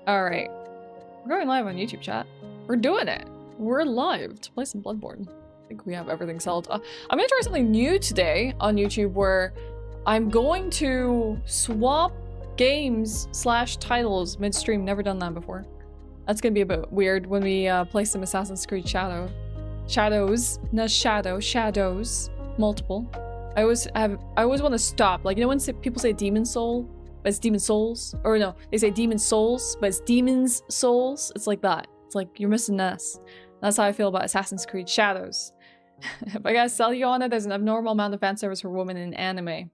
Alright. We're going live on YouTube, chat. We're doing it. We're live to play some Bloodborne. I think we have everything settled. I'm gonna try something new today on YouTube where I'm going to swap games / titles midstream. Never done that before. That's gonna be a bit weird when we play some Assassin's Creed Shadows. Multiple. I always want to stop. Like, you know when people say Demon Soul, but it's Demon Souls? Or no, they say Demon Souls, but it's Demon's Souls. It's like that. It's like you're missing this. That's how I feel about Assassin's Creed Shadows. If I gotta sell you on it, there's an abnormal amount of fan service for women in anime.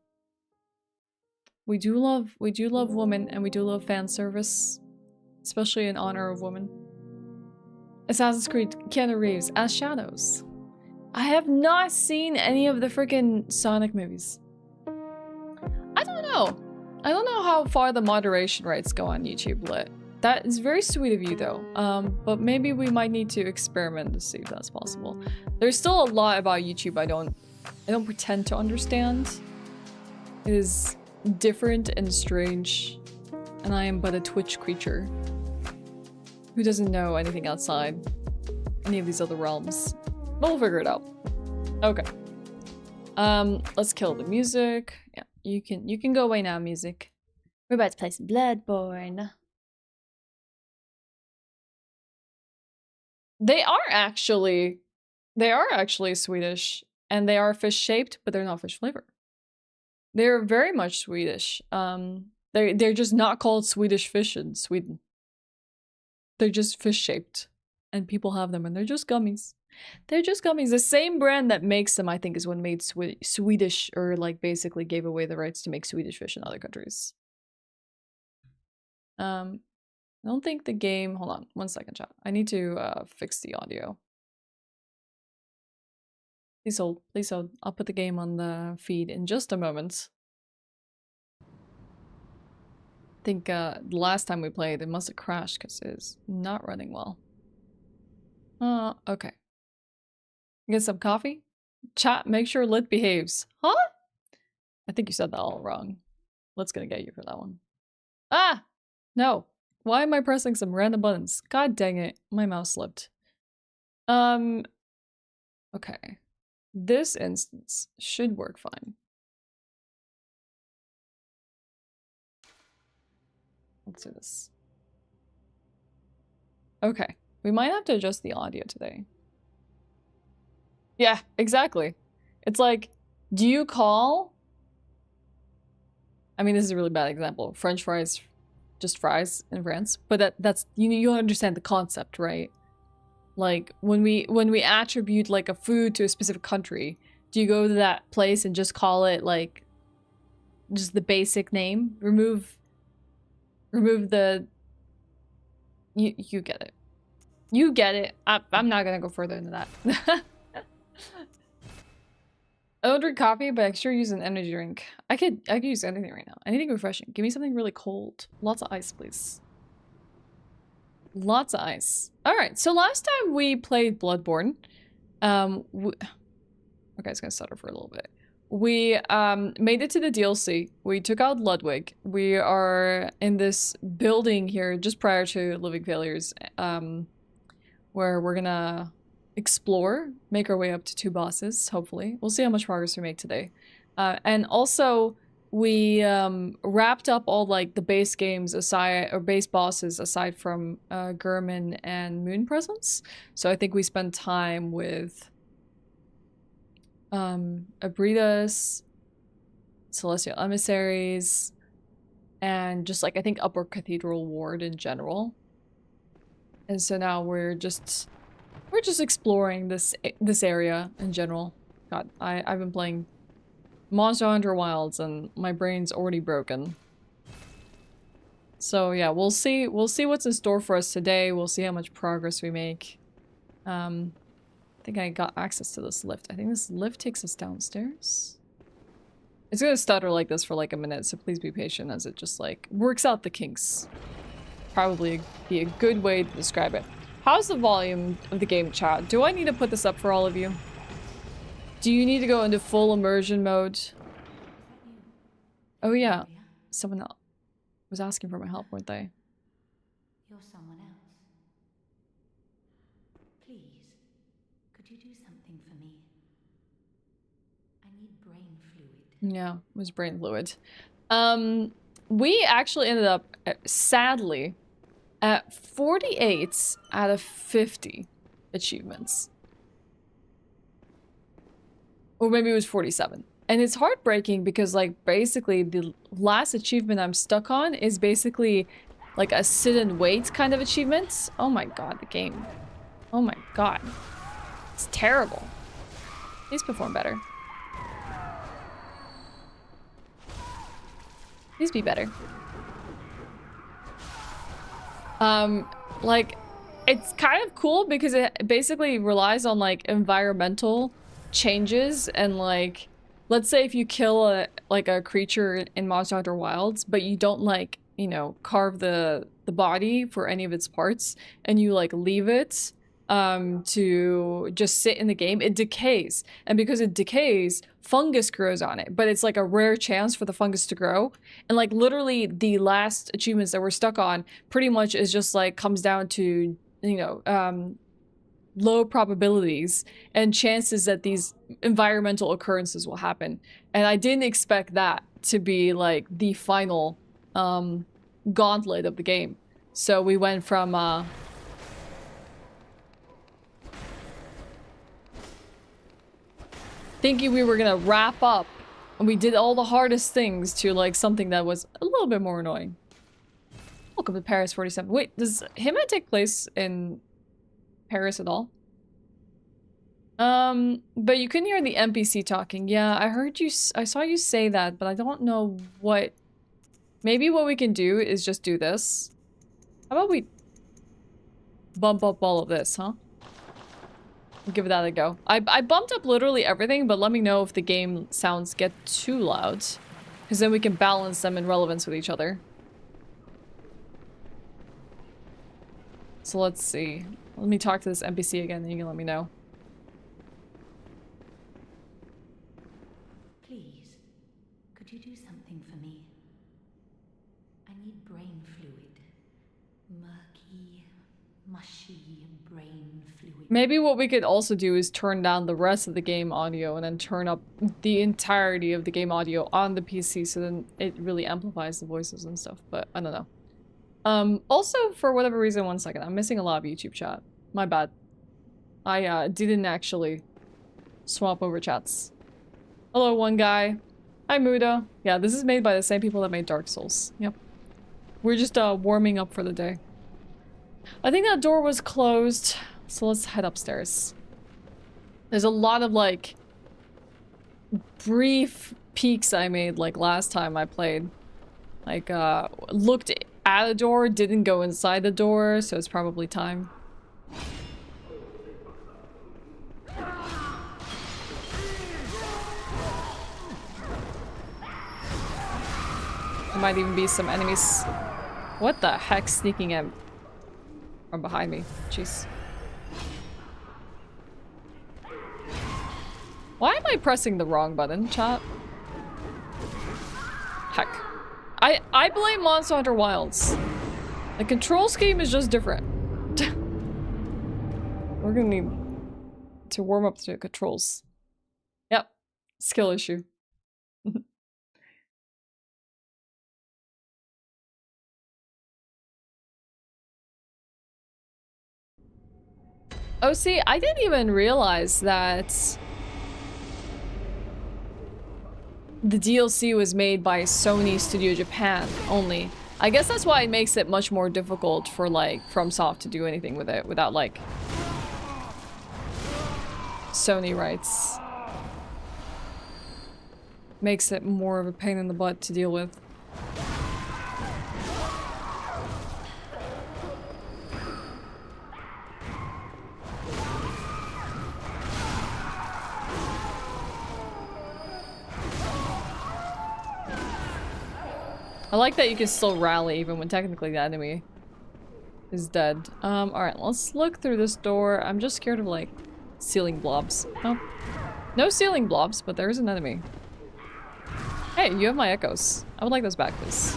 We do love women, and we do love fan service, especially in honor of women. Assassin's Creed Keanu Reeves as Shadows. I have not seen any of the freaking Sonic movies. I don't know. I don't know how far the moderation rights go on YouTube Lit. That is very sweet of you though. But maybe we might need to experiment to see if that's possible. There's still a lot about YouTube I don't pretend to understand. It is different and strange. And I am but a Twitch creature who doesn't know anything outside any of these other realms. But we'll figure it out. Okay. Let's kill the music. Yeah, you can go away now, music. We're about to play some Bloodborne. They are actually Swedish, and they are fish shaped, but they're not fish flavored. They're very much Swedish. They're just not called Swedish fish in Sweden. They're just fish shaped, and people have them, and they're just gummies. They're just gummies. The same brand that makes them, I think, is what made Swedish, or like basically gave away the rights to make Swedish fish in other countries. I don't think the game. Hold on, 1 second, chat. I need to fix the audio. Please hold. Please hold. I'll put the game on the feed in just a moment. I think the last time we played, it must have crashed because it's not running well. Okay. Get some coffee? Chat, make sure Lit behaves. Huh? I think you said that all wrong. Lit's gonna get you for that one. Ah! No. Why am I pressing some random buttons? God dang it. My mouse slipped. Okay. This instance should work fine. Let's do this. Okay. We might have to adjust the audio today. Yeah, exactly. It's like, do you call... I mean, this is a really bad example. French fries, just fries in France. But that's, you understand the concept, right? Like, when we attribute like a food to a specific country, do you go to that place and just call it like, just the basic name? Remove the... You get it. You get it. I'm not gonna go further into that. I don't drink coffee, but I sure use an energy drink. I could use anything right now. Anything refreshing. Give me something really cold. Lots of ice, please. Lots of ice. Alright, so last time we played Bloodborne, okay, it's gonna stutter for a little bit. We made it to the DLC. We took out Ludwig. We are in this building here just prior to Living Failures, where we're gonna explore, make our way up to 2 bosses, hopefully. We'll see how much progress we make today. And also, we wrapped up all like the base games aside, or base bosses aside from Gurman and Moon Presence. So I think we spent time with Abridas, Celestial Emissaries, and just like I think Upper Cathedral Ward in general. And so now we're just exploring this area in general. God, I've been playing Monster Hunter Wilds and my brain's already broken. So yeah, we'll see what's in store for us today. We'll see how much progress we make. I think I got access to this lift. I think this lift takes us downstairs. It's gonna stutter like this for like a minute, so please be patient as it just like works out the kinks. Probably be a good way to describe it. How's the volume of the game, chat? Do I need to put this up for all of you? Do you need to go into full immersion mode? Oh yeah, someone else was asking for my help, weren't they? someone else. Please, could you do something for me? I need brain fluid. Yeah, it was brain fluid. We actually ended up, sadly, at 48 out of 50 achievements. Or maybe it was 47. And it's heartbreaking because, like, basically the last achievement I'm stuck on is basically like a sit and wait kind of achievement. Oh my god, the game. Oh my god. It's terrible. Please perform better. Please be better. Like, it's kind of cool because it basically relies on, like, environmental changes and, like, let's say if you kill a creature in Monster Hunter Wilds, but you don't, like, you know, carve the body for any of its parts, and you, like, leave it to just sit in the game, it decays. And because it decays, fungus grows on it, but it's like a rare chance for the fungus to grow. And like literally the last achievements that we're stuck on pretty much is just like comes down to, you know, low probabilities and chances that these environmental occurrences will happen. And I didn't expect that to be like the final gauntlet of the game. So we went from thinking we were gonna wrap up and we did all the hardest things to like something that was a little bit more annoying. Welcome to Paris 47. Wait, does Hitman take place in Paris at all? But you couldn't hear the NPC talking. Yeah, I heard you, I saw you say that, but I don't know what. Maybe what we can do is just do this. How about we bump up all of this, huh? Give that a go. I bumped up literally everything, but let me know if the game sounds get too loud. Because then we can balance them in relevance with each other. So let's see. Let me talk to this NPC again and you can let me know. Please, could you do something for me? I need brain fluid. Murky, mushy brain fluid. Maybe what we could also do is turn down the rest of the game audio and then turn up the entirety of the game audio on the PC so then it really amplifies the voices and stuff, but I don't know. Also, for whatever reason, one second, I'm missing a lot of YouTube chat. My bad. I didn't actually swap over chats. Hello, one guy. Hi, Muda. Yeah, this is made by the same people that made Dark Souls. Yep. We're just warming up for the day. I think that door was closed, so let's head upstairs. There's a lot of, like, brief peeks I made, like, last time I played. Like, looked at a door, didn't go inside the door, so it's probably time. There might even be some enemies. What the heck sneaking in from behind me? Jeez. Why am I pressing the wrong button, chat? Heck. I blame Monster Hunter Wilds. The control scheme is just different. We're gonna need to warm up to controls. Yep. Skill issue. Oh, see, I didn't even realize that the DLC was made by Sony Studio Japan only. I guess that's why it makes it much more difficult for, like, FromSoft to do anything with it without, like, Sony rights. Makes it more of a pain in the butt to deal with. I like that you can still rally even when technically the enemy is dead. Alright, let's look through this door. I'm just scared of, like, ceiling blobs. Oh. No ceiling blobs, but there is an enemy. Hey, you have my echoes. I would like those back, please.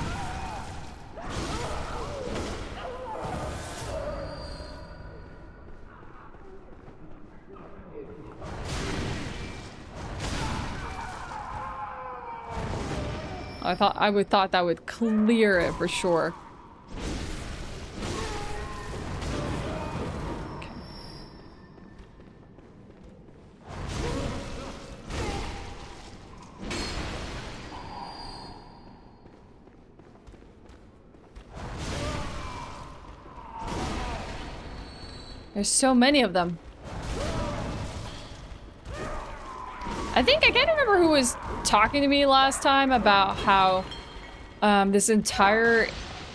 I would thought that would clear it for sure. Okay. There's so many of them. I can't remember who was talking to me last time about how this entire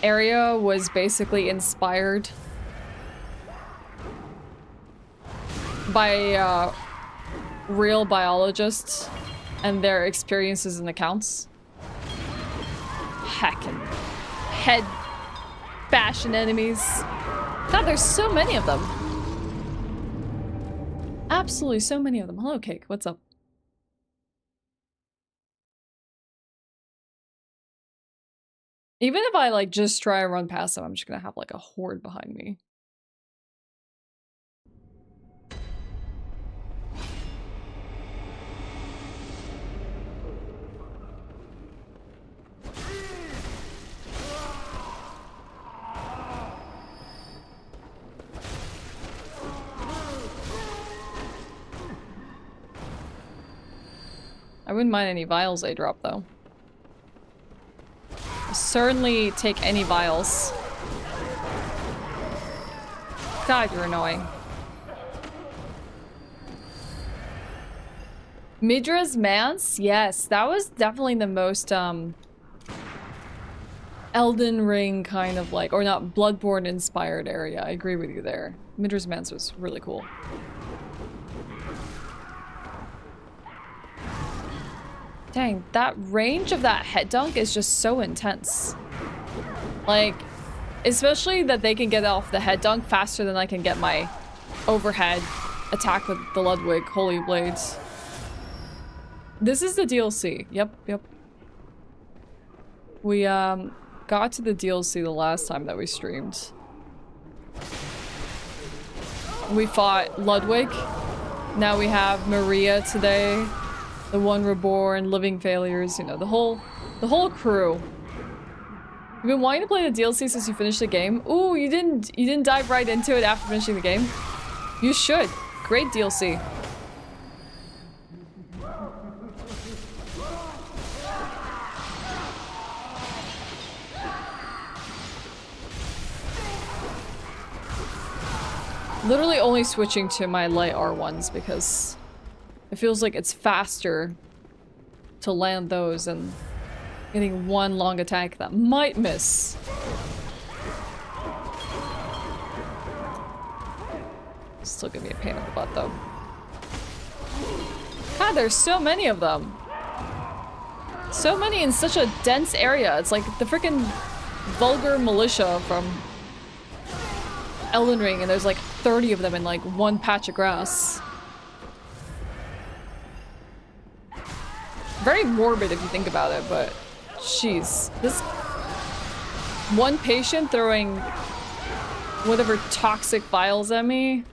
area was basically inspired by real biologists and their experiences and accounts. Heckin' head bashing enemies. God, there's so many of them. Absolutely so many of them. Hello, Cake. What's up? Even if I like just try and run past them, I'm just gonna have like a horde behind me. I wouldn't mind any vials they drop though. Certainly take any vials. God, you're annoying. Midra's Manse? Yes, that was definitely the most Elden Ring kind of like, or not, Bloodborne inspired area. I agree with you there. Midra's Manse was really cool. Dang, that range of that head dunk is just so intense. Like, especially that they can get off the head dunk faster than I can get my overhead attack with the Ludwig Holy Blades. This is the DLC. Yep. We got to the DLC the last time that we streamed. We fought Ludwig. Now we have Maria today. The One Reborn, Living Failures, you know, the whole crew. You've been wanting to play the DLC since you finished the game. Ooh, you didn't dive right into it after finishing the game? You should. Great DLC. Literally only switching to my light R1s because it feels like it's faster to land those than getting one long attack that might miss. Still gonna be a pain in the butt though. God, there's so many of them. So many in such a dense area. It's like the freaking vulgar militia from Elden Ring, and there's like 30 of them in like one patch of grass. Very morbid if you think about it, but jeez. This one patient throwing whatever toxic vials at me.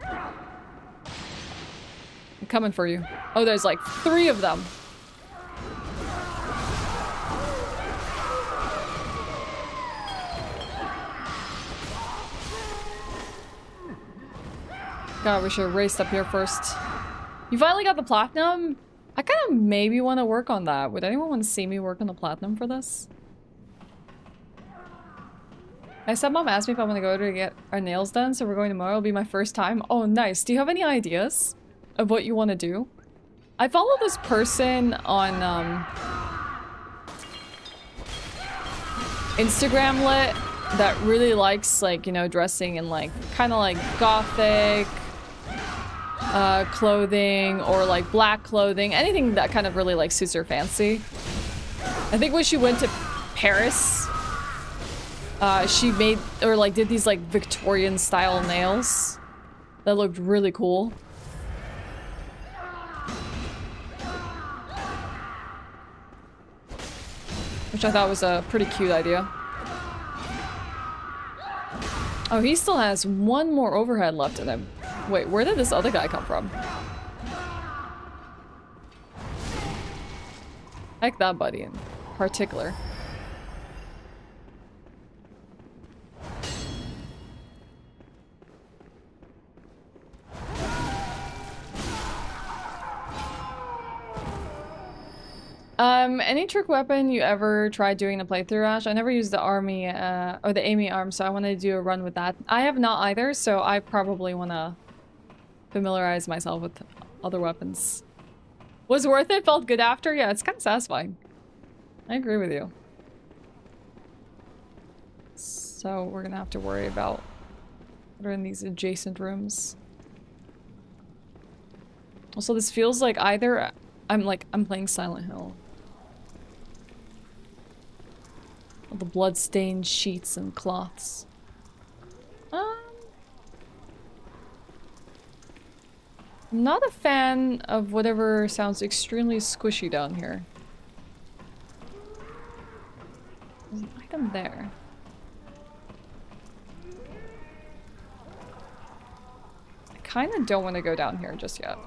I'm coming for you. Oh, there's like 3 of them. God, we should have raced up here first. You finally got the platinum? I kind of maybe want to work on that. Would anyone want to see me work on the platinum for this? My stepmom asked me if I want to go to get our nails done, so we're going tomorrow. It'll be my first time. Oh, nice. Do you have any ideas of what you want to do? I follow this person on Instagram lit that really likes, like, you know, dressing in like kind of like gothic clothing, or like black clothing, anything that kind of really like suits her fancy. I think when she went to Paris, she made, or like did these like Victorian style nails that looked really cool. Which I thought was a pretty cute idea. Oh, he still has one more overhead left in him. Wait, where did this other guy come from? I Like that buddy in particular. Any trick weapon you ever tried doing a playthrough, Ash? I never used the army, or the Amy arm, so I want to do a run with that. I have not either, so I probably want to familiarize myself with other weapons. Was worth it? Felt good after? Yeah, it's kind of satisfying. I agree with you. So we're gonna have to worry about what are in these adjacent rooms. Also, this feels like either I'm playing Silent Hill. All the blood-stained sheets and cloths. I'm not a fan of whatever sounds extremely squishy down here. There's an item there. I kind of don't want to go down here just yet.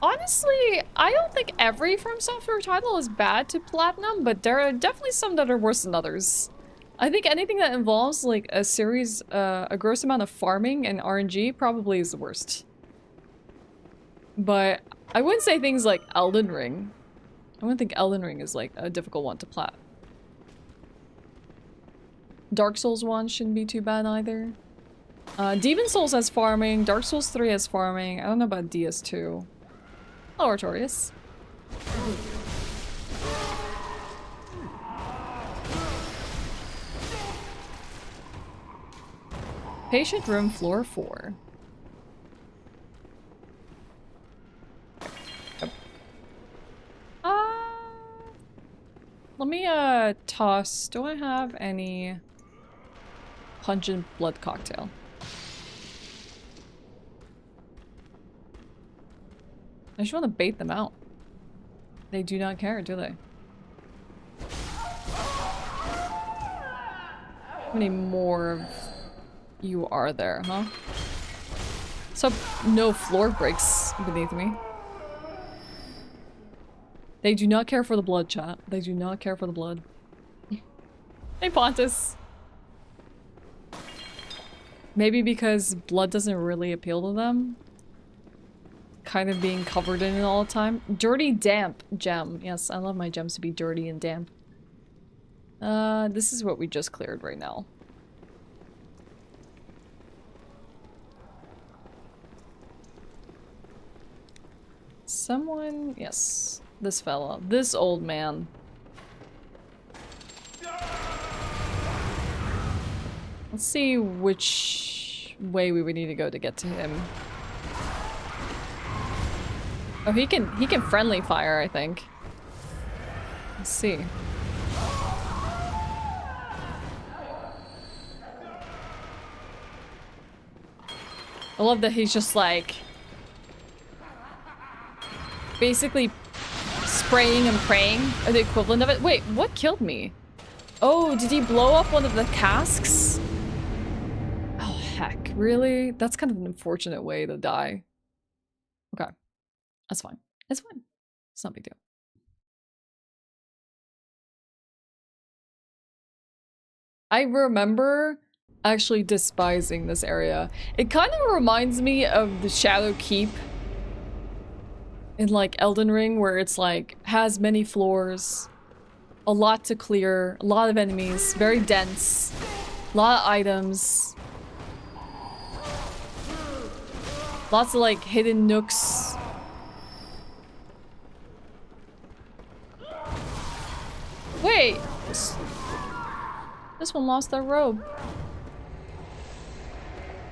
Honestly, I don't think every From Software title is bad to platinum, but there are definitely some that are worse than others. I think anything that involves like a series, a gross amount of farming and RNG probably is the worst. But I wouldn't say things like Elden Ring. I wouldn't think Elden Ring is like a difficult one to plat. Dark Souls 1 shouldn't be too bad either. Demon Souls has farming, Dark Souls 3 has farming. I don't know about DS2. Hello, Artorias. Patient room, floor 4. Let me toss. Do I have any pungent blood cocktail? I just want to bait them out. They do not care, do they? How many more of you are there, huh? So no floor breaks beneath me. They do not care for the blood, chat. They do not care for the blood. Hey, Pontus. Maybe because blood doesn't really appeal to them. Kind of being covered in it all the time. Dirty, damp gem. Yes, I love my gems to be dirty and damp. This is what we just cleared right now. Someone... Yes. This fella. This old man. Let's see which way we would need to go to get to him. Oh, he can friendly fire, I think. Let's see. I love that he's just like basically spraying and praying, or the equivalent of it. Wait, what killed me? Oh, did he blow up one of the casks? Oh, heck, really? That's kind of an unfortunate way to die. Okay, that's fine. It's fine. It's not a big deal. I remember actually despising this area. It kind of reminds me of the Shadow Keep in like Elden Ring, where it's like has many floors, a lot to clear, a lot of enemies, very dense, a lot of items, lots of like hidden nooks. Wait, this one lost their robe.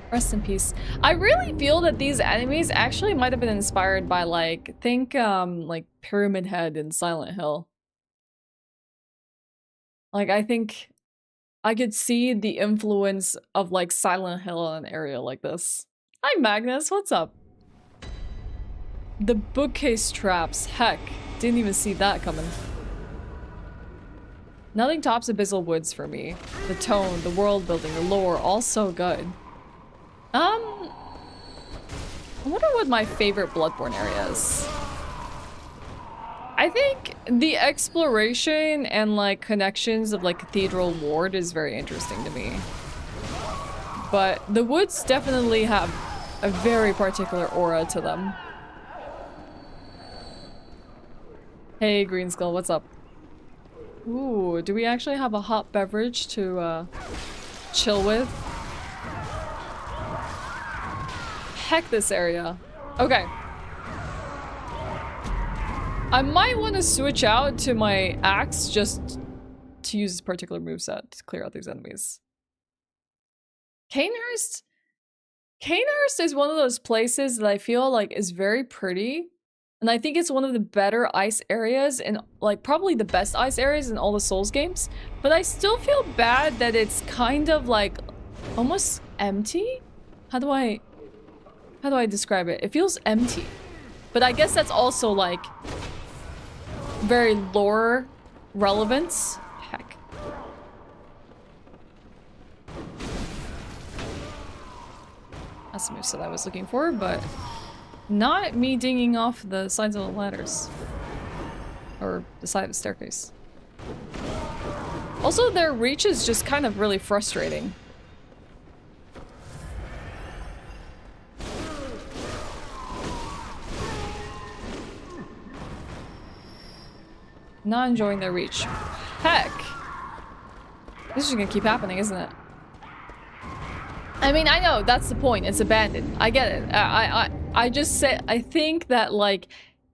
Rest in peace. I really feel that these enemies actually might have been inspired by like, think like Pyramid Head in Silent Hill. Like, I think I could see the influence of like Silent Hill in an area like this. Hi Magnus, what's up? The bookcase traps, heck, didn't even see that coming. Nothing tops Abyssal Woods for me. The tone, the world building, the lore, all so good. I wonder what my favorite Bloodborne area is. I think the exploration and like connections of like Cathedral Ward is very interesting to me. But the woods definitely have a very particular aura to them. Hey, Green Skull, what's up? Ooh, do we actually have a hot beverage to chill with? Heck this area. Okay. I might want to switch out to my axe just to use this particular moveset to clear out these enemies. Canehurst? Canehurst is one of those places that I feel like is very pretty. And I think it's one of the better ice areas and like probably the best ice areas in all the Souls games. But I still feel bad that it's kind of like almost empty. How do I describe it? It feels empty. But I guess that's also like very lore relevance. Heck. That's the moveset I was looking for, but not me dinging off the sides of the ladders. Or the side of the staircase. Also, their reach is just kind of really frustrating. Not enjoying their reach. Heck! This is gonna keep happening, isn't it? I mean, I know, that's the point. It's abandoned. I get it. I just say, I think that, like,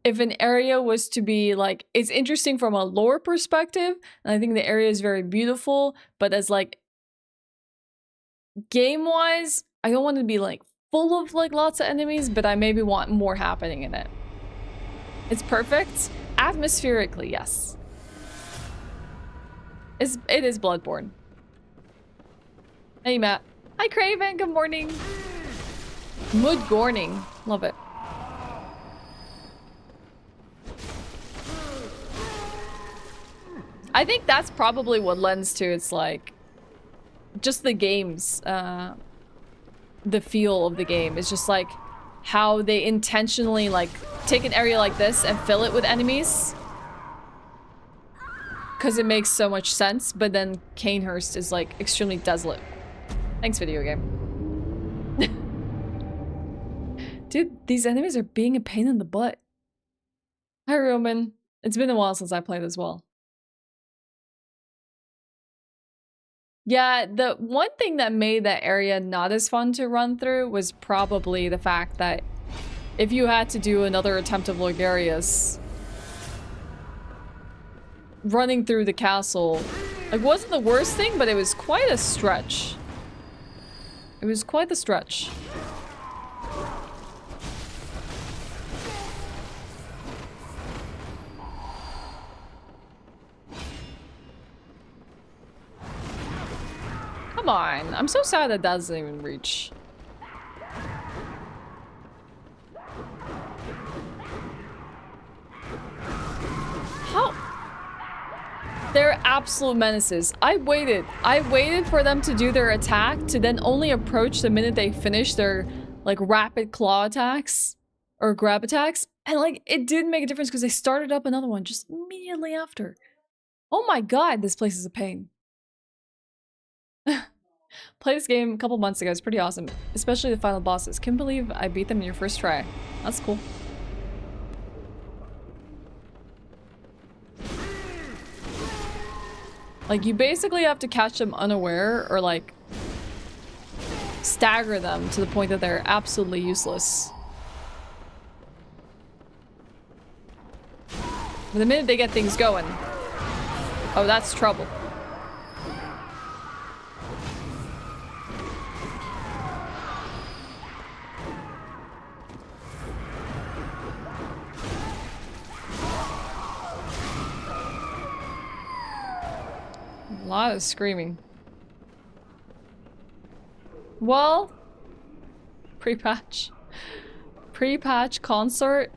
if an area was to be, like, it's interesting from a lore perspective, and I think the area is very beautiful, but as, like, game-wise, I don't want it to be, like, full of, like, lots of enemies, but I maybe want more happening in it. It's perfect. Atmospherically, yes. It is Bloodborne. Hey, Matt. Hi, Craven. Good morning. Mudgorning. Love it. I think that's probably what lends to its, like, just the games, the feel of the game. It's just, like, how they intentionally, like, take an area like this and fill it with enemies. Because it makes so much sense, but then Canehurst is, like, extremely desolate. Thanks, video game. Dude, these enemies are being a pain in the butt. Hi, Roman. It's been a while since I played as well. Yeah, the one thing that made that area not as fun to run through was probably the fact that if you had to do another attempt of Logarius, running through the castle, like, wasn't the worst thing, but it was quite a stretch. It was quite the stretch. Come on, I'm so sad that doesn't even reach. How? They're absolute menaces. I waited for them to do their attack to then only approach the minute they finish their, like, rapid claw attacks or grab attacks. And, like, it didn't make a difference because they started up another one just immediately after. Oh my god, this place is a pain. Played this game a couple months ago. It's pretty awesome, especially the final bosses. Can't believe I beat them in your first try. That's cool. Like, you basically have to catch them unaware or, like, stagger them to the point that they're absolutely useless. But the minute they get things going, oh, that's trouble. A lot of screaming. Well, pre-patch consort.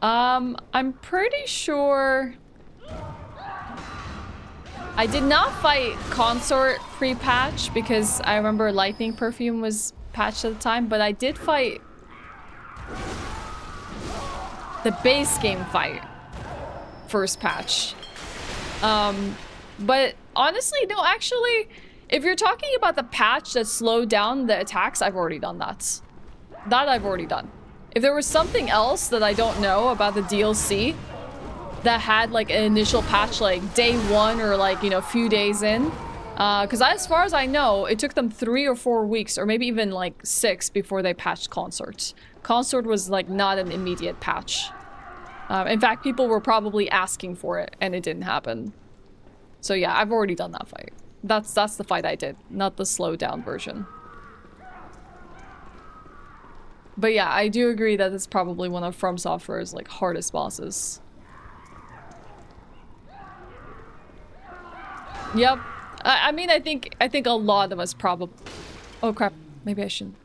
I'm pretty sure I did not fight consort pre-patch because I remember Lightning Perfume was patched at the time, but I did fight the base game fight first patch. But honestly, no, actually, if you're talking about the patch that slowed down the attacks, I've already done that. That I've already done. If there was something else that I don't know about the DLC that had like an initial patch like day 1 or like, you know, a few days in, because as far as I know, it took them 3 or 4 weeks or maybe even like 6 before they patched Consort. Consort was like not an immediate patch. In fact, people were probably asking for it and it didn't happen. So yeah, I've already done that fight. That's the fight I did, not the slowed down version. But yeah, I do agree that it's probably one of From Software's like hardest bosses. Yep. I mean, I think a lot of us probably... Oh crap, maybe I shouldn't.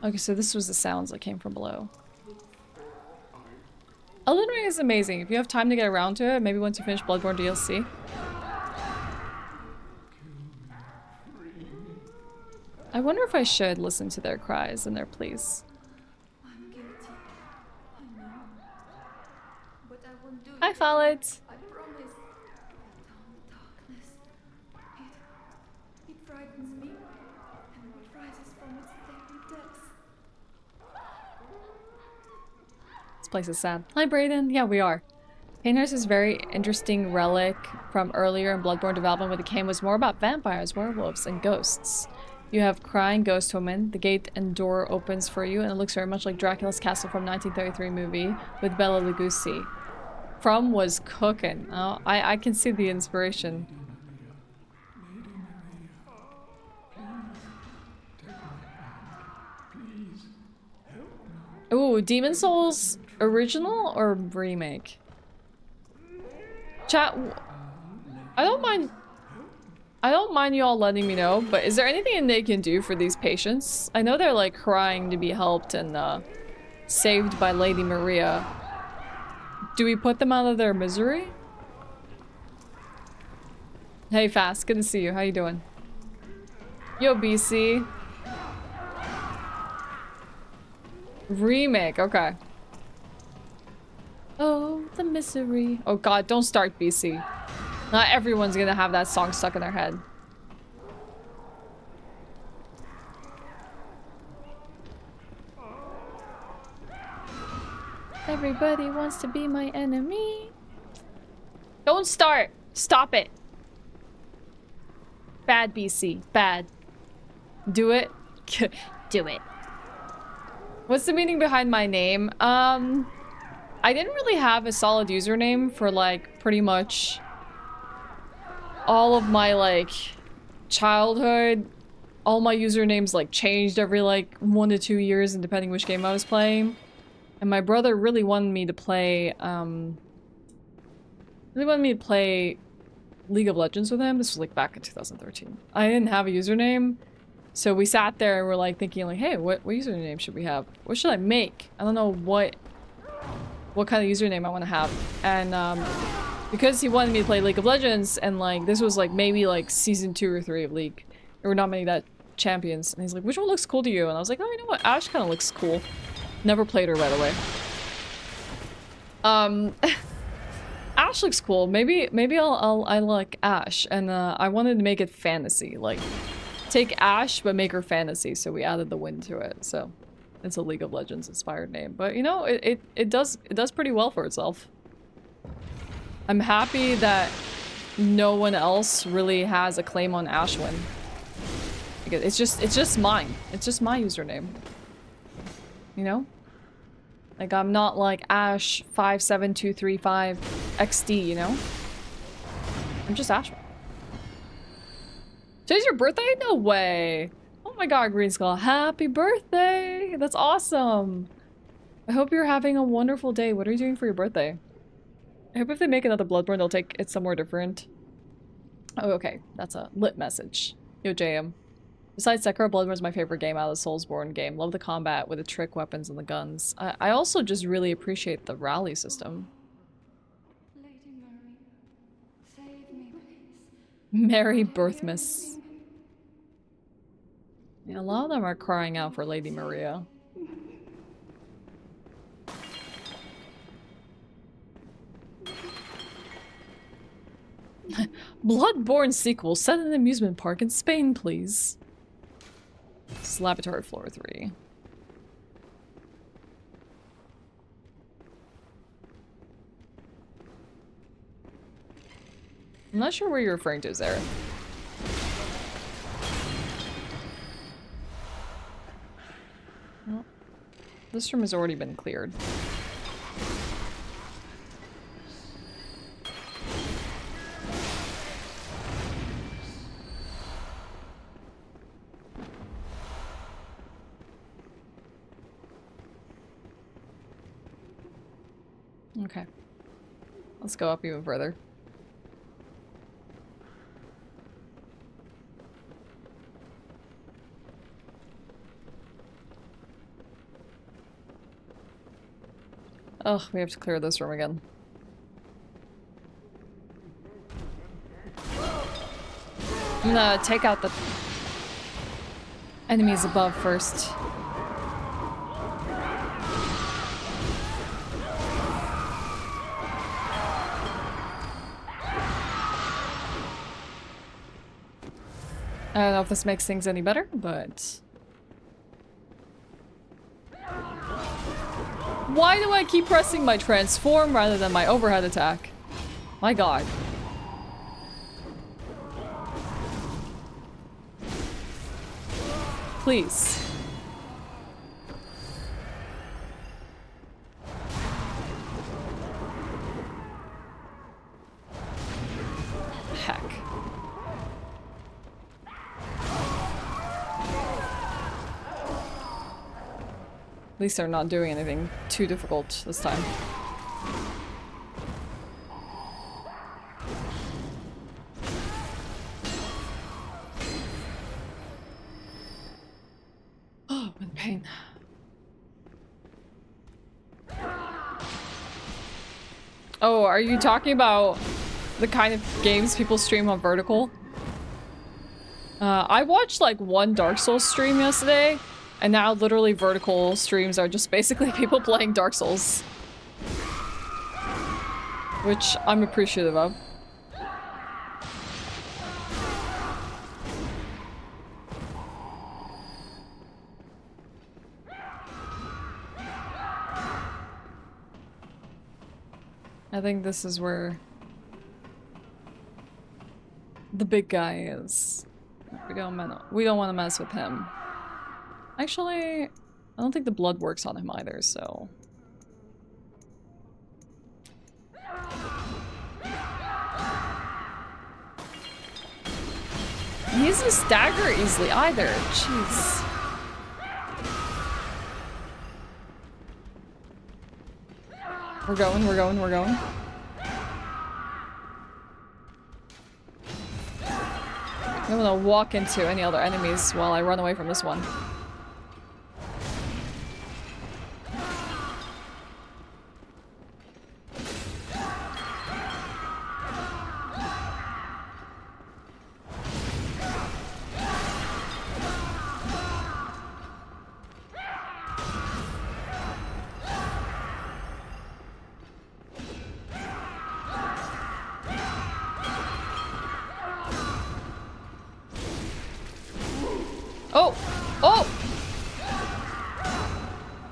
Okay, so this was the sounds that came from below. Elden Ring is amazing. If you have time to get around to it, maybe once you finish Bloodborne DLC. I wonder if I should listen to their cries and their pleas. I'm guilty. I know. But I won't do it. Hi, Fallet. I promise. Darkness. It frightens me. And what rises from its deadly depths. This place is sad. Hi, Brayden. Yeah, we are. Painter's is very interesting relic from earlier in Bloodborne development where the game was more about vampires, werewolves, and ghosts. You have crying ghost woman. The gate and door opens for you, and it looks very much like Dracula's castle from 1933 movie with Bela Lugosi. From was cooking. Oh, I can see the inspiration. Ooh, Demon Souls original or remake? Chat, I don't mind you all letting me know, but is there anything they can do for these patients? I know they're like crying to be helped and saved by Lady Maria. Do we put them out of their misery? Hey Fast, good to see you. How you doing? Yo BC. Remake, okay. Oh, the misery. Oh god, don't start BC. Not everyone's gonna have that song stuck in their head. Everybody wants to be my enemy. Don't start. Stop it. Bad BC. Bad. Do it. Do it. What's the meaning behind my name? I didn't really have a solid username for like pretty much all of my like childhood. All my usernames like changed every like 1 to 2 years and depending which game I was playing. And my brother really wanted me to play League of Legends with him. This was like back in 2013. I didn't have a username. So we sat there and we're like thinking like, hey, what username should we have? What should I make? I don't know what kind of username I want to have. And because he wanted me to play League of Legends and like this was like maybe like season 2 or 3 of League. There were not many that champions. And he's like, which one looks cool to you? And I was like, oh, you know what? Ashe kind of looks cool. Never played her, by the way. Ashe looks cool. Maybe I like Ashe. And I wanted to make it fantasy. Like, take Ashe, but make her fantasy. So we added the wind to it. So it's a League of Legends inspired name. But you know, it does pretty well for itself. I'm happy that no one else really has a claim on Ashewyn. It's just mine. It's just my username. You know? Like, I'm not like Ashe 57235 XD, you know? I'm just Ashewyn. Today's your birthday? No way! Oh my god, Green Skull. Happy birthday! That's awesome! I hope you're having a wonderful day. What are you doing for your birthday? I hope if they make another Bloodborne, they'll take it somewhere different. Oh, okay. That's a lit message. Yo, JM. Besides Sekiro, Bloodborne is my favorite game out of the Soulsborne game. Love the combat with the trick weapons and the guns. I also just really appreciate the rally system. Lady Mary, save me, please. Mary Birthmas. Yeah, a lot of them are crying out for Lady Maria. Bloodborne sequel set in an amusement park in Spain, please. This is laboratory floor 3. I'm not sure where you're referring to, Zareth. Well, this room has already been cleared. Okay. Let's go up even further. Ugh, we have to clear this room again. I'm gonna take out the enemies above first. I don't know if this makes things any better, but... Why do I keep pressing my transform rather than my overhead attack? My god. Please. Heck. At least they're not doing anything too difficult this time. Oh, I'm in pain. Oh, are you talking about the kind of games people stream on Vertical? I watched like one Dark Souls stream yesterday. And now literally Vertical streams are just basically people playing Dark Souls. Which I'm appreciative of. I think this is where the big guy is. We don't want to mess with him. Actually, I don't think the blood works on him either, so... He doesn't stagger easily either. Jeez. We're going. I'm gonna walk into any other enemies while I run away from this one.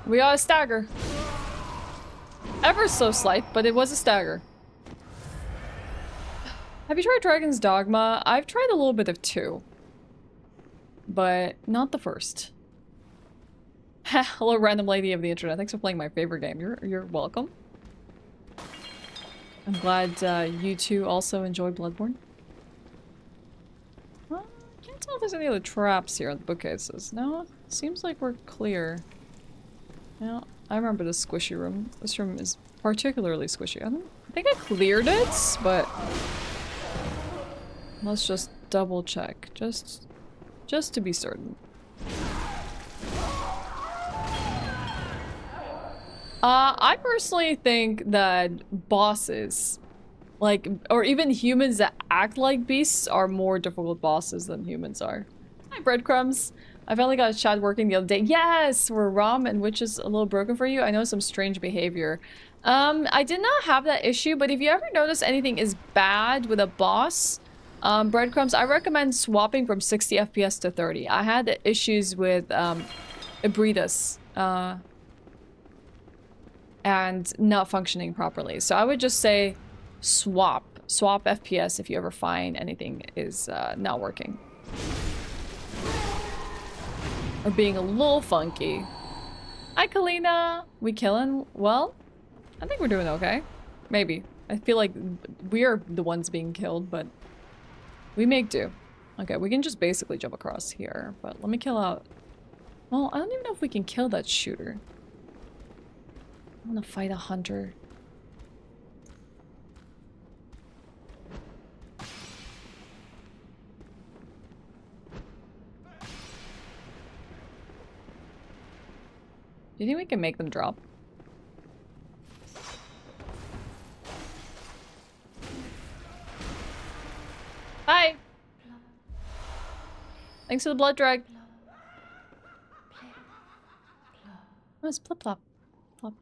We got a stagger. Ever so slight, but it was a stagger. Have you tried Dragon's Dogma? I've tried a little bit of 2. But not the first. Hello, random lady of the internet. Thanks for playing my favorite game. You're welcome. I'm glad you two also enjoy Bloodborne. Well, I can't tell if there's any other traps here on the bookcases. No, seems like we're clear. Yeah, I remember this squishy room. This room is particularly squishy. I think I cleared it, but let's just double check, just to be certain. I personally think that bosses, like, or even humans that act like beasts, are more difficult bosses than humans are. Hi, breadcrumbs. I finally got a chat working the other day. Yes, were ROM and Witch is a little broken for you. I know some strange behavior. I did not have that issue, but if you ever notice anything is bad with a boss, breadcrumbs, I recommend swapping from 60 FPS to 30. I had issues with Ibridus and not functioning properly. So I would just say swap FPS if you ever find anything is not working. Or being a little funky. Hi, Kalina. We killing? Well, I think we're doing okay. Maybe. I feel like we are the ones being killed, but we make do. Okay, we can just basically jump across here, but let me kill out... Well, I don't even know if we can kill that shooter. I want to fight a hunter. Do you think we can make them drop? Hi! Thanks for the blood drag. Oh, it's plop plop. Plop.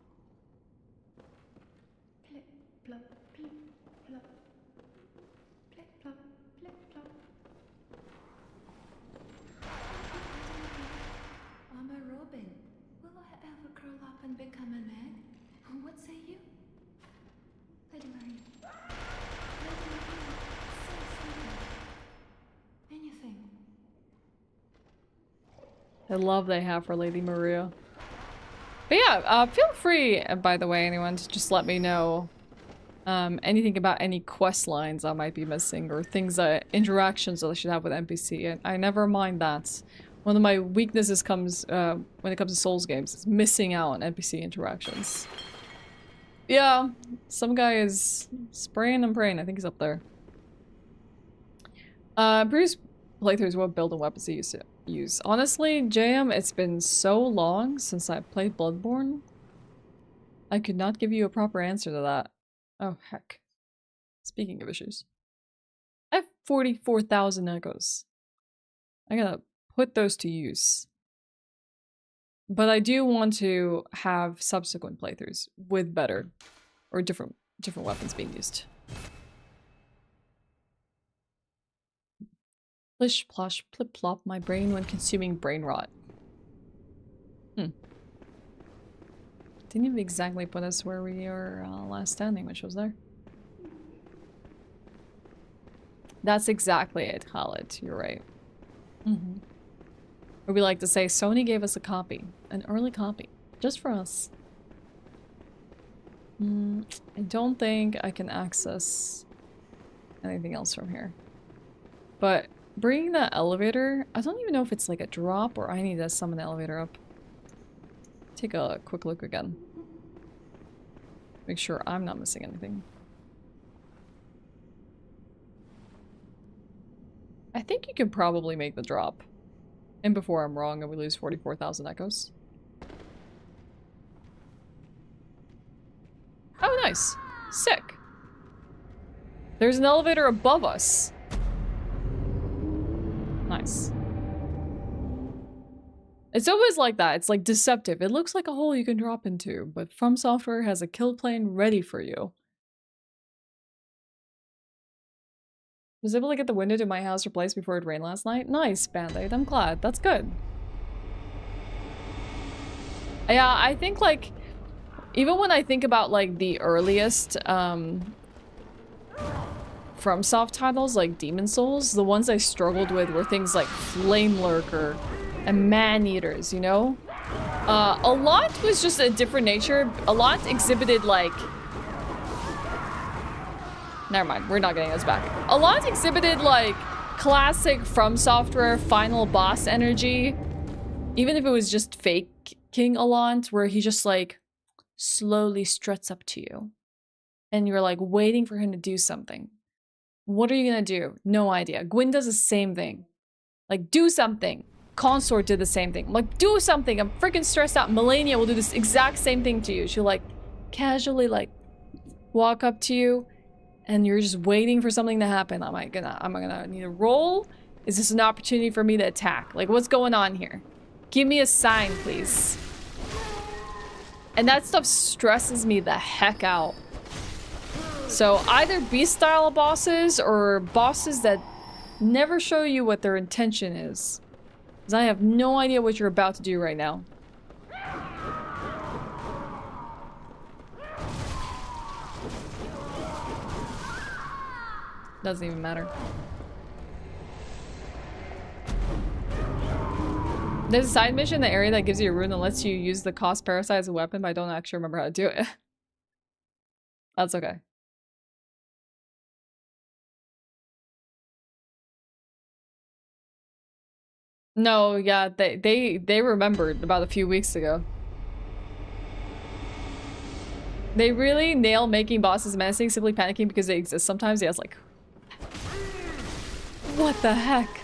Plip, plop, plip, plop. Plip, plop, plip, plop. I'm a robin. Will I ever curl up and become an egg? What say you? Lady Maria. Lady Maria, say something. Anything. The love they have for Lady Maria. But yeah, feel free, by the way, anyone, to just let me know anything about any quest lines I might be missing or things interactions that I should have with NPC. I never mind that. One of my weaknesses comes when it comes to Souls games is missing out on NPC interactions. Yeah, some guy is spraying and praying. I think he's up there. Previous playthroughs, what build and weapons do you use? Honestly, JM, it's been so long since I played Bloodborne. I could not give you a proper answer to that. Oh, heck. Speaking of issues. I have 44,000 echoes. I gotta put those to use. But I do want to have subsequent playthroughs with better or different weapons being used. Plish, plosh, plip, plop, my brain when consuming brain rot. Didn't even exactly put us where we are last standing, which was there. That's exactly it, Khaled. You're right. Or we like to say, Sony gave us a copy. An early copy. Just for us. I don't think I can access anything else from here. But bringing that elevator, I don't even know if it's like a drop or I need to summon the elevator up. Take a quick look again. Make sure I'm not missing anything. I think you can probably make the drop. And before I'm wrong and we lose 44,000 echoes. Oh, nice. Sick. There's an elevator above us. Nice. It's always like that. It's like deceptive. It looks like a hole you can drop into, but From Software has a kill plane ready for you. Was able to get the window to my house replaced before it rained last night? Nice, Band-Aid. I'm glad. That's good. Yeah, I think like even when I think about like the earliest FromSoft titles like Demon Souls, the ones I struggled with were things like Flame Lurker and Man-Eaters, you know? A lot was just a different nature. A lot exhibited like... Never mind, we're not getting this back. A lot exhibited like classic From Software final boss energy. Even if it was just faking a lot, where he just like slowly struts up to you. And you're like waiting for him to do something. What are you gonna do? No idea. Gwyn does the same thing. Like, do something. Consort did the same thing. I'm like, do something. I'm freaking stressed out. Melania will do this exact same thing to you. She'll like casually like walk up to you and you're just waiting for something to happen. Am I gonna need a roll? Is this an opportunity for me to attack? Like, what's going on here? Give me a sign, please. And that stuff stresses me the heck out. So either beast-style bosses or bosses that never show you what their intention is. Because I have no idea what you're about to do right now. Doesn't even matter. There's a side mission in the area that gives you a rune that lets you use the cost parasite as a weapon, but I don't actually remember how to do it. That's okay. No, yeah, they remembered about a few weeks ago. They really nail making bosses menacing, simply panicking because they exist sometimes. Yeah, it's like, what the heck?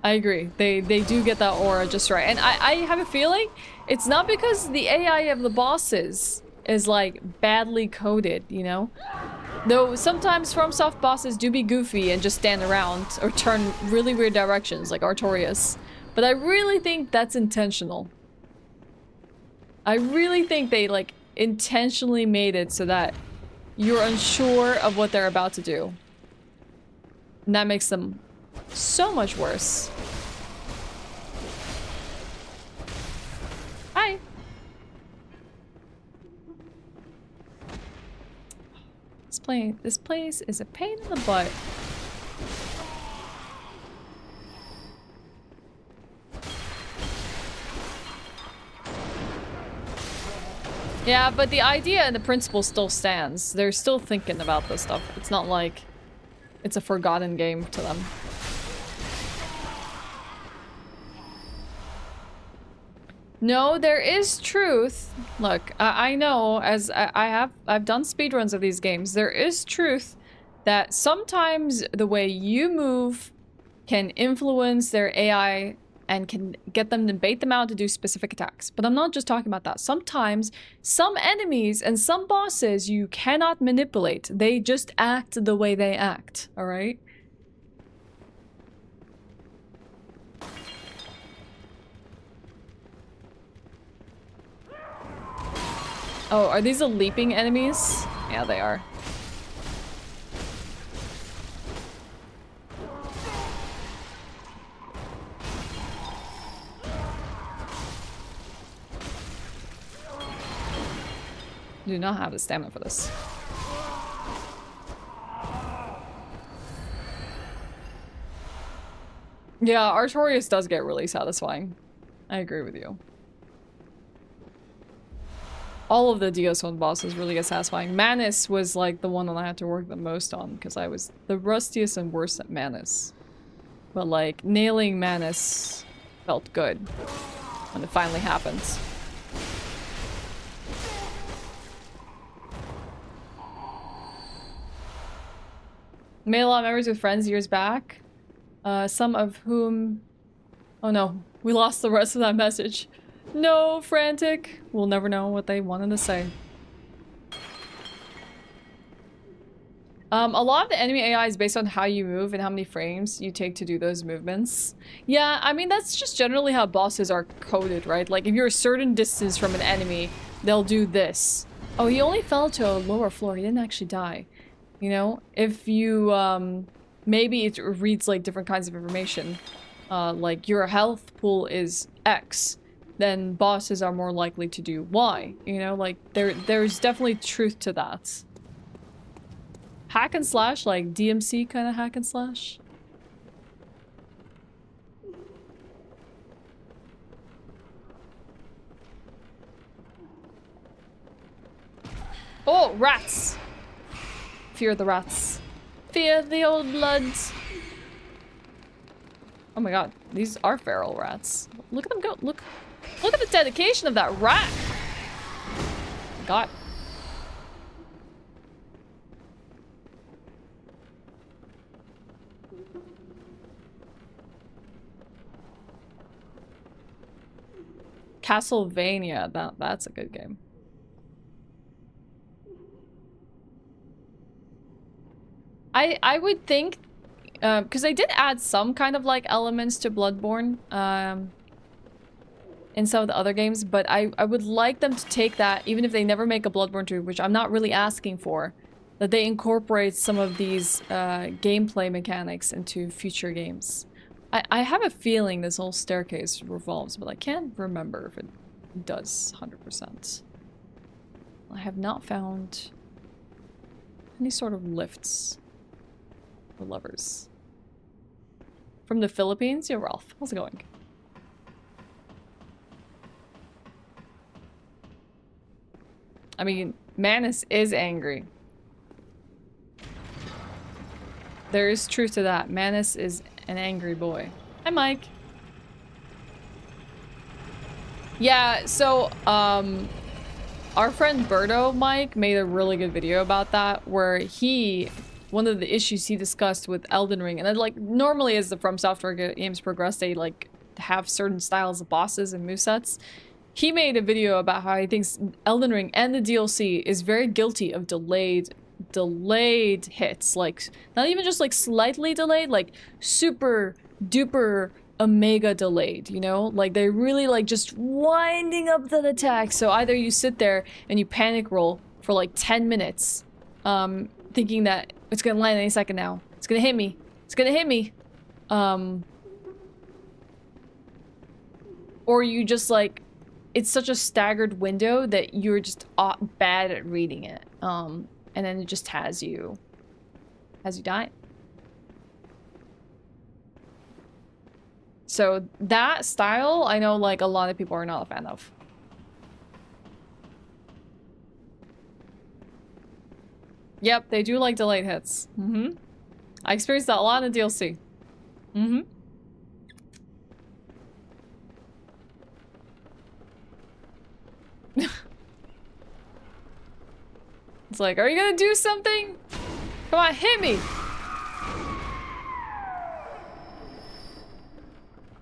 I agree. They do get that aura just right. And I have a feeling it's not because the AI of the bosses is like badly coded, you know? Though sometimes FromSoft bosses do be goofy and just stand around or turn really weird directions like Artorias. But I really think that's intentional. I really think they like intentionally made it so that you're unsure of what they're about to do. And that makes them so much worse. Hi. This place is a pain in the butt. Yeah, but the idea and the principle still stands. They're still thinking about this stuff. It's not like it's a forgotten game to them. No, there is truth. Look, I know, as I've done speedruns of these games, there is truth that sometimes the way you move can influence their AI and can get them to bait them out to do specific attacks. But I'm not just talking about that. Sometimes some enemies and some bosses you cannot manipulate. They just act the way they act, all right? Oh, are these the leaping enemies? Yeah, they are. Do not have the stamina for this. Yeah, Artorias does get really satisfying. I agree with you. All of the Dios-One bosses really get satisfying. Manus was like the one that I had to work the most on because I was the rustiest and worst at Manus. But like, nailing Manus felt good when it finally happens. Made a lot of memories with friends years back. Some of whom... Oh no, we lost the rest of that message. No, Frantic. We'll never know what they wanted to say. A lot of the enemy AI is based on how you move and how many frames you take to do those movements. Yeah, I mean, that's just generally how bosses are coded, right? Like, if you're a certain distance from an enemy, they'll do this. Oh, he only fell to a lower floor. He didn't actually die. You know? If you, maybe it reads, like, different kinds of information. Like, your health pool is X. Then bosses are more likely to do Y. You know? Like, there's definitely truth to that. Hack and slash, like DMC kind of hack and slash. Oh, rats! Fear the rats. Fear the old bloods. Oh my god, these are feral rats. Look at them go. Look at the dedication of that rat. God. Castlevania, that's a good game. I would think, because they did add some kind of like elements to Bloodborne. in some of the other games, but I would like them to take that, even if they never make a Bloodborne 2, which I'm not really asking for, that they incorporate some of these gameplay mechanics into future games. I have a feeling this whole staircase revolves, but I can't remember if it does 100%. I have not found any sort of lifts or levers. From the Philippines? Yeah, Ralph. How's it going? I mean, Manus is angry. There is truth to that. Manus is an angry boy. Hi, Mike. Yeah, so, our friend Berto, Mike, made a really good video about that, where one of the issues he discussed with Elden Ring, and then, like, normally as the From Software games progress, they, like, have certain styles of bosses and movesets. He made a video about how he thinks Elden Ring and the DLC is very guilty of delayed hits. Like, not even just, like, slightly delayed, like, super duper omega delayed, you know? Like, they're really, like, just winding up that attack. So either you sit there and you panic roll for, like, 10 minutes, thinking that it's gonna land any second now. It's gonna hit me. It's gonna hit me. Or you just, like, it's such a staggered window that you're just bad at reading it. And then it just has you die. So that style, I know, like, a lot of people are not a fan of. Yep, they do like delayed hits. Mm-hmm. I experienced that a lot in the DLC. Mm-hmm. It's like, are you gonna do something? Come on, hit me!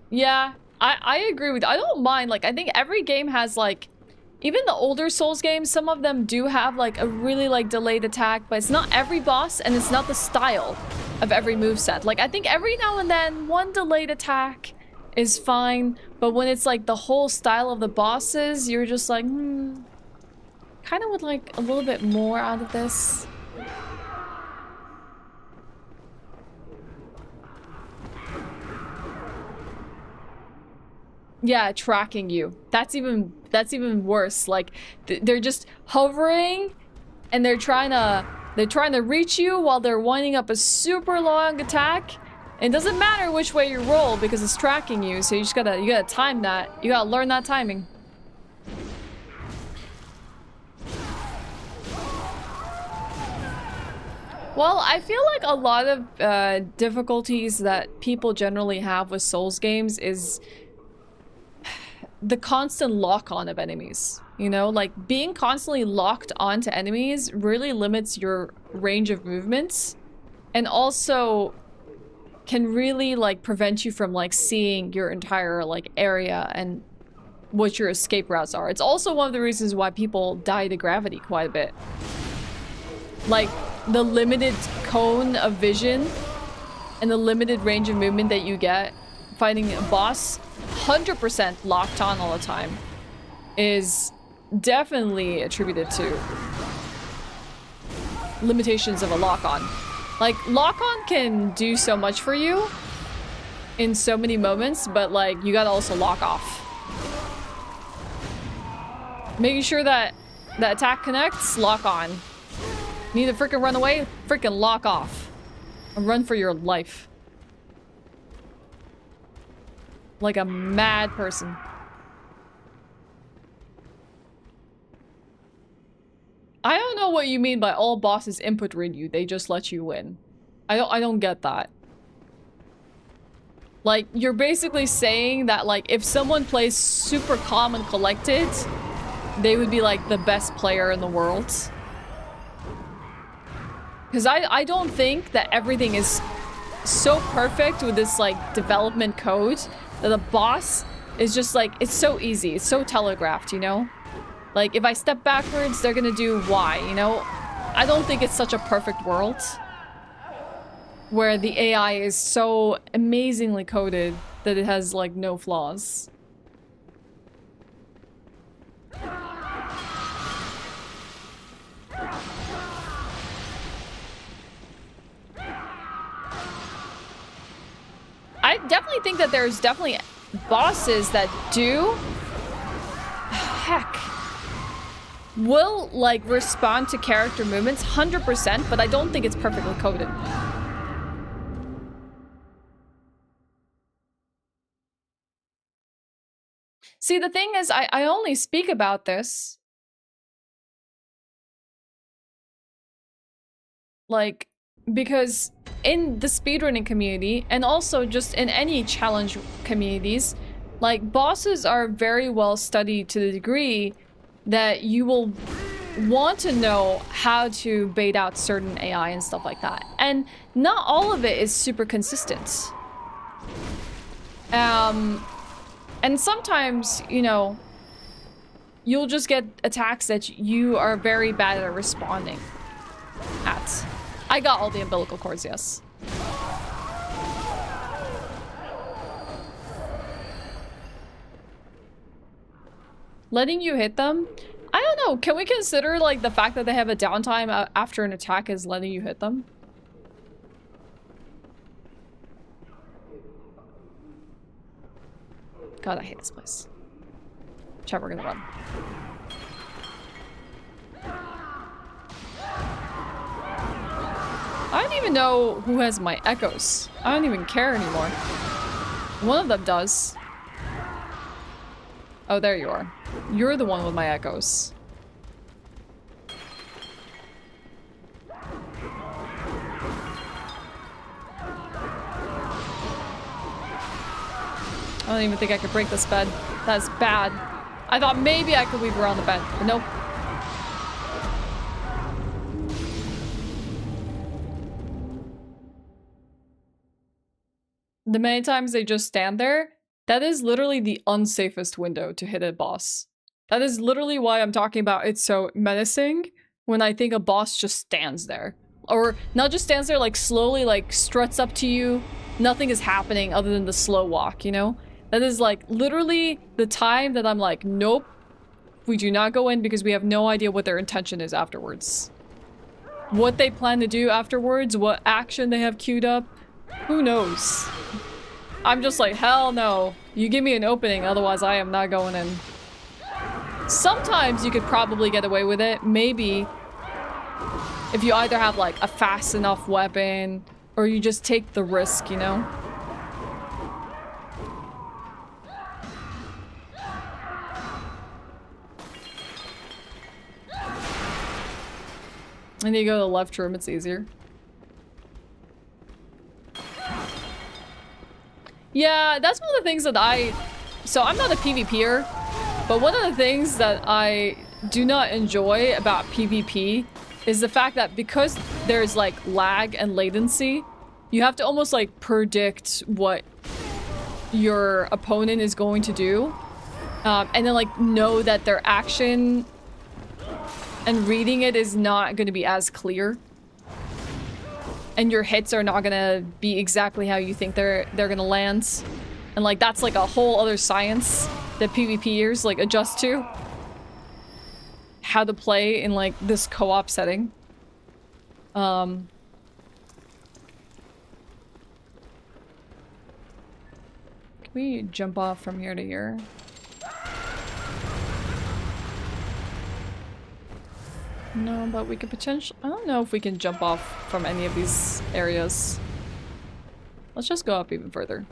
Yeah, I agree with you. I don't mind, like, I think every game has, like, even the older Souls games, some of them do have, like, a really, like, delayed attack, but it's not every boss, and it's not the style of every moveset. Like, I think every now and then, one delayed attack is fine, but when it's, like, the whole style of the bosses, you're just like, kind of would like a little bit more out of this. Yeah, tracking you. That's even worse. Like, they're just hovering and they're trying to reach you while they're winding up a super long attack. It doesn't matter which way you roll because it's tracking you, so you gotta time that. You gotta learn that timing. Well, I feel like a lot of difficulties that people generally have with Souls games is the constant lock-on of enemies. You know, like, being constantly locked onto enemies really limits your range of movements, and also can really, like, prevent you from, like, seeing your entire, like, area and what your escape routes are. It's also one of the reasons why people die to gravity quite a bit. Like, the limited cone of vision and the limited range of movement that you get fighting a boss 100% locked on all the time is definitely attributed to limitations of a lock-on. Like, lock-on can do so much for you in so many moments, but, like, you gotta also lock off. Making sure that the attack connects, lock on. Need to freaking run away? Freaking lock off. And run for your life. Like a mad person. I don't know what you mean by all bosses input read you, they just let you win. I don't get that. Like, you're basically saying that, like, if someone plays super calm and collected, they would be, like, the best player in the world. Because I don't think that everything is so perfect with this, like, development code that the boss is just, like, it's so easy. It's so telegraphed, you know? Like, if I step backwards, they're gonna do Y, you know? I don't think it's such a perfect world where the AI is so amazingly coded that it has, like, no flaws. definitely think that there's definitely bosses that do, heck, will like respond to character movements 100%, but I don't think it's perfectly coded. See, the thing is, I only speak about this like because in the speedrunning community and also just in any challenge communities, like bosses are very well studied to the degree that you will want to know how to bait out certain AI and stuff like that. And not all of it is super consistent. And sometimes, you know, you'll just get attacks that you are very bad at responding at. I got all the umbilical cords, yes. Letting you hit them? I don't know. Can we consider like the fact that they have a downtime after an attack is letting you hit them? God, I hate this place. Chat, we're gonna run. I don't even know who has my echoes. I don't even care anymore. One of them does. Oh, there you are. You're the one with my echoes. I don't even think I could break this bed. That's bad. I thought maybe I could weave around the bed, but nope. The many times they just stand there, that is literally the unsafest window to hit a boss. That is literally why I'm talking about it's so menacing when I think a boss just stands there. Or not just stands there, like slowly like struts up to you. Nothing is happening other than the slow walk, you know? That is like literally the time that I'm like, nope, we do not go in because we have no idea what their intention is afterwards. What they plan to do afterwards, what action they have queued up, who knows? I'm just like, hell no. You give me an opening, otherwise I am not going in. Sometimes you could probably get away with it, maybe. If you either have like a fast enough weapon, or you just take the risk, you know? And you go to the left room, it's easier. Yeah, that's one of the things that so I'm not a PvPer, but one of the things that I do not enjoy about PvP is the fact that because there's like lag and latency, you have to almost like predict what your opponent is going to do. And then like know that their action and reading it is not going to be as clear. And your hits are not gonna be exactly how you think they're gonna land. And like that's like a whole other science that PvPers like adjust to. How to play in like this co-op setting. Can we jump off from here to here? No, but we could potentially... I don't know if we can jump off from any of these areas. Let's just go up even further.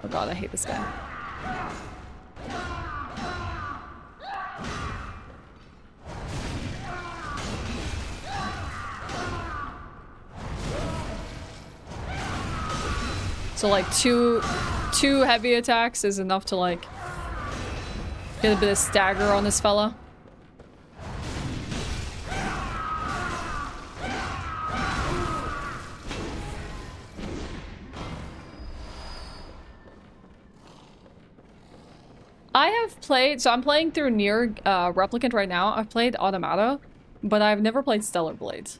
Oh god, I hate this guy. So like two heavy attacks is enough to like get a bit of stagger on this fella. I have played, so I'm playing through Nier Replicant right now. I've played Automata, but I've never played Stellar Blade.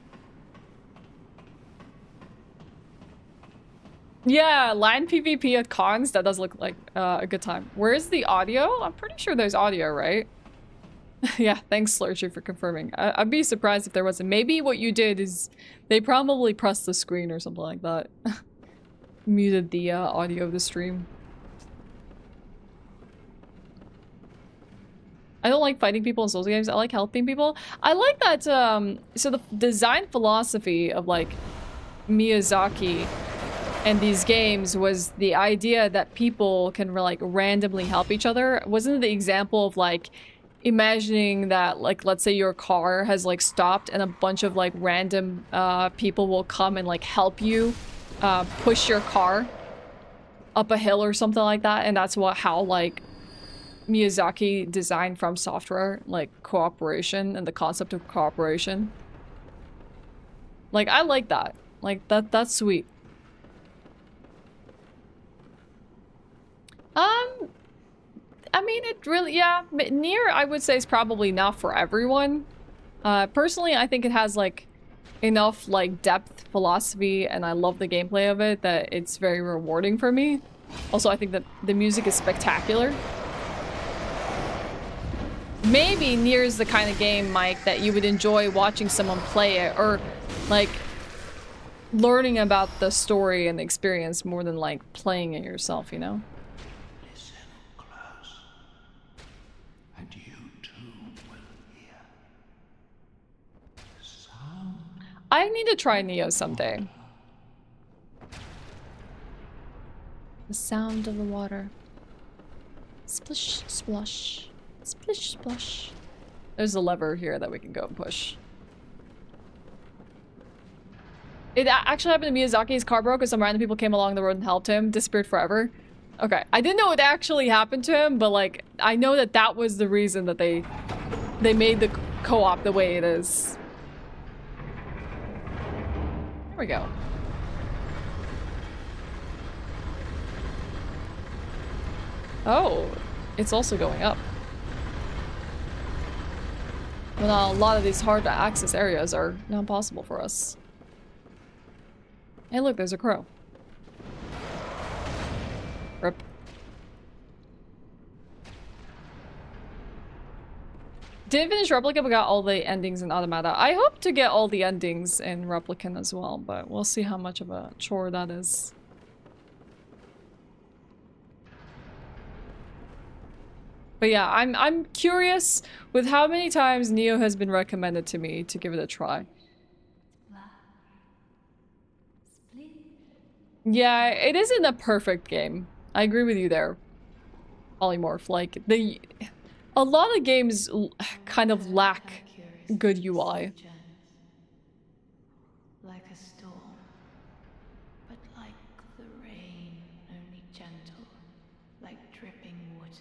Yeah, LAN PvP at cons, that does look like a good time. Where's the audio? I'm pretty sure there's audio, right? Yeah, thanks Slurchy for confirming. I'd be surprised if there wasn't. Maybe what you did is they probably pressed the screen or something like that. muted the audio of the stream. I don't like fighting people in Souls games. I like helping people. I like that, so the design philosophy of, like, Miyazaki and these games was the idea that people can, like, randomly help each other. Wasn't it the example of, like, imagining that, like, let's say your car has, like, stopped and a bunch of, like, random people will come and, like, help you push your car up a hill or something like that, and that's how, like, Miyazaki designed From Software, like, cooperation and the concept of cooperation. Like, I like that. Like, that's sweet. I mean, it really, yeah, Nier, I would say, is probably not for everyone. Personally, I think it has, like, enough, like, depth, philosophy, and I love the gameplay of it that it's very rewarding for me. Also, I think that the music is spectacular. Maybe Nier is the kind of game, Mike, that you would enjoy watching someone play it, or, like, learning about the story and the experience more than, like, playing it yourself, you know? Listen close, and you too will hear the sound. I need to try Neo someday. The sound of the water. Splish, splosh. Splish, splosh. There's a lever here that we can go and push. It actually happened to Miyazaki's car broke because some random people came along the road and helped him. Disappeared forever. Okay, I didn't know it actually happened to him, but, like, I know that that was the reason that they made the co-op the way it is. There we go. Oh, it's also going up. Well, a lot of these hard to access areas are not possible for us. Hey, look, there's a crow. Rip. Didn't finish Replicant, but got all the endings in Automata. I hope to get all the endings in Replicant as well, but we'll see how much of a chore that is. But yeah, I'm curious with how many times Neo has been recommended to me to give it a try. Yeah, it isn't a perfect game. I agree with you there, Polymorph. Like, a lot of games kind of lack good UI. Like a storm, but like the rain, only gentle, like dripping water.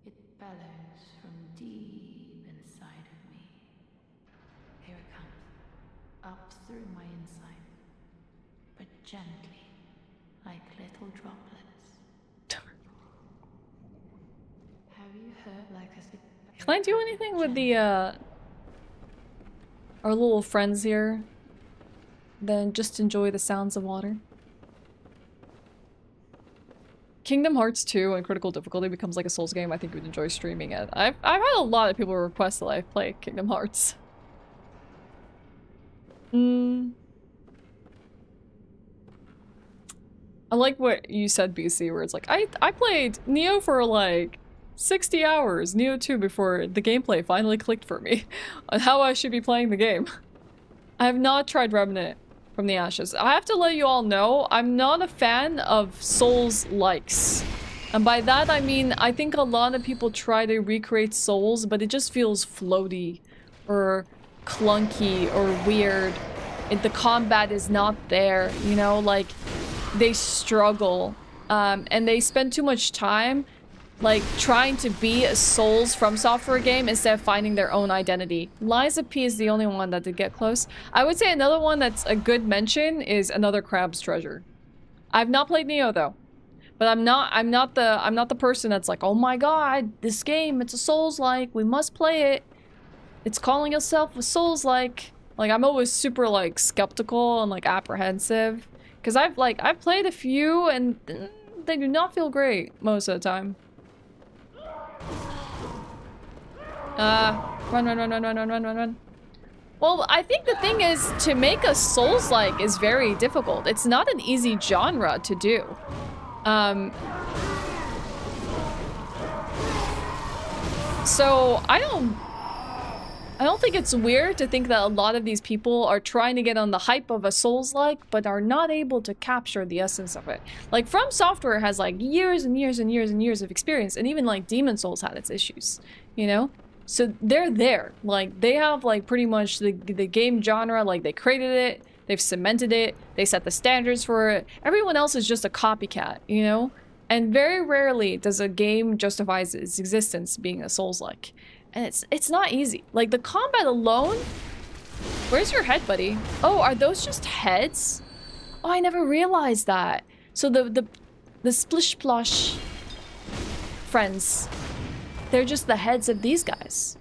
It bellows from deep inside of me. Here it comes, up through my inside, but gently, like little droplets. Have you heard like a... Can I do anything with the, our little friends here? Then just enjoy the sounds of water? Kingdom Hearts 2 and Critical Difficulty becomes like a Souls game. I think we'd enjoy streaming it. I've had a lot of people request that I play Kingdom Hearts. I like what you said, BC, where it's like, I played Neo for like 60 hours, Neo 2, before the gameplay finally clicked for me on how I should be playing the game. I have not tried Remnant from the Ashes. I have to let you all know, I'm not a fan of Souls-likes. And by that I mean, I think a lot of people try to recreate Souls, but it just feels floaty, or clunky, or weird. The combat is not there, you know, like, they struggle, and they spend too much time like trying to be a Souls from Software game instead of finding their own identity. Liza P is the only one that did get close. I would say another one that's a good mention is Another Crab's Treasure. I've not played Neo though, but I'm not the person that's like, oh my god, this game, it's a Souls-like, we must play it. It's calling itself a Souls-like. Like, I'm always super like skeptical and like apprehensive because I've played a few and they do not feel great most of the time. Run. Well, I think the thing is, to make a Souls-like is very difficult. It's not an easy genre to do. So I don't think it's weird to think that a lot of these people are trying to get on the hype of a Souls-like, but are not able to capture the essence of it. Like, From Software has like years and years and years and years of experience, and even like Demon Souls had its issues, you know? So they're there. Like, they have like pretty much the game genre, like they created it, they've cemented it, they set the standards for it. Everyone else is just a copycat, you know? And very rarely does a game justify its existence being a Souls-like. And it's not easy. Like, the combat alone... Where's your head, buddy? Oh, are those just heads? Oh, I never realized that. So the splish-splosh friends, they're just the heads of these guys.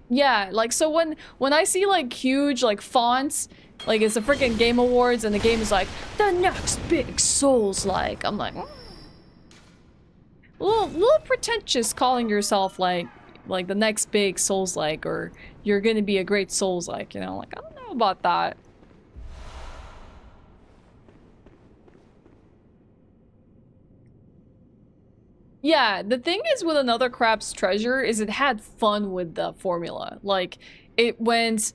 Yeah, like, so when I see, like, huge, like, fonts, like, it's a freaking Game Awards, and the game is like, the next big Souls-like, I'm like... A little pretentious calling yourself like the next big Souls-like, or you're gonna be a great Souls-like, you know? Like, I don't know about that. Yeah, the thing is with Another Crab's Treasure is it had fun with the formula. Like, it went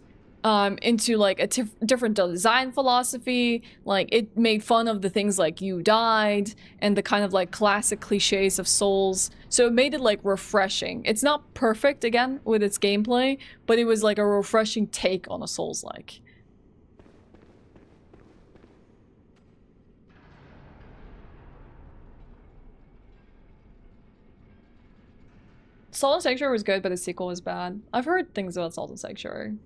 into like a different design philosophy. Like, it made fun of the things like you died and the kind of like classic cliches of Souls. So it made it like refreshing. It's not perfect again with its gameplay, but it was like a refreshing take on a Souls-like. Salt and Sanctuary was good, but the sequel was bad. I've heard things about Salt and Sanctuary.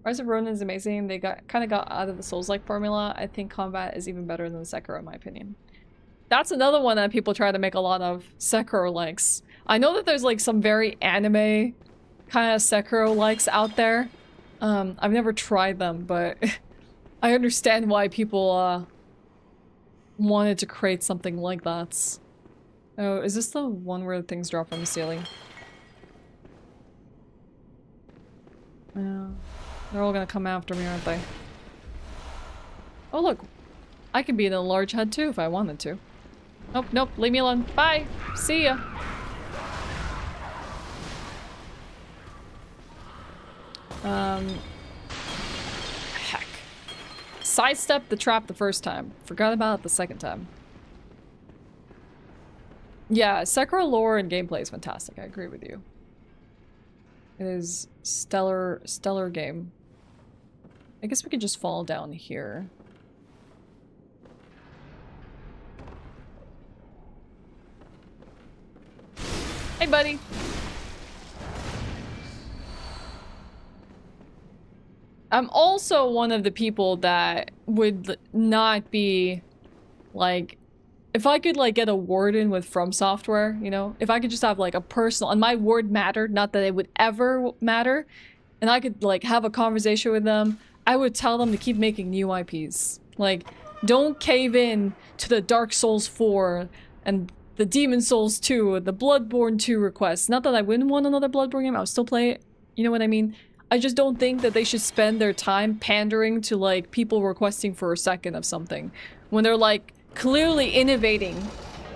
Rise of Ronin is amazing. They kind of got out of the Souls-like formula. I think combat is even better than Sekiro, in my opinion. That's another one that people try to make a lot of Sekiro-likes. I know that there's like some very anime kind of Sekiro-likes out there. I've never tried them, but I understand why people wanted to create something like that. Oh, is this the one where things drop from the ceiling? Yeah. They're all gonna come after me, aren't they? Oh, look. I could be in a large head too if I wanted to. Nope, nope. Leave me alone. Bye. See ya. Heck. Sidestep the trap the first time. Forgot about it the second time. Yeah, Sekiro lore and gameplay is fantastic. I agree with you. It is stellar game. I guess we could just fall down here. Hey, buddy. I'm also one of the people that would not be, like, if I could, like, get a word in with From Software, you know? If I could just have, like, a personal... And my word mattered, not that it would ever matter. And I could, like, have a conversation with them. I would tell them to keep making new IPs. Like, don't cave in to the Dark Souls 4 and the Demon Souls 2, the Bloodborne 2 requests. Not that I wouldn't want another Bloodborne game, I would still play it. You know what I mean? I just don't think that they should spend their time pandering to, like, people requesting for a second of something. When they're, like, clearly innovating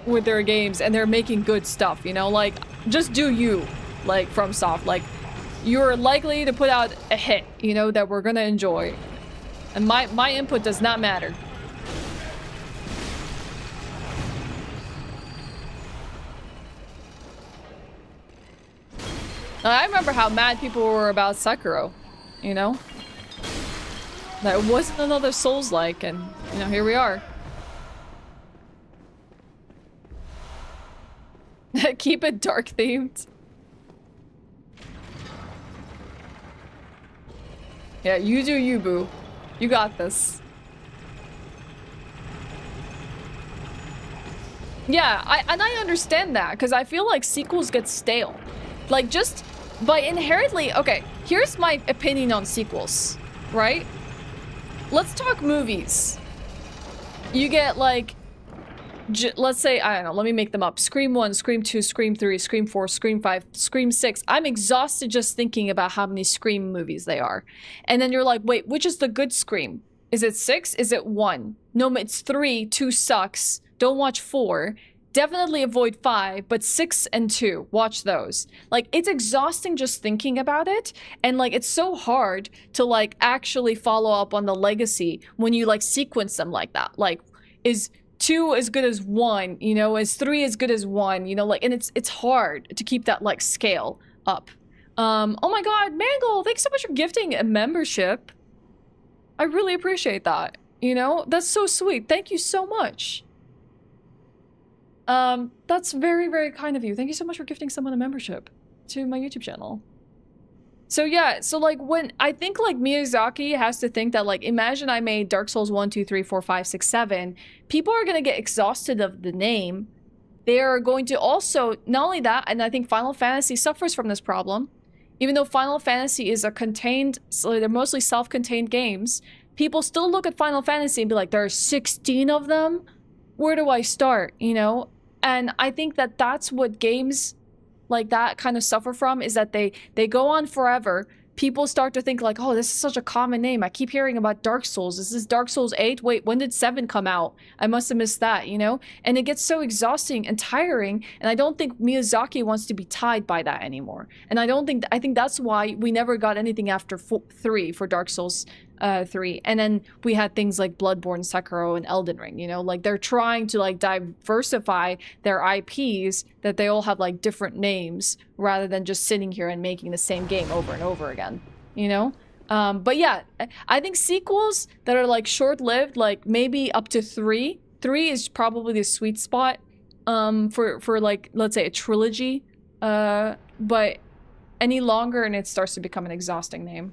with their games and they're making good stuff, you know? Like, just do you, like, From Soft. Like, you're likely to put out a hit, you know, that we're gonna enjoy. And my input does not matter. I remember how mad people were about Sekiro, you know? That it wasn't another Souls-like, and, you know, here we are. Keep it dark-themed. Yeah, you do you, boo. You got this. Yeah, I understand that, because I feel like sequels get stale. Like, just by inherently... Okay, here's my opinion on sequels, right? Let's talk movies. You get, like, let's say, I don't know, let me make them up. Scream 1, Scream 2, Scream 3, Scream 4, Scream 5, Scream 6. I'm exhausted just thinking about how many Scream movies they are. And then you're like, wait, which is the good Scream? Is it 6? Is it 1? No, it's 3. 2 sucks. Don't watch 4. Definitely avoid 5, but 6 and 2, watch those. Like, it's exhausting just thinking about it. And like, it's so hard to like actually follow up on the legacy when you like sequence them like that. Like, is 2 as good as 1, you know, is 3 as good as 1, you know, like, and it's hard to keep that like scale up. Oh my god, Mangle, thanks so much for gifting a membership. I really appreciate that, you know, that's so sweet. Thank you so much. That's very, very kind of you. Thank you so much for gifting someone a membership to my YouTube channel. So yeah, so like when I think like Miyazaki has to think that like, imagine I made Dark Souls 1, 2, 3, 4, 5, 6, 7. People are going to get exhausted of the name. They are going to also, not only that, and I think Final Fantasy suffers from this problem. Even though Final Fantasy is a contained, so they're mostly self-contained games, people still look at Final Fantasy and be like, there are 16 of them? Where do I start, you know? And I think that that's what games like that kind of suffer from, is that they go on forever. People start to think like, oh, this is such a common name. I keep hearing about Dark Souls. Is this Dark Souls 8? Wait, when did 7 come out? I must have missed that, you know? And it gets so exhausting and tiring, and I don't think Miyazaki wants to be tied by that anymore. And I think that's why we never got anything after 3 for Dark Souls 3. And then we had things like Bloodborne, Sekiro, and Elden Ring, you know? Like, they're trying to like diversify their IPs, that they all have like different names, rather than just sitting here and making the same game over and over again, you know? But yeah, I think sequels that are like short-lived, like maybe up to 3. 3 is probably the sweet spot for like, let's say a trilogy. But any longer and it starts to become an exhausting name.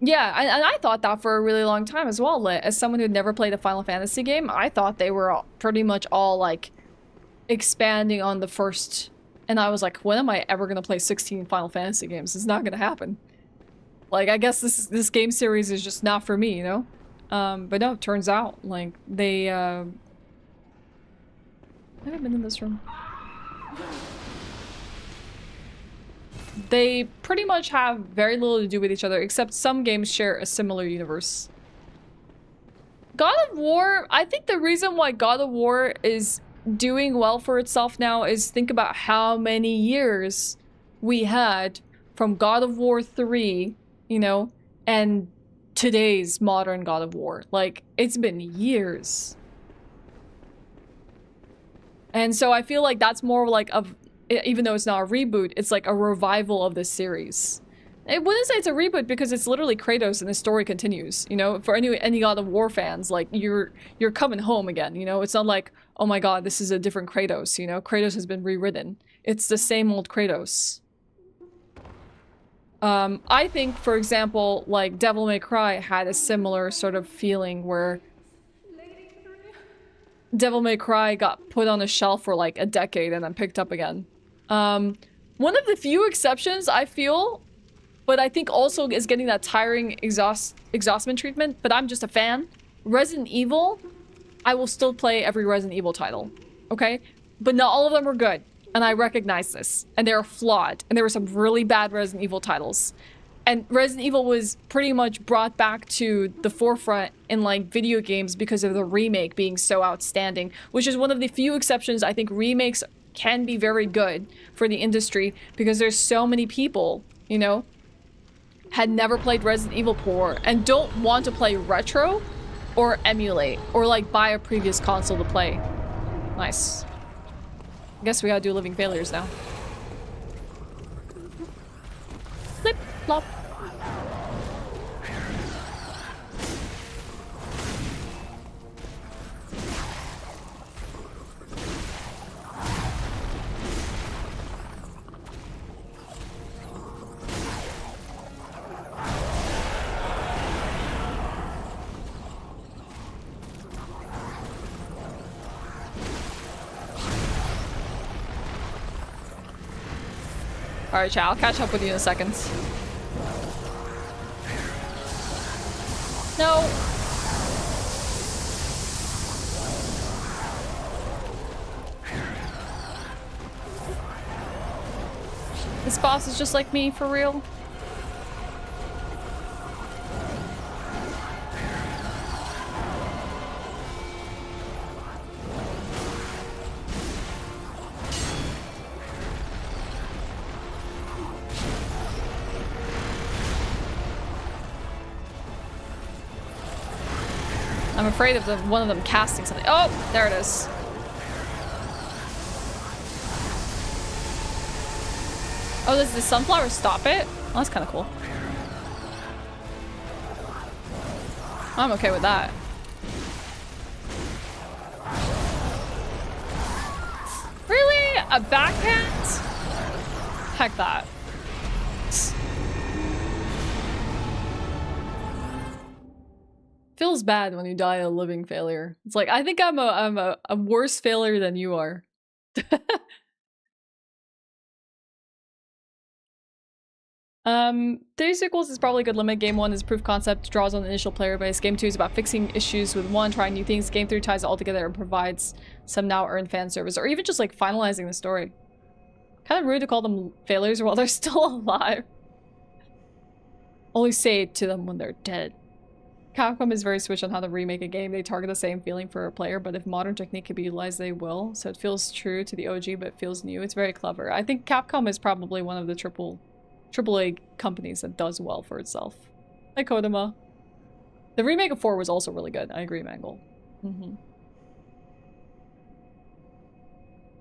Yeah, and I thought that for a really long time as well. As someone who'd never played a Final Fantasy game, I thought they were pretty much all like expanding on the first. And I was like, when am I ever gonna play 16 Final Fantasy games? It's not gonna happen. Like, I guess this game series is just not for me, you know? But no, it turns out like they I haven't been in this room. They pretty much have very little to do with each other, except some games share a similar universe. God of War, I think the reason why God of War is doing well for itself now is think about how many years we had from God of War 3, you know, and today's modern God of War. Like, it's been years. And so I feel like that's more like even though it's not a reboot, it's like a revival of this series. I wouldn't say it's a reboot because it's literally Kratos and the story continues, you know? For any God of War fans, like, you're coming home again, you know? It's not like, oh my god, this is a different Kratos, you know? Kratos has been rewritten. It's the same old Kratos. I think, for example, like, Devil May Cry had a similar sort of feeling where Devil May Cry got put on a shelf for like a decade and then picked up again. One of the few exceptions, I feel, but I think also is getting that tiring exhaustment treatment, but I'm just a fan. Resident Evil, I will still play every Resident Evil title, okay? But not all of them are good, and I recognize this, and they're flawed, and there were some really bad Resident Evil titles. And Resident Evil was pretty much brought back to the forefront in like video games because of the remake being so outstanding, which is one of the few exceptions. I think remakes can be very good for the industry because there's so many people, you know, had never played Resident Evil before and don't want to play retro or emulate or like buy a previous console to play. Nice. I guess we gotta do Living Failures now. Flip, flop. Alright, chat, I'll catch up with you in a second. No! This boss is just like me, for real. I'm afraid of one of them casting something. Oh, there it is. Oh, does the sunflower stop it? Oh, that's kind of cool. I'm okay with that. Really? A backhand? Heck that. Feels bad when you die a living failure. It's like, I think I'm a worse failure than you are. Three sequels is probably a good limit. Game 1 is proof concept, draws on the initial player base. Game 2 is about fixing issues with 1, trying new things. Game 3 ties it all together and provides some now earned fan service, or even just like finalizing the story. Kind of rude to call them failures while they're still alive. Only say it to them when they're dead. Capcom is very switched on how to remake a game. They target the same feeling for a player, but if modern technique can be utilized, they will. So it feels true to the OG, but feels new. It's very clever. I think Capcom is probably one of the AAA companies that does well for itself. Like Kodama. The remake of 4 was also really good. I agree, Mangle.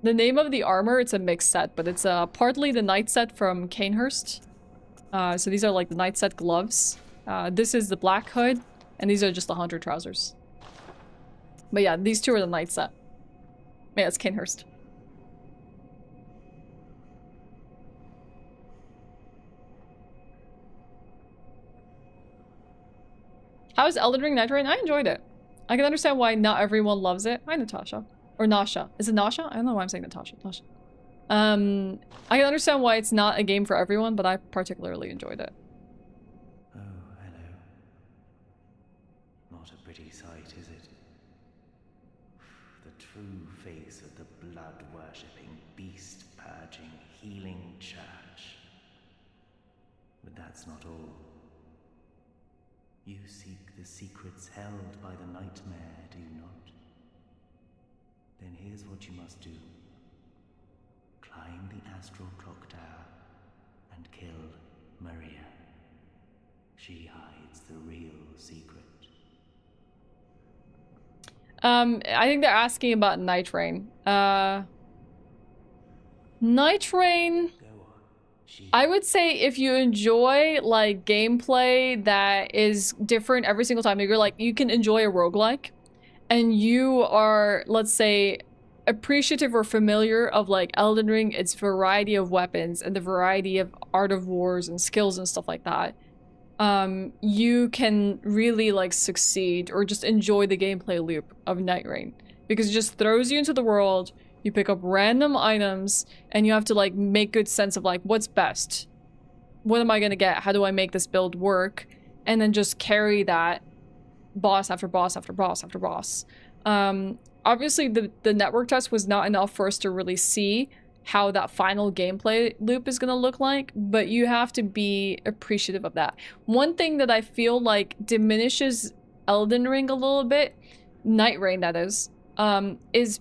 The name of the armor, it's a mixed set, but it's partly the knight set from Canehurst. So these are like the knight set gloves. This is the black hood, and these are just the hunter trousers. But yeah, these two are the knight set. Yeah, it's Canehurst. How is Elden Ring Night Rain? I enjoyed it. I can understand why not everyone loves it. Hi, Natasha. Or Nasha. Is it Nasha? I don't know why I'm saying Natasha. Nasha. I can understand why it's not a game for everyone, but I particularly enjoyed it. Oh, hello. Not a pretty sight, is it? The true face of the blood-worshipping, beast-purging, healing church. But that's not all. You seek the secrets held by the nightmare, do you not? Then here's what you must do. Climb the astral clock tower and kill Maria. She hides the real secret. I think they're asking about Night Rain. Night Rain... I would say if you enjoy like gameplay that is different every single time, you're like, you can enjoy a roguelike, and you are, let's say, appreciative or familiar of like Elden Ring, its variety of weapons and the variety of art of wars and skills and stuff like that, you can really like succeed or just enjoy the gameplay loop of Night Rain, because it just throws you into the world. You pick up random items, and you have to like make good sense of like, what's best? What am I gonna get? How do I make this build work? And then just carry that boss after boss after boss after boss. Obviously the network test was not enough for us to really see how that final gameplay loop is gonna look like, but you have to be appreciative of that. One thing that I feel like diminishes Elden Ring a little bit, Night Rain that is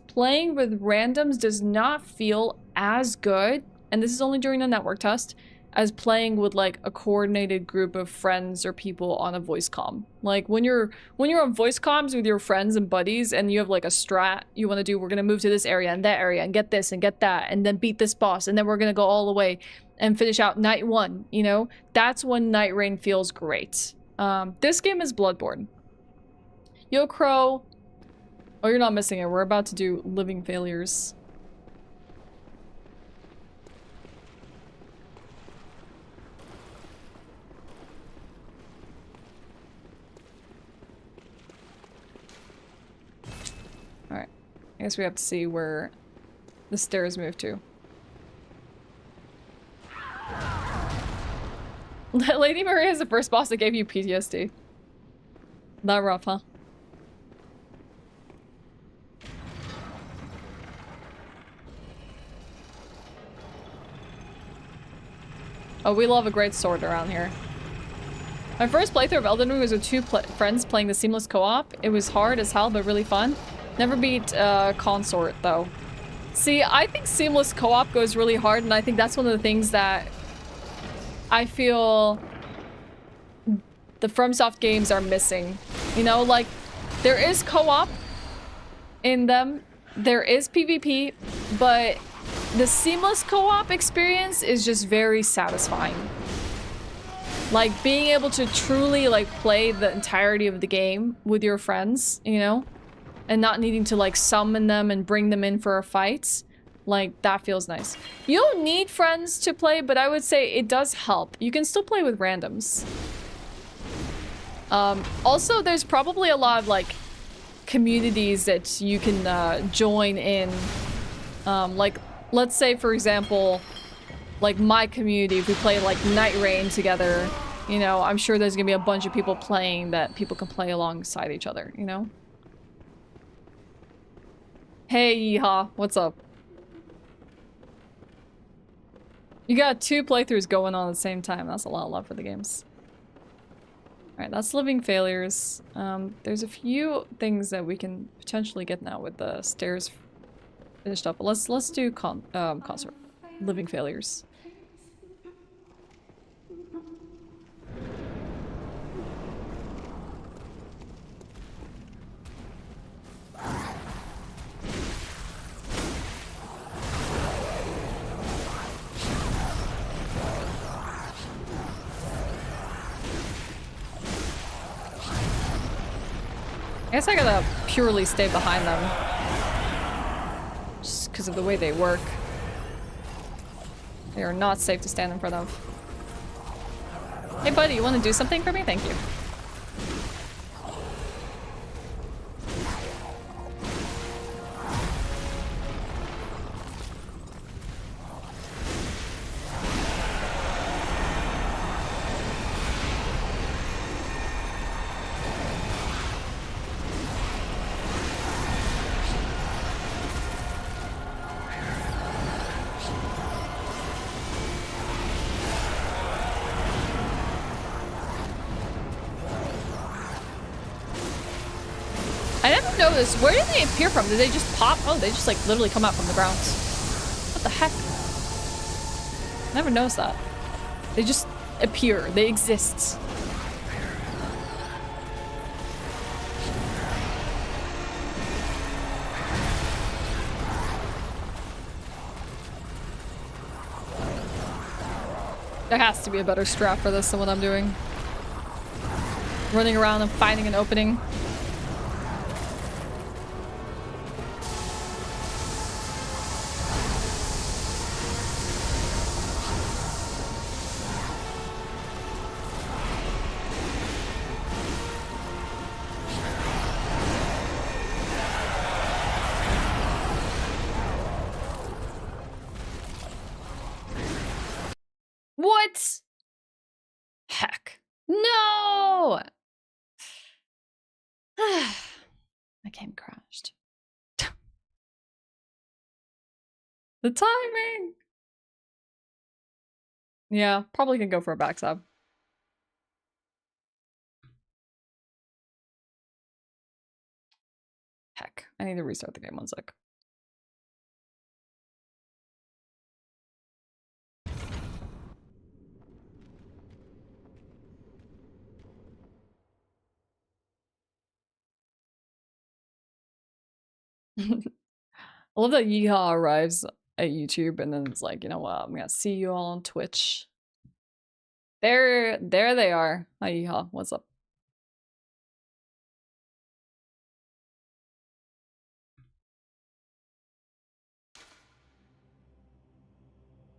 playing with randoms does not feel as good, and this is only during the network test, as playing with like a coordinated group of friends or people on a voice comm. Like when you're on voice comms with your friends and buddies and you have like a strat you want to do, we're gonna move to this area and that area and get this and get that and then beat this boss and then we're gonna go all the way and finish out night 1, you know? That's when Night Rain feels great. This game is Bloodborne. Yo Crow. Oh, you're not missing it. We're about to do living failures. Alright. I guess we have to see where the stairs move to. Lady Maria is the first boss that gave you PTSD. That rough, huh? Oh, we love a great sword around here. My first playthrough of Elden Ring was with two friends playing the seamless co-op. It was hard as hell, but really fun. Never beat Consort, though. See, I think seamless co-op goes really hard, and I think that's one of the things that I feel the FromSoft games are missing. You know, like, there is co-op in them, there is PvP, but the seamless co-op experience is just very satisfying. Like, being able to truly, like, play the entirety of the game with your friends, you know? And not needing to, like, summon them and bring them in for a fight. Like, that feels nice. You don't need friends to play, but I would say it does help. You can still play with randoms. Also, there's probably a lot of, like, communities that you can join in. Like, let's say, for example, like my community, if we play, like, Night Rain together, you know, I'm sure there's gonna be a bunch of people playing that people can play alongside each other, you know? Hey, Yeehaw, what's up? You got 2 playthroughs going on at the same time. That's a lot of love for the games. Alright, that's living failures. There's a few things that we can potentially get now with the stairs finished up. But let's do consort. Living failures. I guess I gotta purely stay behind them. Just because of the way they work. They are not safe to stand in front of. Hey buddy, you want to do something for me? Thank you. Where did they appear from? Did they just pop? Oh, they just like literally come out from the ground. What the heck? Never noticed that. They just appear. They exist. There has to be a better strat for this than what I'm doing. Running around and finding an opening. What? Heck. No! My game crashed. The timing! Yeah, probably can go for a backstab. Heck, I need to restart the game 1 sec. I love that Yeehaw arrives at YouTube and then it's like, you know what, I'm gonna see you all on Twitch. There they are. Hi Yeehaw, what's up?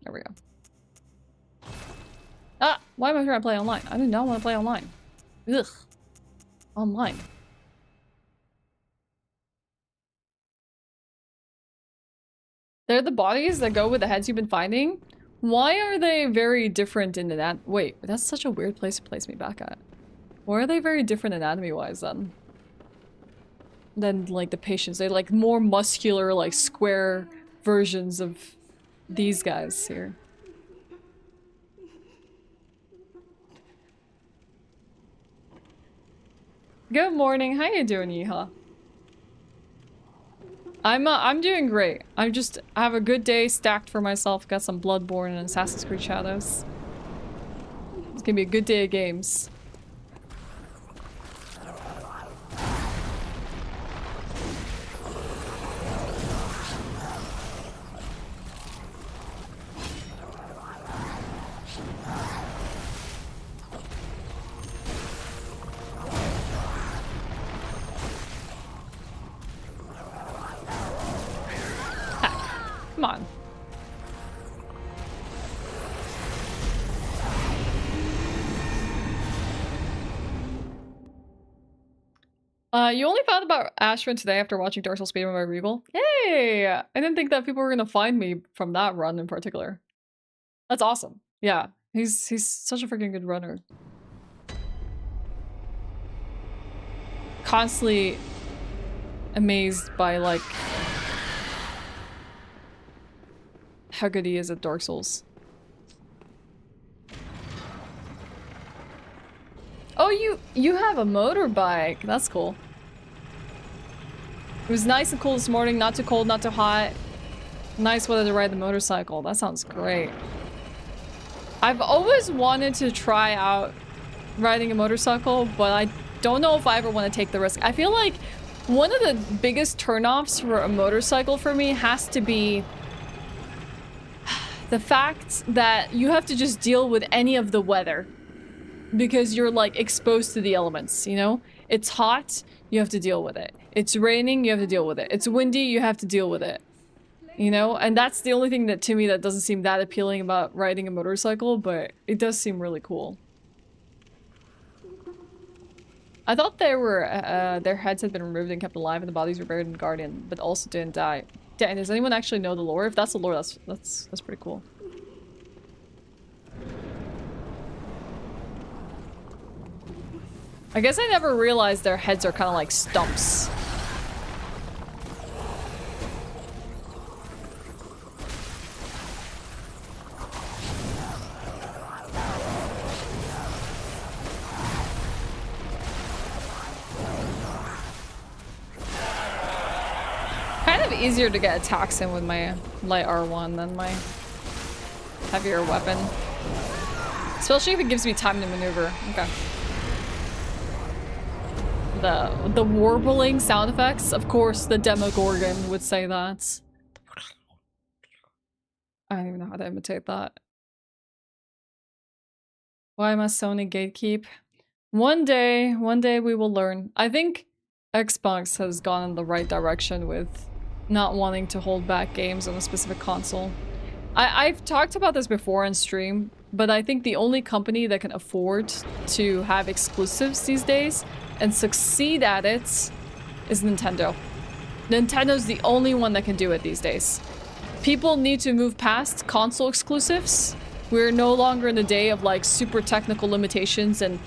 There we go. Ah! Why am I trying to play online? I do not want to play online. Ugh. Online. They're the bodies that go with the heads you've been finding? Why are they very different in that? Wait, that's such a weird place to place me back at. Or are they very different anatomy-wise then? Than like the patients. They like more muscular, like square versions of these guys here. Good morning. How you doing, Yeehaw? I'm doing great. I have a good day stacked for myself. Got some Bloodborne and Assassin's Creed Shadows. It's gonna be a good day of games. Come on. You only found about Ashewyn today after watching Dark Souls speedrun by Regal? Hey! I didn't think that people were gonna find me from that run in particular. That's awesome. Yeah, he's such a freaking good runner. Constantly amazed by like how good he is at Dark Souls. Oh, you have a motorbike. That's cool. It was nice and cool this morning. Not too cold, not too hot. Nice weather to ride the motorcycle. That sounds great. I've always wanted to try out riding a motorcycle, but I don't know if I ever want to take the risk. I feel like one of the biggest turnoffs for a motorcycle for me has to be the fact that you have to just deal with any of the weather because you're like exposed to the elements, you know? It's hot, you have to deal with it. It's raining, you have to deal with it. It's windy, you have to deal with it. You know? And that's the only thing that to me that doesn't seem that appealing about riding a motorcycle, but it does seem really cool. I thought they were, their heads had been removed and kept alive and the bodies were buried in the Guardian, but also didn't die. Dan, does anyone actually know the lore? If that's the lore, that's pretty cool. I guess I never realized their heads are kind of like stumps. Kind of easier to get attacks in with my light R1 than my heavier weapon. Especially if it gives me time to maneuver. Okay. The warbling sound effects, of course the Demogorgon would say that. I don't even know how to imitate that. Why must Sony gatekeep? One day we will learn. I think Xbox has gone in the right direction with not wanting to hold back games on a specific console. I've talked about this before on stream, but I think the only company that can afford to have exclusives these days and succeed at it is Nintendo. Nintendo's the only one that can do it these days. People need to move past console exclusives. We're no longer in the day of like super technical limitations and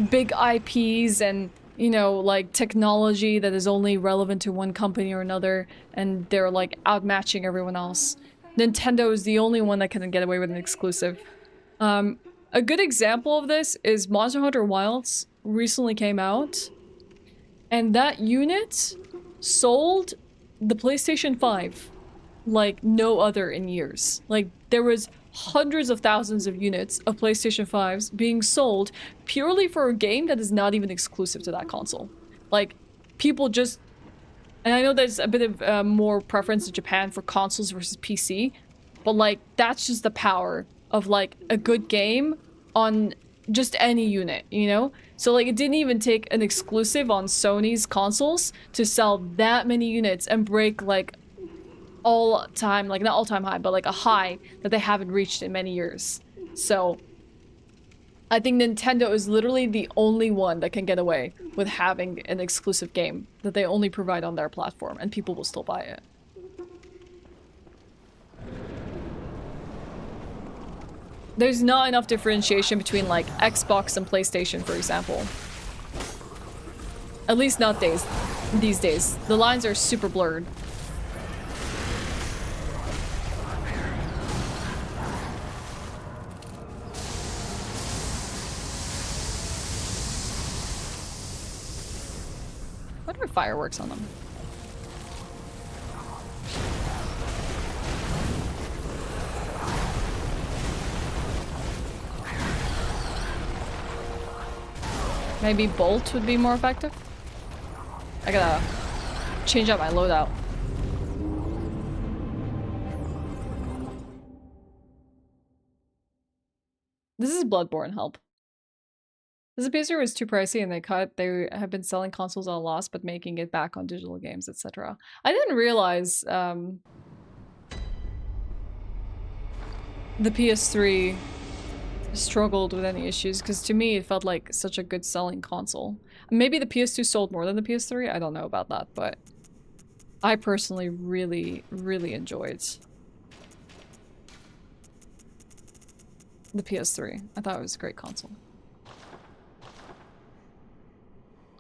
big IPs and, you know, like technology that is only relevant to one company or another and they're like outmatching everyone else. Nintendo is the only one that can get away with an exclusive. A good example of this is Monster Hunter Wilds recently came out, and that unit sold the PlayStation 5 like no other in years. Like, there was hundreds of thousands of units of PlayStation 5s being sold purely for a game that is not even exclusive to that console. Like, people just... And I know there's a bit of more preference in Japan for consoles versus PC, but like, that's just the power of like a good game on just any unit, you know? So like, it didn't even take an exclusive on Sony's consoles to sell that many units and break like all-time, like not all-time high, but like a high that they haven't reached in many years. So I think Nintendo is literally the only one that can get away with having an exclusive game that they only provide on their platform, and people will still buy it. There's not enough differentiation between like Xbox and PlayStation, for example. At least not these days. The lines are super blurred. What are fireworks on them? Maybe bolt would be more effective? I gotta change out my loadout. This is Bloodborne, help. This PS3 was too pricey and they have been selling consoles at a loss but making it back on digital games, etc. I didn't realize the PS3 struggled with any issues, because to me it felt like such a good selling console. Maybe the PS2 sold more than the PS3, I don't know about that, but I personally really enjoyed the PS3. I thought it was a great console.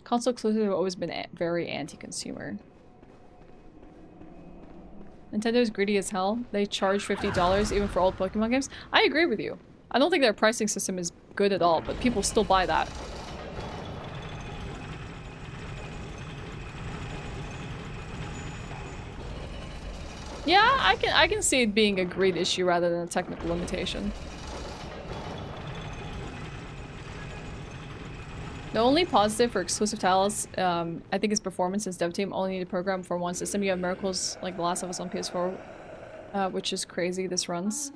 Console exclusives have always been very anti-consumer. Nintendo's greedy as hell. They charge $50 even for old Pokemon games. I agree with you. I don't think their pricing system is good at all, but people still buy that. Yeah, I can see it being a greed issue rather than a technical limitation. The only positive for exclusive titles, I think, is performance, since dev team only need to program for one system. You have miracles like The Last of Us on PS4, which is crazy. This runs.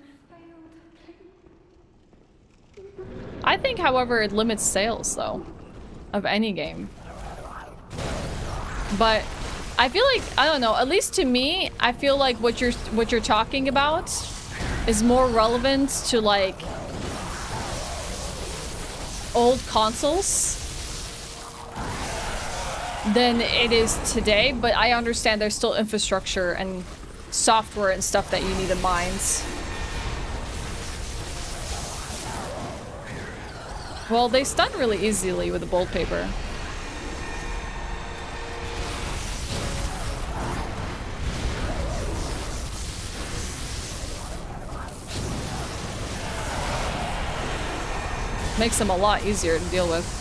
I think, however, it limits sales, though, of any game. But I feel like, I don't know, at least to me, I feel like what you're talking about is more relevant to, like, old consoles than it is today. But I understand there's still infrastructure and software and stuff that you need in mind. Well, they stun really easily with the bolt paper. Makes them a lot easier to deal with.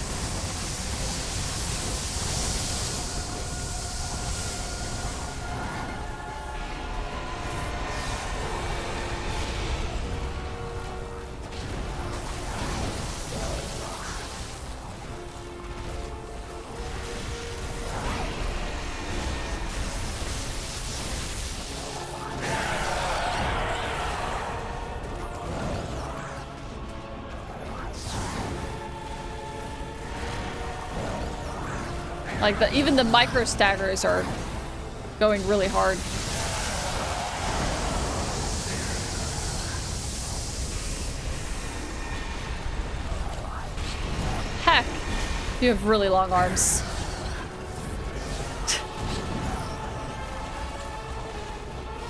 Like, even the micro staggers are going really hard. Heck, you have really long arms.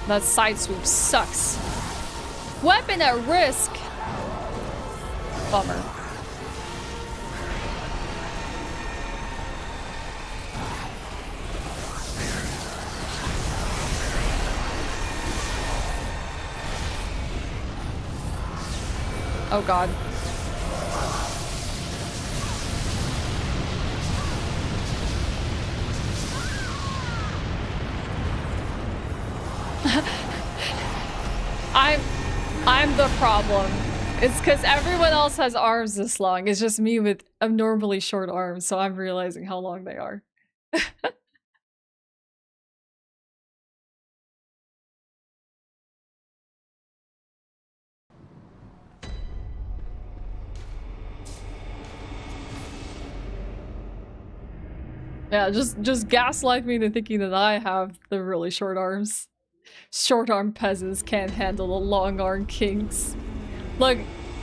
That side swoop sucks. Weapon at risk. Bummer. Oh god. I'm the problem. It's because everyone else has arms this long. It's just me with abnormally short arms, so I'm realizing how long they are. Yeah, just gaslight me into thinking that I have the really short arms. Short arm peasants can't handle the long arm kings. Look,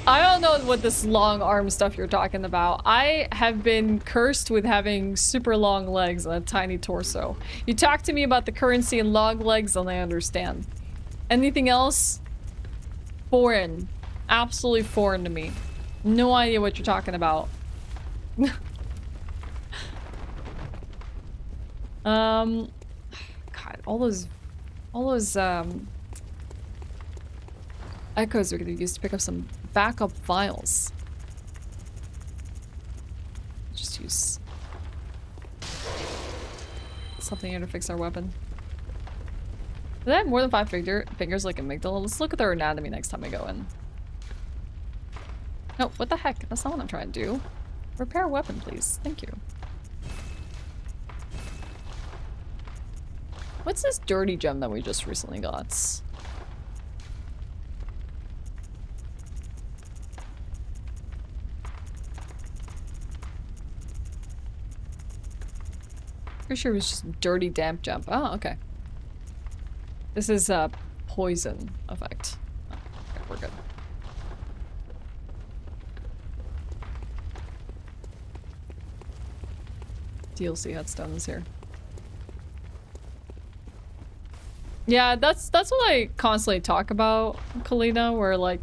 I don't know what this long arm stuff you're talking about. I have been cursed with having super long legs and a tiny torso. You talk to me about the currency in long legs and I understand. Anything else? Foreign. absolutely foreign to me. No idea what you're talking about. God, all those echoes are gonna use to pick up some backup files. Just use something here to fix our weapon. Do they have more than 5 fingers like amygdala? Let's look at their anatomy next time I go in. No, what the heck? That's not what I'm trying to do. Repair weapon, please. Thank you. What's this dirty gem that we just recently got? Pretty sure it was just a dirty damp gem. Oh, okay. This is a poison effect. Oh, okay, we're good. DLC headstone is here. Yeah, that's what I constantly talk about, Kalina, where like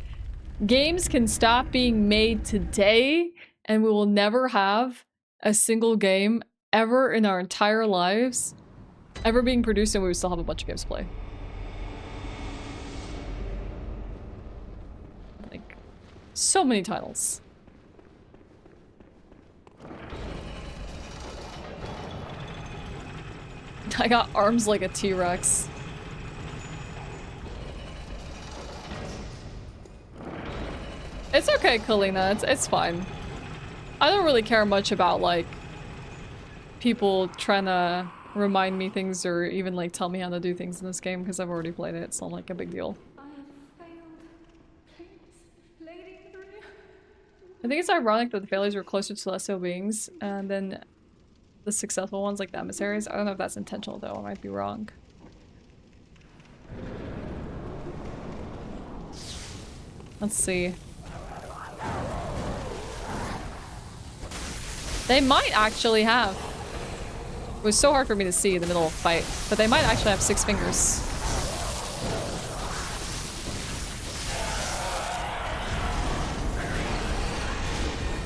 games can stop being made today and we will never have a single game ever in our entire lives ever being produced and we would still have a bunch of games to play. Like, so many titles. I got arms like a T-Rex. It's okay, Kalina. It's fine. I don't really care much about, like, people trying to remind me things or even, like, tell me how to do things in this game because I've already played it. It's not, like, a big deal. I have failed. Please, Lady Three. I think it's ironic that the failures were closer to celestial beings and then the successful ones, like the emissaries. I don't know if that's intentional, though. I might be wrong. Let's see. They might actually have. It was so hard for me to see in the middle of a fight, but they might actually have 6 fingers.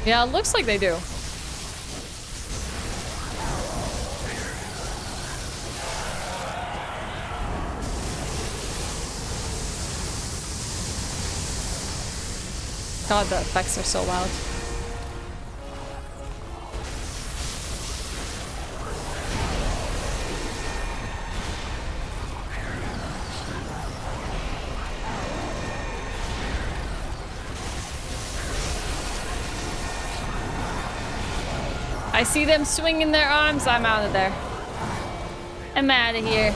Yeah, it looks like they do. God, the effects are so loud. I see them swinging their arms. I'm out of there. I'm out of here.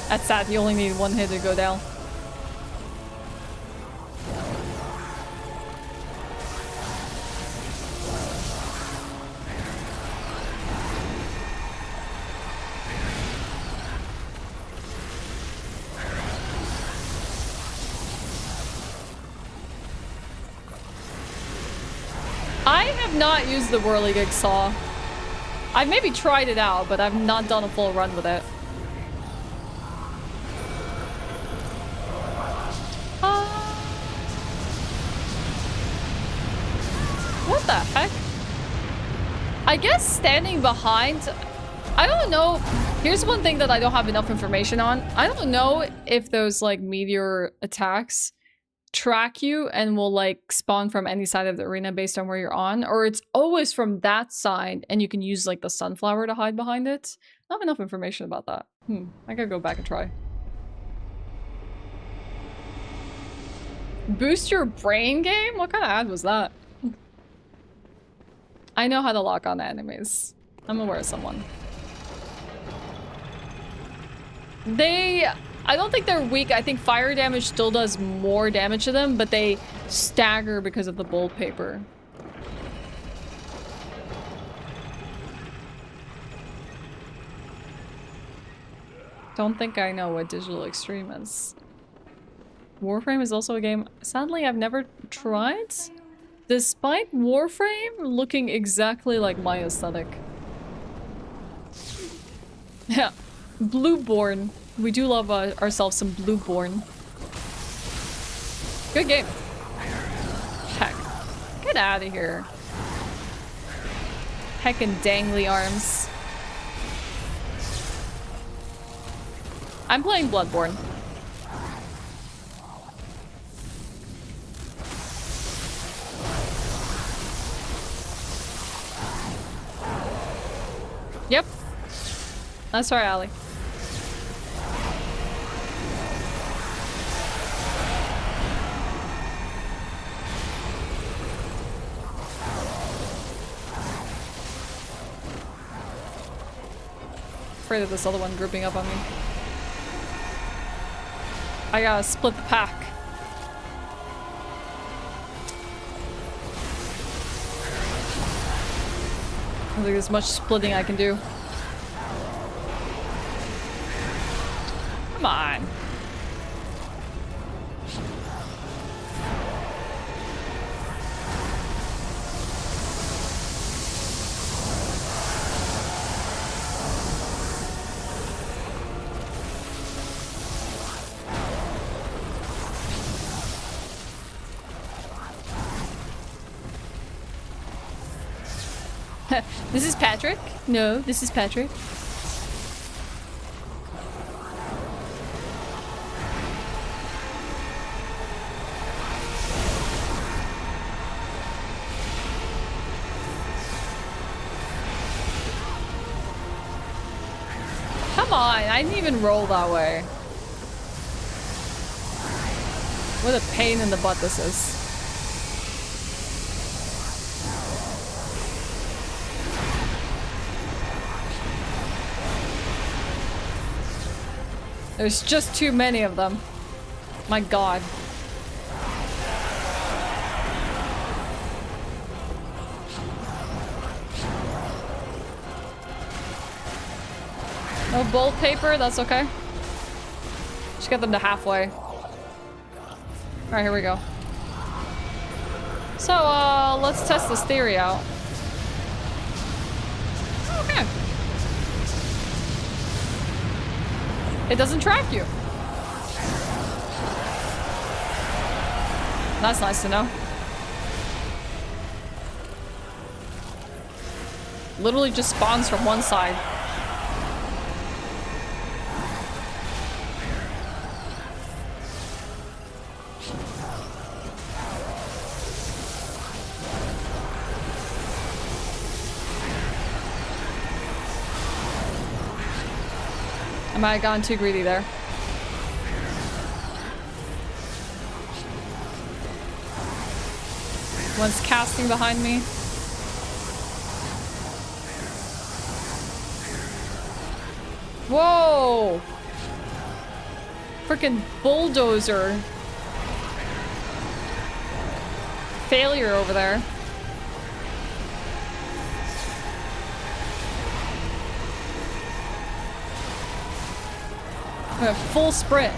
That's sad. You only need 1 hit to go down. I have not used the whirligig saw. I've maybe tried it out, but I've not done a full run with it. What the heck? I guess standing behind... I don't know. Here's one thing that I don't have enough information on. I don't know if those, like, meteor attacks track you and will, like, spawn from any side of the arena based on where you're on, or it's always from that side and you can use, like, the sunflower to hide behind it. I don't have enough information about that. I gotta go back and try. Boost your brain game? What kind of ad was that? I know how to lock on enemies. I'm aware of someone. I don't think they're weak. I think fire damage still does more damage to them, but they stagger because of the bold paper. Don't think I know what Digital Extreme is. Warframe is also a game, sadly, I've never tried. Despite Warframe looking exactly like my aesthetic. Yeah. Bloodborne. We do love ourselves some Bloodborne. Good game. Heck. Get out of here. Heckin' dangly arms. I'm playing Bloodborne. Yep. That's our alley. Afraid of this other one grouping up on me. I gotta split the pack. I don't think there's much splitting I can do. Come on. This is Patrick? No, this is Patrick. Come on, I didn't even roll that way. What a pain in the butt this is. There's just too many of them. My god. No bolt paper, that's okay. Just get them to halfway. Alright, here we go. So, let's test this theory out. Okay. It doesn't track you. That's nice to know. Literally just spawns from one side. I might have gone too greedy there. One's casting behind me. Whoa! Frickin' bulldozer. Failure over there. A full sprint.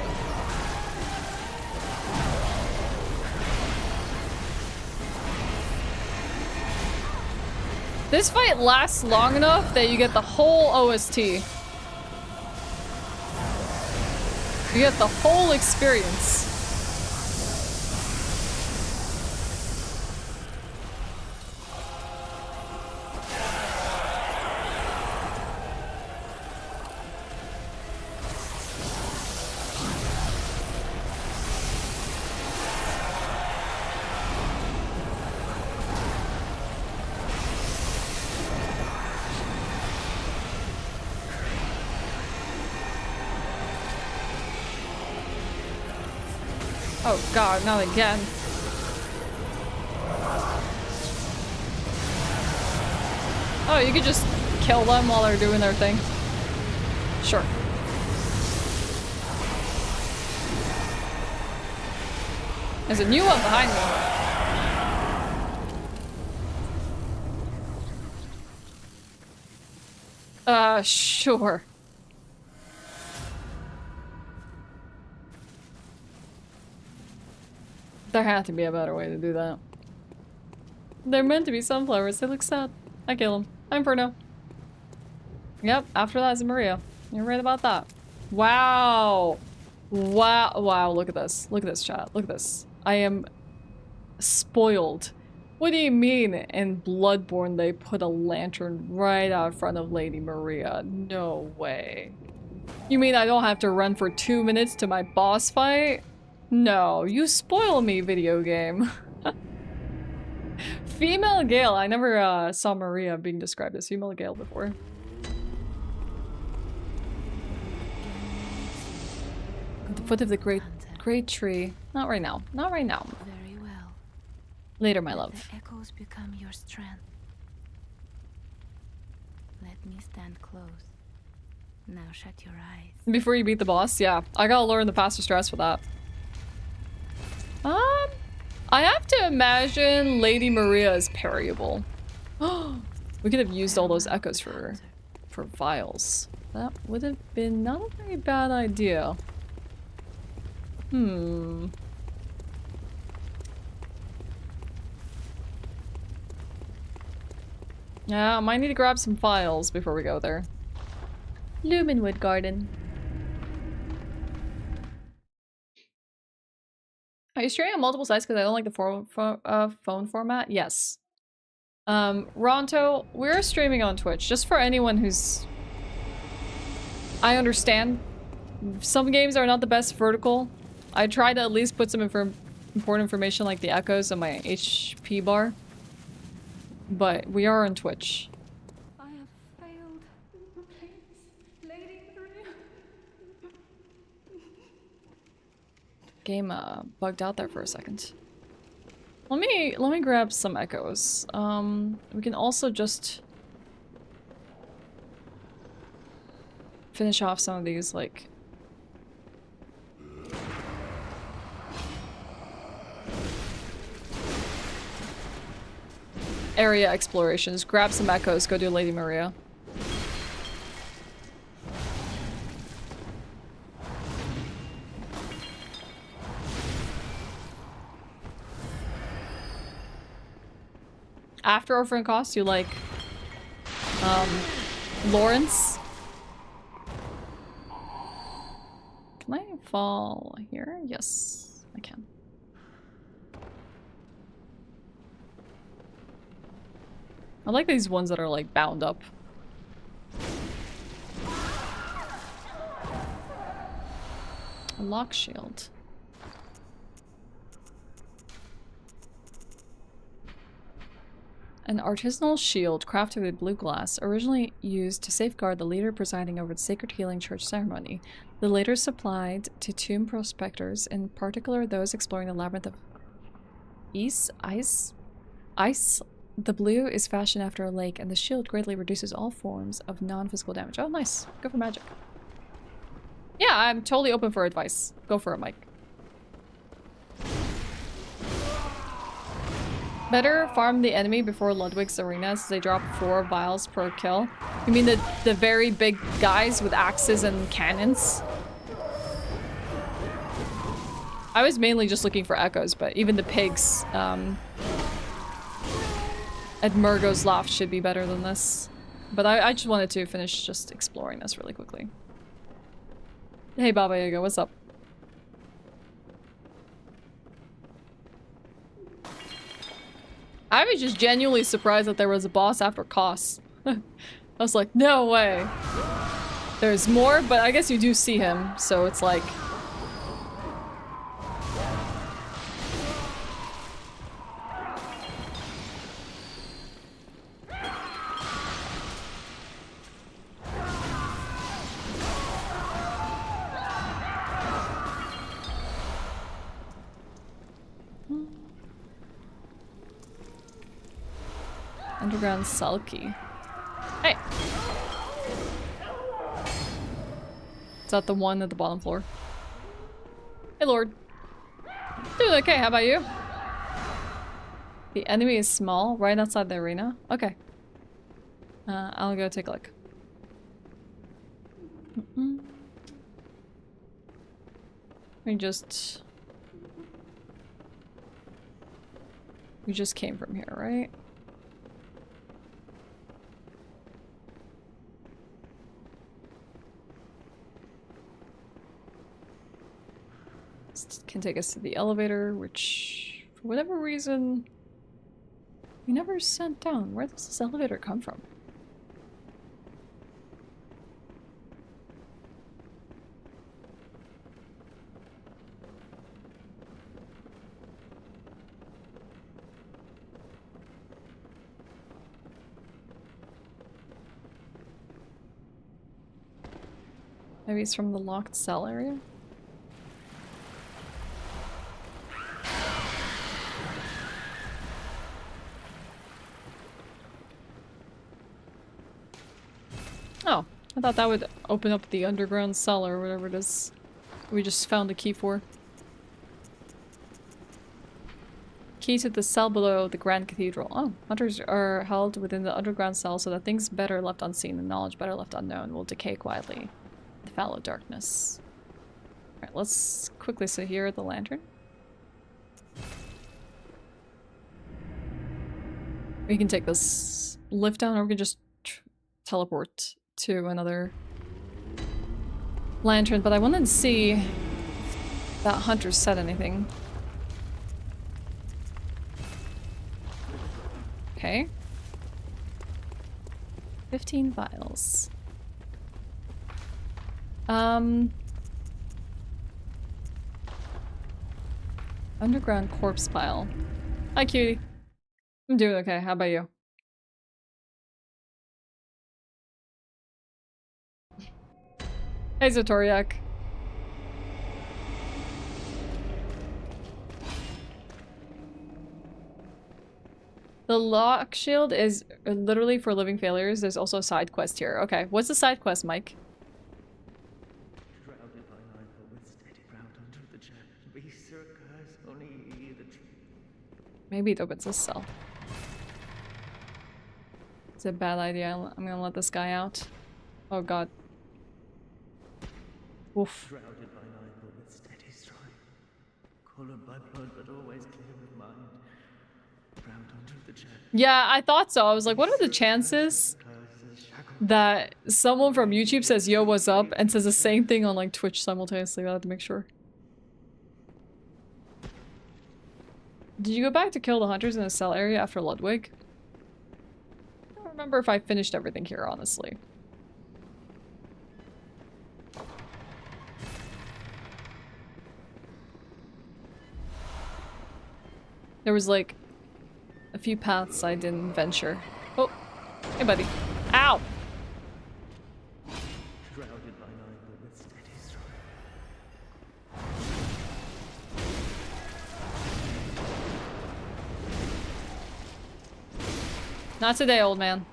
This fight lasts long enough that you get the whole OST. You get the whole experience. Oh god, not again. Oh, you could just kill them while they're doing their thing. Sure. There's a new one behind me. Sure. There had to be a better way to do that. They're meant to be sunflowers. They look sad. I kill them. I'm Inferno. Yep, after that is Maria. You're right about that. Wow. Wow. Wow, look at this. Look at this, chat. Look at this. I am spoiled. What do you mean in Bloodborne they put a lantern right out front of Lady Maria? No way. You mean I don't have to run for 2 minutes to my boss fight? No, you spoil me, video game. Female Gale. I never saw Maria being described as female Gale before. At the foot of the great tree. Not right now. Not right now. Very well. Later, my Let love. the echoes become your strength. Let me stand close. Now shut your eyes. Before you beat the boss? Yeah. I gotta learn the faster stress for that. I have to imagine Lady Maria is parryable. We could have used all those echoes for vials. That would have been not a very bad idea. Yeah, I might need to grab some files before we go there. Lumenwood Garden. Are you streaming on multiple sites because I don't like the phone format? Yes. Ronto, we're streaming on Twitch. Just for anyone who's... I understand. Some games are not the best vertical. I try to at least put some important information like the echoes on my HP bar. But we are on Twitch. I have failed. Please, Lady Maria. Game bugged out there for a second. Let me grab some echoes. We can also just finish off some of these like area explorations. Grab some echoes, go do Lady Maria. After Orphan Cost, you like Lawrence? Can I fall here? Yes, I can. I like these ones that are like bound up. A lock shield. An artisanal shield crafted with blue glass, originally used to safeguard the leader presiding over the sacred healing church ceremony. The later supplied to tomb prospectors, in particular those exploring the labyrinth of ice. The blue is fashioned after a lake, and the shield greatly reduces all forms of non-physical damage. Oh, nice. Go for magic. Yeah, I'm totally open for advice. Go for it, Mike. Better farm the enemy before Ludwig's arena, as they drop 4 vials per kill. You mean the very big guys with axes and cannons? I was mainly just looking for echoes, but even the pigs at Murgo's Loft should be better than this. But I just wanted to finish just exploring this really quickly. Hey Baba Yaga, what's up? I was just genuinely surprised that there was a boss after Koss. I was like, no way. There's more, but I guess you do see him, so it's like... Underground Sulky. Hey! Is that the one at the bottom floor? Hey, Lord. Doing okay, how about you? The enemy is small, right outside the arena? Okay. I'll go take a look. Let me just... We just came from here, right? This can take us to the elevator, which, for whatever reason, we never sent down. Where does this elevator come from? Maybe it's from the locked cell area? Oh, I thought that would open up the underground cell or whatever it is we just found the key for. Key to the cell below the Grand Cathedral. Oh, hunters are held within the underground cell so that things better left unseen and knowledge better left unknown will decay quietly. The fallow darkness. Alright, let's quickly sit here at the lantern. We can take this lift down or we can just teleport to another lantern, but I wanted to see if that hunter said anything. Okay. 15 vials. Underground corpse pile. Hi, cutie. I'm doing okay. How about you? Hey, Zatoriak. The lock shield is literally for living failures. There's also a side quest here. Okay, what's the side quest, Mike? Maybe it opens this cell. It's a bad idea. I'm gonna let this guy out. Oh god. Oof. Yeah, I thought so. I was like, what are the chances that someone from YouTube says, yo, what's up, and says the same thing on like Twitch simultaneously? I have to make sure. Did you go back to kill the hunters in the cell area after Ludwig? I don't remember if I finished everything here, honestly. There was like a few paths I didn't venture. Oh, hey buddy. Ow! Not today, old man.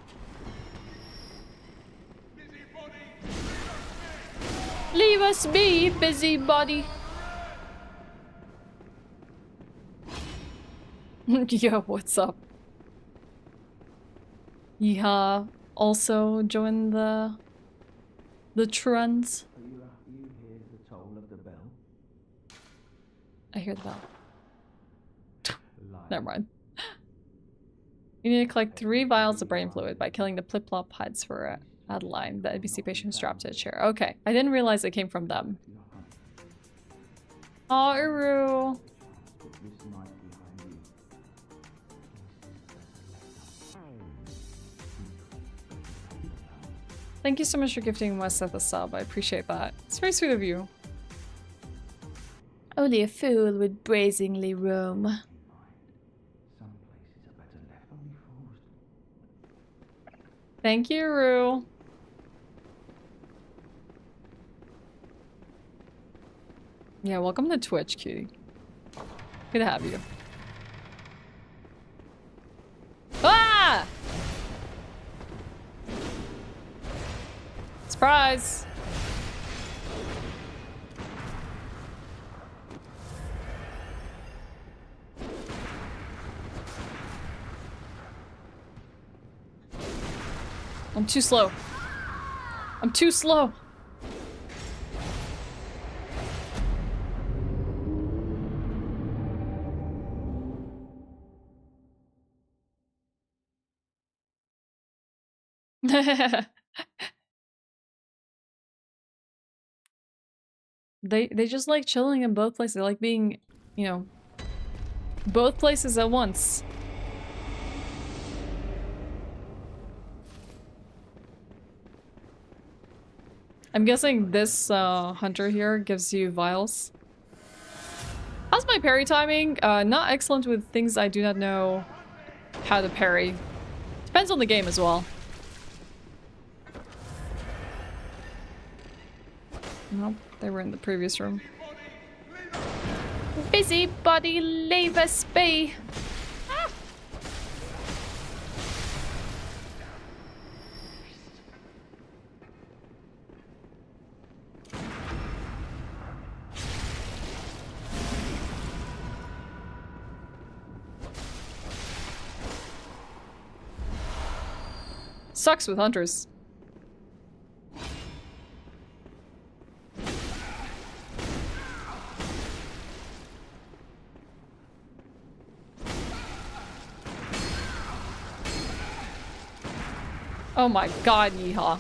Leave us be, busybody. Yo, what's up? Yeehaw. Also join the trends. You hear the toll of the bell? I hear the bell. Never mind. You need to collect 3 vials of brain fluid by killing the Plip-Plop Hides for Adeline, the NPC patient strapped to a chair. Okay, I didn't realize it came from them. Oh, Uru. Thank you so much for gifting Weseth a sub. I appreciate that. It's very sweet of you. Only a fool would brazenly roam. Thank you, Rue. Yeah, welcome to Twitch, cutie. Good to have you. Ah! Surprise! I'm too slow. I'm too slow. They just like chilling in both places. They like being, you know, both places at once. I'm guessing this hunter here gives you vials. How's my parry timing? Not excellent with things I do not know how to parry. Depends on the game as well. Nope, they were in the previous room. Busybody, leave us be! Ah. Sucks with hunters. Oh my god, yeehaw.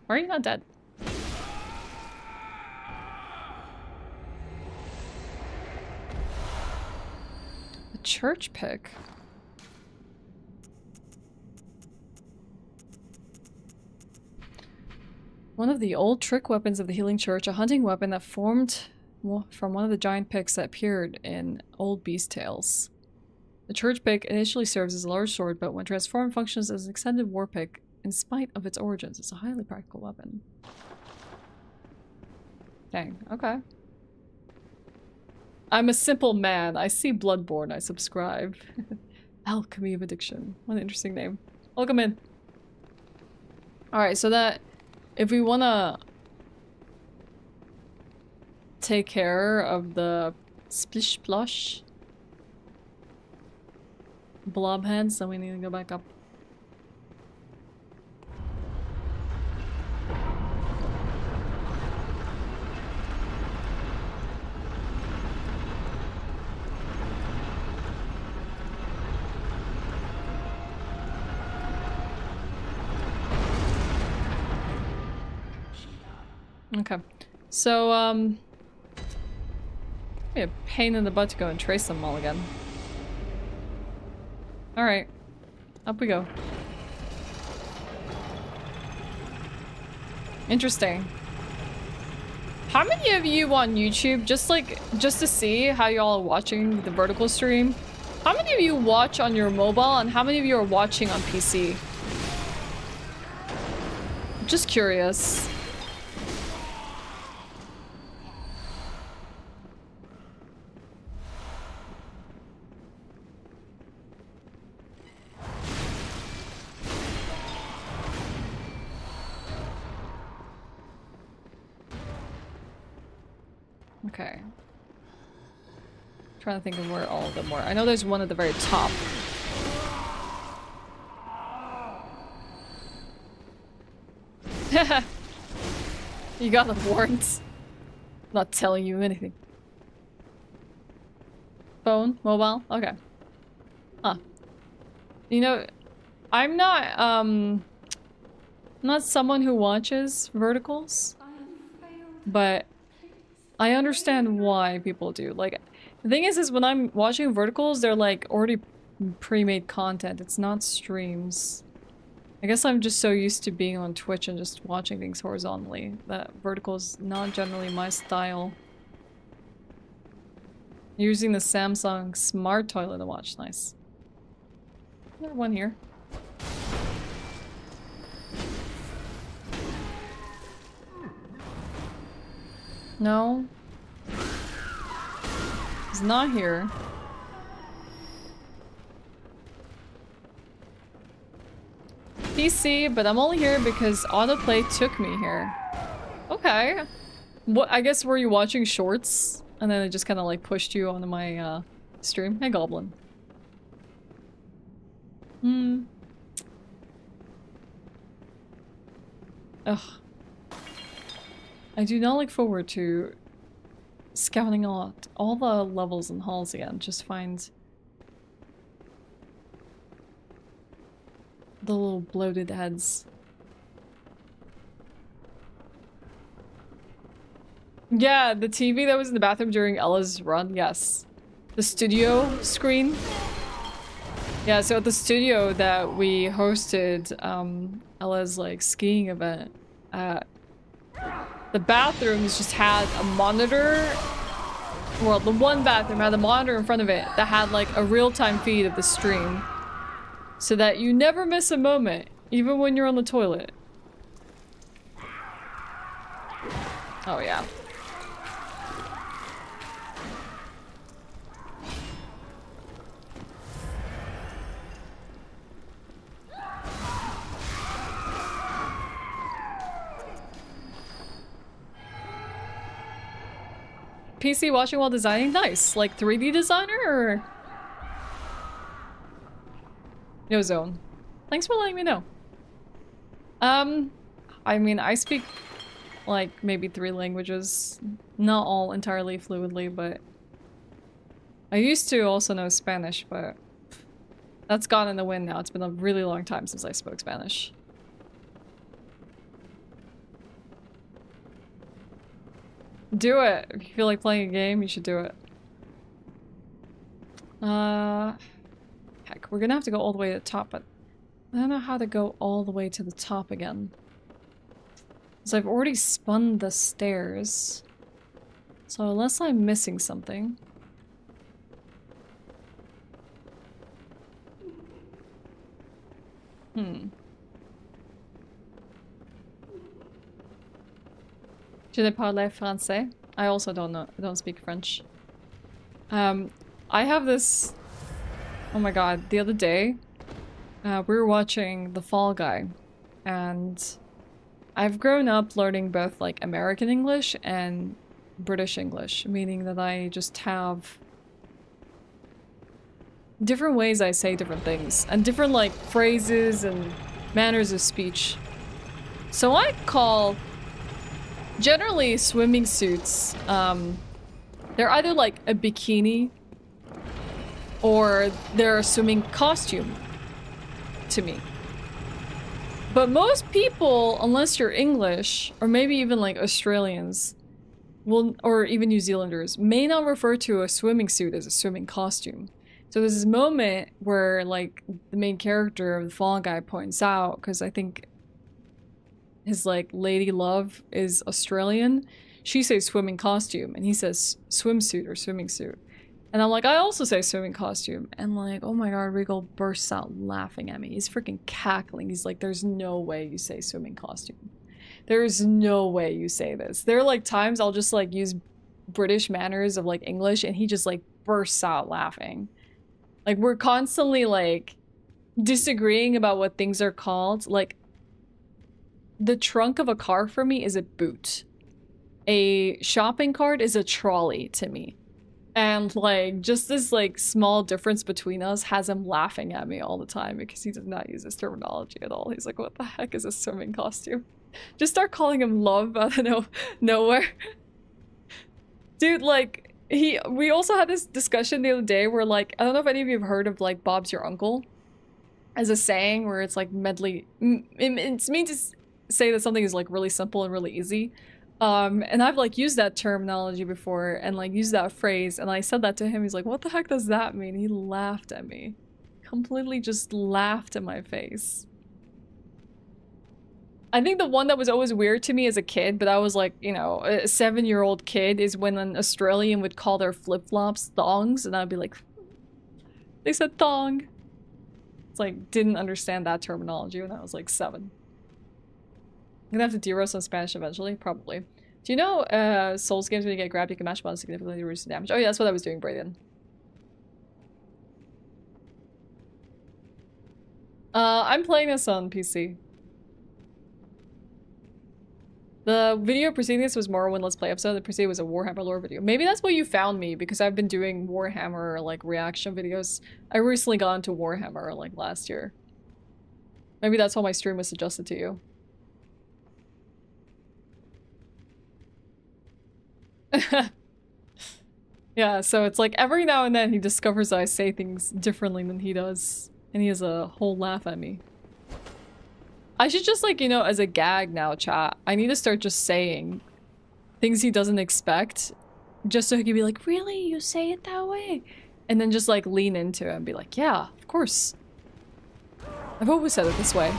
Why are you not dead? A church pick? One of the old trick weapons of the healing church, a hunting weapon that formed from one of the giant picks that appeared in old beast tales. The church pick initially serves as a large sword, but when transformed functions as an extended war pick in spite of its origins. It's a highly practical weapon. Dang, okay. I'm a simple man. I see Bloodborne. I subscribe. Alchemy of Addiction. What an interesting name. Welcome in. Alright, so that if we wanna take care of the splish splosh blob heads, then we need to go back up. Okay, so be a pain in the butt to go and trace them all again. Alright, up we go. Interesting. How many of you on YouTube, just to see how y'all are watching the vertical stream, how many of you watch on your mobile and how many of you are watching on PC? Just curious. Okay. Trying to think of where all of them were. I know there's one at the very top. You got the warrants. Not telling you anything. Phone? Mobile? Okay. Huh. You know, I'm not someone who watches verticals, but I understand why people do. Like, the thing is when I'm watching verticals, they're like already pre-made content. It's not streams. I guess I'm just so used to being on Twitch and just watching things horizontally that vertical is not generally my style. Using the Samsung smart toilet to watch. Nice. There's one here. No. It's not here. PC, but I'm only here because autoplay took me here. Okay. What? I guess were you watching shorts? And then it just kind of like pushed you onto my stream? Hey, Goblin. Ugh. I do not look forward to scouting out all the levels and halls again. Just find the little bloated heads. Yeah, the TV that was in the bathroom during Ella's run, yes. The studio screen. Yeah, so at the studio that we hosted Ella's like skiing event, the bathrooms just had a monitor. Well, the one bathroom had a monitor in front of it that had like a real-time feed of the stream. So that you never miss a moment, even when you're on the toilet. Oh yeah. PC watching while designing? Nice. Like 3D designer or? No zone. Thanks for letting me know. I mean, I speak like maybe 3 languages. Not all entirely fluidly, but I used to also know Spanish, but that's gone in the wind now. It's been a really long time since I spoke Spanish. Do it. If you feel like playing a game, you should do it. Heck, we're gonna have to go all the way to the top, but I don't know how to go all the way to the top again. Because I've already spun the stairs. So unless I'm missing something. Je ne parle français. I also don't know. I don't speak French. I have this. Oh my god! The other day, we were watching The Fall Guy, and I've grown up learning both like American English and British English, meaning that I just have different ways I say different things and different like phrases and manners of speech. So I call generally swimming suits, they're either like a bikini or they're a swimming costume to me. But most people, unless you're English or maybe even like Australians, will, or even New Zealanders, may not refer to a swimming suit as a swimming costume. So there's this moment where like the main character of the Fall Guy points out, because I think his like lady love is Australian, she says swimming costume and he says swimsuit or swimming suit. And I'm like, I also say swimming costume. And like, oh my god, Regal bursts out laughing at me. He's freaking cackling. He's like, there's no way you say swimming costume. There's no way you say this. There are like times I'll just like use British manners of like English and he just like bursts out laughing. Like we're constantly like disagreeing about what things are called. Like the trunk of a car for me is a boot. A shopping cart is a trolley to me. And like just this like small difference between us has him laughing at me all the time because he does not use this terminology at all. He's like, what the heck is a swimming costume? Just start calling him love out of nowhere. Dude, like we also had this discussion the other day where like, I don't know if any of you have heard of like Bob's your uncle as a saying where it's like medley. It's mean to say that something is like really simple and really easy. And I've like used that terminology before and like used that phrase and I said that to him. He's like, what the heck does that mean? He laughed at me. Completely just laughed in my face. I think the one that was always weird to me as a kid, but I was like, you know, a 7-year-old kid, is when an Australian would call their flip-flops thongs and I'd be like, they said thong. It's like, didn't understand that terminology when I was like 7. I'm gonna have to de-roast some Spanish eventually, probably. Do you know Souls games when you get grabbed, you can mash buttons significantly reduce the damage? Oh yeah, that's what I was doing, Brayden. I'm playing this on PC. The video preceding this was Morrowind Let's Play episode. The preceding was a Warhammer lore video. Maybe that's why you found me, because I've been doing Warhammer like reaction videos. I recently got into Warhammer like last year. Maybe that's why my stream was suggested to you. Yeah, so it's like every now and then he discovers I say things differently than he does, and he has a whole laugh at me. I should just like, you know, as a gag now, chat, I need to start just saying things he doesn't expect just so he can be like, really? You say it that way? And then just like lean into it and be like, yeah, of course. I've always said it this way.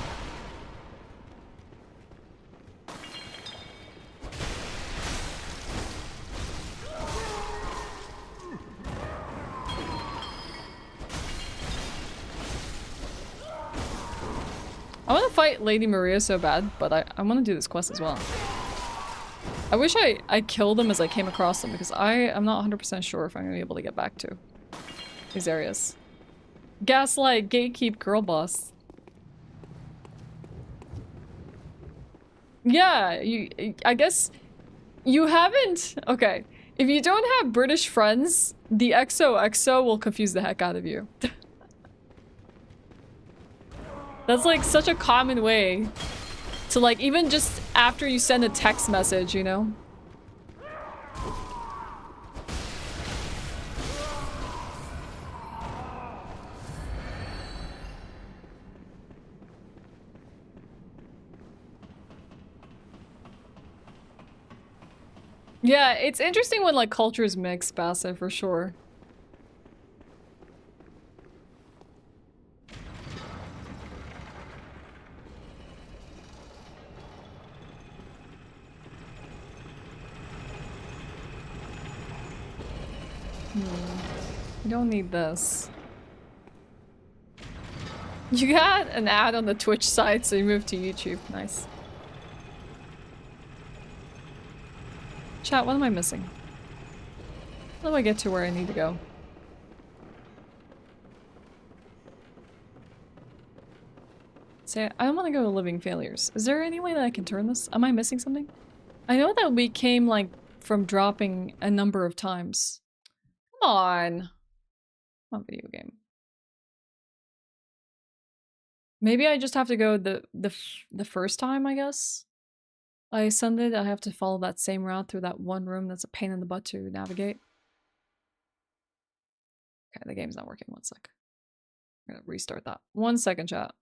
I want to fight Lady Maria so bad, but I want to do this quest as well. I wish I killed them as I came across them because I am not 100% sure if I'm going to be able to get back to these areas. Gaslight, gatekeep, girl boss. Yeah, I guess you haven't... Okay, if you don't have British friends, the XOXO will confuse the heck out of you. That's like such a common way to like, even just after you send a text message, you know? Yeah, it's interesting when like cultures mix, Bassa, for sure. You don't need this. You got an ad on the Twitch site, so you moved to YouTube. Nice. Chat, what am I missing? How do I get to where I need to go? Say, I don't want to go to Living Failures. Is there any way that I can turn this? Am I missing something? I know that we came, like, from dropping a number of times. Come on. Come on, video game. Maybe I just have to go the first time, I guess. I ascended, I have to follow that same route through that one room that's a pain in the butt to navigate. Okay, the game's not working. One sec. I'm gonna restart that. 1 second, chat.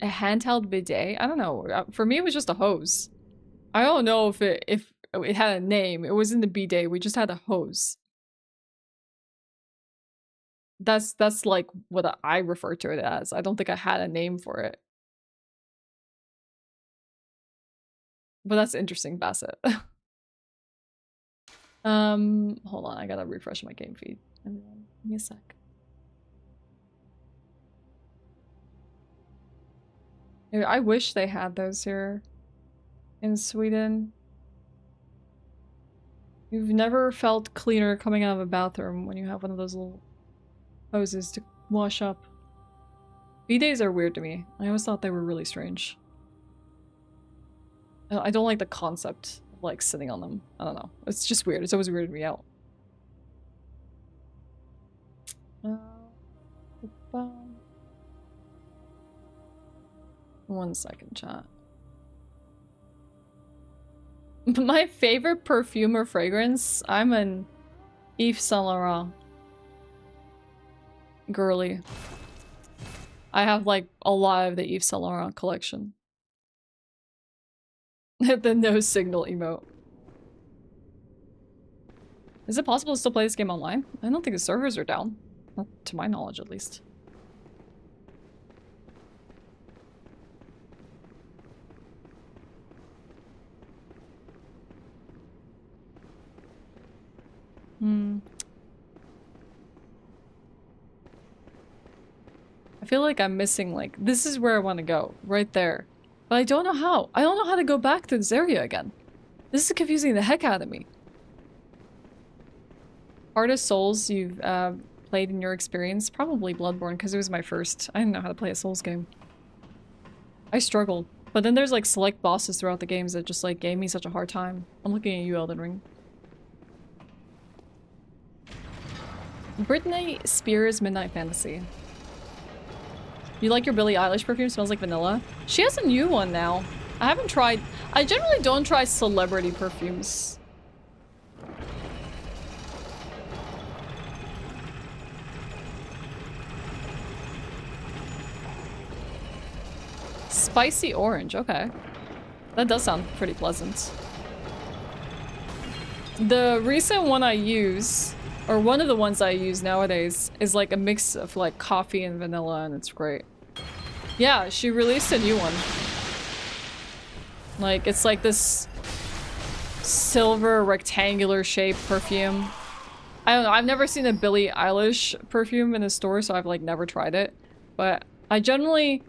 A handheld bidet? I don't know. For me, it was just a hose. I don't know if it had a name. It was in the bidet. We just had a hose. That's like what I refer to it as. I don't think I had a name for it. But that's interesting, Bassett. Hold on, I gotta refresh my game feed. Give me a sec. I wish they had those here in Sweden. You've never felt cleaner coming out of a bathroom when you have one of those little hoses to wash up. Bidets are weird to me. I always thought they were really strange. I don't like the concept of like sitting on them. I don't know. It's just weird. It's always weirded me out. 1 second, chat. My favorite perfume or fragrance? I'm an Yves Saint Laurent girly. I have like a lot of the Yves Saint Laurent collection. The no signal emote. Is it possible to still play this game online? I don't think the servers are down. Not to my knowledge, at least. I feel like I'm missing, like, this is where I want to go. Right there. But I don't know how. I don't know how to go back to this area again. This is confusing the heck out of me. Hardest Souls you've played in your experience? Probably Bloodborne, because it was my first. I didn't know how to play a Souls game. I struggled. But then there's like select bosses throughout the games that just like gave me such a hard time. I'm looking at you, Elden Ring. Britney Spears Midnight Fantasy. You like your Billie Eilish perfume? Smells like vanilla. She has a new one now. I haven't tried. I generally don't try celebrity perfumes. Spicy orange, okay. That does sound pretty pleasant. The recent one I use, or one of the ones I use nowadays, is like a mix of like coffee and vanilla, and it's great. Yeah, she released a new one. Like, it's like this silver rectangular shaped perfume. I don't know, I've never seen a Billie Eilish perfume in a store, so I've like never tried it. But I generally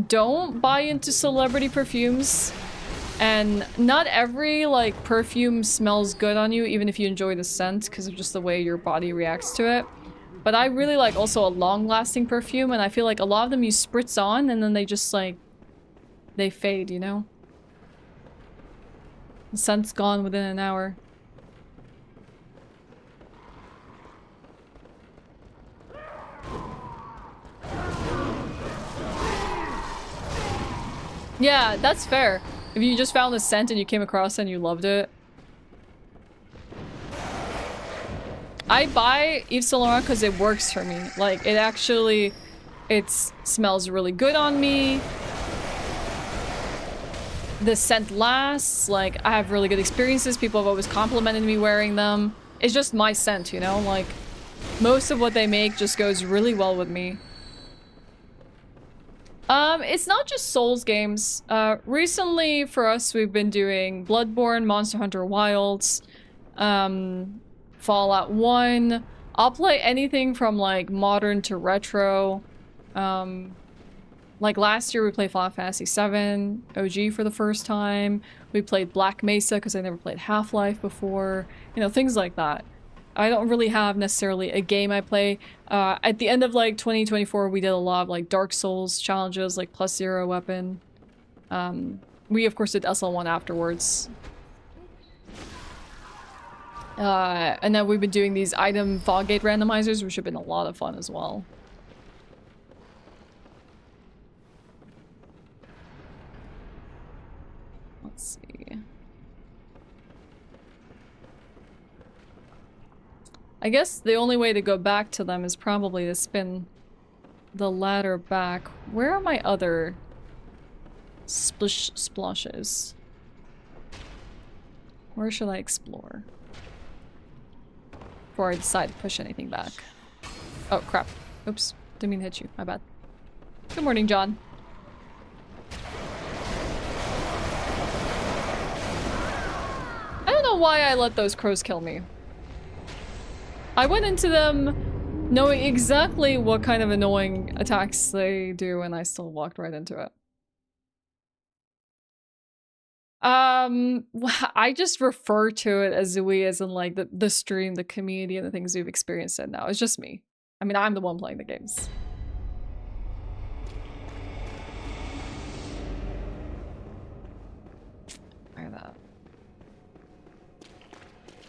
don't buy into celebrity perfumes, and not every like perfume smells good on you, even if you enjoy the scent, because of just the way your body reacts to it. But I really like also a long-lasting perfume, and I feel like a lot of them you spritz on and then they just like, they fade, you know? The scent's gone within an hour. Yeah, that's fair. If you just found a scent and you came across it and you loved it. I buy Yves Saint Laurent because it works for me. Like, it actually, it smells really good on me. The scent lasts. Like, I have really good experiences. People have always complimented me wearing them. It's just my scent, you know? Like, most of what they make just goes really well with me. It's not just Souls games. Recently for us, we've been doing Bloodborne, Monster Hunter Wilds, Fallout 1. I'll play anything from like modern to retro. Like last year we played Final Fantasy VII OG for the first time. We played Black Mesa because I never played Half-Life before. You know, things like that. I don't really have necessarily a game I play. At the end of like 2024, we did a lot of like Dark Souls challenges, like +0 weapon. We of course did SL1 afterwards. And then we've been doing these item Foggate randomizers, which have been a lot of fun as well. Let's see. I guess the only way to go back to them is probably to spin the ladder back. Where are my other splashes? Where should I explore? Before I decide to push anything back. Oh, crap. Oops. Didn't mean to hit you. My bad. Good morning, John. I don't know why I let those crows kill me. I went into them knowing exactly what kind of annoying attacks they do, and I still walked right into it. I just refer to it as we as in like the stream, the community, and the things we've experienced it now. It's just me. I mean, I'm the one playing the games. Like that.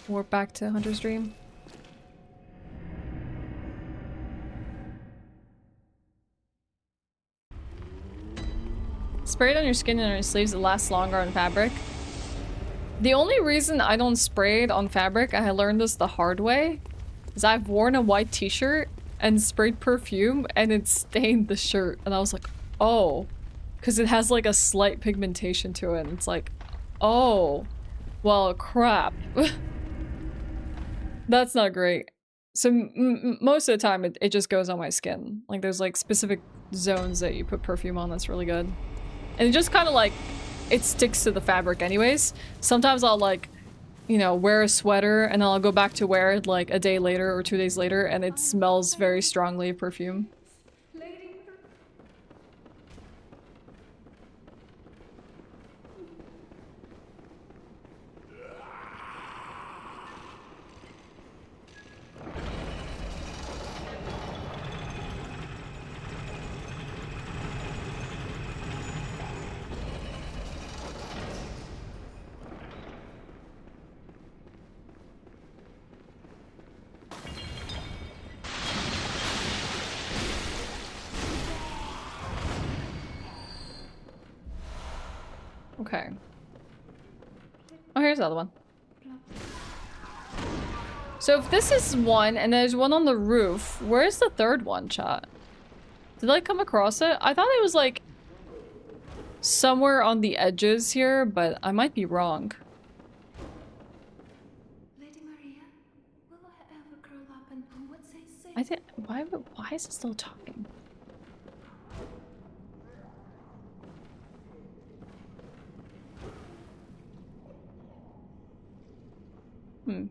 Warp back to Hunter's Dream. Spray it on your skin and on your sleeves, it lasts longer on fabric. The only reason I don't spray it on fabric, I learned this the hard way, is I've worn a white t-shirt and sprayed perfume and it stained the shirt. And I was like, oh. Because it has like a slight pigmentation to it. And it's like, oh. Well, crap. That's not great. So most of the time it just goes on my skin. Like there's like specific zones that you put perfume on that's really good. And it just kind of like, it sticks to the fabric anyways. Sometimes I'll like, you know, wear a sweater and then I'll go back to wear it like a day later or 2 days later and it smells very strongly of perfume. Okay. Oh, here's another one. So if this is one, and there's one on the roof, where's the third one, chat? Did I come across it? I thought it was like somewhere on the edges here, but I might be wrong. Lady Maria, will I ever curl up and what say? I think why is it still talking?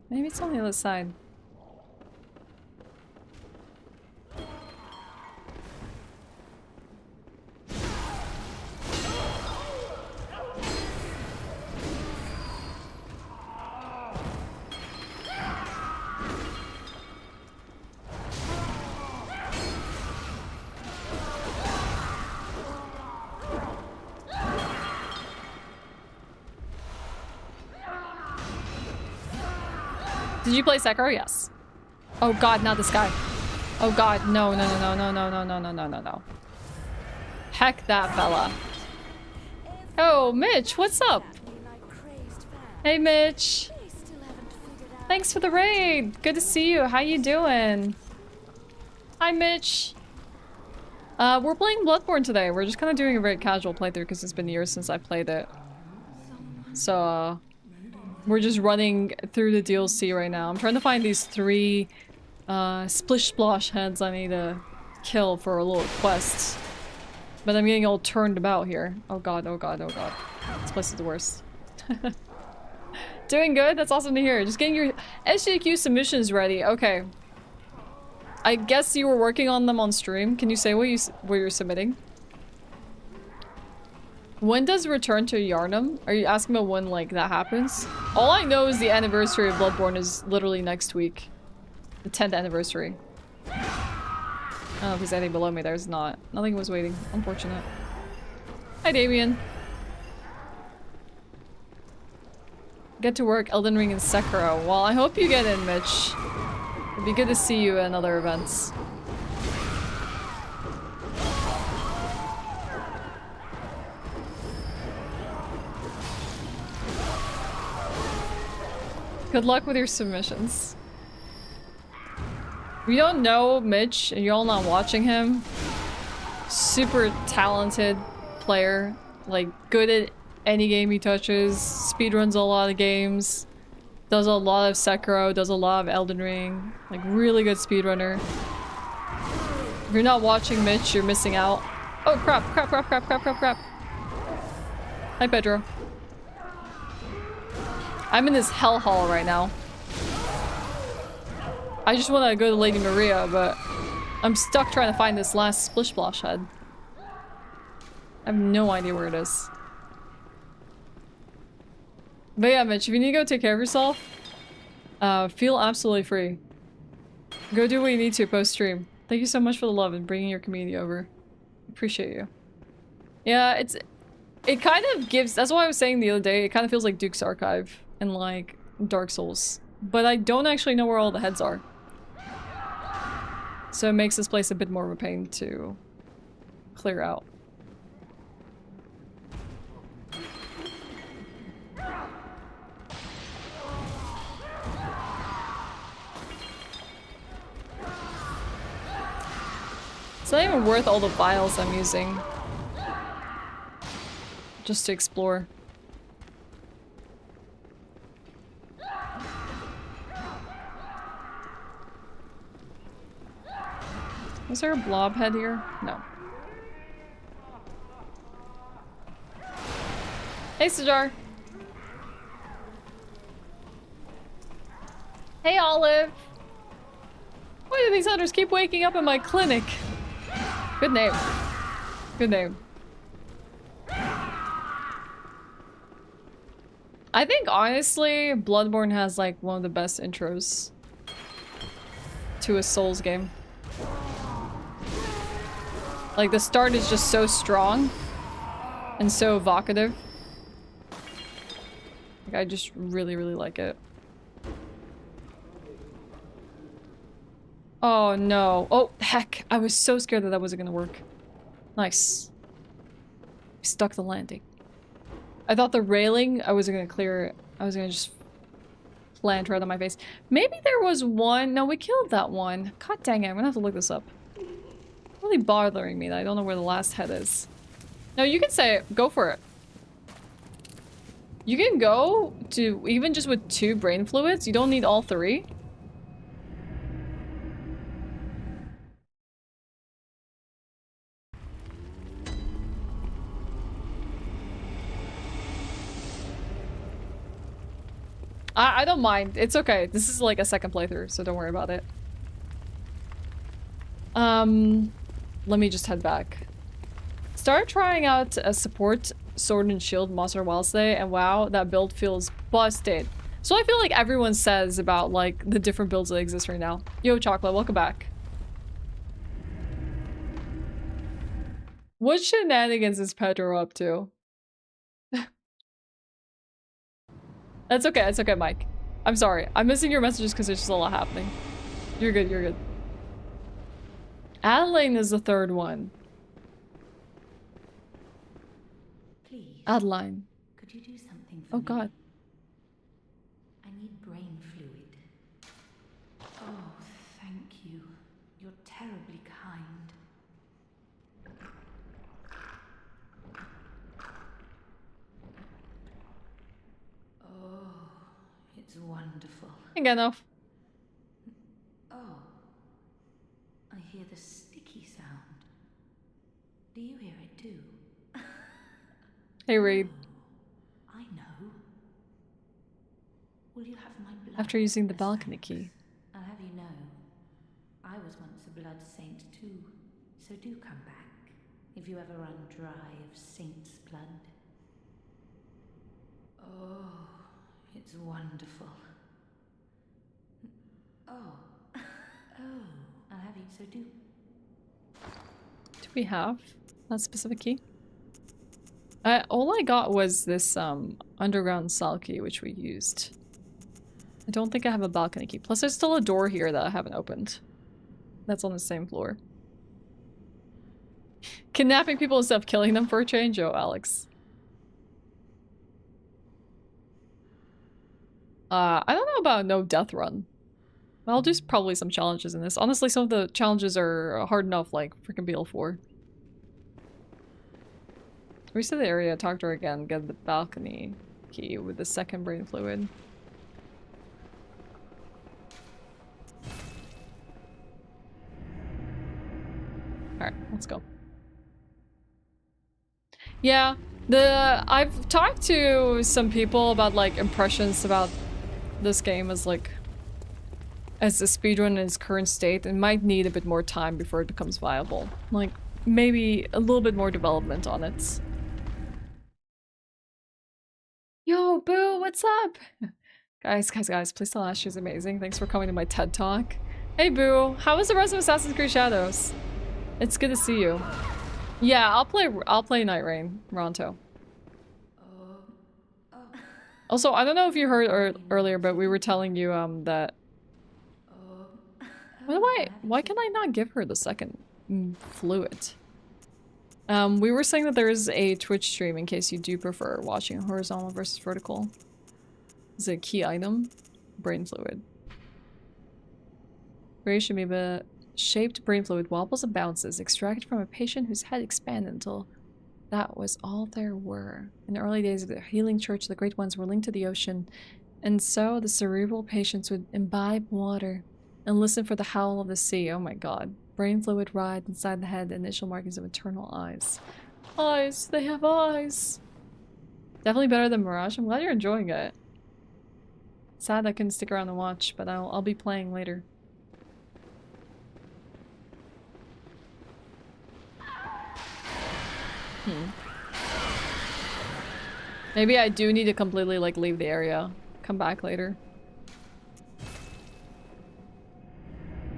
Maybe it's on the other side. Did you play Sekiro? Yes. Oh god, not this guy. Oh god, no, no, no, no, no, no, no, no, no, no, no. Heck that fella. Oh, Mitch, what's up? Hey, Mitch. Thanks for the raid. Good to see you. How you doing? Hi, Mitch. We're playing Bloodborne today. We're just kind of doing a very casual playthrough because it's been years since I played it. So, we're just running through the DLC right now. I'm trying to find these 3 splish splosh heads I need to kill for a little quest. But I'm getting all turned about here. Oh god, oh god, oh god. This place is the worst. Doing good? That's awesome to hear. Just getting your SJQ submissions ready. Okay. I guess you were working on them on stream. Can you say what you're submitting? When does Return to Yharnam? Are you asking about when, like, that happens? All I know is the anniversary of Bloodborne is literally next week. The 10th anniversary. I don't know if there's anything below me. There's not. Nothing was waiting. Unfortunate. Hi, Damien. Get to work, Elden Ring and Sekiro. Well, I hope you get in, Mitch. It'd be good to see you at other events. Good luck with your submissions. If you don't know Mitch and you're all not watching him, super talented player, like good at any game he touches, speedruns a lot of games, does a lot of Sekiro, does a lot of Elden Ring, like really good speedrunner. If you're not watching Mitch, you're missing out. Oh crap, crap, crap, crap, crap, crap, crap. Hi Pedro. I'm in this hellhole right now. I just want to go to Lady Maria, but I'm stuck trying to find this last splish splosh head. I have no idea where it is. But yeah, Mitch, if you need to go take care of yourself, feel absolutely free. Go do what you need to post-stream. Thank you so much for the love and bringing your community over. Appreciate you. Yeah, it kind of gives, that's why I was saying the other day, it kind of feels like Duke's Archive and like Dark Souls. But I don't actually know where all the heads are. So it makes this place a bit more of a pain to clear out. It's not even worth all the vials I'm using. Just to explore. Was there a blob head here? No. Hey, Sajar. Hey, Olive. Why do these hunters keep waking up in my clinic? Good name. Good name. I think, honestly, Bloodborne has, like, one of the best intros to a Souls game. Like, the start is just so strong and so evocative. Like, I just really, really like it. Oh, no. Oh, heck. I was so scared that that wasn't gonna work. Nice. Stuck the landing. I thought the railing, I wasn't gonna clear it. I was gonna just land right on my face. Maybe there was one. No, we killed that one. God dang it. I'm gonna have to look this up. Really bothering me that I don't know where the last head is. No, you can say it. Go for it. You can go to even just with 2 brain fluids. You don't need all 3. I don't mind. It's okay. This is like a second playthrough, so don't worry about it. Let me just head back. Start trying out a support sword and shield monster whilst today, and wow, that build feels busted. So I feel like everyone says about like the different builds that exist right now. Yo, Chocolate, welcome back. What shenanigans is Pedro up to? That's okay, it's okay, Mike. I'm sorry. I'm missing your messages because there's just a lot happening. You're good, you're good. Adeline is the 3rd one. Please. Adeline. Could you do something for Oh me? god. I need brain fluid. Oh, thank you. You're terribly kind. Oh, it's wonderful. Ain't got enough. Oh, I hear the sticky sound. Do you hear it too? Hey, Reed. I know. Will you have my blood? After using the as balcony thanks? key. I'll have you know, I was once a blood saint too, so do come back if you ever run dry of saint's blood. Oh, it's wonderful. Oh, oh, I'll have you, so do. Do we have that specific key? All I got was this underground cell key, which we used. I don't think I have a balcony key. Plus there's still a door here that I haven't opened. That's on the same floor. Kidnapping people instead of killing them for a change? Oh, Alex. I don't know about no death run. I'll do probably some challenges in this. Honestly, some of the challenges are hard enough, like freaking BL4. Reset the area, talk to her again, get the balcony key with the 2nd brain fluid. Alright, let's go. Yeah, I've talked to some people about like impressions about this game as like as a speedrun in its current state. It might need a bit more time before it becomes viable. Like maybe a little bit more development on it. Yo, Boo, what's up? Guys, please tell Ashe she's amazing. Thanks for coming to my TED Talk. Hey, Boo, how was the rest of Assassin's Creed Shadows? It's good to see you. Yeah, I'll play Night Rain, Ronto. Also, I don't know if you heard earlier, but we were telling you that. Why can I not give her the 2nd fluid? We were saying that there is a Twitch stream in case you do prefer watching horizontal versus vertical. Is a key item? Brain fluid. Creation amoeba shaped brain fluid wobbles and bounces, extracted from a patient whose head expanded until that was all there were. In the early days of the healing church, the great ones were linked to the ocean, and so the cerebral patients would imbibe water and listen for the howl of the sea. Oh my god. Brain fluid ride inside the head, initial markings of eternal eyes. Eyes! They have eyes! Definitely better than Mirage. I'm glad you're enjoying it. Sad I couldn't stick around and watch, but I'll be playing later. Maybe I do need to completely like leave the area. Come back later.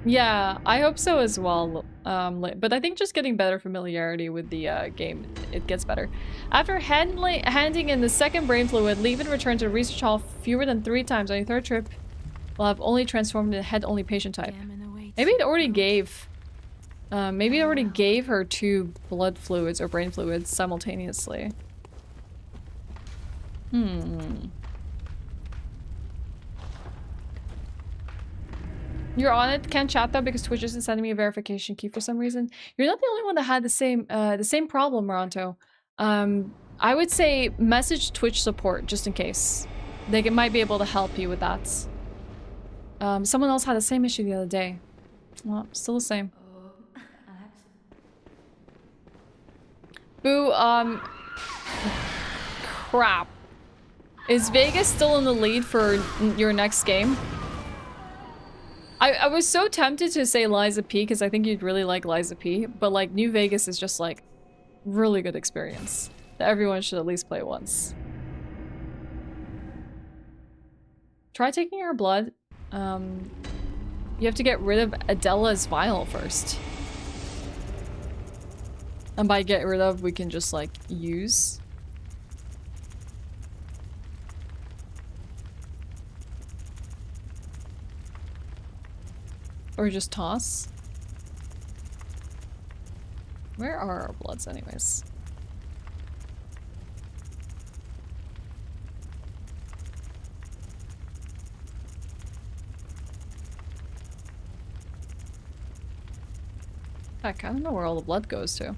Yeah, I hope so as well. But I think just getting better familiarity with the game, it gets better. After handing in the 2nd brain fluid, leave and return to the research hall fewer than 3 times. On your 3rd trip, will have only transformed into head-only patient type. Maybe it already gave... maybe it already gave her 2 blood fluids or brain fluids simultaneously. You're on it. Can't chat though because Twitch isn't sending me a verification key for some reason. You're not the only one that had the same problem, Ronto. I would say message Twitch support just in case. They might be able to help you with that. Someone else had the same issue the other day. Well, still the same. Boo, crap. Is Vegas still in the lead for your next game? I was so tempted to say Liza P because I think you'd really like Liza P, but like New Vegas is just like really good experience that everyone should at least play once. Try taking her blood. You have to get rid of Adela's vial first. And by get rid of, we can just like use. Or just toss. Where are our bloods anyways? Heck, I don't know where all the blood goes to.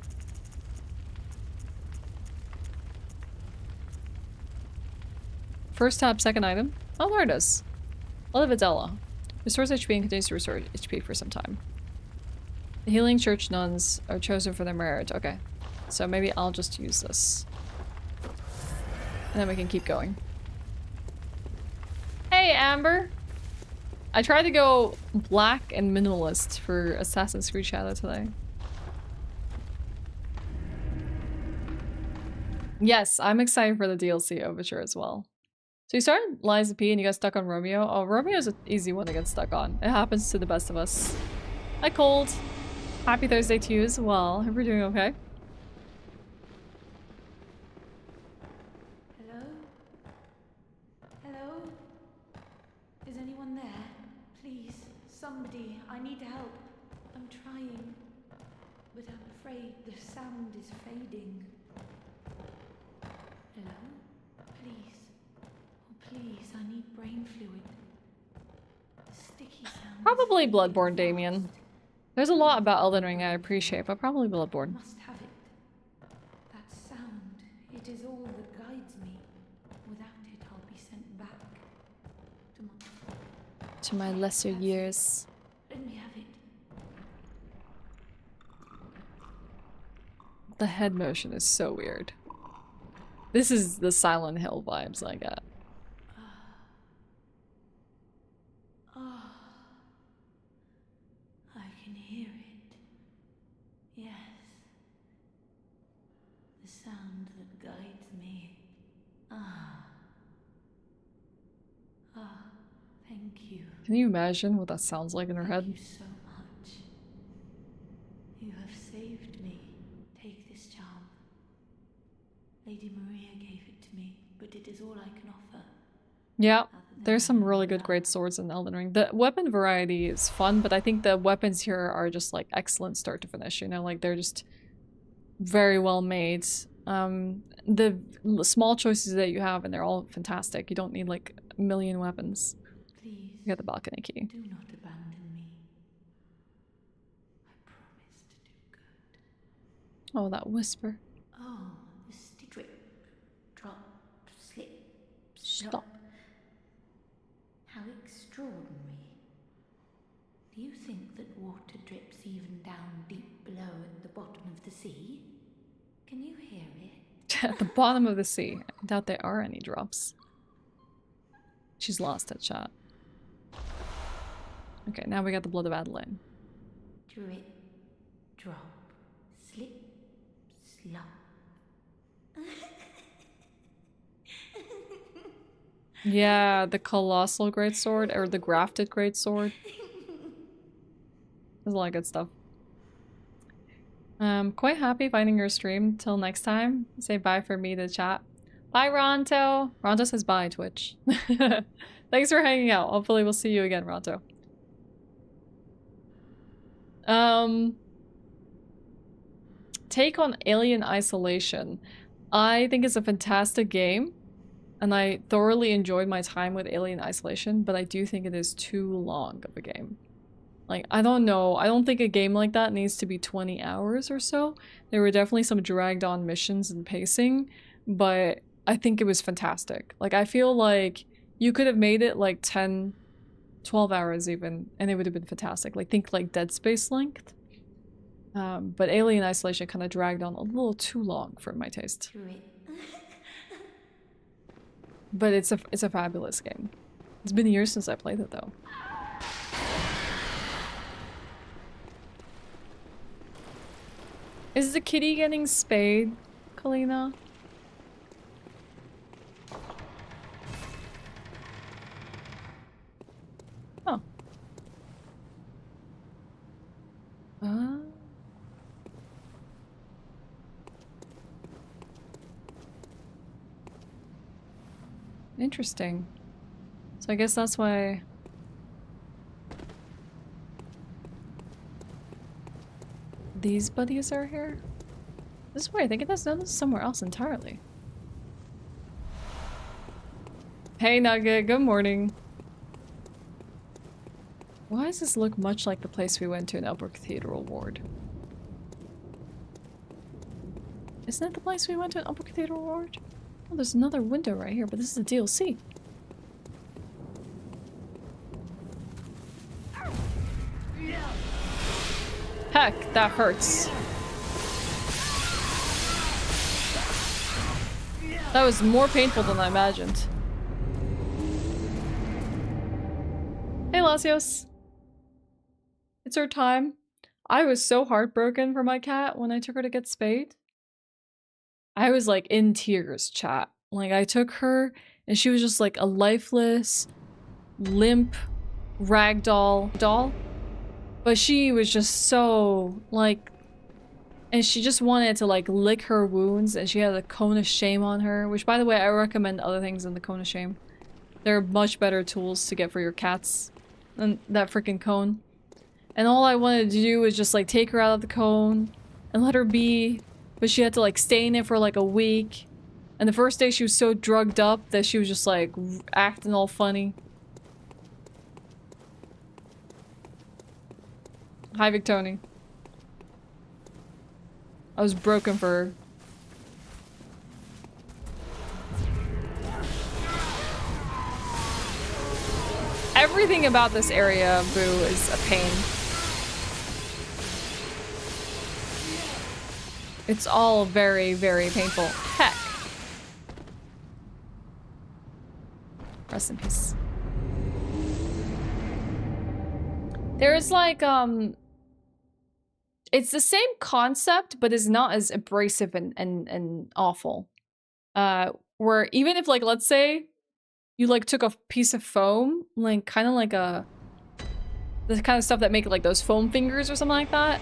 First tab, second item. Oh, there it is. Blood of Adela. Restores HP and continues to restore HP for some time. The healing church nuns are chosen for their merit. Okay. So maybe I'll just use this. And then we can keep going. Hey, Amber! I tried to go black and minimalist for Assassin's Creed Shadow today. Yes, I'm excited for the DLC Overture as well. So you started Liza P and you got stuck on Romeo. Oh, Romeo's an easy one to get stuck on. It happens to the best of us. Hi, Cold. Happy Thursday to you as well. Hope you're doing okay. Hello? Hello? Is anyone there? Please, somebody. I need help. I'm trying. But I'm afraid the sound is fading. Hello? Please. Please, I need brain fluid. The sticky sound. Probably Bloodborne, Damien. There's a lot about Elden Ring I appreciate, but probably Bloodborne. Must have it. That sound. It is all that guides me. Without it, I'll be sent back to my lesser years. Let me have it. The head motion is so weird. This is the Silent Hill vibes I get. I can hear it. Yes. The sound that guides me. Thank you. Can you imagine what that sounds like in her head? Thank you so much. You have saved me. Take this charm. Lady Maria gave it to me, but it is all I can offer. Yeah, there's some really good great swords in Elden Ring. The weapon variety is fun, but I think the weapons here are just like excellent start to finish, you know, like they're just very well made. The small choices that you have and they're all fantastic. You don't need like a million weapons. Please. You got the balcony key. Do not abandon me. I promise to do good. Oh, that whisper. Oh, the stick drip, drop, slip, Stop. How extraordinary. Do you think that water drips even down deep below at the bottom of the sea? Can you hear it? At the bottom of the sea. I doubt there are any drops. She's lost at chat. Okay, now we got the blood of Adeline. Drip, drop, slip, slop. Yeah, the colossal greatsword or the grafted greatsword. There's a lot of good stuff. Quite happy finding your stream. Till next time. Say bye for me to chat. Bye, Ronto. Ronto says bye, Twitch. Thanks for hanging out. Hopefully we'll see you again, Ronto. Take on Alien Isolation. I think it's a fantastic game. And I thoroughly enjoyed my time with Alien Isolation, but I do think it is too long of a game. Like, I don't know. I don't think a game like that needs to be 20 hours or so. There were definitely some dragged on missions and pacing, but I think it was fantastic. Like, I feel like you could have made it like 10, 12 hours even, and it would have been fantastic. Like, think like Dead Space length. But Alien Isolation kind of dragged on a little too long for my taste. But it's a fabulous game. It's been years since I played it though. Is the kitty getting spayed, Kalina? Oh. Interesting. So I guess that's why... these buddies are here? This is weird. I think it has done this somewhere else entirely. Hey Nugget, good morning. Why does this look much like the place we went to in Upper Cathedral Ward? Isn't it the place we went to in Upper Cathedral Ward? Oh, there's another window right here, but this is the DLC. Heck, that hurts. That was more painful than I imagined. Hey Lasios. It's her time. I was so heartbroken for my cat when I took her to get spayed. I was like in tears, chat. Like I took her and she was just like a lifeless, limp ragdoll doll. But she was just so like, and she just wanted to like lick her wounds and she had a cone of shame on her, which by the way, I recommend other things than the cone of shame. There are much better tools to get for your cats than that freaking cone. And all I wanted to do was just like take her out of the cone and let her be. But she had to like stay in it for like a week. And the first day she was so drugged up that she was just like acting all funny. Hi Victoni. I was broken for her. Everything about this area, Boo, is a pain. It's all very, very painful. Heck. Rest in peace. There's like, it's the same concept, but it's not as abrasive and awful. Where even if like, let's say you like took a piece of foam, like kind of like the kind of stuff that make like those foam fingers or something like that.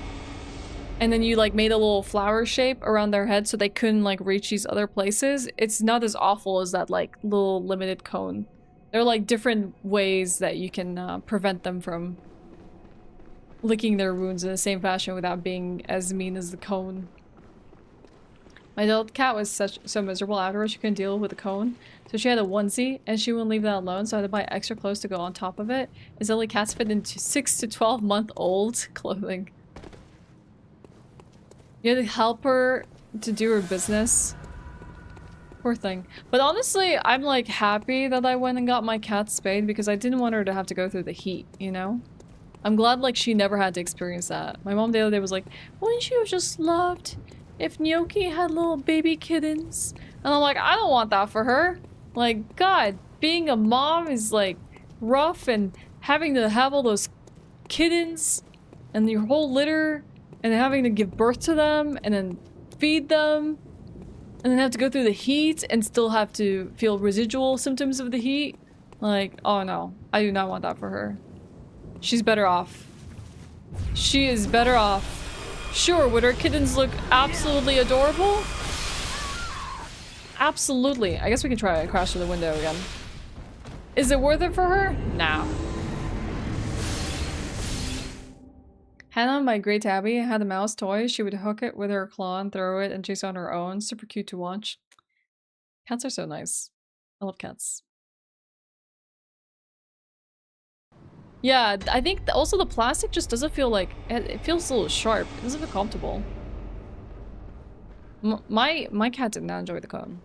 And then you like made a little flower shape around their head so they couldn't like reach these other places. It's not as awful as that like little limited cone. There are like different ways that you can prevent them from licking their wounds in the same fashion without being as mean as the cone. My adult cat was so miserable afterwards she couldn't deal with the cone. So she had a onesie and she wouldn't leave that alone, so I had to buy extra clothes to go on top of it. As only cats fit into 6 to 12-month-old clothing. You had to help her to do her business. Poor thing. But honestly, I'm like happy that I went and got my cat spayed because I didn't want her to have to go through the heat, you know? I'm glad like she never had to experience that. My mom the other day was like, wouldn't you have just loved if Gnocchi had little baby kittens? And I'm like, I don't want that for her. Like, God, being a mom is like rough and having to have all those kittens and your whole litter and having to give birth to them and then feed them and then have to go through the heat and still have to feel residual symptoms of the heat. Like, oh no, I do not want that for her. She's better off. She is better off. Sure, would her kittens look absolutely adorable? Absolutely. I guess we can try to crash through the window again. Is it worth it for her? No. Hannah, my great tabby, had a mouse toy. She would hook it with her claw and throw it and chase on her own. Super cute to watch. Cats are so nice. I love cats. Yeah, I think also the plastic just doesn't feel like it feels a little sharp. It doesn't feel comfortable. My cat did not enjoy the cone.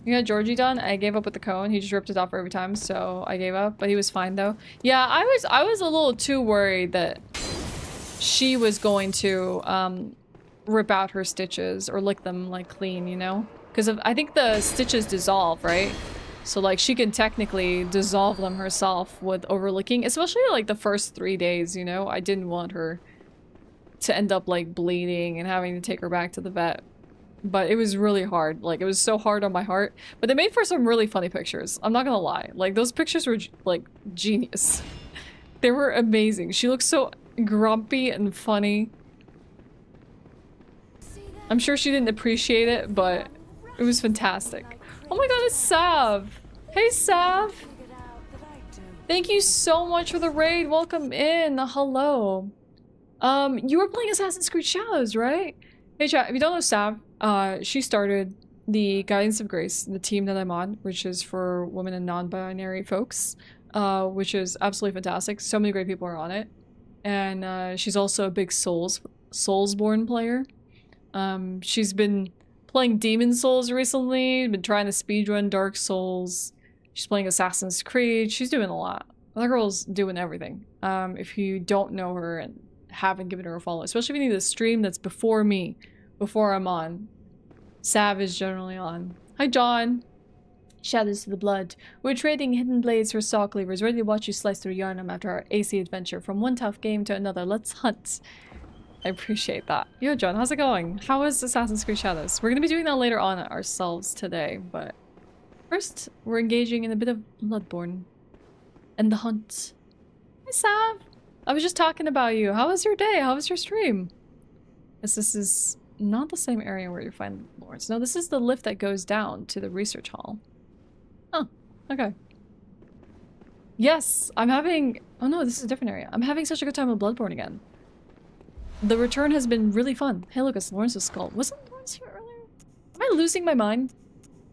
You got Georgie done? I gave up with the cone. He just ripped it off every time, so I gave up. But he was fine though. Yeah, I was a little too worried that she was going to rip out her stitches or lick them like clean, you know? Because I think the stitches dissolve, right? So like she can technically dissolve them herself with overlicking, especially like the first 3 days, you know? I didn't want her to end up like bleeding and having to take her back to the vet. But it was really hard. Like, it was so hard on my heart. But they made for some really funny pictures. I'm not gonna lie. Like, those pictures were, like, genius. They were amazing. She looked so grumpy and funny. I'm sure she didn't appreciate it, but it was fantastic. Oh my god, it's Sav! Hey, Sav! Thank you so much for the raid. Welcome in. Hello. You were playing Assassin's Creed Shadows, right? Hey, chat. If you don't know Sav, she started the Guidance of Grace, the team that I'm on, which is for women and non-binary folks, which is absolutely fantastic. So many great people are on it. And she's also a big Soulsborne player. She's been playing Demon Souls recently, been trying to speedrun Dark Souls. She's playing Assassin's Creed. She's doing a lot. That girl's doing everything. If you don't know her and haven't given her a follow, especially if you need a stream that's before me, before I'm on. Sav is generally on. Hi, John. Shadows to the blood. We're trading hidden blades for saw cleavers, ready to watch you slice through Yharnam after our AC adventure. From one tough game to another, let's hunt. I appreciate that. Yo, John, how's it going? How is Assassin's Creed Shadows? We're gonna be doing that later on ourselves today, but first, we're engaging in a bit of Bloodborne. And the hunt. Hi, Sav! I was just talking about you. How was your day? How was your stream? Yes, this is not the same area where you find Lawrence. No, this is the lift that goes down to the research hall. Oh, okay. Yes, I'm having... Oh no, this is a different area. I'm having such a good time with Bloodborne again. The return has been really fun. Hey, look, it's Lawrence's skull. Wasn't Lawrence here earlier? Am I losing my mind?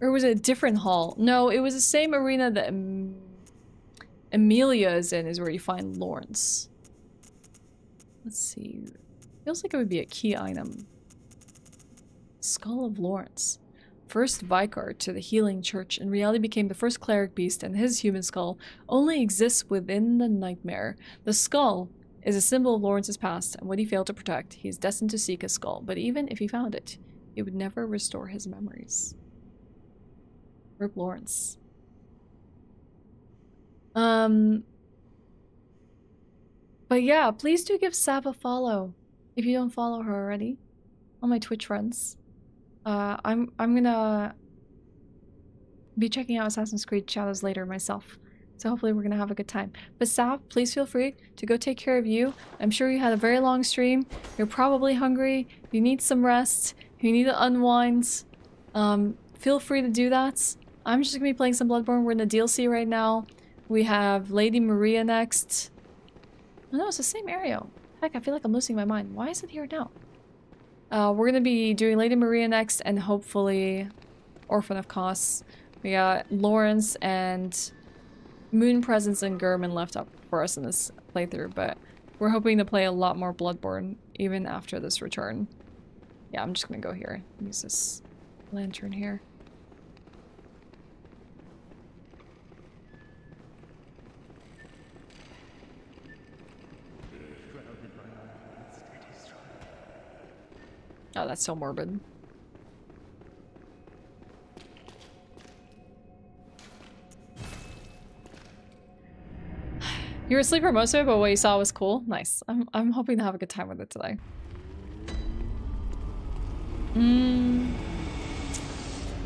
Or was it a different hall? No, it was the same arena that Emilia is in, is where you find Lawrence. Let's see. Feels like it would be a key item. Skull of Lawrence. First Vicar to the Healing Church, in reality became the first cleric beast, and his human skull only exists within the nightmare. The skull is a symbol of Lawrence's past, and what he failed to protect. He is destined to seek his skull, but even if he found it, it would never restore his memories. Rip Lawrence. But yeah, please do give Sav a follow if you don't follow her already. All my Twitch friends. I'm gonna be checking out Assassin's Creed Shadows later myself. So hopefully we're gonna have a good time. But Sav, please feel free to go take care of you. I'm sure you had a very long stream. You're probably hungry. You need some rest. You need to unwind. Feel free to do that. I'm just gonna be playing some Bloodborne. We're in the DLC right now. We have Lady Maria next. Oh no, it's the same area. Heck, I feel like I'm losing my mind. Why is it here now? We're gonna be doing Lady Maria next, and hopefully Orphan of Kos. We got Lawrence and Moon Presence and Gurman left up for us in this playthrough, but we're hoping to play a lot more Bloodborne even after this return. Yeah, I'm just gonna go here. Use this lantern here. Oh, that's so morbid. You were asleep for most of it, but what you saw was cool. Nice. I'm hoping to have a good time with it today.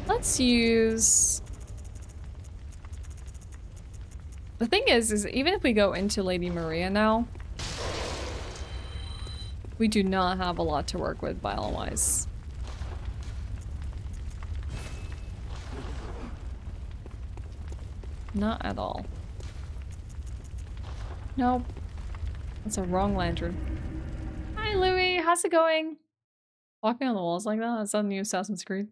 Let's use... The thing is even if we go into Lady Maria now, we do not have a lot to work with violin-wise. Not at all. Nope. That's a wrong lantern. Hi, Louie. How's it going? Walking on the walls like that? Is that new Assassin's Creed?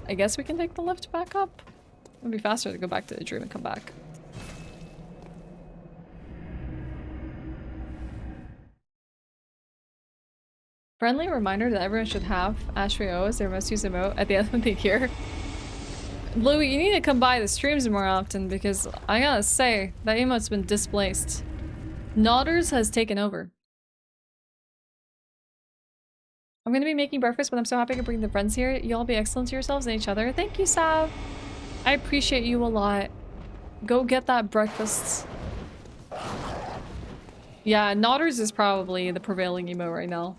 I guess we can take the lift back up. It'd be faster to go back to the dream and come back. Friendly reminder that everyone should have Ashewyn as their most used emote at the end of the year. Louie, you need to come by the streams more often because I gotta say, that emote's been displaced. Nodders has taken over. I'm gonna be making breakfast, but I'm so happy I can bring the friends here. You all be excellent to yourselves and each other. Thank you, Sav. I appreciate you a lot. Go get that breakfast. Yeah, Nodders is probably the prevailing emo right now.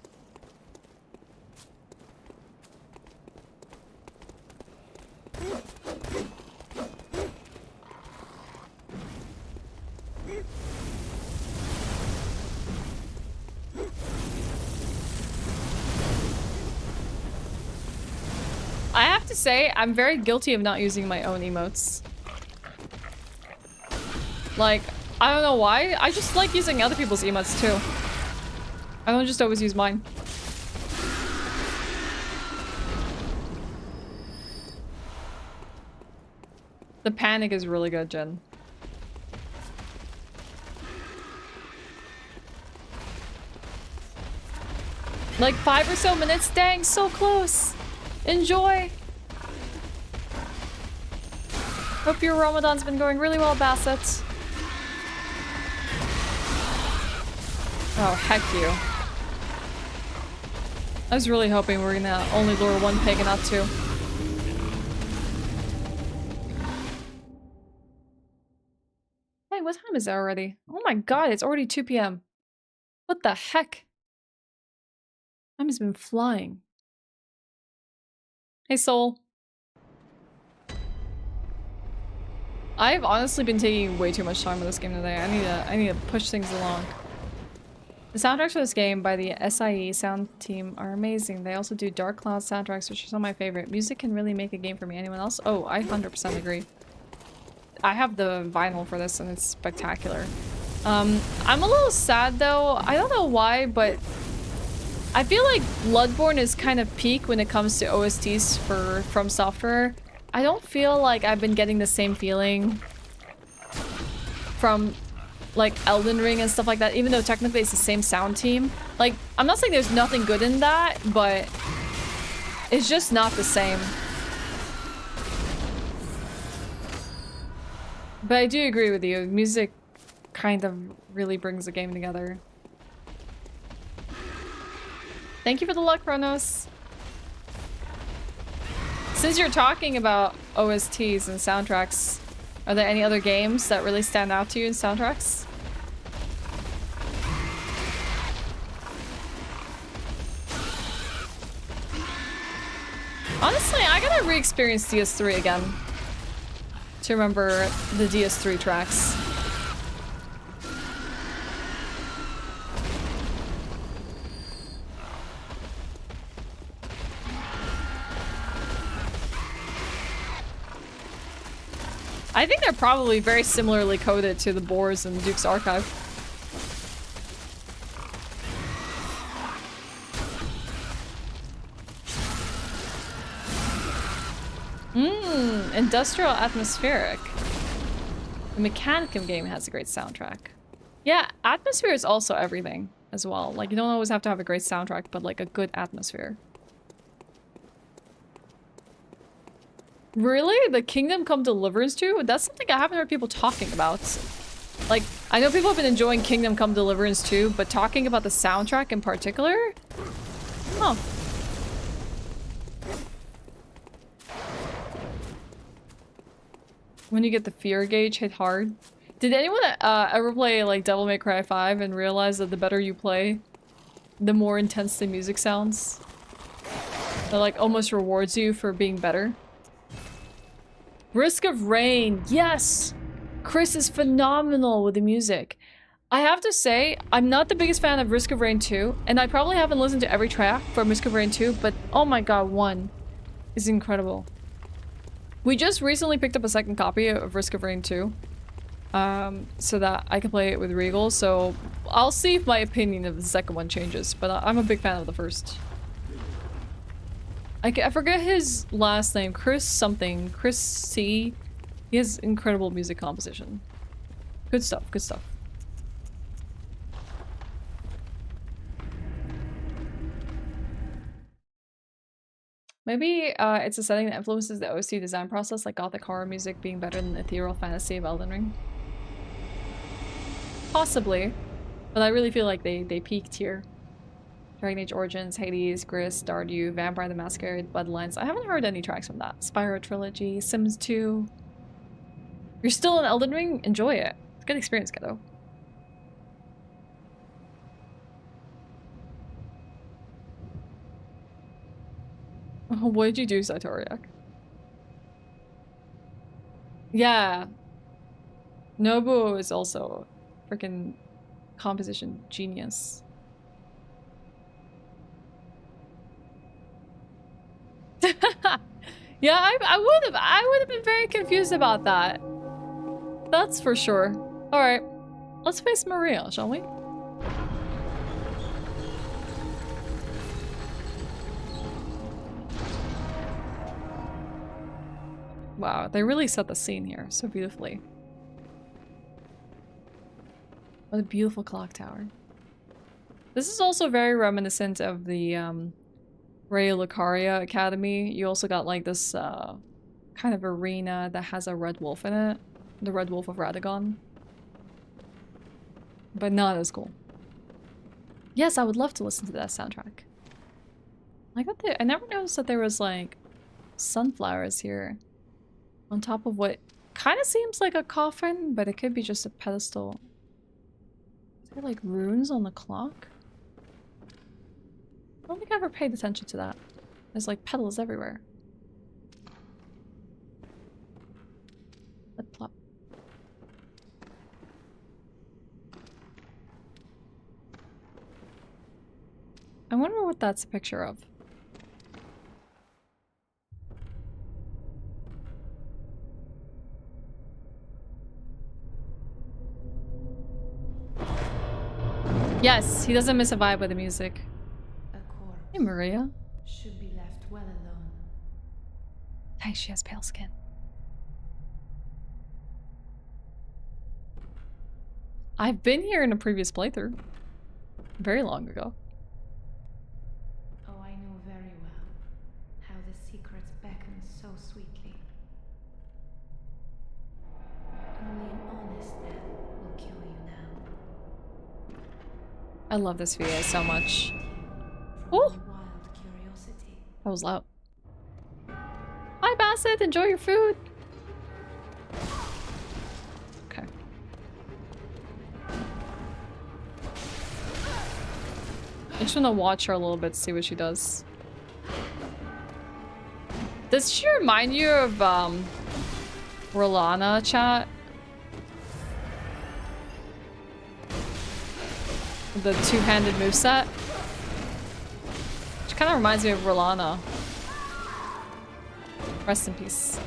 I have to say, I'm very guilty of not using my own emotes. Like, I don't know why. I just like using other people's emotes too. I don't just always use mine. The panic is really good, Jen. Like 5 or so minutes? Dang, so close! Enjoy! Hope your Ramadan's been going really well, Bassett. Oh, heck you. I was really hoping we were gonna only lure one pig and not two. Hey, what time is it already? Oh my god, it's already 2 p.m. What the heck? Time has been flying. Hey, Soul. I've honestly been taking way too much time with this game today. I need to push things along. The soundtracks for this game by the SIE sound team are amazing. They also do Dark Cloud soundtracks, which are some of my favorite. Music can really make a game for me. Anyone else? Oh, I 100% agree. I have the vinyl for this and it's spectacular. I'm a little sad though. I don't know why, but I feel like Bloodborne is kind of peak when it comes to OSTs for From Software. I don't feel like I've been getting the same feeling from like Elden Ring and stuff like that, even though technically it's the same sound team. Like, I'm not saying there's nothing good in that, but it's just not the same. But I do agree with you. Music kind of really brings the game together. Thank you for the luck, Kronos. Since you're talking about OSTs and soundtracks, are there any other games that really stand out to you in soundtracks? Honestly, I gotta re-experience DS3 again to remember the DS3 tracks. I think they're probably very similarly coded to the Boars in Duke's Archive. Industrial Atmospheric. The Mechanicum game has a great soundtrack. Yeah, atmosphere is also everything as well. Like, you don't always have to have a great soundtrack, but like a good atmosphere. Really? The Kingdom Come Deliverance 2? That's something I haven't heard people talking about. Like, I know people have been enjoying Kingdom Come Deliverance 2, but talking about the soundtrack in particular? Huh. When you get the fear gauge hit hard. Did anyone ever play like Devil May Cry 5 and realize that the better you play, the more intense the music sounds? That like almost rewards you for being better? Risk of Rain, yes! Chris is phenomenal with the music. I have to say, I'm not the biggest fan of Risk of Rain 2, and I probably haven't listened to every track from Risk of Rain 2, but oh my god, 1 is incredible. We just recently picked up a second copy of Risk of Rain 2, so that I can play it with Regal, so I'll see if my opinion of the second one changes, but I'm a big fan of the first. I forget his last name. Chris something. Chris C. He has incredible music composition. Good stuff, good stuff. Maybe it's a setting that influences the OC design process, like gothic horror music being better than the ethereal fantasy of Elden Ring. Possibly. But I really feel like they peaked here. Dragon Age Origins, Hades, Gris, Stardew, Vampire the Masquerade, Bloodlines. I haven't heard any tracks from that. Spyro Trilogy, Sims 2. If you're still in Elden Ring, enjoy it. It's a good experience, kiddo. What did you do, Sartoriak? Yeah. Nobuo is also freaking composition genius. Yeah, I would have been very confused about that. That's for sure. All right, let's face Maria, shall we? Wow, they really set the scene here so beautifully. What a beautiful clock tower. This is also very reminiscent of the Ray Lucaria Academy. You also got like this kind of arena that has a red wolf in it. The Red Wolf of Radagon. But not as cool. Yes, I would love to listen to that soundtrack. I never noticed that there was like sunflowers here. On top of what kind of seems like a coffin, but it could be just a pedestal. Is there like runes on the clock? I don't think I ever paid attention to that. There's like petals everywhere. Flip flop. I wonder what that's a picture of. Yes, he doesn't miss a vibe with the music. A corpse Hey, Maria. should be left well alone. Hey, she has pale skin. I've been here in a previous playthrough. Very long ago. Oh, I know very well how the secrets beckon so sweetly. Only an honest death will kill you now. I love this VA so much. From Ooh. my wild curiosity. That was loud. Hi, Bassett. Enjoy your food. Okay. I just want to watch her a little bit to see what she does. Does she remind you of, Rolana, chat? The two-handed moveset? She kind of reminds me of Rolana. Rest in peace.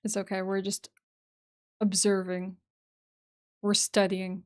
It's okay, we're just observing. We're studying.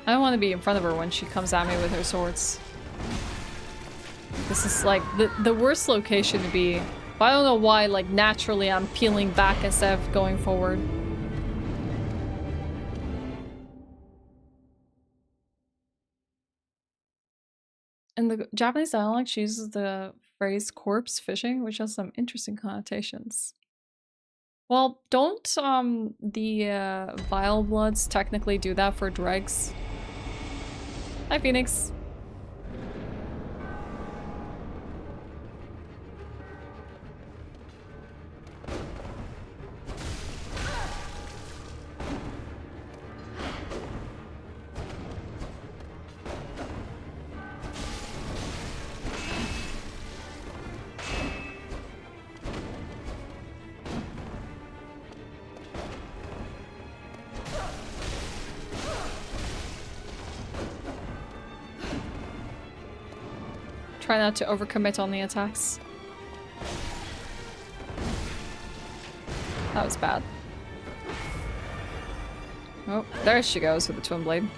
I don't want to be in front of her when she comes at me with her swords. This is like the worst location to be. But I don't know why, like, naturally I'm peeling back instead of going forward. In the Japanese dialect, she uses the phrase corpse fishing, which has some interesting connotations. Well, don't the Vile Bloods technically do that for dregs? Hi, Phoenix. Try not to overcommit on the attacks. That was bad. Oh, there she goes with the twin blade.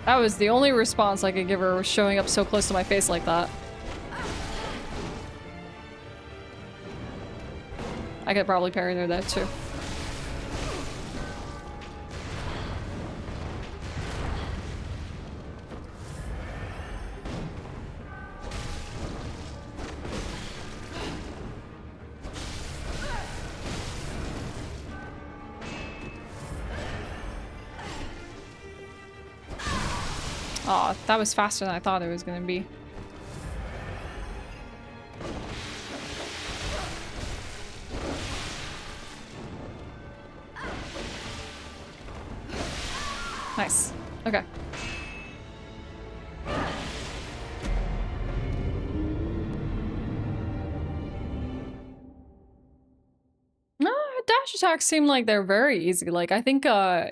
That was the only response I could give her, showing up so close to my face like that. I could probably parry her there too. Aw, that was faster than I thought it was gonna be. Nice. Okay. No, dash attacks seem like they're very easy. Like, I think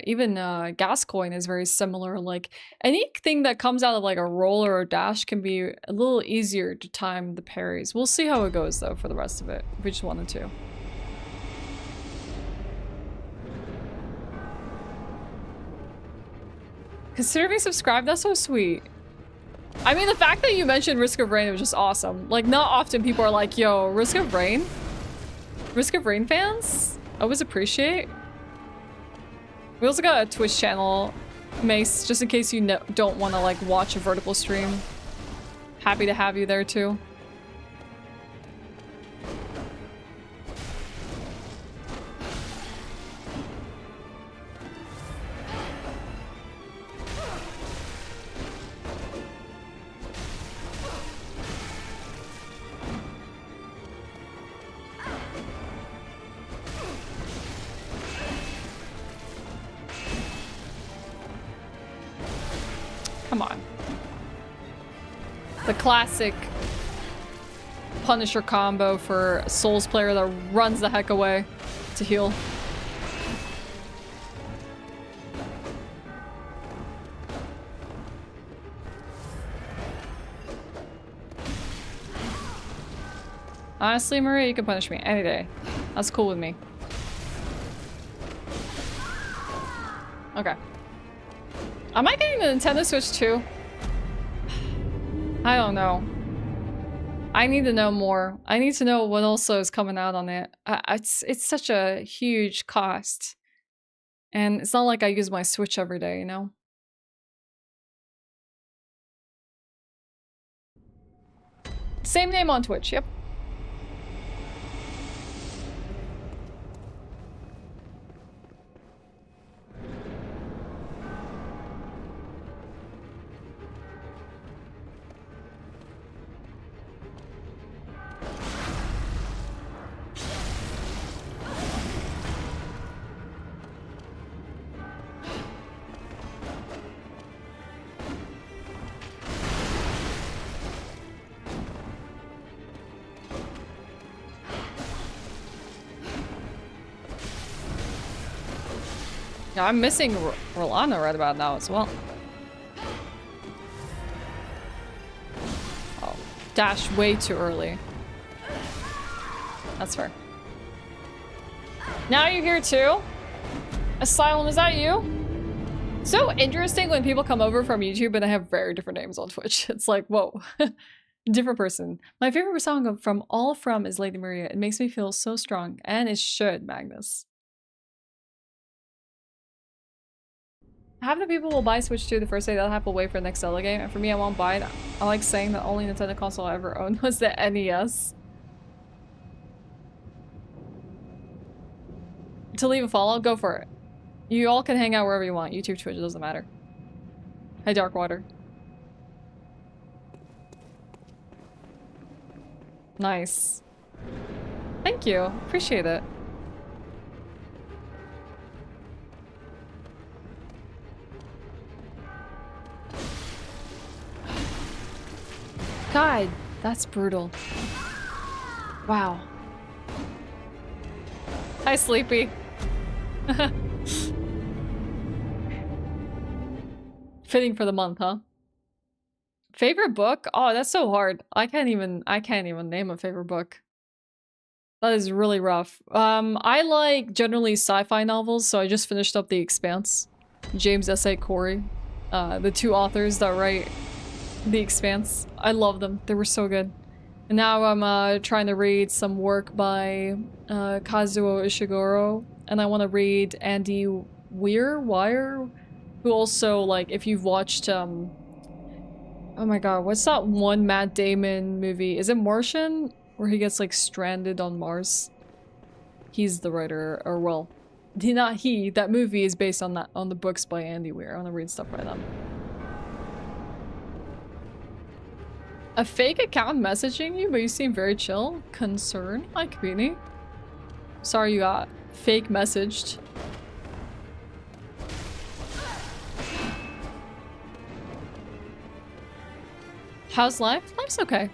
even Gascoigne is very similar. Like, anything that comes out of like a roll or a dash can be a little easier to time the parries. We'll see how it goes though for the rest of it, if we just wanted to. Consider being subscribed, that's so sweet. I mean, the fact that you mentioned Risk of Rain was just awesome. Like, not often people are like, yo, Risk of Rain? Risk of Rain fans? Always appreciate. We also got a Twitch channel, Mace, just in case you don't want to like watch a vertical stream. Happy to have you there too. Come on. The classic Punisher combo for a Souls player that runs the heck away to heal. Honestly, Maria, you can punish me any day. That's cool with me. Okay. Am I getting the Nintendo Switch too? I don't know. I need to know more. I need to know what also is coming out on it. It's such a huge cost. And it's not like I use my Switch every day, you know? Same name on Twitch, yep. Yeah, I'm missing Rolanda right about now as well. Oh, dash way too early. That's fair. Now you're here too? Asylum, is that you? So interesting when people come over from YouTube and they have very different names on Twitch. It's like, whoa. Different person. My favorite song from All From is Lady Maria. It makes me feel so strong. And it should, Magnus. Half the people will buy Switch 2 the first day, the other half will wait for the next Zelda game. And for me, I won't buy it. I like saying that only Nintendo console I ever owned was the NES. To leave a follow, go for it. You all can hang out wherever you want. YouTube, Twitch, it doesn't matter. Hey, Darkwater. Nice. Thank you. Appreciate it. God, that's brutal. Wow. Hi, Sleepy. Fitting for the month, huh? Favorite book? Oh, that's so hard. I can't even name a favorite book. That is really rough. I like generally sci-fi novels, so I just finished up The Expanse. James S.A. Corey. The two authors that write The Expanse. I love them. They were so good. And now I'm trying to read some work by Kazuo Ishiguro, and I want to read Andy Weir, who also, like, if you've watched, oh my god, what's that one Matt Damon movie? Is it Martian? Where he gets, like, stranded on Mars? He's the writer, or well, not he, that movie is based on that, on the books by Andy Weir. I want to read stuff by them. A fake account messaging you, but you seem very chill. Concern? Hi, Kabini. Sorry you got fake messaged. How's life? Life's okay.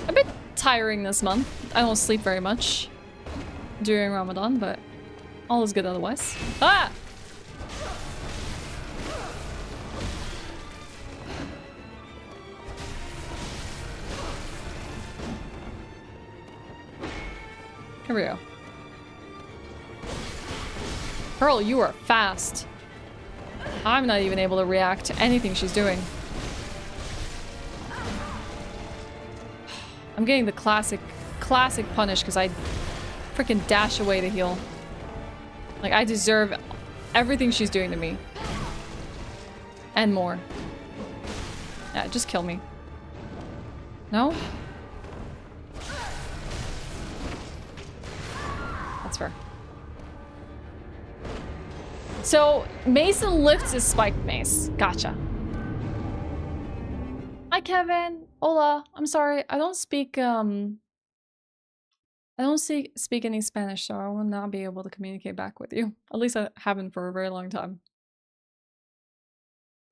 A bit tiring this month. I don't sleep very much during Ramadan, but all is good otherwise. Ah! Here we go. Pearl, you are fast. I'm not even able to react to anything she's doing. I'm getting the classic punish because I freaking dash away to heal. Like, I deserve everything she's doing to me. And more. Yeah, just kill me. No? That's fair. So, Mason lifts his spiked mace. Gotcha. Hi, Kevin. Hola. I'm sorry. I don't speak any Spanish, so I will not be able to communicate back with you. At least I haven't for a very long time.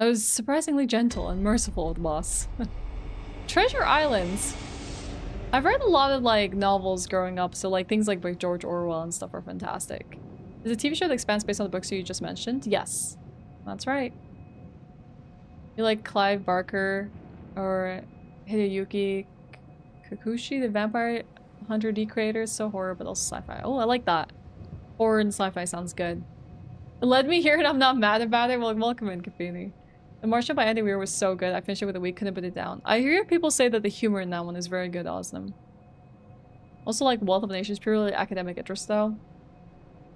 I was surprisingly gentle and merciful with the boss. Treasure Islands. I've read a lot of, like, novels growing up, so, like, things like George Orwell and stuff are fantastic. Is a TV show that expands based on the books you just mentioned? Yes. That's right. You like Clive Barker or Hideyuki Kikuchi, the Vampire Hunter D creator? So horror, but also sci-fi. Oh, I like that. Horror and sci-fi sounds good. It led me here and I'm not mad about it. Well, welcome in, Kafini. The Martian by Andy Weir was so good. I finished it with a week, couldn't put it down. I hear people say that the humor in that one is very good, Osnam. Also, like, Wealth of Nations, purely academic interest, though.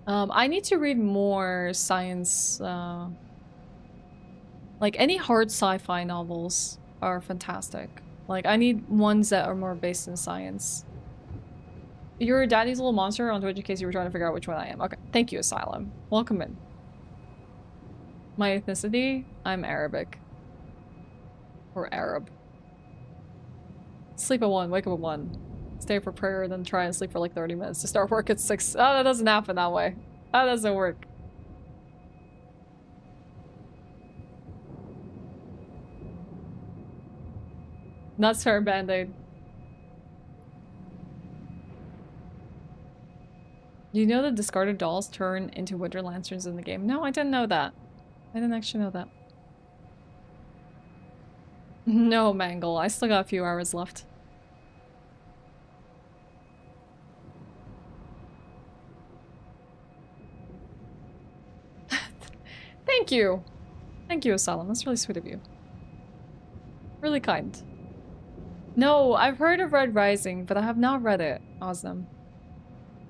I need to read more science, like, any hard sci-fi novels are fantastic. Like, I need ones that are more based in science. You're Daddy's Little Monster on Twitch in case you were trying to figure out which one I am. Okay, thank you, Asylum. Welcome in. My ethnicity? I'm Arabic. Or Arab. Sleep at 1, wake up at 1. Stay for prayer, then try and sleep for like 30 minutes to start work at 6. Oh, that doesn't happen that way. That doesn't work. That's fair, Band-Aid. Do you know that discarded dolls turn into winter lanterns in the game? No, I didn't know that. I didn't actually know that. No, Mangle. I still got a few hours left. Thank you. Thank you, Asylum. That's really sweet of you. Really kind. No, I've heard of Red Rising, but I have not read it. Awesome.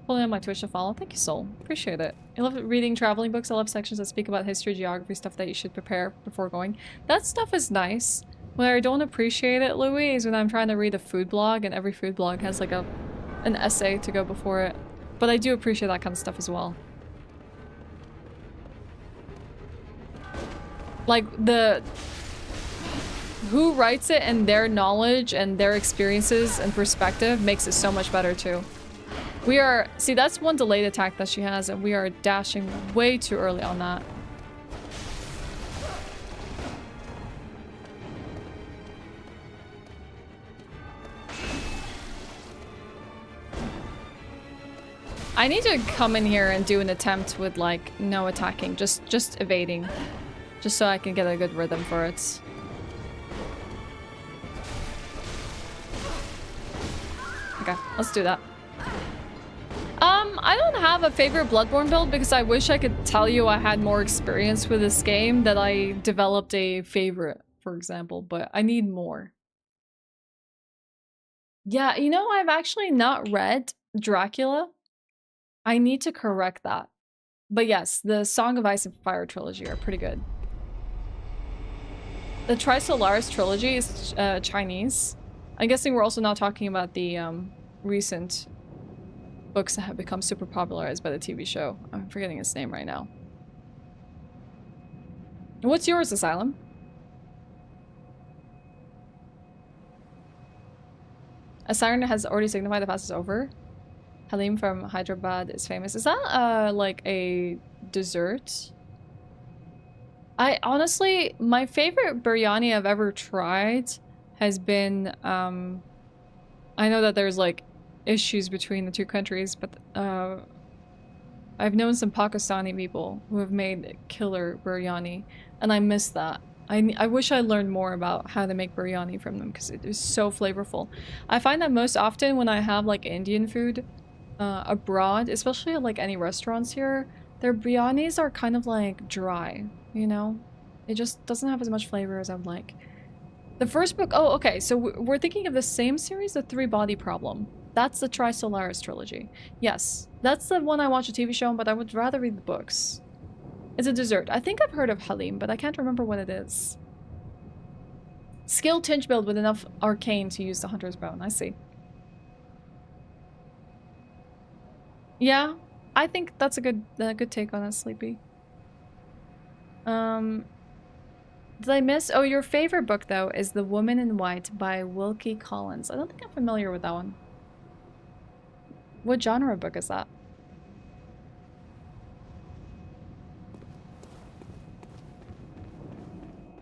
Pulling on my Twitch to follow. Thank you, Soul. Appreciate it. I love reading traveling books. I love sections that speak about history, geography, stuff that you should prepare before going. That stuff is nice. Where I don't appreciate it, Louis, is when I'm trying to read a food blog and every food blog has like an essay to go before it. But I do appreciate that kind of stuff as well. Like who writes it and their knowledge and their experiences and perspective makes it so much better too. We are, see, that's one delayed attack that she has, and we are dashing way too early on that. I need to come in here and do an attempt with like no attacking, just evading, just so I can get a good rhythm for it. Okay, let's do that. I don't have a favorite Bloodborne build because I wish I could tell you I had more experience with this game, that I developed a favorite, for example, but I need more. Yeah, you know, I've actually not read Dracula. I need to correct that. But yes, the Song of Ice and Fire trilogy are pretty good. The Trisolaris trilogy is Chinese. I'm guessing we're also not talking about the recent books that have become super popularized by the TV show. I'm forgetting its name right now. What's yours, Asylum? A siren has already signified the fast is over. Halim from Hyderabad is famous. Is that like a dessert? I honestly, my favorite biryani I've ever tried has been, I know that there's like issues between the two countries, but I've known some Pakistani people who have made killer biryani, and I miss that. I wish I learned more about how to make biryani from them because it is so flavorful. I find that most often when I have like Indian food abroad, especially at like any restaurants here, their biryanis are kind of like dry, you know? It just doesn't have as much flavor as I would like. The first book, oh, okay, so we're thinking of the same series, the Three Body Problem. That's the Trisolaris trilogy. Yes, that's the one I watched a TV show on, but I would rather read the books. It's a dessert. I think I've heard of Halim, but I can't remember what it is. Skill tinge build with enough arcane to use the Hunter's Bone. I see. Yeah, I think that's a good take on it, Sleepy. Did I miss? Oh, your favorite book, though, is The Woman in White by Wilkie Collins. I don't think I'm familiar with that one. What genre book is that?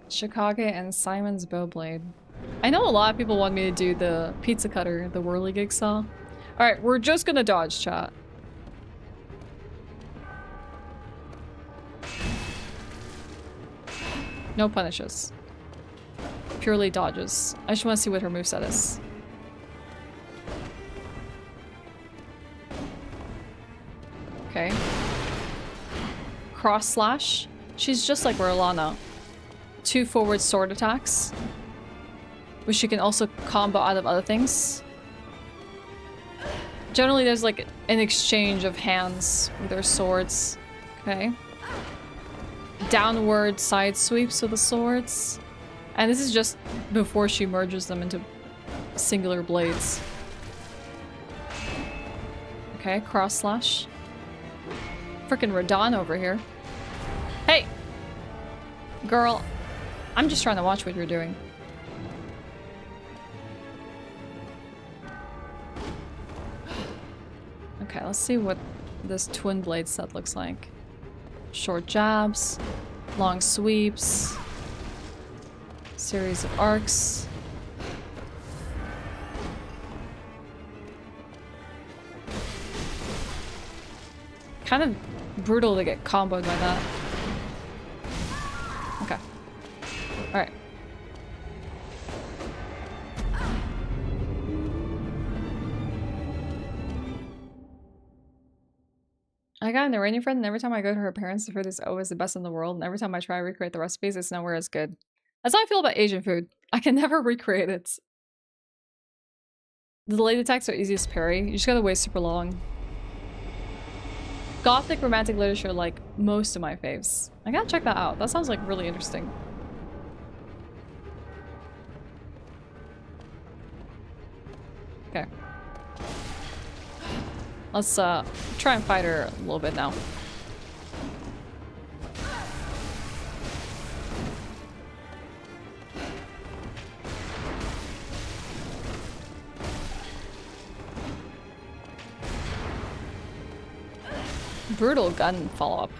Chicago and Simon's Bowblade. I know a lot of people want me to do the pizza cutter, the whirligig saw. Alright, we're just gonna dodge, chat. No punishes. Purely dodges. I just want to see what her moveset is. Okay. Cross slash. She's just like Rorlana. 2 forward sword attacks. Which she can also combo out of other things. Generally there's like an exchange of hands with their swords. Okay. Downward side sweeps with the swords. And this is just before she merges them into singular blades. Okay, cross slash. Frickin' Radon over here. Hey! Girl, I'm just trying to watch what you're doing. Okay, let's see what this twin blade set looks like. Short jabs, long sweeps, series of arcs. Kind of brutal to get comboed by that. Okay. Alright. I got an Iranian friend, and every time I go to her parents, the food is always the best in the world, and every time I try to recreate the recipes, it's nowhere as good. That's how I feel about Asian food. I can never recreate it. The delayed attacks are easiest parry. You just gotta wait super long. Gothic romantic literature, like most of my faves. I gotta check that out. That sounds like really interesting. Okay. Let's try and fight her a little bit now. Brutal gun follow-up.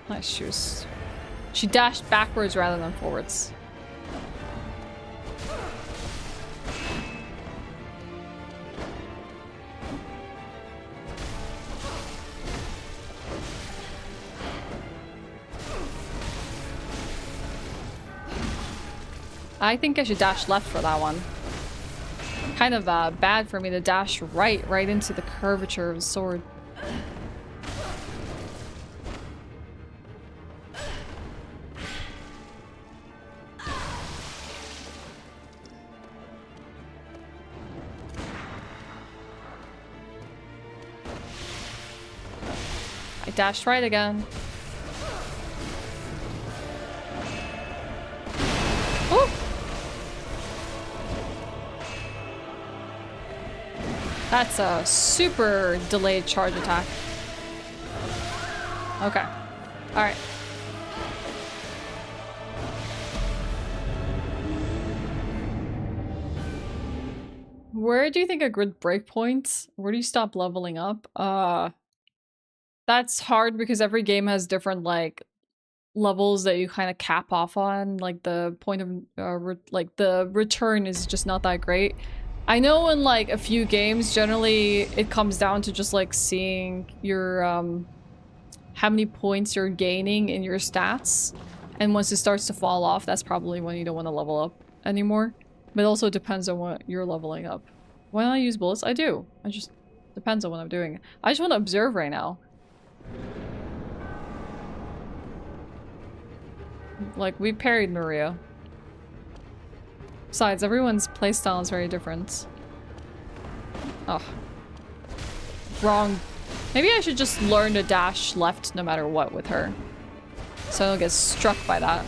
Nice shoes. She dashed backwards rather than forwards. I think I should dash left for that one. Kind of bad for me to dash right into the curvature of the sword. I dashed right again. Ooh! That's a super delayed charge attack. Okay. Alright. Where do you think a good breakpoint? Where do you stop leveling up? That's hard because every game has different like levels that you kind of cap off on. Like the point of like the return is just not that great. I know in like a few games, generally it comes down to just like seeing your how many points you're gaining in your stats, and once it starts to fall off, that's probably when you don't want to level up anymore. But it also depends on what you're leveling up. Why not use bullets? I do. It just depends on what I'm doing. I just want to observe right now. Like, we parried Maria. Besides, everyone's playstyle is very different. Oh. Wrong. Maybe I should just learn to dash left no matter what with her. So I don't get struck by that.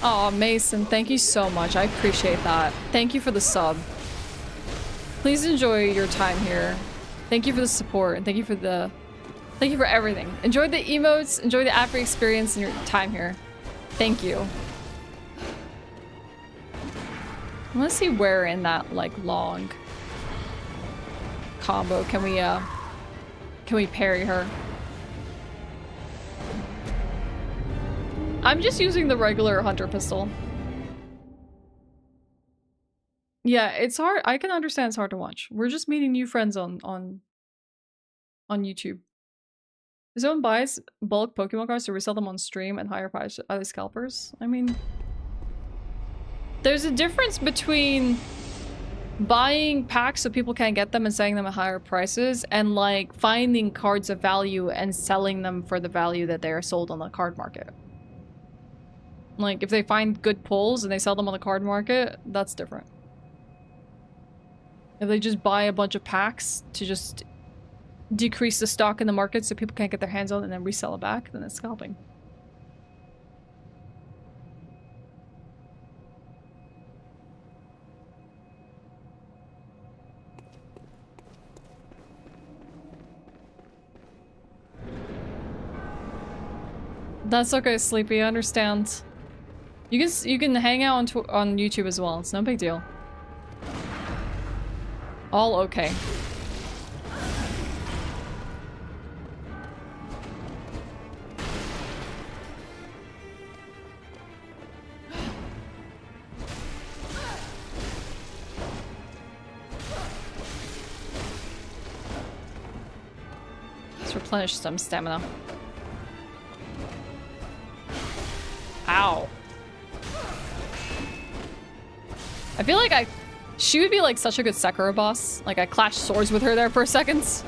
Oh, Mason, thank you so much. I appreciate that. Thank you for the sub. Please enjoy your time here. Thank you for the support, and thank you for everything. Enjoy the emotes, enjoy the ad-free experience and your time here. Thank you. I want to see where in that like long combo can we parry her? I'm just using the regular hunter pistol. Yeah, it's hard. I can understand it's hard to watch. We're just meeting new friends on YouTube. If someone buys bulk Pokemon cards to resell them on stream and higher price, are they scalpers? I mean, there's a difference between buying packs so people can't get them and selling them at higher prices, and like finding cards of value and selling them for the value that they are sold on the card market. Like, if they find good pulls and they sell them on the card market, that's different. If they just buy a bunch of packs to just decrease the stock in the market so people can't get their hands on it and then resell it back, then it's scalping. That's okay, Sleepy, I understand. You can hang out on YouTube as well. It's no big deal. All okay. Let's replenish some stamina. Ow. I feel like she would be like such a good Sekiro boss. Like I clashed swords with her there for seconds.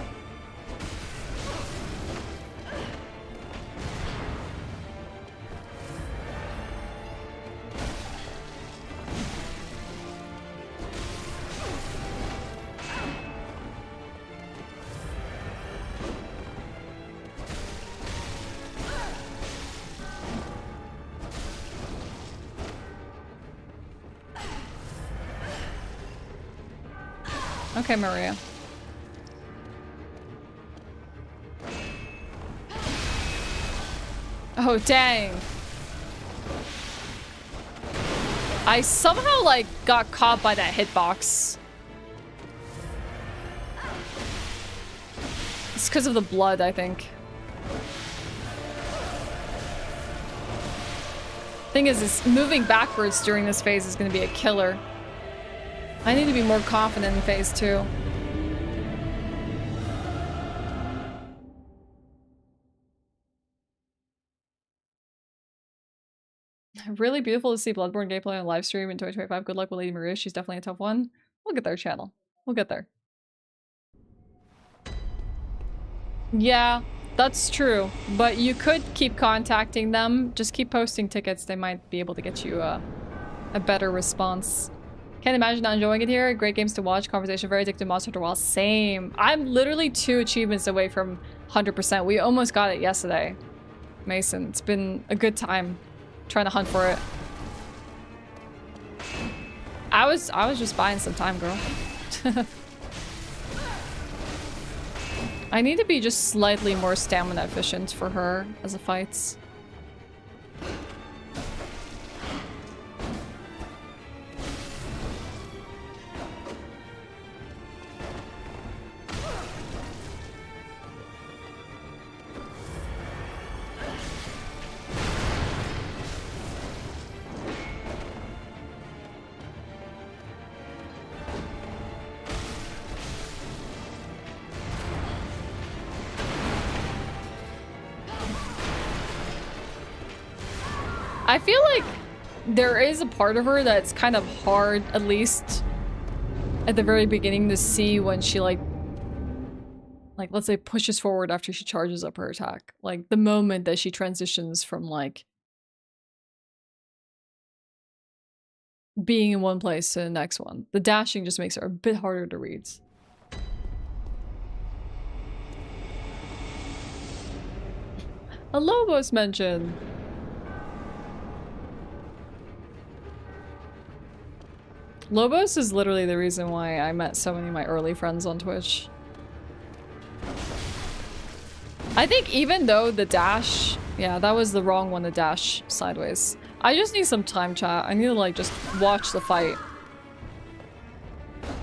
Okay, Maria. Oh, dang. I somehow, like, got caught by that hitbox. It's because of the blood, I think. Thing is moving backwards during this phase is going to be a killer. I need to be more confident in phase 2. Really beautiful to see Bloodborne gameplay on live stream in 2025. Good luck with Lady Maria. She's definitely a tough one. We'll get there, channel. We'll get there. Yeah, that's true. But you could keep contacting them. Just keep posting tickets. They might be able to get you a better response. Can't imagine not enjoying it here. Great games to watch. Conversation, very addictive. Monster Hunter Wild. Same. I'm literally 2 achievements away from 100%. We almost got it yesterday. Mason, it's been a good time trying to hunt for it. I was just buying some time, girl. I need to be just slightly more stamina efficient for her as it fights. I feel like there is a part of her that's kind of hard, at least at the very beginning, to see when she like let's say pushes forward after she charges up her attack. Like the moment that she transitions from like being in one place to the next one. The dashing just makes her a bit harder to read. A Lobos mention. Lobos is literally the reason why I met so many of my early friends on Twitch. I think even though the dash... Yeah, that was the wrong one to dash sideways. I just need some time, chat. I need to like just watch the fight.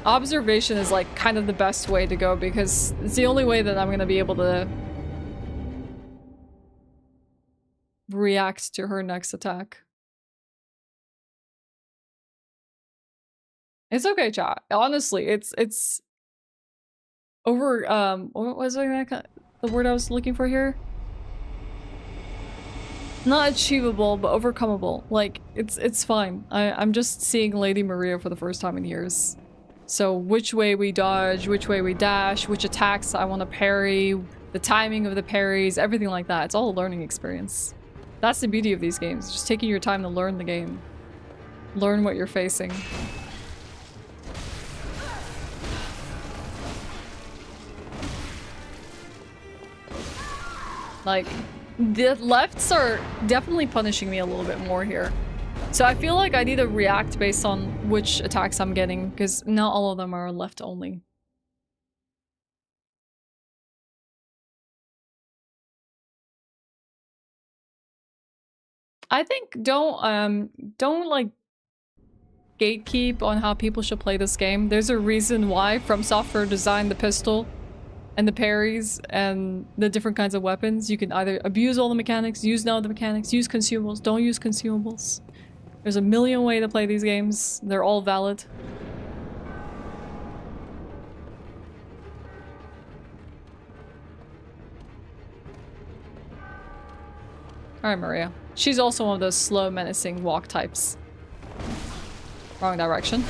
Observation is like kind of the best way to go because it's the only way that I'm gonna be able to react to her next attack. It's okay, chat. Honestly, it's over, what was the word I was looking for here? Not achievable, but overcomeable. Like, it's fine. I'm just seeing Lady Maria for the first time in years. So which way we dodge, which way we dash, which attacks I want to parry, the timing of the parries, everything like that. It's all a learning experience. That's the beauty of these games. Just taking your time to learn the game. Learn what you're facing. Like, the lefts are definitely punishing me a little bit more here. So I feel like I need to react based on which attacks I'm getting, because not all of them are left only. I think don't like gatekeep on how people should play this game. There's a reason why From Software designed the pistol and the parries and the different kinds of weapons. You can either abuse all the mechanics, use none of the mechanics, use consumables, don't use consumables. There's a million ways to play these games. They're all valid. Alright, Maria. She's also one of those slow, menacing walk types. Wrong direction.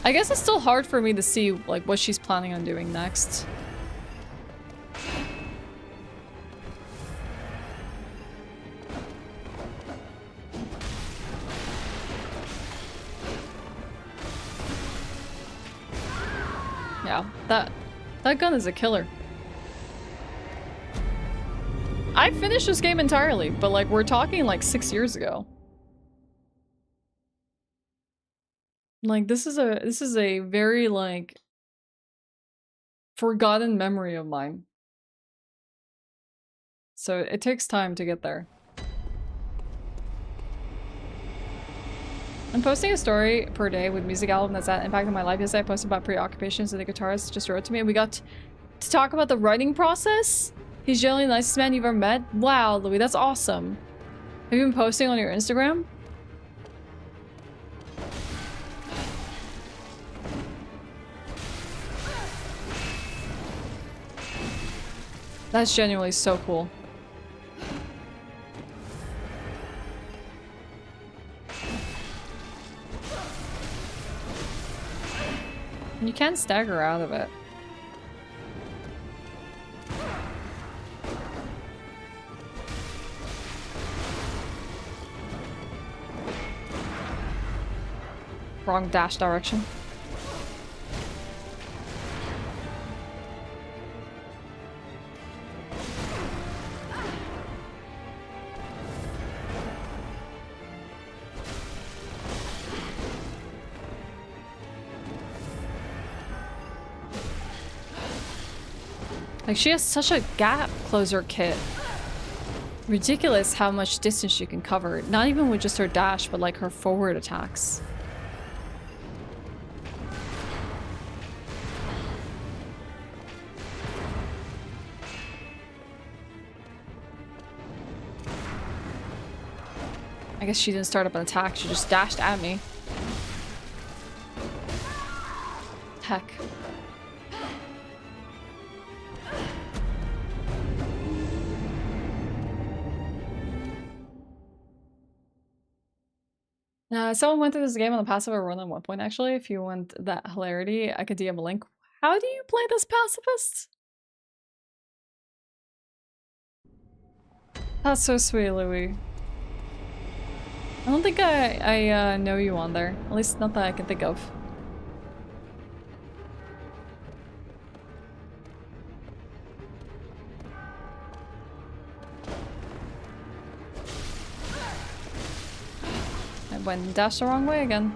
I guess it's still hard for me to see like what she's planning on doing next. Yeah, that gun is a killer. I finished this game entirely, but like we're talking like 6 years ago. Like this is a very like forgotten memory of mine. So it takes time to get there. I'm posting a story per day with music album that's had impact on my life. Yesterday I posted about preoccupations and the guitarist just wrote to me and we got to talk about the writing process. He's generally the nicest man you've ever met. Wow, Louis, that's awesome. Have you been posting on your Instagram? That's genuinely so cool. You can stagger out of it. Wrong dash direction. Like, she has such a gap closer kit. Ridiculous how much distance she can cover. Not even with just her dash, but like her forward attacks. I guess she didn't start up an attack, she just dashed at me. Heck. Someone went through this game on the passive or run at one point, actually. If you want that hilarity, I could DM a link. How do you play this pacifist? That's so sweet, Louis. I don't think I know you on there. At least not that I can think of. I went and dashed the wrong way again.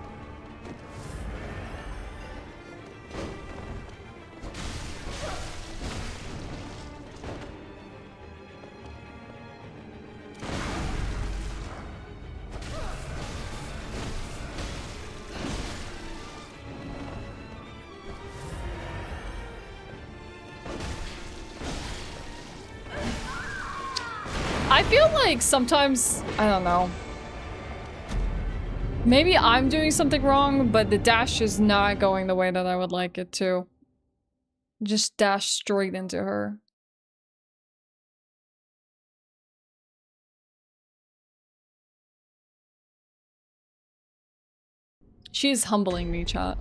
I feel like sometimes, I don't know. Maybe I'm doing something wrong, but the dash is not going the way that I would like it to. Just dash straight into her. She is humbling me, chat.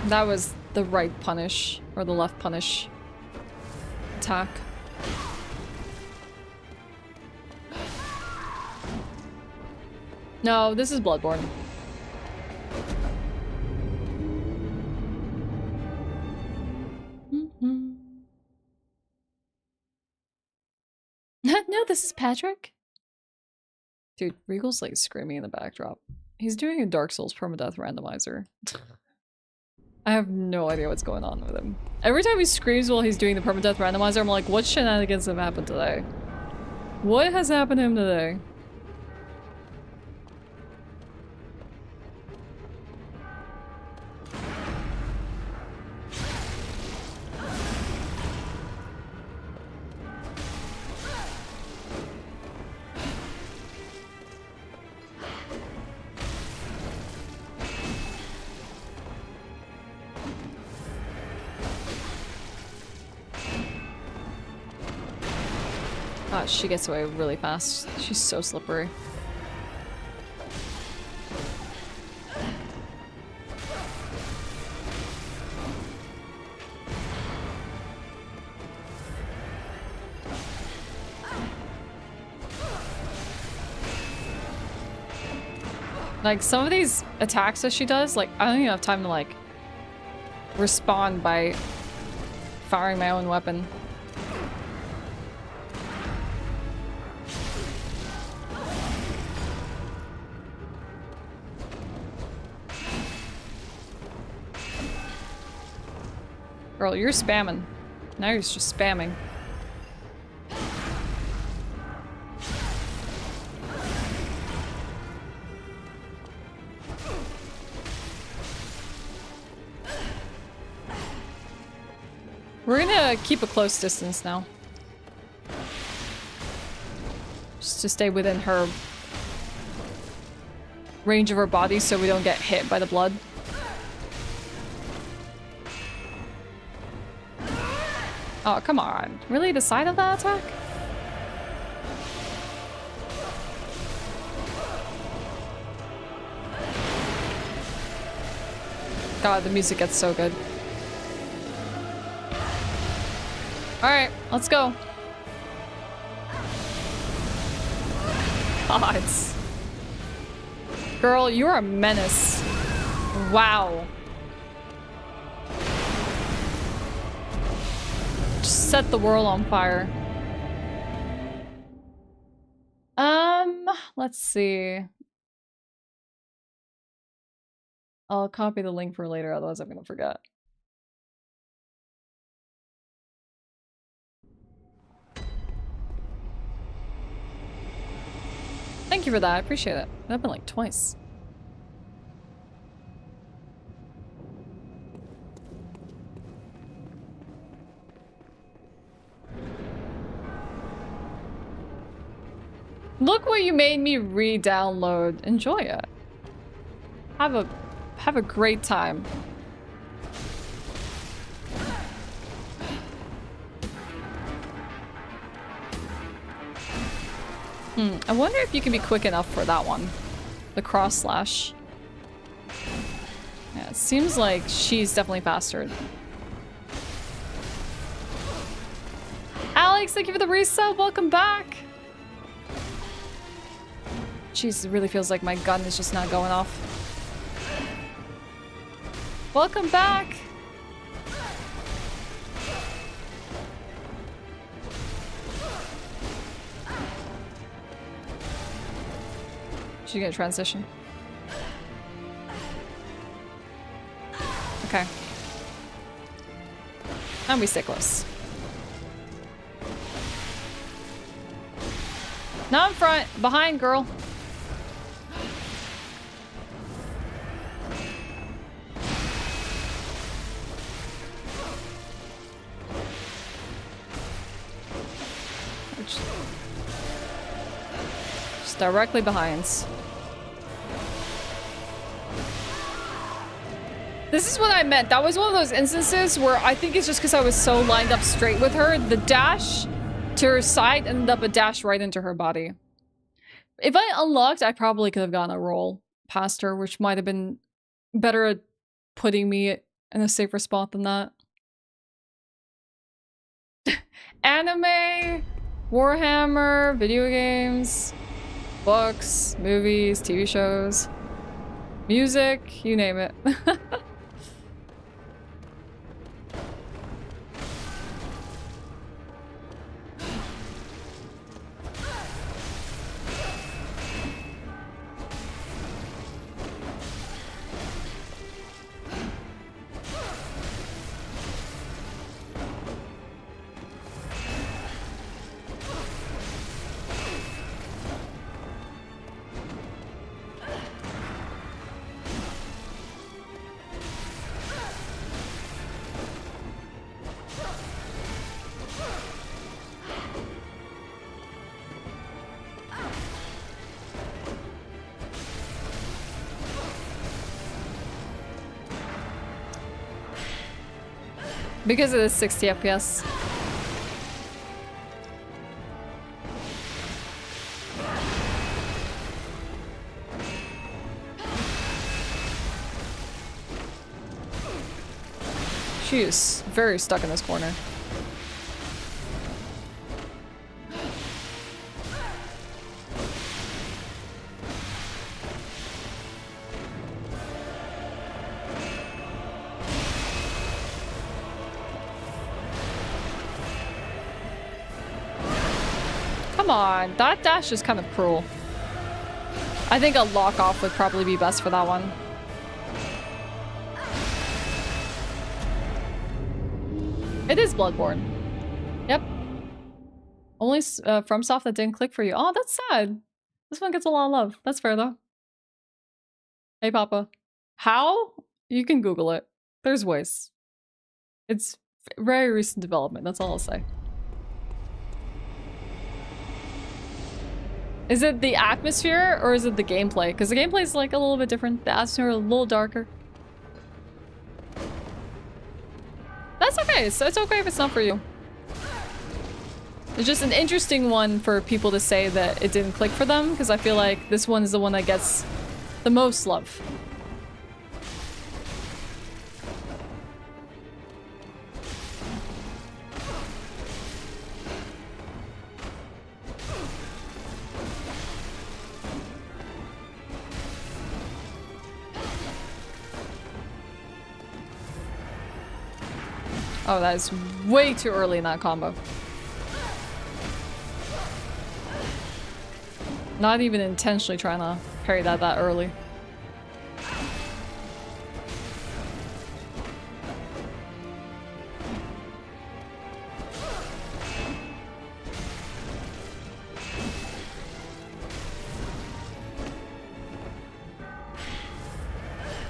That was the right punish, or the left punish attack. No, this is Bloodborne. No, this is Patrick. Dude, Regal's like screaming in the backdrop. He's doing a Dark Souls permadeath randomizer. I have no idea what's going on with him. Every time he screams while he's doing the permadeath randomizer, I'm like, what shenanigans have happened today? What has happened to him today? Oh, she gets away really fast. She's so slippery. Like, some of these attacks that she does, like, I don't even have time to, like, respond by firing my own weapon. Girl, you're spamming. Now you're just spamming. We're gonna keep a close distance now. Just to stay within her range of her body so we don't get hit by the blood. Oh, come on. Really? The side of that attack? God, the music gets so good. Alright, let's go. God. Girl, you are a menace. Wow. Set the world on fire. Let's see. I'll copy the link for later, otherwise I'm gonna forget. Thank you for that, I appreciate it. That happened like twice. Look what you made me re-download. Enjoy it. Have a great time. I wonder if you can be quick enough for that one. The cross slash. Yeah, it seems like she's definitely faster. Alex, thank you for the resub. Welcome back. Jeez, it really feels like my gun is just not going off. Welcome back! Should you get a transition? Okay. And we stay close. Not in front, behind, girl. Just directly behind. This is what I meant. That was one of those instances where I think it's just because I was so lined up straight with her. The dash to her side ended up a dash right into her body. If I unlocked, I probably could have gotten a roll past her, which might have been better at putting me in a safer spot than that. Anime, Warhammer, video games, books, movies, TV shows, music, you name it. Because of the 60 FPS. She is very stuck in this corner. Come on, that dash is kind of cruel. I think a lock off would probably be best for that one. It is Bloodborne. Yep. Only FromSoft that didn't click for you. Oh, that's sad. This one gets a lot of love. That's fair though. Hey, Papa. How? You can Google it. There's ways. It's very recent development. That's all I'll say. Is it the atmosphere or is it the gameplay? Because the gameplay is like a little bit different. The atmosphere a little darker. That's okay. So it's okay if it's not for you. It's just an interesting one for people to say that it didn't click for them, because I feel like this one is the one that gets the most love. Oh, that is way too early in that combo. Not even intentionally trying to parry that early.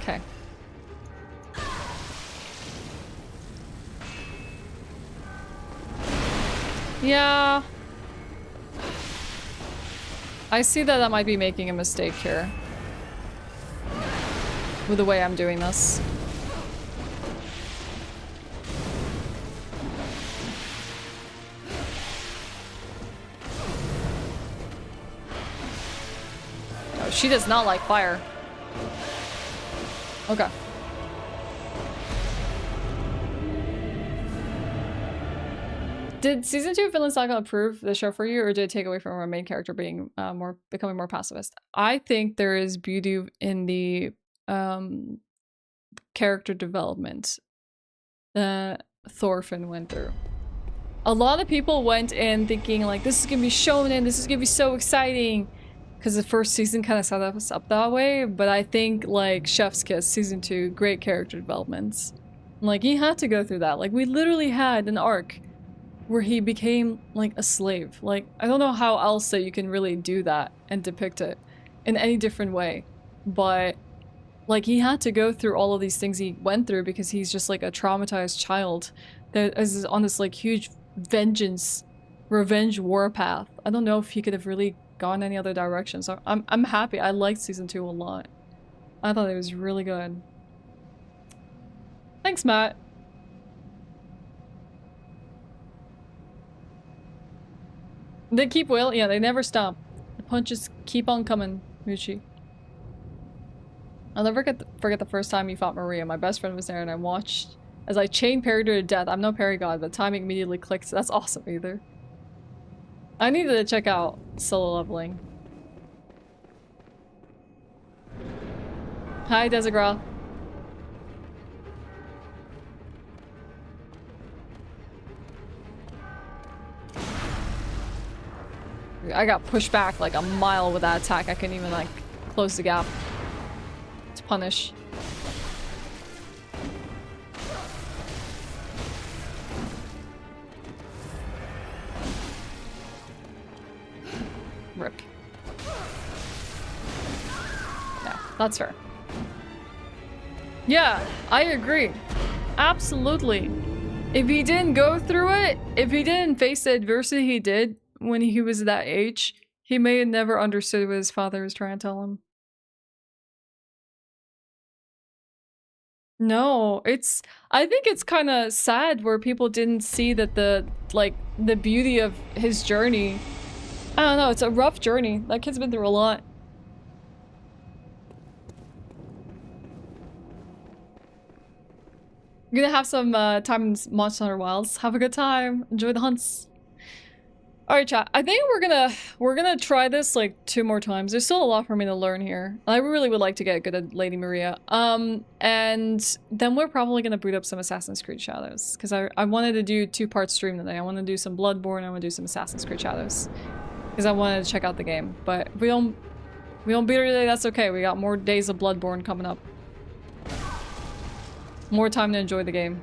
Okay. Yeah. I see that I might be making a mistake here with the way I'm doing this. Oh, she does not like fire. Okay. Did season 2 of Vinland Saga improve the show for you, or did it take away from our main character being becoming more pacifist? I think there is beauty in the character development that Thorfinn went through. A lot of people went in thinking like, this is gonna be shonen, this is gonna be so exciting, because the first season kind of set us up that way. But I think like Chef's Kiss season 2, great character developments. Like he had to go through that. Like we literally had an arc where he became like a slave. Like I don't know how else that you can really do that and depict it in any different way, but like he had to go through all of these things he went through because he's just like a traumatized child that is on this like huge revenge war path. I don't know if he could have really gone any other direction. So I'm happy. I liked season 2 a lot. I thought it was really good. Thanks, Matt. They keep wailing. Yeah, they never stop. The punches keep on coming, Muchi. I'll never forget the first time you fought Maria. My best friend was there and I watched as I chain parried her to death. I'm no parry god, but timing immediately clicked. That's awesome, either. I needed to check out solo leveling. Hi, Desigra. I got pushed back like a mile with that attack. I couldn't even like close the gap to punish. Rip. Yeah, that's fair. Yeah, I agree. Absolutely. If he didn't go through it, if he didn't face the adversity he did when he was that age, he may have never understood what his father was trying to tell him. No, I think it's kind of sad where people didn't see that the beauty of his journey. I don't know, it's a rough journey. That kid's been through a lot. You're gonna have some time in Monster Hunter Wilds. Have a good time. Enjoy the hunts. Alright, chat. I think we're gonna try this like 2 more times. There's still a lot for me to learn here. I really would like to get good at Lady Maria. And then we're probably gonna boot up some Assassin's Creed Shadows. Because I wanted to do 2-part stream today. I want to do some Bloodborne, I want to do some Assassin's Creed Shadows. because I wanted to check out the game. But if we don't beat her today, that's okay. We got more days of Bloodborne coming up. More time to enjoy the game.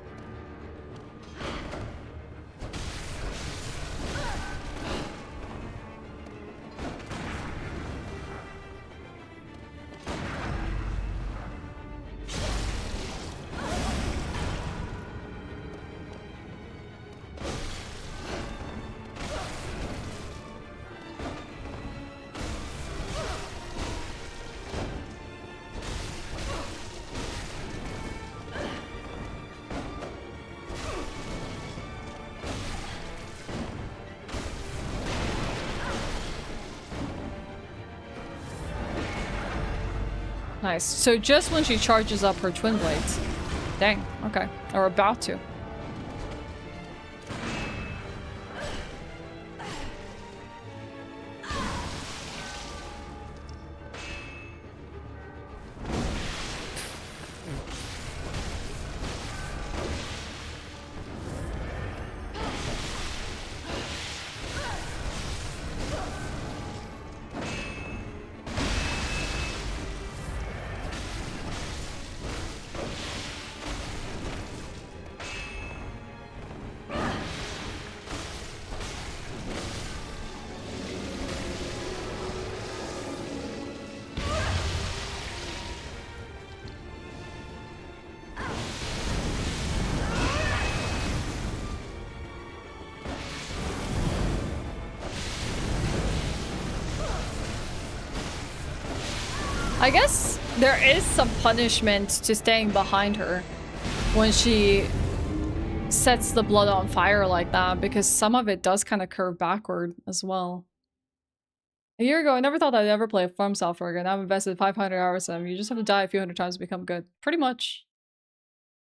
Nice. So just when she charges up her twin blades. Dang, okay. Or about to. I guess there is some punishment to staying behind her when she sets the blood on fire like that, because some of it does kind of curve backward as well. A year ago, I never thought I'd ever play a From Software again. I've invested 500 hours in them. You just have to die a few hundred times to become good. Pretty much.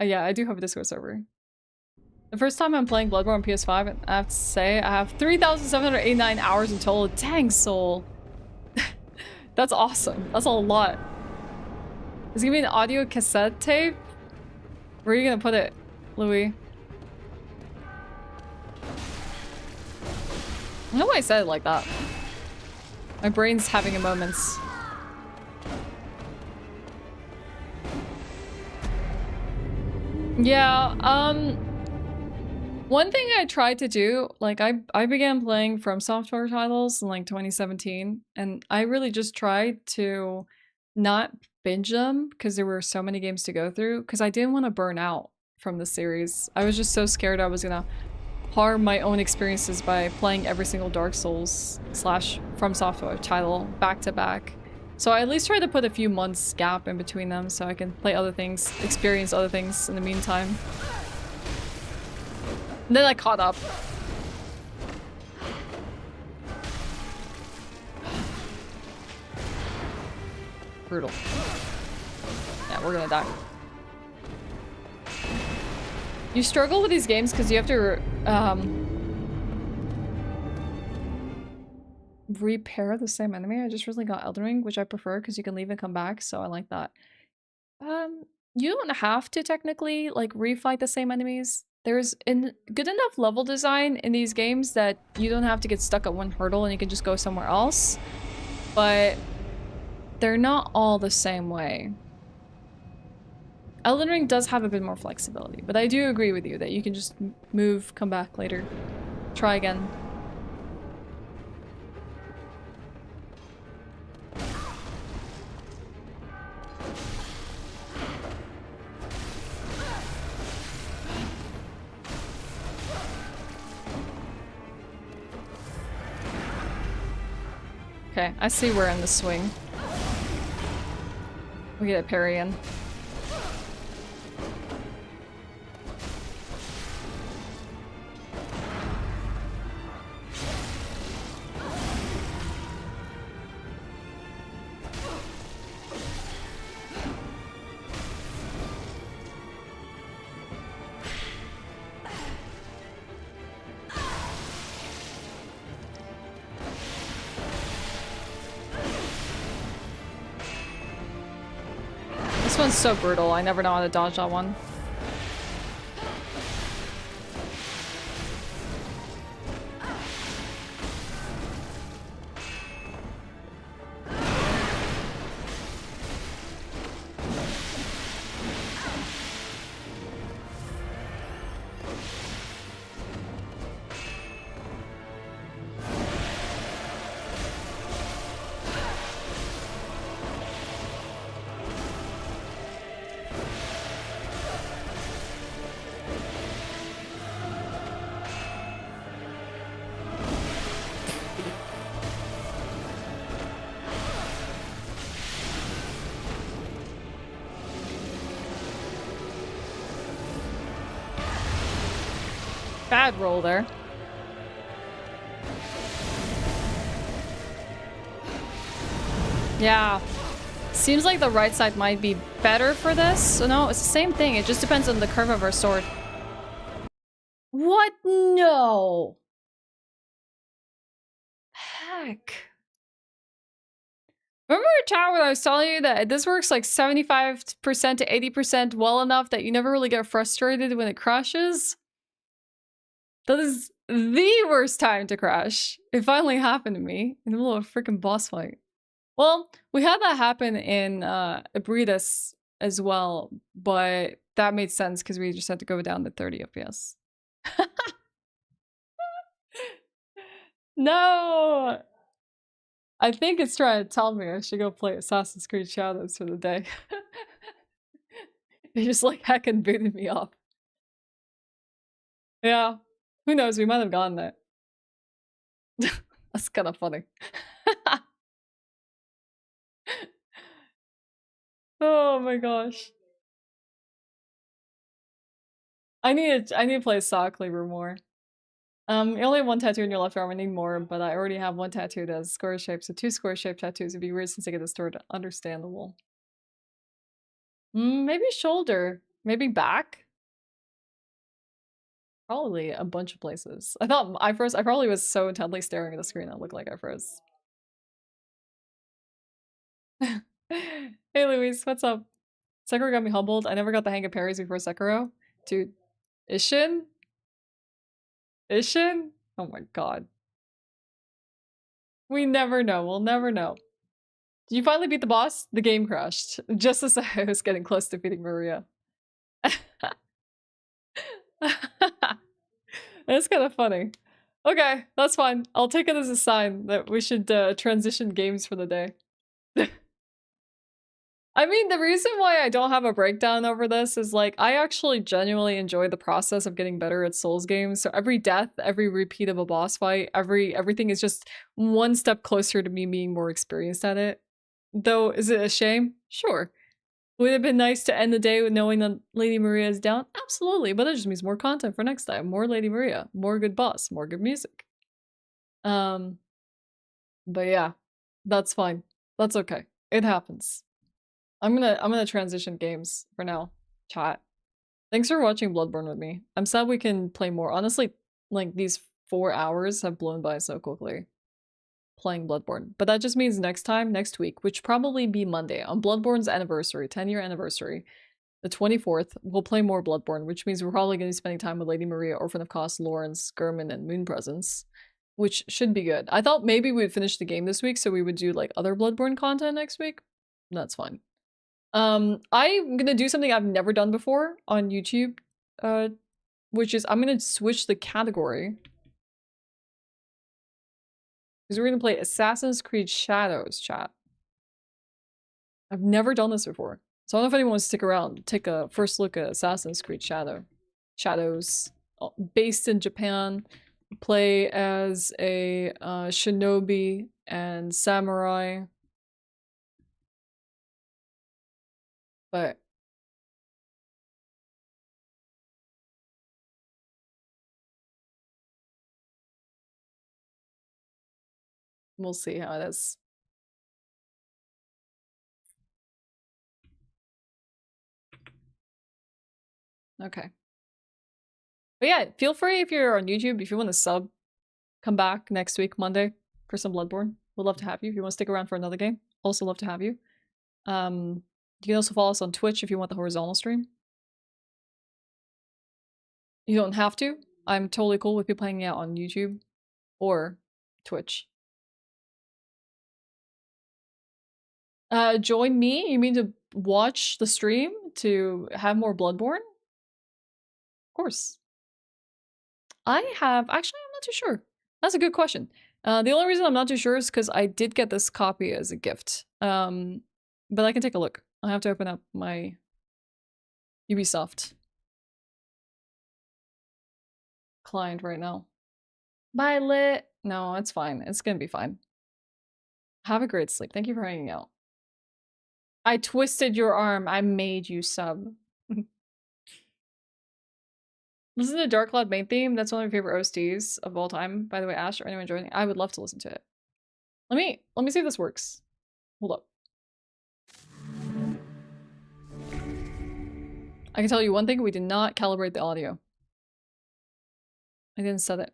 Yeah, I do have a Discord server. The first time I'm playing Bloodborne on PS5, and I have to say, I have 3,789 hours in total. Dang, soul. That's awesome. That's a lot. Is it gonna be an audio cassette tape? Where are you gonna put it, Louis? I don't know why I said it like that. My brain's having a moment. Yeah, one thing I tried to do, like I began playing From Software titles in like 2017, and I really just tried to not binge them because there were so many games to go through, because I didn't want to burn out from the series. I was just so scared I was gonna harm my own experiences by playing every single Dark Souls / From Software title back to back. So I at least tried to put a few months gap in between them so I can play other things, experience other things in the meantime. And then I caught up. Brutal. Yeah, we're gonna die. You struggle with these games because you have to repair the same enemy. I just recently got Elden Ring, which I prefer because you can leave and come back, so I like that. You don't have to technically like refight the same enemies. There's good enough level design in these games that you don't have to get stuck at one hurdle and you can just go somewhere else. But they're not all the same way. Elden Ring does have a bit more flexibility, but I do agree with you that you can just move, come back later, try again. Okay, I see we're in the swing. We get a parry in. This one's so brutal, I never know how to dodge that one. bad roll there. Yeah. Seems like the right side might be better for this. So no, it's the same thing. It just depends on the curve of our sword. What? No. Heck. Remember a chat when I was telling you that this works like 75% to 80% well enough that you never really get frustrated when it crashes? That is the worst time to crash. It finally happened to me in the middle of a freaking boss fight. Well, we had that happen in Abridus as well, but that made sense because we just had to go down to 30 FPS. No! I think it's trying to tell me I should go play Assassin's Creed Shadows for the day. They just like heckin' booted me off. Yeah. Who knows? We might have gotten it. That's kind of funny. Oh my gosh. I need to play Saw Cleaver more. You only have one tattoo in your left arm. I need more, but I already have one tattoo that's square shaped, so 2 square shaped tattoos would be weird since I get this stored. Understandable. Maybe shoulder. Maybe back. Probably a bunch of places. I thought I probably was so intently staring at the screen that looked like I froze. Hey Louise, what's up? Sekiro got me humbled. I never got the hang of parries before Sekiro. Dude, Ishin? Ishin? Oh my god. We never know. We'll never know. Did you finally beat the boss? The game crashed. Just as I was getting close to beating Maria. That's kind of funny. Okay, that's fine. I'll take it as a sign that we should transition games for the day. I mean, the reason why I don't have a breakdown over this is like, I actually genuinely enjoy the process of getting better at Souls games. So every death, every repeat of a boss fight, everything is just one step closer to me being more experienced at it. Though, is it a shame? Sure. Would it have been nice to end the day with knowing that Lady Maria is down? Absolutely, but that just means more content for next time. More Lady Maria, more good boss, more good music. But yeah, that's fine. That's okay. It happens. I'm gonna transition games for now. Chat. Thanks for watching Bloodborne with me. I'm sad we can play more. Honestly, like these 4 hours have blown by so quickly playing Bloodborne. But that just means next time, next week, which probably be Monday, on Bloodborne's anniversary, 10-year anniversary, the 24th, we'll play more Bloodborne, which means we're probably going to be spending time with Lady Maria, Orphan of Kos, Lawrence, Gurman, and Moon Presence, which should be good. I thought maybe we'd finish the game this week, so we would do like other Bloodborne content next week. That's fine. I'm gonna do something I've never done before on YouTube, which is I'm gonna switch the category. Because we're gonna play Assassin's Creed Shadows, chat. I've never done this before. So I don't know if anyone wants to stick around, take a first look at Assassin's Creed Shadows. Based in Japan. Play as a shinobi and samurai. But we'll see how it is. Okay. But yeah, feel free if you're on YouTube, if you want to sub, come back next week, Monday, for some Bloodborne. We'd love to have you. If you want to stick around for another game, also love to have you. You can also follow us on Twitch if you want the horizontal stream. You don't have to. I'm totally cool with people hanging out on YouTube or Twitch. Join me? You mean to watch the stream to have more Bloodborne? Of course. Actually, I'm not too sure. That's a good question. The only reason I'm not too sure is because I did get this copy as a gift. But I can take a look. I have to open up my Ubisoft client right now. Bye, Lit. No, it's fine. It's gonna be fine. Have a great sleep. Thank you for hanging out. I twisted your arm. I made you sub. Listen to Dark Cloud main theme. That's one of my favorite OSTs of all time. By the way, Ash or anyone joining, I would love to listen to it. Let me see if this works. Hold up. I can tell you one thing, we did not calibrate the audio. I didn't set it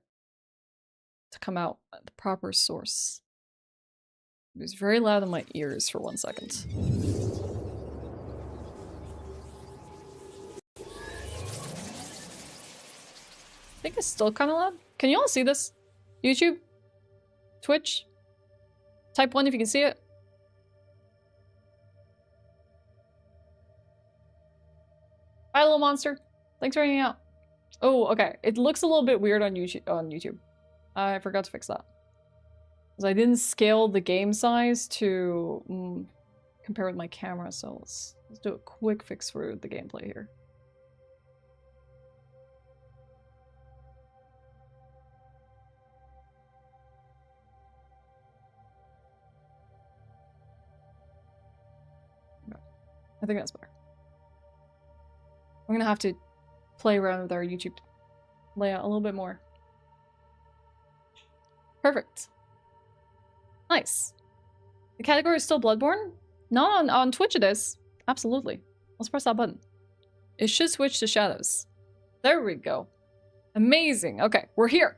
to come out at the proper source. It was very loud in my ears for 1 second. I think it's still kind of loud. Can you all see this? YouTube? Twitch? Type 1 if you can see it. Hi, little monster. Thanks for hanging out. Oh, okay. It looks a little bit weird on YouTube. I forgot to fix that. Because I didn't scale the game size to compare with my camera, so let's do a quick fix for the gameplay here. I think that's better. I'm gonna have to play around with our YouTube layout a little bit more. Perfect. Nice. The category is still Bloodborne? Not on Twitch it is. Absolutely. Let's press that button. It should switch to shadows. There we go. Amazing. Okay, we're here.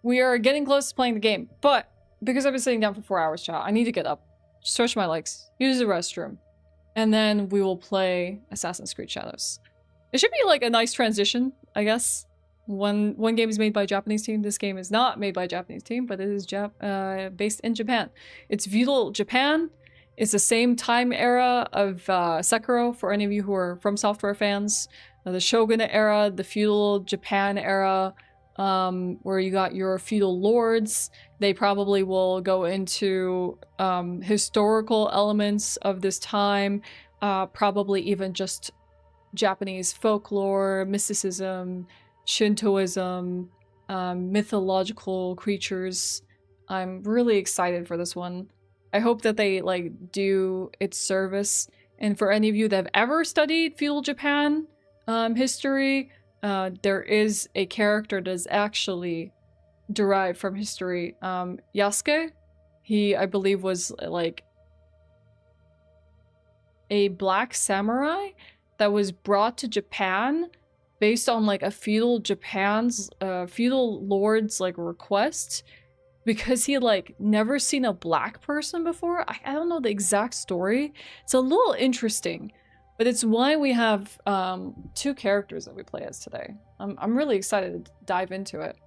We are getting close to playing the game, but because I've been sitting down for 4 hours, chat, I need to get up, stretch my legs, use the restroom, and then we will play Assassin's Creed Shadows. It should be like a nice transition, I guess. One game is made by a Japanese team. This game is not made by a Japanese team, but it is based in Japan. It's feudal Japan. It's the same time era of Sekiro, for any of you who are From Software fans. The Shogunate era, the feudal Japan era, where you got your feudal lords. They probably will go into historical elements of this time, probably even just Japanese folklore, mysticism, Shintoism, mythological creatures. I'm really excited for this one. I hope that they like do its service. And for any of you that have ever studied feudal Japan history, there is a character that is actually derived from history. Yasuke, he, I believe, was like a black samurai that was brought to Japan based on like a feudal Japan's feudal lord's like request, because he had like never seen a black person before. I don't know the exact story. It's a little interesting, but it's why we have 2 characters that we play as today. I'm really excited to dive into it,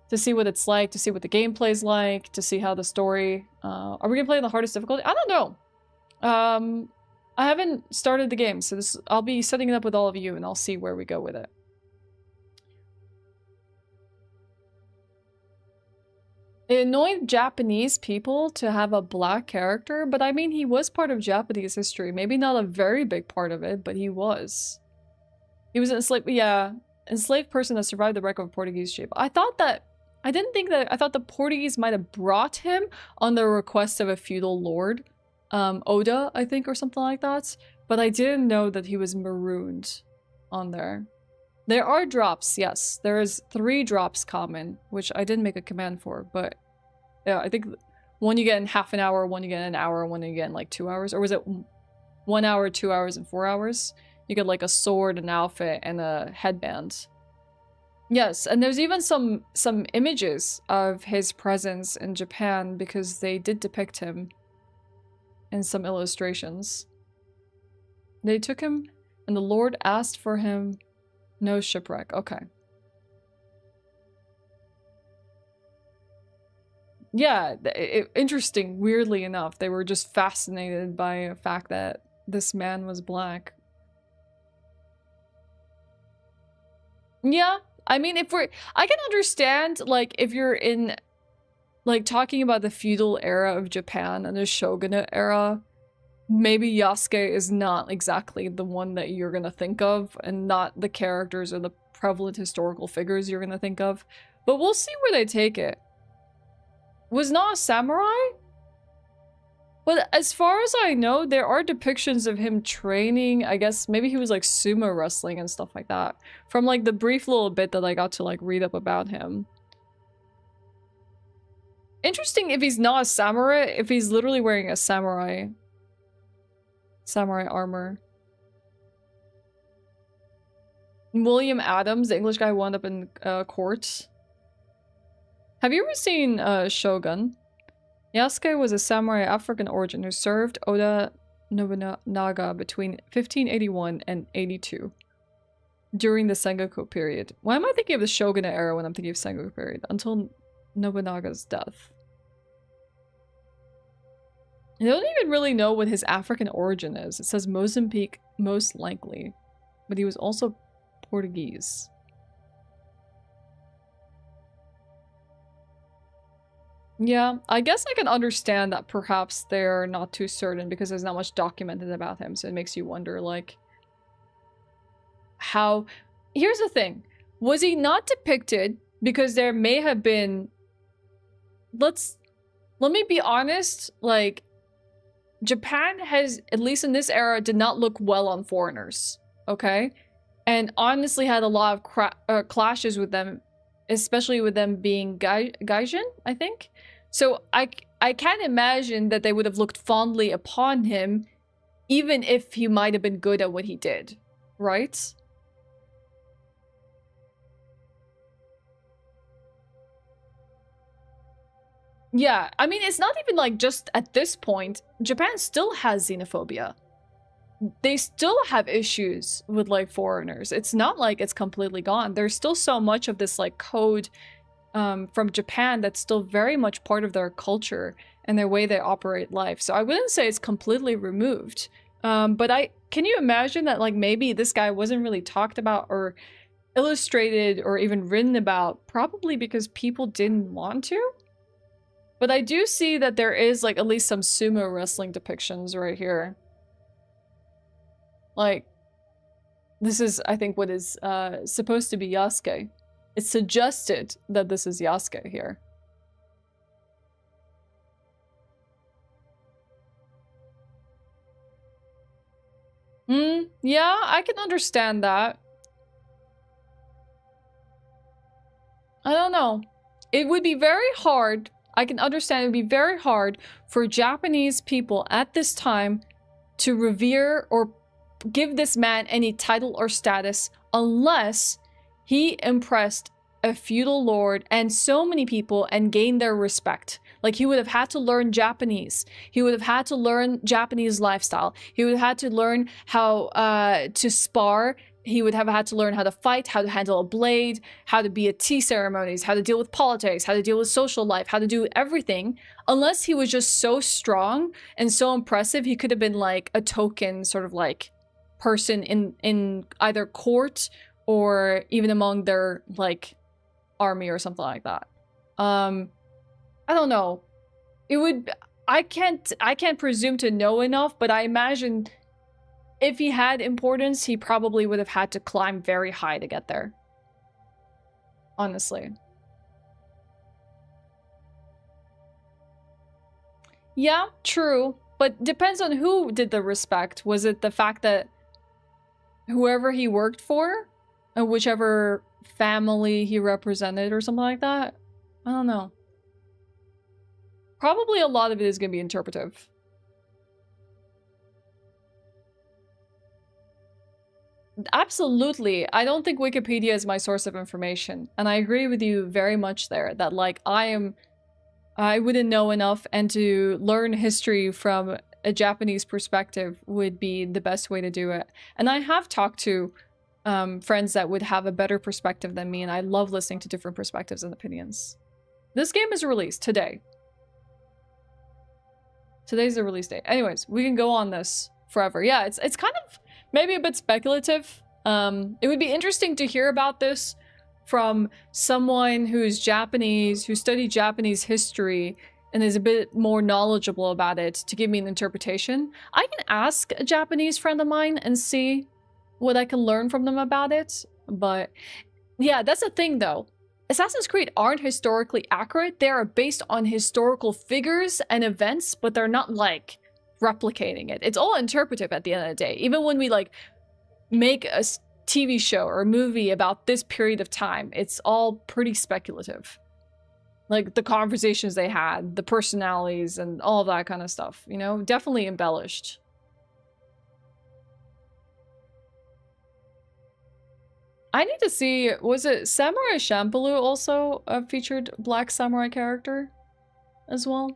to see what it's like, to see what the gameplay's like, to see how the story. Are we gonna play on the hardest difficulty? I don't know. I haven't started the game, so I'll be setting it up with all of you, and I'll see where we go with it. It annoyed Japanese people to have a black character, but I mean, he was part of Japanese history. Maybe not a very big part of it, but he was. He was an enslaved person that survived the wreck of a Portuguese ship. I thought the Portuguese might have brought him on the request of a feudal lord. Oda, I think, or something like that. But I didn't know that he was marooned on there. There are drops, yes. There is 3 drops common, which I didn't make a command for, but yeah, I think one you get in half an hour, one you get in an hour, one you get in like 2 hours. Or was it 1 hour, 2 hours, and 4 hours? You get like a sword, an outfit, and a headband. Yes, and there's even some images of his presence in Japan, because they did depict him in some illustrations. They took him, and the Lord asked for him. No shipwreck. Okay. Yeah, interesting. Weirdly enough, they were just fascinated by the fact that this man was black. Yeah, I mean, I can understand, like, if you're in, like, talking about the feudal era of Japan and the shogunate era, maybe Yasuke is not exactly the one that you're gonna think of, and not the characters or the prevalent historical figures you're gonna think of. But we'll see where they take it. Was not a samurai? But as far as I know, there are depictions of him training. I guess maybe he was like sumo wrestling and stuff like that. From like the brief little bit that I got to like read up about him. Interesting if he's not a samurai, if he's literally wearing a samurai armor. William Adams, the English guy, wound up in court. Have you ever seen Shogun? Yasuke was a samurai of African origin who served Oda Nobunaga between 1581 and 82 during the Sengoku period. Why am I thinking of the Shogunate era when I'm thinking of Sengoku period? Until Nobunaga's death. I don't even really know what his African origin is. It says Mozambique most likely, but he was also Portuguese. Yeah, I guess I can understand that perhaps they're not too certain because there's not much documented about him, so it makes you wonder, like, how... Here's the thing. Was he not depicted because there may have been... Let me be honest, like, Japan has, at least in this era, did not look well on foreigners, okay? And honestly had a lot of clashes with them, especially with them being Gaijin, I think? So I can't imagine that they would have looked fondly upon him, even if he might have been good at what he did, right? Yeah, I mean, it's not even like just at this point. Japan still has xenophobia. They still have issues with like foreigners. It's not like it's completely gone. There's still so much of this like code from Japan that's still very much part of their culture and their way they operate life. So I wouldn't say it's completely removed. But can you imagine that like maybe this guy wasn't really talked about or illustrated or even written about, probably because people didn't want to? But I do see that there is like at least some sumo wrestling depictions right here. Like, this is, I think, what is supposed to be Yasuke. It's suggested that this is Yasuke here. Yeah, I can understand that. I don't know. It would be very hard. I can understand it would be very hard for Japanese people at this time to revere or give this man any title or status unless he impressed a feudal lord and so many people and gained their respect. Like, he would have had to learn Japanese. He would have had to learn Japanese lifestyle. He would have had to learn how to spar. He would have had to learn how to fight, how to handle a blade, how to be at tea ceremonies, how to deal with politics, how to deal with social life, how to do everything. Unless he was just so strong and so impressive, he could have been like a token sort of like person in either court or even among their like army or something like that. I don't know. It would, I can't presume to know enough, but I imagine if he had importance, he probably would have had to climb very high to get there. Honestly. Yeah, true. But depends on who did the respect. Was it the fact that whoever he worked for, and whichever family he represented or something like that? I don't know. Probably a lot of it is going to be interpretive. Absolutely. I don't think Wikipedia is my source of information. And I agree with you very much there that like I wouldn't know enough, and to learn history from a Japanese perspective would be the best way to do it. And I have talked to friends that would have a better perspective than me, and I love listening to different perspectives and opinions. This game is released today. Today's the release date. Anyways, we can go on this forever. Yeah, it's kind of maybe a bit speculative. It would be interesting to hear about this from someone who's Japanese, who studied Japanese history, and is a bit more knowledgeable about it to give me an interpretation. I can ask a Japanese friend of mine and see what I can learn from them about it. But yeah, that's the thing though. Assassin's Creed aren't historically accurate. They are based on historical figures and events, but they're not like replicating it. It's all interpretive at the end of the day. Even when we like make a TV show or a movie about this period of time, it's all pretty speculative. Like the conversations they had, the personalities, and all of that kind of stuff, you know? Definitely embellished. I need to see, was it Samurai Champloo also a featured black samurai character as well?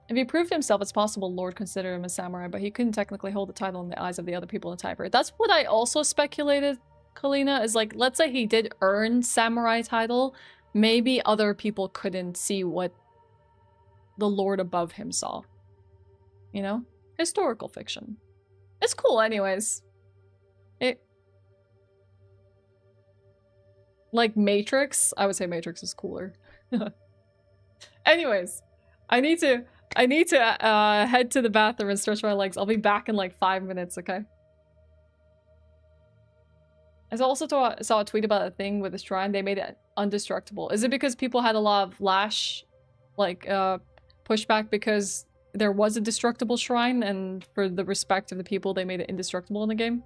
If he proved himself, it's possible Lord considered him a samurai, but he couldn't technically hold the title in the eyes of the other people in the Tiber. That's what I also speculated, Kalina, is like, let's say he did earn samurai title, maybe other people couldn't see what the Lord above him saw. You know? Historical fiction. It's cool anyways. Like Matrix? I would say Matrix is cooler. Anyways, I need to head to the bathroom and stretch my legs. I'll be back in like 5 minutes, okay? I also saw a tweet about a thing with the shrine. They made it undestructible. Is it because people had a lot of lash, like, pushback because there was a destructible shrine, and for the respect of the people, they made it indestructible in the game?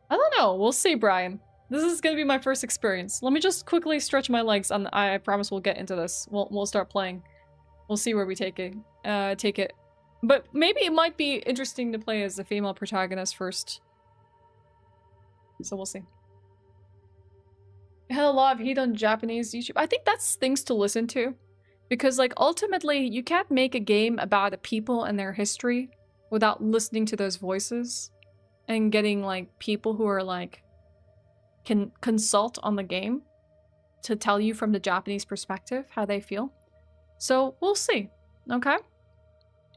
I don't know. We'll see, Brian. This is gonna be my first experience. Let me just quickly stretch my legs, and I promise we'll get into this. We'll start playing. We'll see where we take it. But maybe it might be interesting to play as the female protagonist first. So we'll see. I had a lot of heat on Japanese YouTube. I think that's things to listen to. Because, like, ultimately, you can't make a game about a people and their history without listening to those voices. And getting, like, people who are, like, can consult on the game to tell you from the Japanese perspective how they feel. So, we'll see. Okay?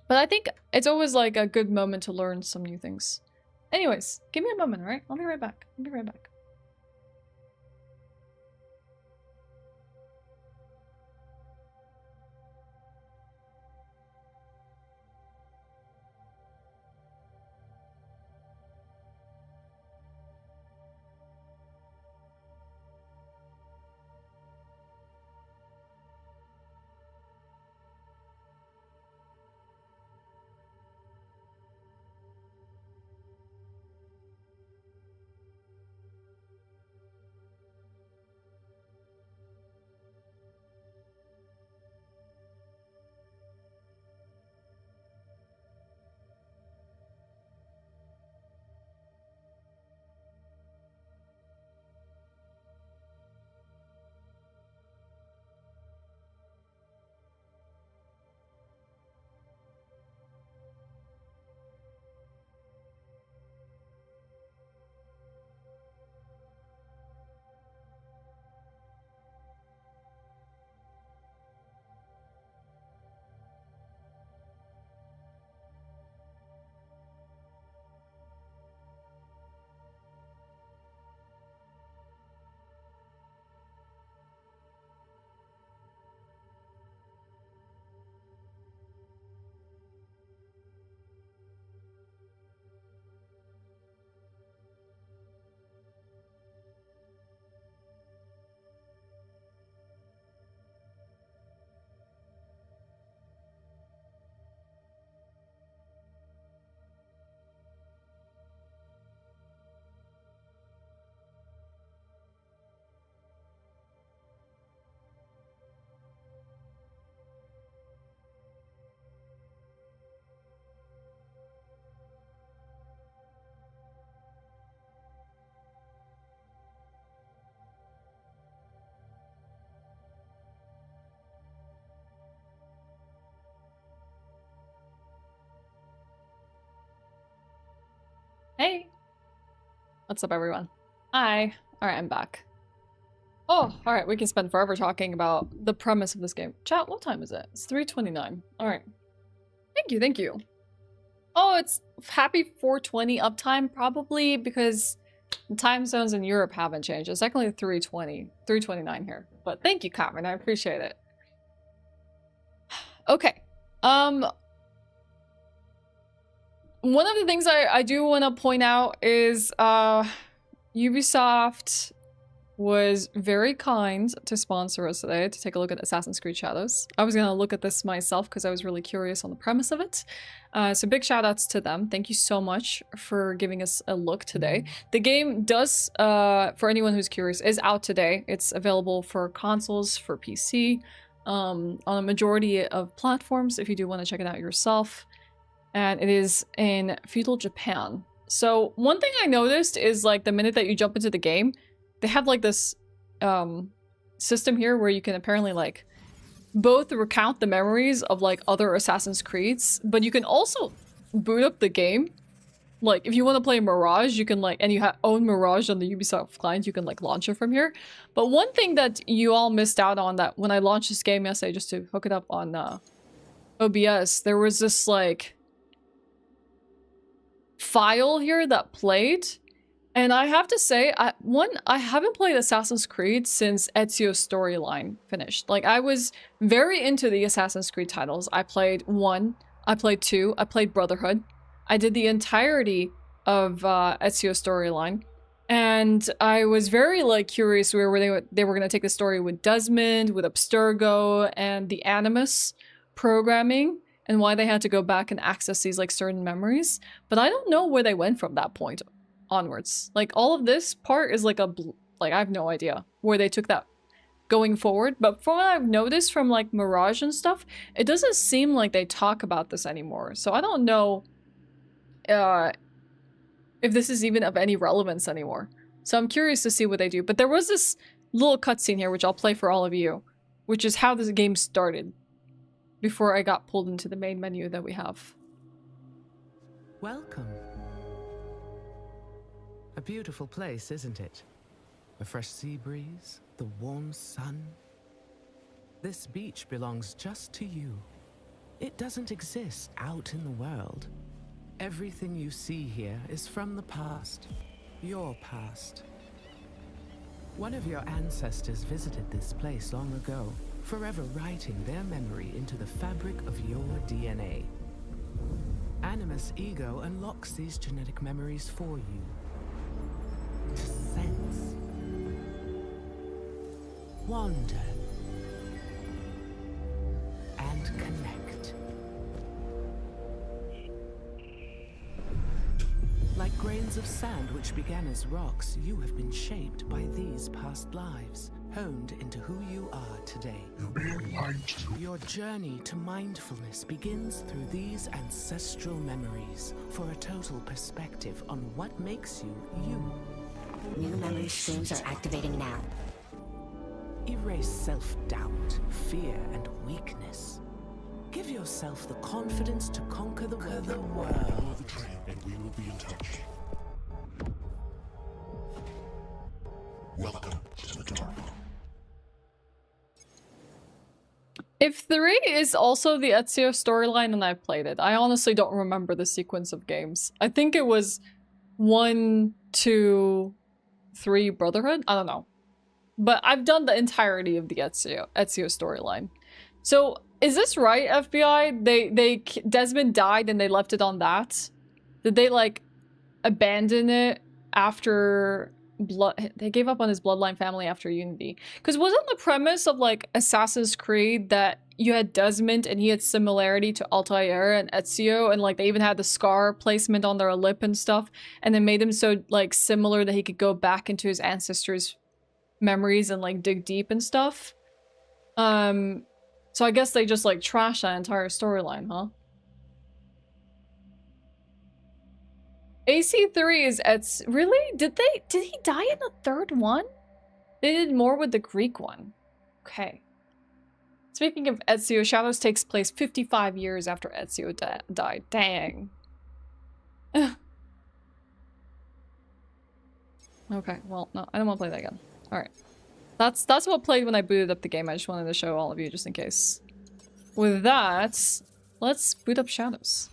But I think it's always, like, a good moment to learn some new things. Anyways, give me a moment, alright? I'll be right back. I'll be right back. Hey! What's up, everyone? Hi! Alright, I'm back. Oh, alright, we can spend forever talking about the premise of this game. Chat, what time is it? It's 3:29. Alright. Thank you, thank you. Oh, it's happy 4:20 uptime, probably because the time zones in Europe haven't changed. It's actually 3:20, 3:29 here. But thank you, Cameron, I appreciate it. Okay. one of the things I do want to point out is Ubisoft was very kind to sponsor us today to take a look at Assassin's Creed Shadows. I was going to look at this myself because I was really curious on the premise of it. So big shout outs to them. Thank you so much for giving us a look today. The game does, for anyone who's curious, is out today. It's available for consoles, for PC, on a majority of platforms if you do want to check it out yourself. And it is in feudal Japan. So one thing I noticed is like the minute that you jump into the game, they have like this system here where you can apparently like both recount the memories of like other Assassin's Creeds, but you can also boot up the game. Like if you want to play Mirage, you can like, and you own Mirage on the Ubisoft client, you can like launch it from here. But one thing that you all missed out on that when I launched this game yesterday, just to hook it up on OBS, there was this like file here that played. And I have to say, I haven't played Assassin's Creed since Ezio's storyline finished. Like, I was very into the Assassin's Creed titles. I played 1, I played 2, I played Brotherhood. I did the entirety of Ezio's storyline. And I was very, like, curious where they were going to take the story with Desmond, with Abstergo, and the Animus programming, and why they had to go back and access these, like, certain memories. But I don't know where they went from that point onwards. Like all of this part is like I have no idea where they took that going forward, but from what I've noticed from like Mirage and stuff, it doesn't seem like they talk about this anymore. So I don't know if this is even of any relevance anymore. So I'm curious to see what they do. But there was this little cutscene here which I'll play for all of you, which is how this game started before I got pulled into the main menu that we have. Welcome. A beautiful place, isn't it? A fresh sea breeze, the warm sun. This beach belongs just to you. It doesn't exist out in the world. Everything you see here is from the past. Your past. One of your ancestors visited this place long ago, forever writing their memory into the fabric of your DNA. Animus Ego unlocks these genetic memories for you. To sense, wander, and connect. Like grains of sand which began as rocks, you have been shaped by these past lives, honed into who you are today. Your journey to mindfulness begins through these ancestral memories for a total perspective on what makes you you. New memory streams are activating now. Erase self-doubt, fear, and weakness. Give yourself the confidence to conquer the world. Follow the train and we will be in touch. Welcome to the dark. If 3 is also the Ezio storyline, then I've played it. I honestly don't remember the sequence of games. I think it was 1, 2, 3 Brotherhood? I don't know. But I've done the entirety of the Ezio storyline. So, is this right, FBI? Desmond died and they left it on that? Did they, like, abandon it after they gave up on his bloodline family after Unity? Because wasn't the premise of, like, Assassin's Creed that you had Desmond and he had similarity to Altair and Ezio, and, like, they even had the scar placement on their lip and stuff, and then made him so, like, similar that he could go back into his ancestors' memories and, like, dig deep and stuff? So I guess they just, like, trashed that entire storyline, huh? AC3 is Ezio. Really? Did he die in the third one? They did more with the Greek one. Okay. Speaking of Ezio, Shadows takes place 55 years after Ezio died. Dang. Okay, well, no, I don't want to play that again. Alright. That's what played when I booted up the game. I just wanted to show all of you just in case. With that, let's boot up Shadows.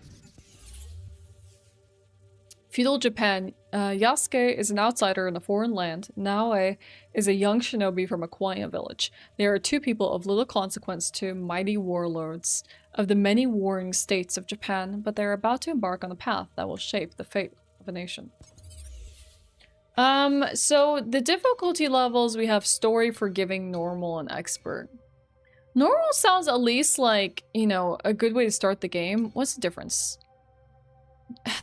Feudal Japan, Yasuke is an outsider in a foreign land. Naoe is a young shinobi from a quiet village. They are two people of little consequence to mighty warlords of the many warring states of Japan, but they are about to embark on a path that will shape the fate of a nation. So the difficulty levels, we have story, forgiving, normal, and expert. Normal sounds at least like, you know, a good way to start the game. What's the difference?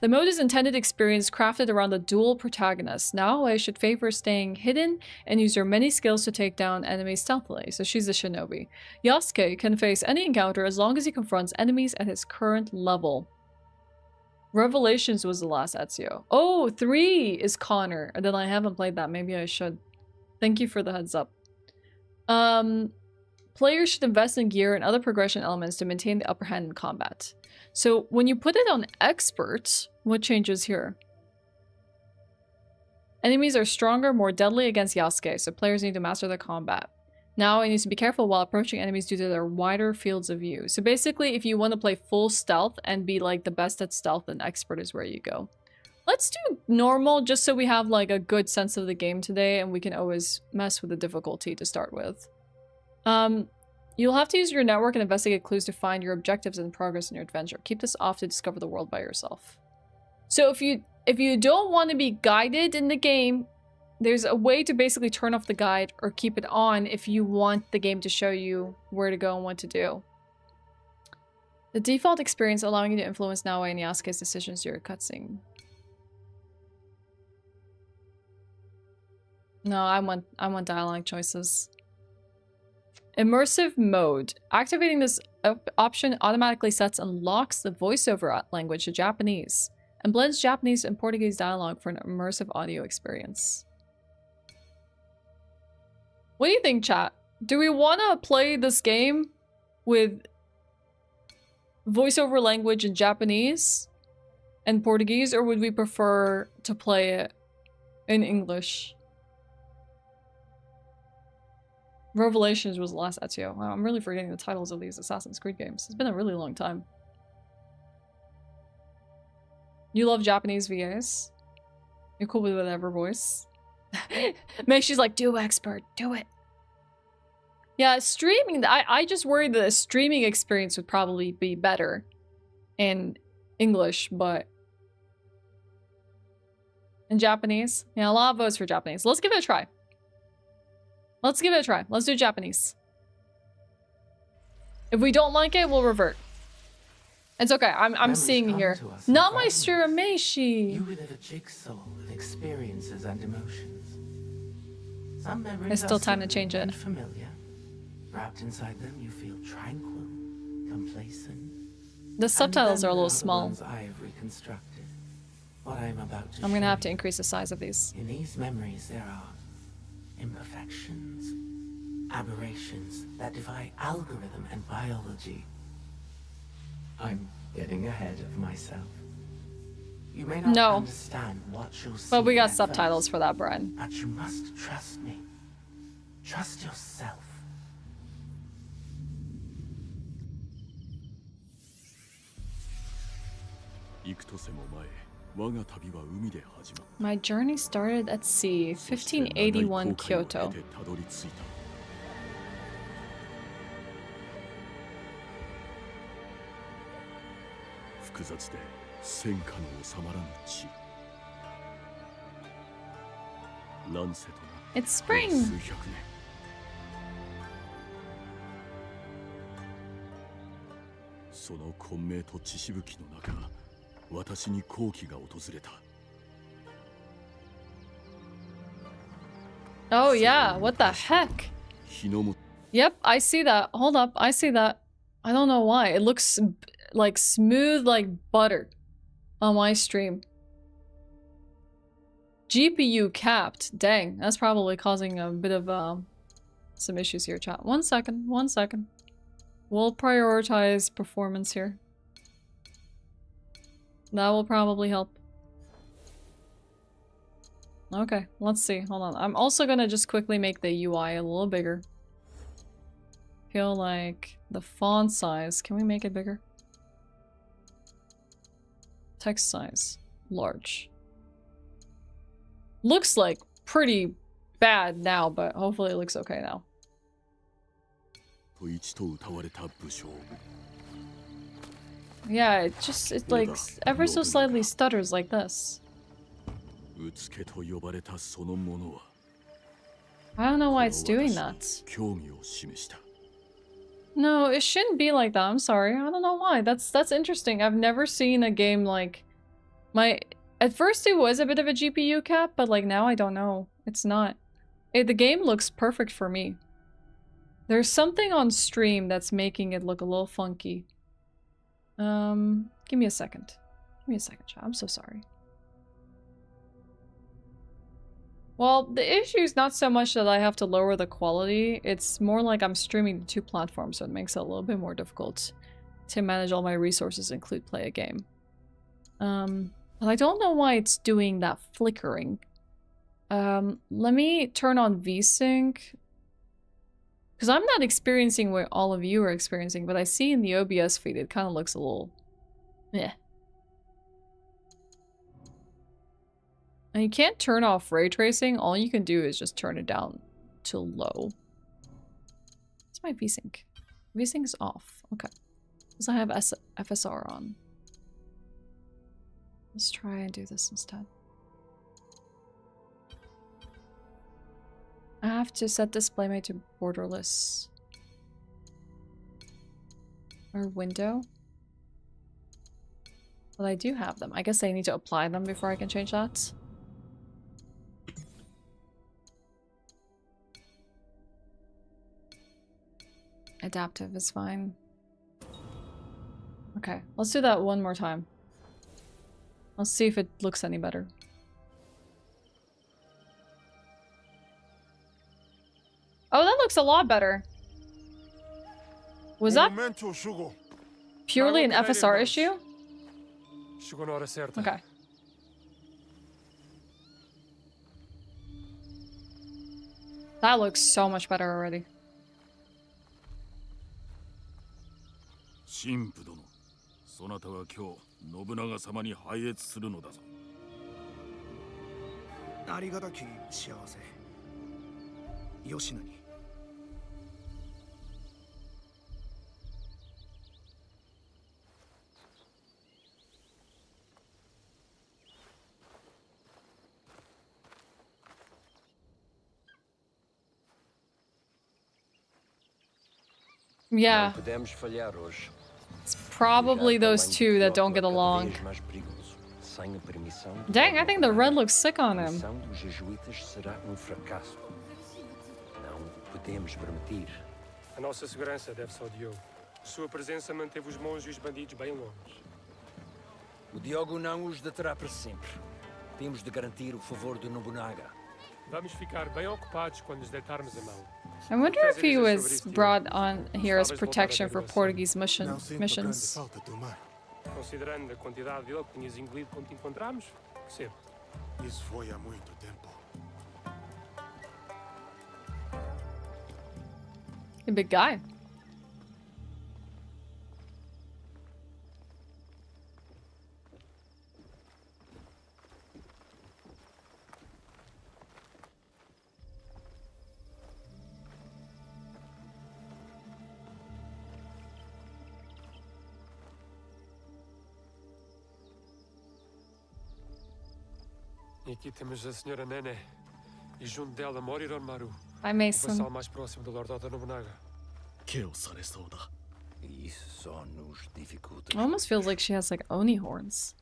The mode is intended experience crafted around the dual protagonist. Naoe should favor staying hidden and use her many skills to take down enemies stealthily, so she's a shinobi. Yasuke can face any encounter as long as he confronts enemies at his current level. Revelations was the last Ezio. Oh, 3 is Connor. And then I haven't played that. Maybe I should. Thank you for the heads up. Players should invest in gear and other progression elements to maintain the upper hand in combat. So when you put it on expert, what changes here? Enemies are stronger, more deadly against Yasuke, so players need to master the combat. Now it needs to be careful while approaching enemies due to their wider fields of view. So basically, if you want to play full stealth and be like the best at stealth, then expert is where you go. Let's do normal just so we have like a good sense of the game today and we can always mess with the difficulty to start with. You'll have to use your network and investigate clues to find your objectives and progress in your adventure. Keep this off to discover the world by yourself. So if you don't want to be guided in the game, there's a way to basically turn off the guide or keep it on if you want the game to show you where to go and what to do. The default experience allowing you to influence Naoe and Yasuke's decisions during cutscene. No, I want dialogue choices. Immersive mode. Activating this option automatically sets and locks the voiceover language to Japanese and blends Japanese and Portuguese dialogue for an immersive audio experience. What do you think, chat? Do we want to play this game with voiceover language in Japanese and Portuguese, or would we prefer to play it in English? Revelations was the last Ezio. Wow, I'm really forgetting the titles of these Assassin's Creed games. It's been a really long time. You love Japanese VAs? You're cool with whatever voice? May she's like, do expert, do it. Yeah, streaming, I just worry that a streaming experience would probably be better in English, but in Japanese? Yeah, a lot of votes for Japanese. Let's give it a try. Let's give it a try. Let's do Japanese. If we don't like it, we'll revert. It's okay. I'm seeing here. Not my Meishi. You live a jigsaw of experiences and emotions. Some memories There's still time to change it. Familiar. Wrapped inside them, you feel tranquil, complacent. The subtitles are a little small. I have reconstructed. What I'm about to I'm gonna have to increase the size of these. In these memories, there are imperfections, aberrations that defy algorithm and biology. I'm getting ahead of myself. You may not understand what you'll see, but we got subtitles for that, Brian. But you must trust me. Trust yourself. My journey started at sea, 1581 Kyoto. It's spring! Oh yeah, what the heck? Yep, I see that. Hold up, I see that. I don't know why. It looks like smooth like butter on my stream. GPU capped. Dang, that's probably causing a bit of some issues here, chat. One second. We'll prioritize performance here. That will probably help. Okay, let's see. Hold on. I'm also gonna just quickly make the UI a little bigger. Feel like the font size. Can we make it bigger? Text size. Large. looks like pretty bad now, but hopefully it looks okay now. Yeah, it like ever so slightly stutters like this. I don't know why it's doing that. No, it shouldn't be like that. I'm sorry. I don't know why. That's interesting. I've never seen a game like at first it was a bit of a GPU cap, but like now I don't know. It's not. The game looks perfect for me. There's something on stream that's making it look a little funky. Give me a second. Give me a second, chat. I'm so sorry. Well, the issue is not so much that I have to lower the quality. It's more like I'm streaming to 2 platforms, so it makes it a little bit more difficult to manage all my resources, include play a game. But I don't know why it's doing that flickering. Let me turn on VSync. Because I'm not experiencing what all of you are experiencing, but I see in the OBS feed it kind of looks a little... meh. And you can't turn off ray tracing. All you can do is just turn it down to low. What's my VSync? VSync is off. Okay. Because I have FSR on. Let's try and do this instead. I have to set display mode to borderless. Or window. But I do have them. I guess I need to apply them before I can change that. Adaptive is fine. Okay, let's do that one more time. Let's see if it looks any better. Oh, that looks a lot better. Was that purely an FSR issue? Okay. That looks so much better already. 神父殿、そなたは今日信長様に拝謁するのだぞ。ありがたき幸せ。吉野に。Yeah. It's probably those two that don't get along. Dang, I think the red looks sick on him. A nossa segurança deve-se ao Diogo. Sua presença manteve os monges e os bandidos bem longe. O Diogo não os deterá para sempre. Temos de garantir o favor do Nobunaga. Vamos ficar bem ocupados quando nos deitarmos a mão. I wonder if he was brought on here as protection for Portuguese missions. Considerando a quantidade dele que tinhas engolido quando te encontramos, percebo. Isso foi há muito tempo. A big guy. E aqui temos a senhora Nene e junto dela Moriron Maru. Hi, Mason. O vassal mais próximo do Lord Oda Nobunaga. Isso só nos dificulta. It almost feels like she has like Oni horns.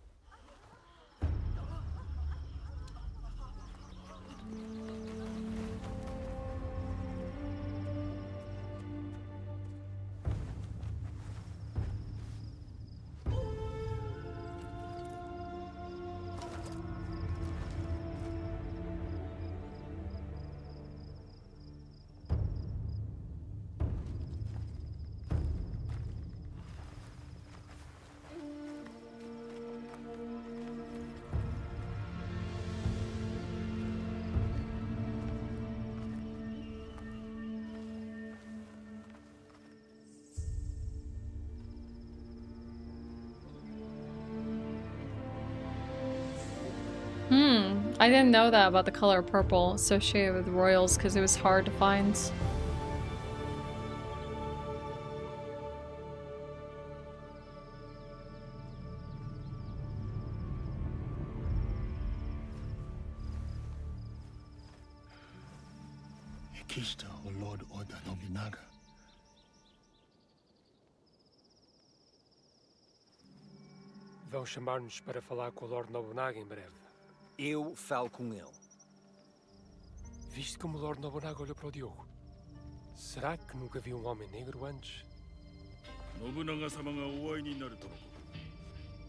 I didn't know that about the color purple associated with royals because it was hard to find. Kista, o Lord Oda Nobunaga. Vão chamar-nos para falar com o Lord Nobunaga em breve. Eu falo com ele. Viste como o Lord Nobunaga olhou para o Diogo? Será que nunca viu um homem negro antes?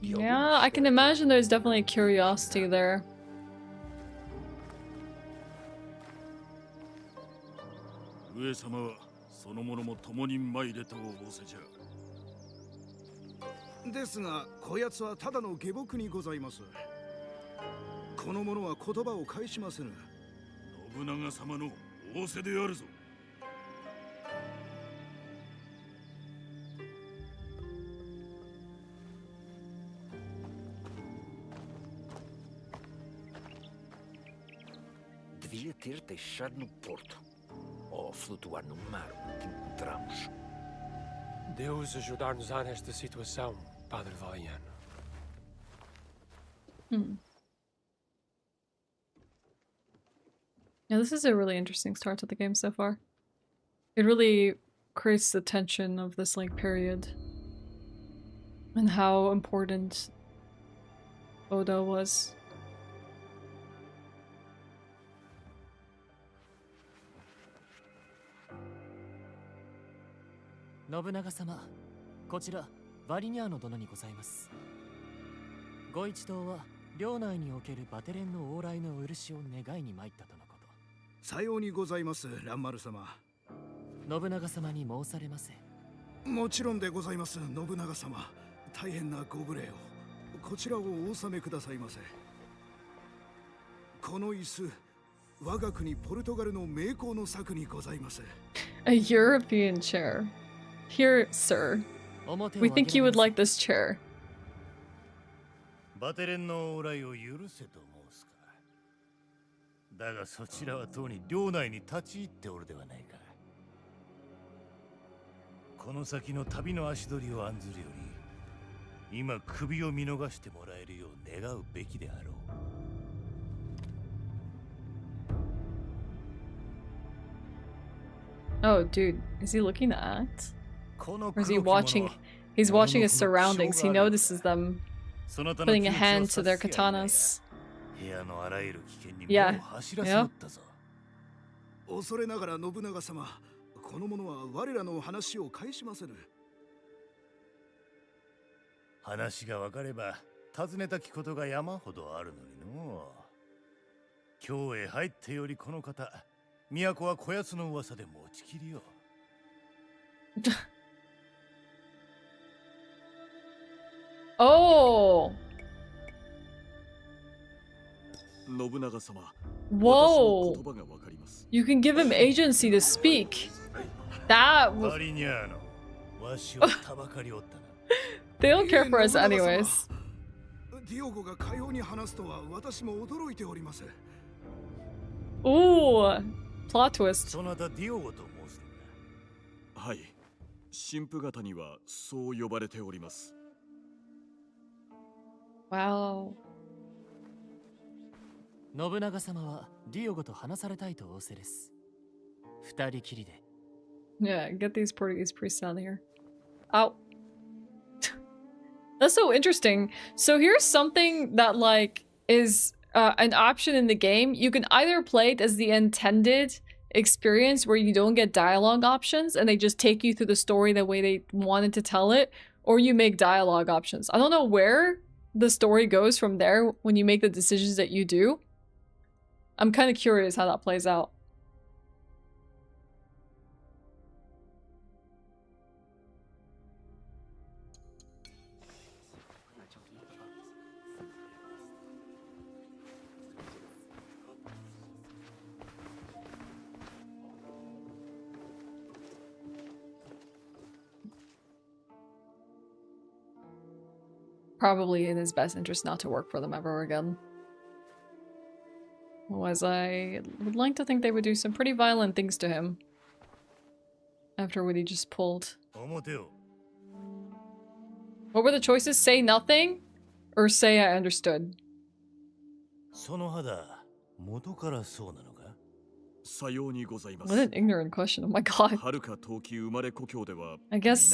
Yeah, I can imagine there's definitely a curiosity there. 上様はその者も共に参れと仰せじゃ。ですが、こやつはただの下僕にございます。この者は言葉を返しませぬ。信長様の仰せであるぞ。Devia ter deixado no porto. Ou flutuar no mar onde encontramos. Deus ajudar-nos-á nesta situação, Padre Valiano. Yeah, this is a really interesting start to the game so far. It really creates the tension of this like period. And how important Oda was. 信長様、こちらバリニャーノ殿にございます。ご一同は領内におけるバテレンの往来の漆を願いに参ったとのこと。さようにございます、蘭丸様。信長様に申されませ。もちろんでございます、信長様。大変なご無礼を。こちらをお納めくださいませ。この椅子、我が国ポルトガルの名工の作にございます。A European chair. Here, sir. We think you would like this chair. バテレンの往来を許せと申すか。だがそちらはとうに領内に立ち入っておるではないか。この先の旅の足取りを案ずるより、今首を見逃してもらえるよう願うべきであろう。Oh, dude, is he looking to act? Or is he watching? He's watching his surroundings. He notices them putting a hand to their katanas. Yeah. Yeah. 恐れながら信長様、この者は我らの話を返しませぬ。話が分かれば尋ねたきことが山ほどあるのにの。京へ入ってよりこの方、都はこやつの噂で持ちきりよ。Oh. Whoa. You can give him agency to speak. That They don't care for us anyways. ディオゴがかように話すとは私も驚いております。 Ooh, plot twist. そなたディオゴと申すのか。はい、神父方にはそう呼ばれております。 Wow. 信長様はディオゴと話されたいと仰せです。二人きりで。Yeah, get these Portuguese priests out of here. Ow. That's so interesting. So here's something that like is an option in the game. You can either play it as the intended experience where you don't get dialogue options and they just take you through the story the way they wanted to tell it, or you make dialogue options. I don't know where the story goes from there when you make the decisions that you do. I'm kind of curious how that plays out. Probably in his best interest not to work for them ever again. Otherwise, I would like to think they would do some pretty violent things to him. After what he just pulled. What were the choices? Say nothing? Or say I understood? What an ignorant question. Oh my god. I guess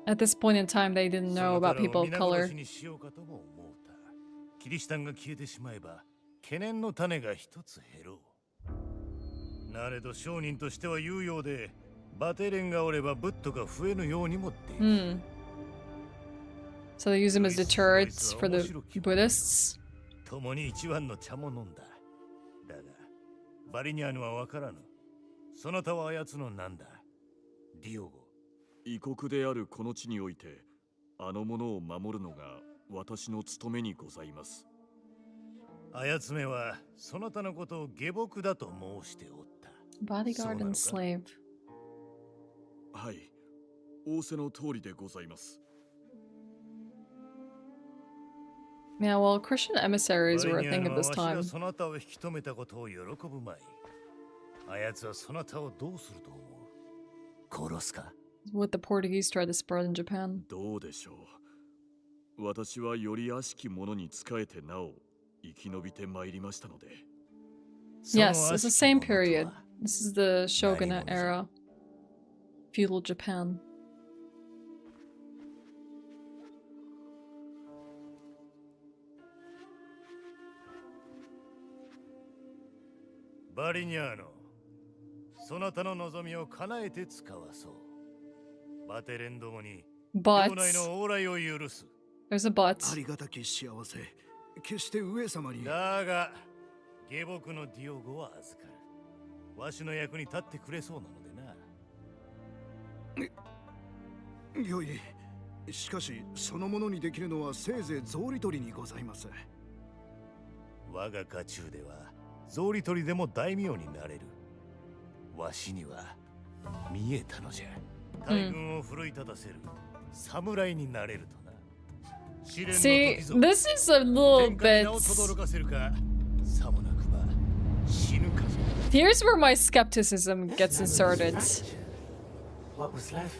at this point in time they didn't know about people of color. So they use him as deterrents for the Buddhists. Bodyguard and slave. Yeah, well, Christian emissaries were a thing of this time. What the Portuguese tried to spread in Japan. Yes, it's the same period. This is the shogunate era. Feudal Japan. Barignano, but there's a but. See, this is a little bit... Here's where my skepticism gets inserted. What was left?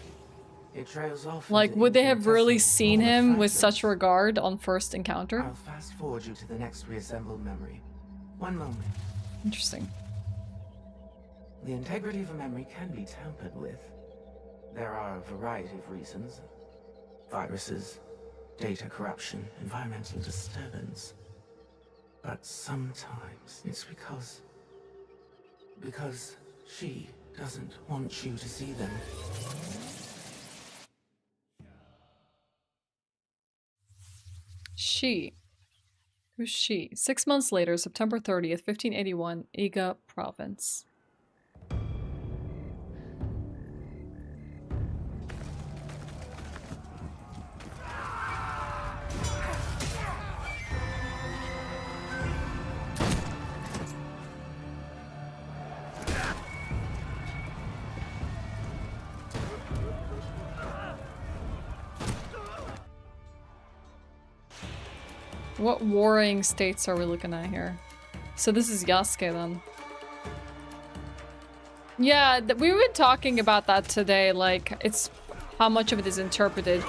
It trails off. Like, would they have really seen him with such regard on first encounter? I'll fast forward you to the next reassembled memory. One moment. Interesting. The integrity of a memory can be tampered with. There are a variety of reasons. Viruses, data corruption, environmental disturbance. But sometimes it's because she doesn't want you to see them. She. Who's she? 6 months later, September 30th, 1581, Iga Province. What warring states are we looking at here? So this is Yasuke then. Yeah, we were talking about that today, like, it's how much of it is interpretive.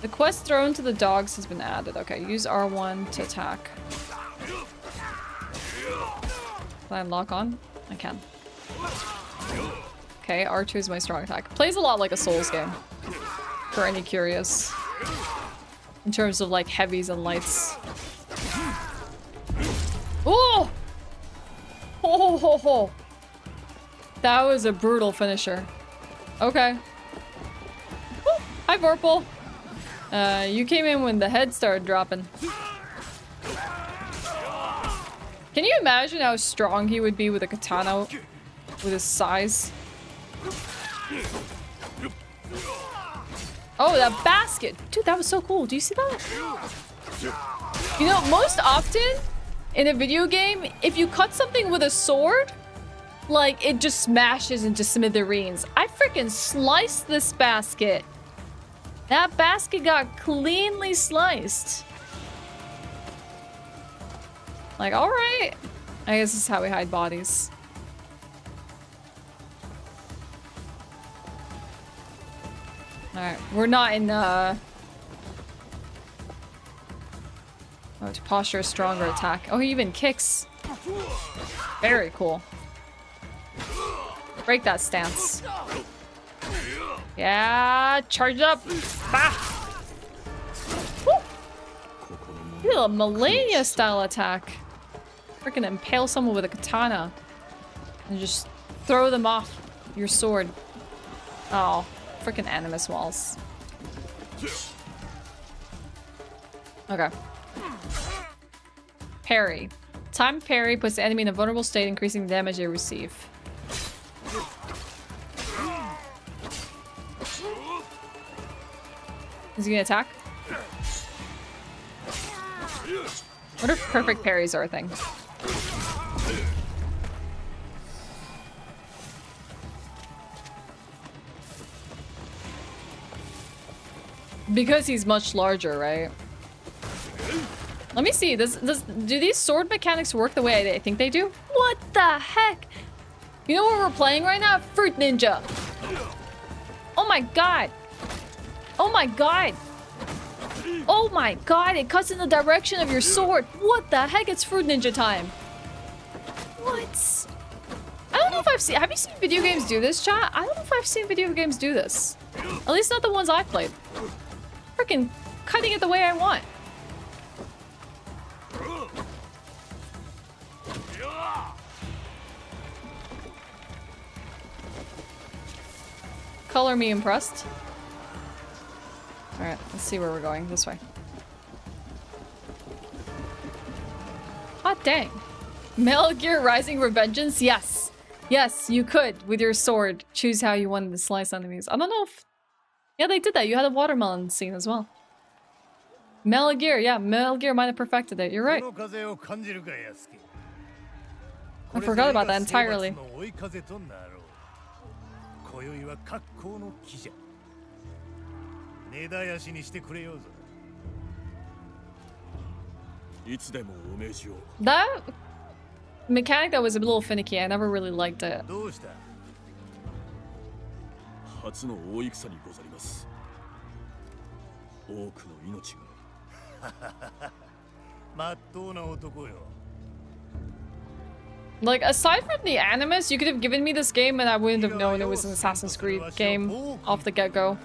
The quest thrown to the dogs has been added. Okay, use R1 to attack. Can I lock on? I can. Okay, R2 is my strong attack. Plays a lot like a Souls game, for any curious. In terms of like heavies and lights. Oh! Ho ho ho ho! That was a brutal finisher. Okay. Woo! Hi Vorpal! You came in when the head started dropping. Can you imagine how strong he would be with a katana with his size? Oh, that basket! Dude, that was so cool. Do you see that? You know, most often in a video game, if you cut something with a sword, like, it just smashes into smithereens. I freaking sliced this basket. That basket got cleanly sliced. Like, alright. I guess this is how we hide bodies. Alright, we're not in Oh, to posture a stronger attack. Oh, he even kicks. Very cool. Break that stance. Yeah, charge up. Bah. Woo. You did a Melania style attack. Freaking impale someone with a katana and just throw them off your sword. Oh, freaking animus walls. Okay. Parry. Time parry puts the enemy in a vulnerable state, increasing the damage they receive. Is he gonna attack? What if perfect parries are a thing? Because he's much larger, right? Let me see. Do these sword mechanics work the way I think they do? What the heck? You know what we're playing right now? Fruit Ninja. Oh my god. Oh my god. Oh my god, it cuts in the direction of your sword. What the heck? It's Fruit Ninja time. What? I don't know if I've seen... Have you seen video games do this, chat? I don't know if I've seen video games do this. At least not the ones I've played. Freaking cutting it the way I want. Color me impressed. Alright, let's see where we're going. This way. Hot dang. Metal Gear Rising Revengeance? Yes. Yes, you could, with your sword, choose how you wanted to slice enemies. I don't know if... Yeah, they did that. You had a watermelon scene as well. Metal Gear, yeah. Metal Gear might have perfected it. You're right. I forgot about that entirely. That mechanic that was a little finicky, I never really liked it. Like, aside from the animus, you could have given me this game and I wouldn't have known it was an Assassin's Creed game off the get-go.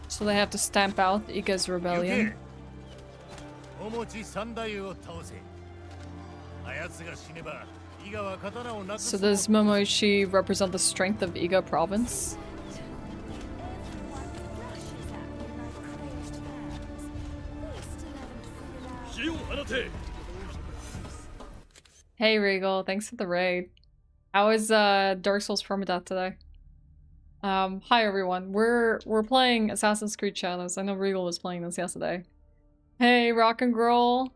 So they have to stamp out Iga's rebellion. So does Momoichi represent the strength of Iga province? Hey Regal, thanks for the raid. How is Dark Souls Permadeath today? Hi everyone. We're playing Assassin's Creed Shadows. I know Regal was playing this yesterday. Hey Rock and Girl.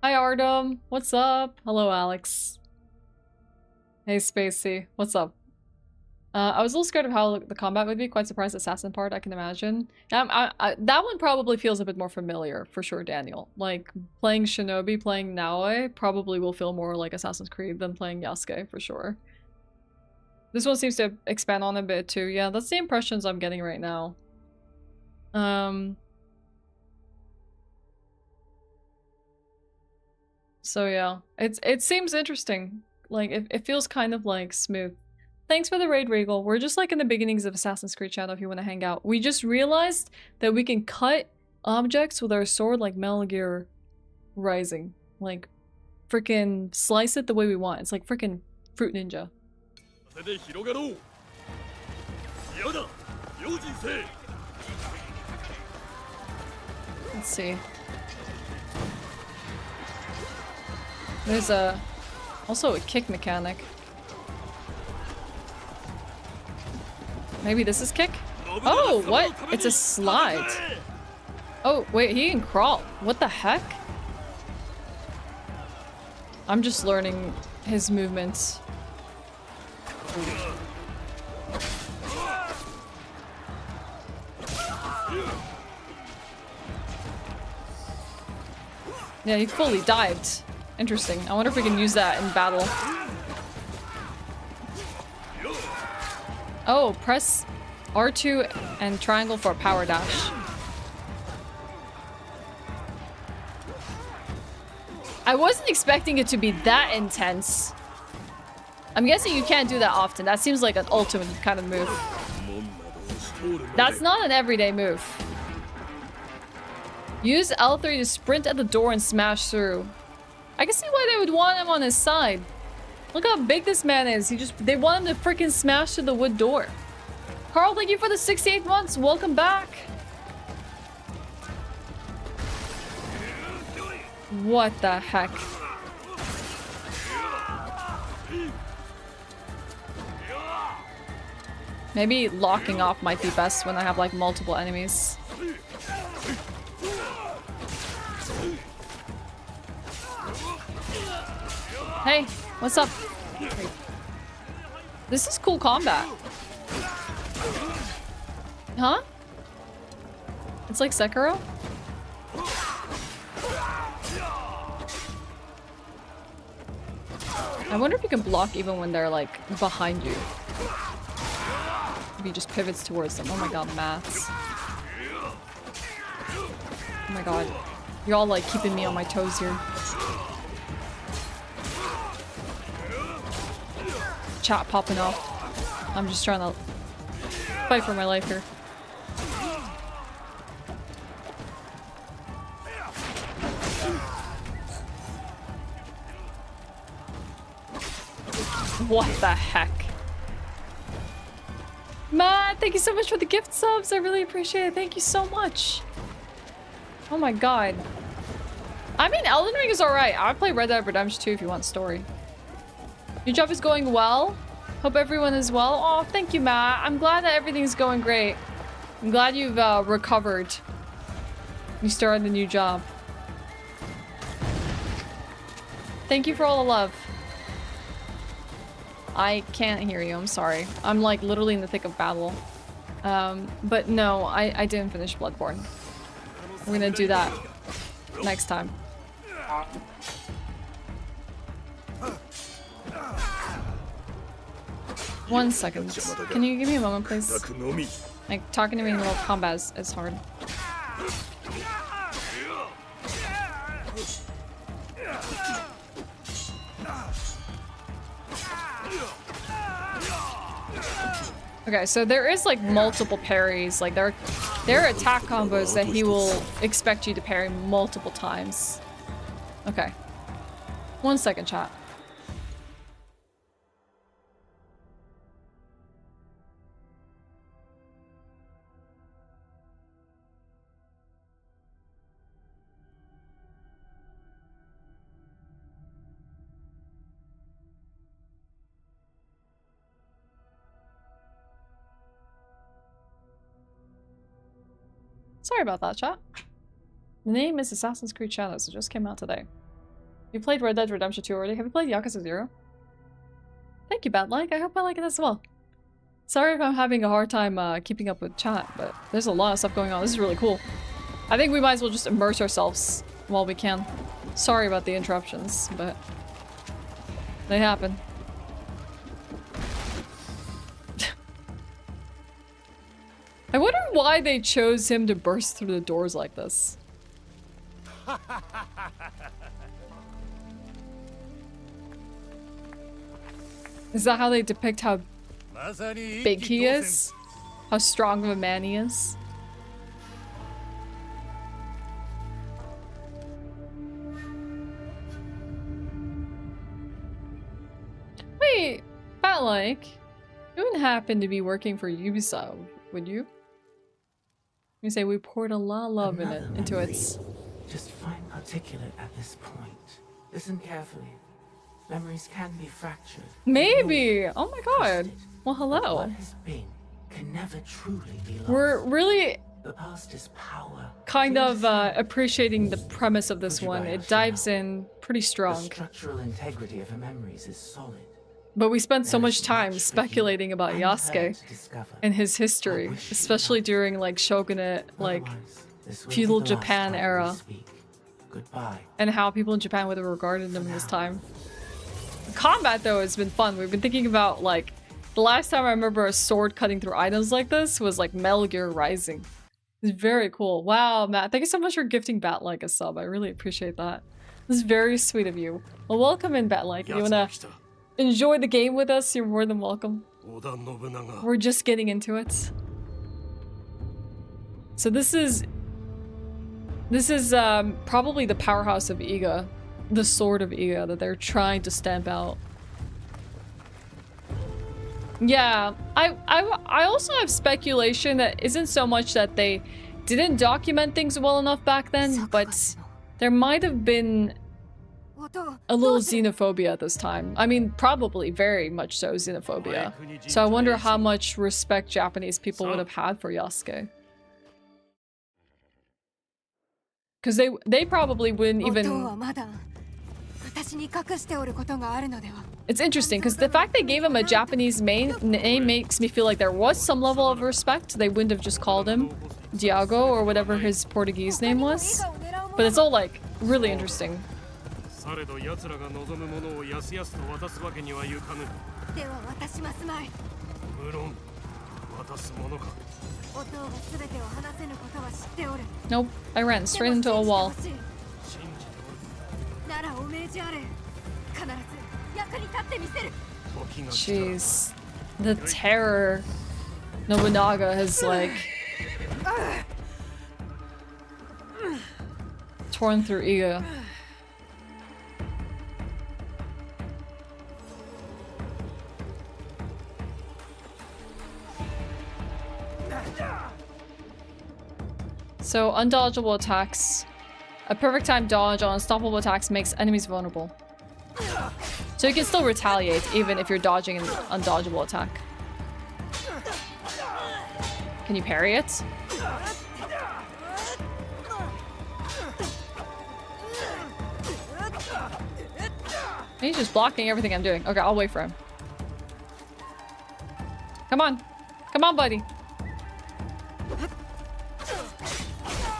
Hi Artem. What's up? Hello Alex. Hey Spacey. What's up? I was a little scared of how the combat would be. Quite surprised Assassin part, I can imagine. That one probably feels a bit more familiar, for sure, Daniel. Like, playing Shinobi, playing Naoe, probably will feel more like Assassin's Creed than playing Yasuke, for sure. This one seems to expand on a bit, too. Yeah, that's the impressions I'm getting right now. So yeah, it seems interesting. Like, it feels kind of, like, smooth. Thanks for the raid, Regal. We're just like in the beginnings of Assassin's Creed Shadow if you want to hang out. We just realized that we can cut objects with our sword like Metal Gear Rising. Like, freaking slice it the way we want. It's like freaking Fruit Ninja. Let's see. There's also a kick mechanic. Maybe this is kick? Oh, what? It's a slide. Oh, wait, he can crawl. What the heck? I'm just learning his movements. Yeah, he fully dived. Interesting. I wonder if we can use that in battle. Oh, press R2 and triangle for a power dash. I wasn't expecting it to be that intense. I'm guessing you can't do that often. That seems like an ultimate kind of move. That's not an everyday move. Use L3 to sprint at the door and smash through. I can see why they would want him on his side. Look how big this man is. They want him to freaking smash through the wood door. Carl, thank you for the 68 months. Welcome back. What the heck? Maybe locking off might be best when I have like multiple enemies. Hey, what's up? This is cool combat. Huh? It's like Sekiro? I wonder if you can block even when they're like behind you. If he just pivots towards them. Oh my god, maths. Oh my god. You're all like keeping me on my toes here. Chat popping off. I'm just trying to fight for my life here. What the heck? Matt, thank you so much for the gift subs. I really appreciate it. Thank you so much. Oh my god. I mean, Elden Ring is alright. I would play Red Dead Redemption 2 if you want story. Your job is going well. Hope everyone is well. Oh, thank you, Matt. I'm glad that everything's going great. I'm glad you've recovered. You started the new job. Thank you for all the love. I can't hear you. I'm sorry. I'm like literally in the thick of battle. But no, I didn't finish Bloodborne. We're gonna do that next time. One second. Can you give me a moment, please? Like, talking to me in little combat is hard. Okay, so there is like multiple parries. Like there are attack combos that he will expect you to parry multiple times. Okay. 1 second, chat. Sorry about that, chat. The name is Assassin's Creed Shadows. It just came out today. You played Red Dead Redemption 2 already? Have you played Yakuza 0? Thank you, Bad Like. I hope I like it as well. Sorry if I'm having a hard time keeping up with chat, but there's a lot of stuff going on. This is really cool. I think we might as well just immerse ourselves while we can. Sorry about the interruptions, but they happen. I wonder why they chose him to burst through the doors like this. Is that how they depict how big he is? How strong of a man he is? Wait, Fat Like, you wouldn't happen to be working for Ubisoft, would you? You say we poured a lot of love into its. Just fine articulate at this point. Listen carefully. Memories can be fractured. Maybe. Oh my god. Well, hello. What has been can never truly be lost. We're really the past is power. Kind of appreciating the premise of this one. It dives in pretty strong. The structural integrity of her memories is solid. But we spent so much time speculating about Yasuke and his history, especially during like shogunate, like feudal Japan era, and how people in Japan would have regarded them in this time. Combat though has been fun. We've been thinking about like the last time I remember a sword cutting through items like this was like Metal Gear Rising. It's very cool. Wow, Matt, thank you so much for gifting Bat-like a sub. I really appreciate that. This is very sweet of you. Well, welcome in, Bat-like. If you wanna enjoy the game with us, you're more than welcome. We're just getting into it. So this is probably the powerhouse of Iga, the sword of Iga that they're trying to stamp out. Yeah, I also have speculation that isn't so much that they didn't document things well enough back then, but there might have been a little xenophobia at this time. I mean, probably very much so xenophobia. So I wonder how much respect Japanese people would have had for Yasuke. Because they probably wouldn't even... It's interesting, because the fact they gave him a Japanese name makes me feel like there was some level of respect. They wouldn't have just called him Diago or whatever his Portuguese name was. But it's all like really interesting. Nope, I ran straight into a wall. Jeez. The terror Nobunaga has like torn through Iga. So undodgeable attacks. A perfect time dodge on unstoppable attacks makes enemies vulnerable. So you can still retaliate even if you're dodging an undodgeable attack. Can you parry it? He's just blocking everything I'm doing. Okay, I'll wait for him. Come on. Come on, buddy.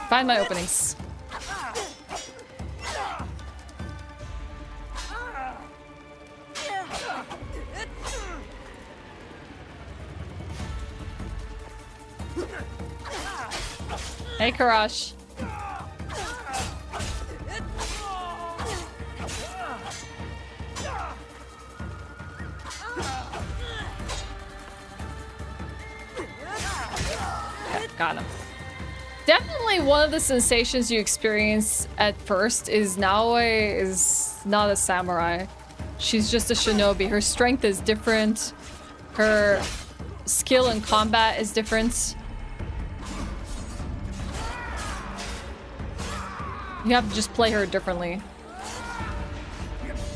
Find my openings. Hey, Karash. Okay, got him. Definitely one of the sensations you experience at first is Naoe is not a samurai. She's just a shinobi. Her strength is different. Her skill in combat is different. You have to just play her differently.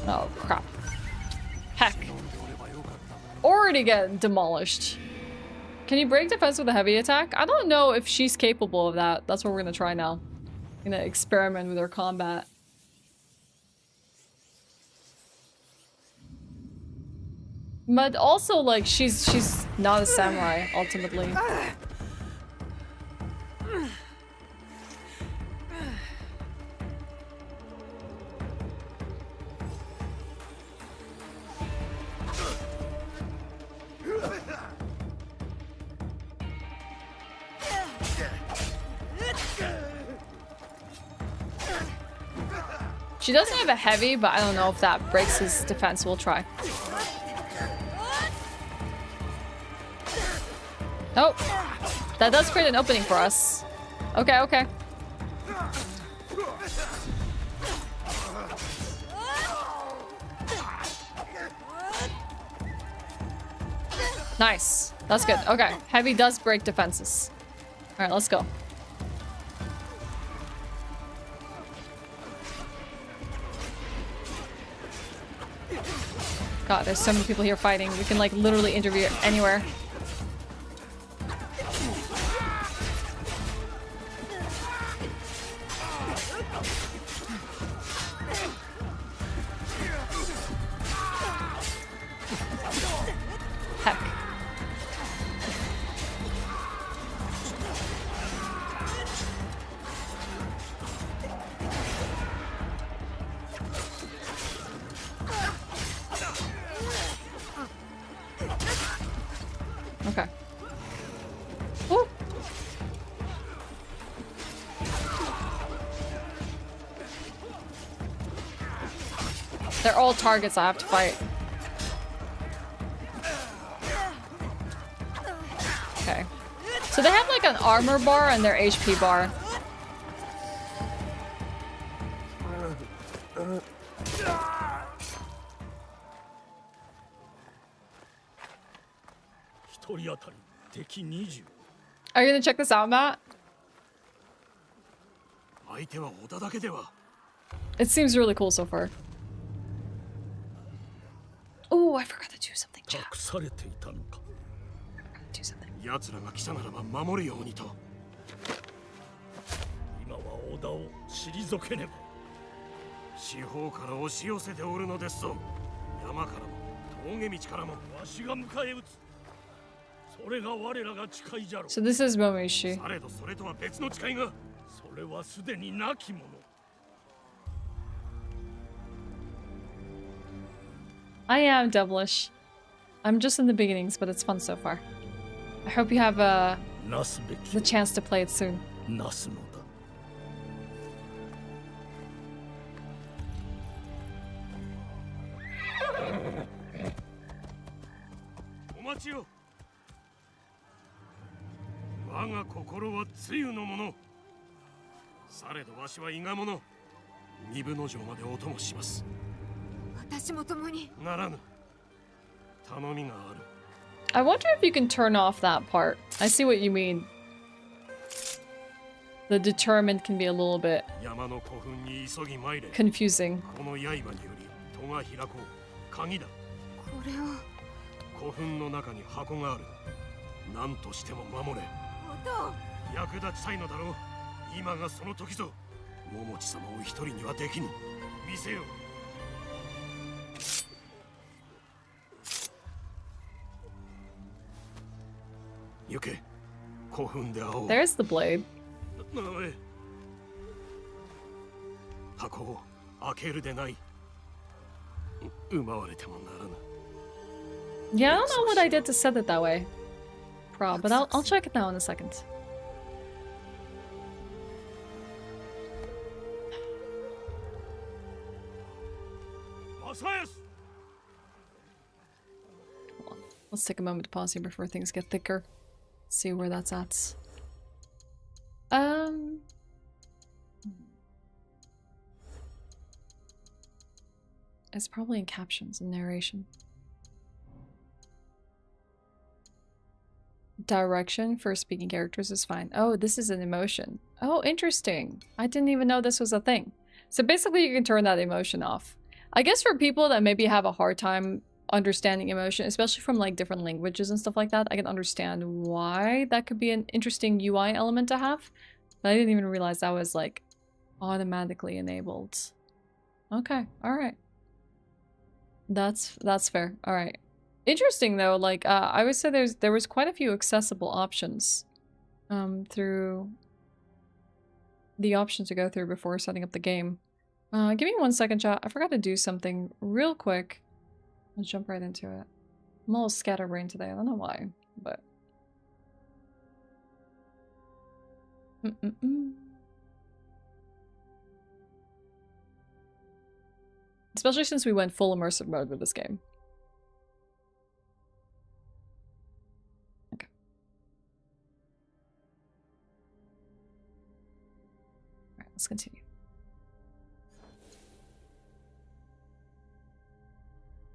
Oh, crap. Heck. Already get demolished. Can you break defense with a heavy attack? I don't know if she's capable of that. That's what we're gonna try now. I'm gonna experiment with her combat. But also, like, she's not a samurai, ultimately. She doesn't have a heavy, but I don't know if that breaks his defense. We'll try. Oh, that does create an opening for us. Okay, okay. Nice. That's good. Okay, heavy does break defenses. All right, let's go. God, there's so many people here fighting. We can like literally interview anywhere. Heck. Okay. Ooh. They're all targets I have to fight. Okay. So they have like an armor bar and their HP bar. Are you gonna check this out, Matt? It seems really cool so far. Oh, I forgot to do something, chat. Do something. 奴らが来たならば守るようにと。今は織田を退けねば。四方から押し寄せておるのですぞ。山からも峠道からもわしが迎え撃つ。それが我らが誓いじゃろ。So this is Momishi. されどそれとは別の誓いが。それはすでになきもの。I am devilish. I'm just in the beginnings, but it's fun so far. I hope you have the chance to play it soon. なすのだ。お待ちよ。我が心は露のもの。されどわしは伊賀者。二分の城までお供します。私も共に。ならぬ。頼みがある。I wonder if you can turn off that part. I see what you mean. The determined can be a little bit confusing. この刃により戸が開こう。鍵だ。これを。古墳の中に箱がある。何としても守れ。役立ちたいのだろう。今がその時ぞ。桃地様を一人にはできぬ。見せよ。行け。古墳で会おう。There's the blade. 箱を開けるでない。奪われてもならぬ。Yeah, I don't know what I did to set it that way. But I'll check it now in a second. Let's take a moment to pause here before things get thicker. See where that's at. It's probably in captions and narration. Direction for speaking characters is fine. Oh, this is an emotion. Oh, interesting. I didn't even know this was a thing. So basically you can turn that emotion off. I guess for people that maybe have a hard time understanding emotion, especially from like different languages and stuff like that, I can understand why that could be an interesting UI element to have. But I didn't even realize that was like automatically enabled. Okay, alright. That's fair. Alright. Interesting though, like I would say there was quite a few accessible options through the options to go through before setting up the game. Give me 1 second, chat. I forgot to do something real quick. I'll jump right into it. I'm a little scatterbrained today. I don't know why, but especially since we went full immersive mode with this game. Okay. Alright, let's continue.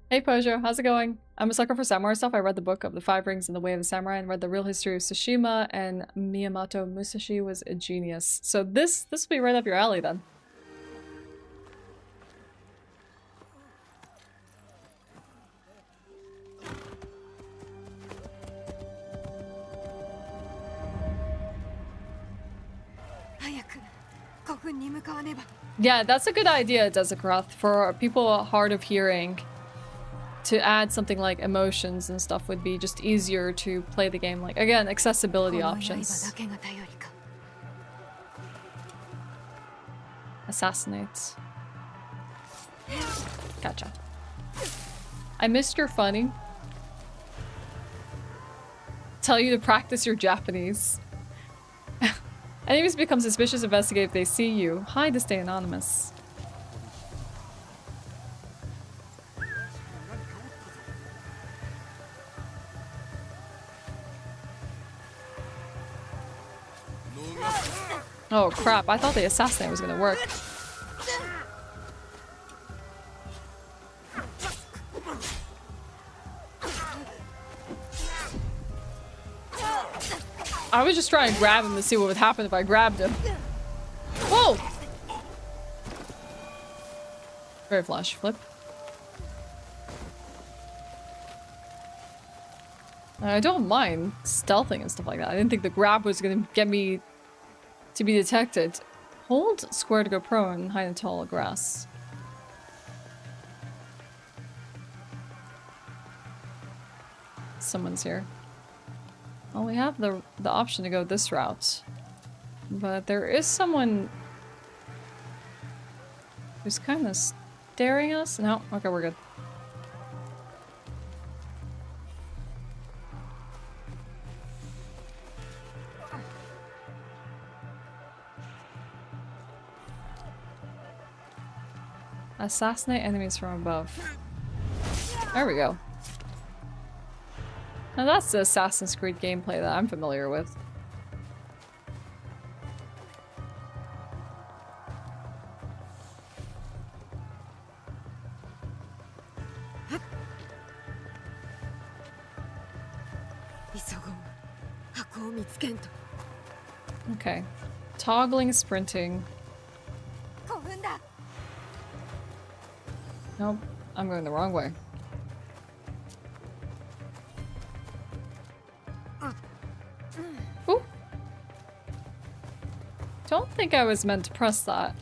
Hey Pojo, how's it going? I'm a sucker for samurai stuff. I read the book of the Five Rings and the Way of the Samurai and read the real history of Tsushima, and Miyamoto Musashi was a genius. So this will be right up your alley then. Yeah, that's a good idea, Desicroth, for people hard of hearing. To add something like emotions and stuff would be just easier to play the game. Like, again, accessibility options. Assassinate. Gotcha. I missed your funny. Tell you to practice your Japanese. Enemies become suspicious, investigate if they see you. Hide to stay anonymous. Oh crap, I thought the assassinate was gonna work. I was just trying to grab him to see what would happen if I grabbed him. Whoa! Very flash flip. I don't mind stealthing and stuff like that. I didn't think the grab was gonna get me to be detected. Hold square to go prone, hide in tall grass. Someone's here. Well, we have the option to go this route. But there is someone who's kind of staring at us. No? Okay, we're good. Assassinate enemies from above. There we go. Now that's the Assassin's Creed gameplay that I'm familiar with. Okay. Toggling sprinting. Nope, I'm going the wrong way. Ooh. Don't think I was meant to press that.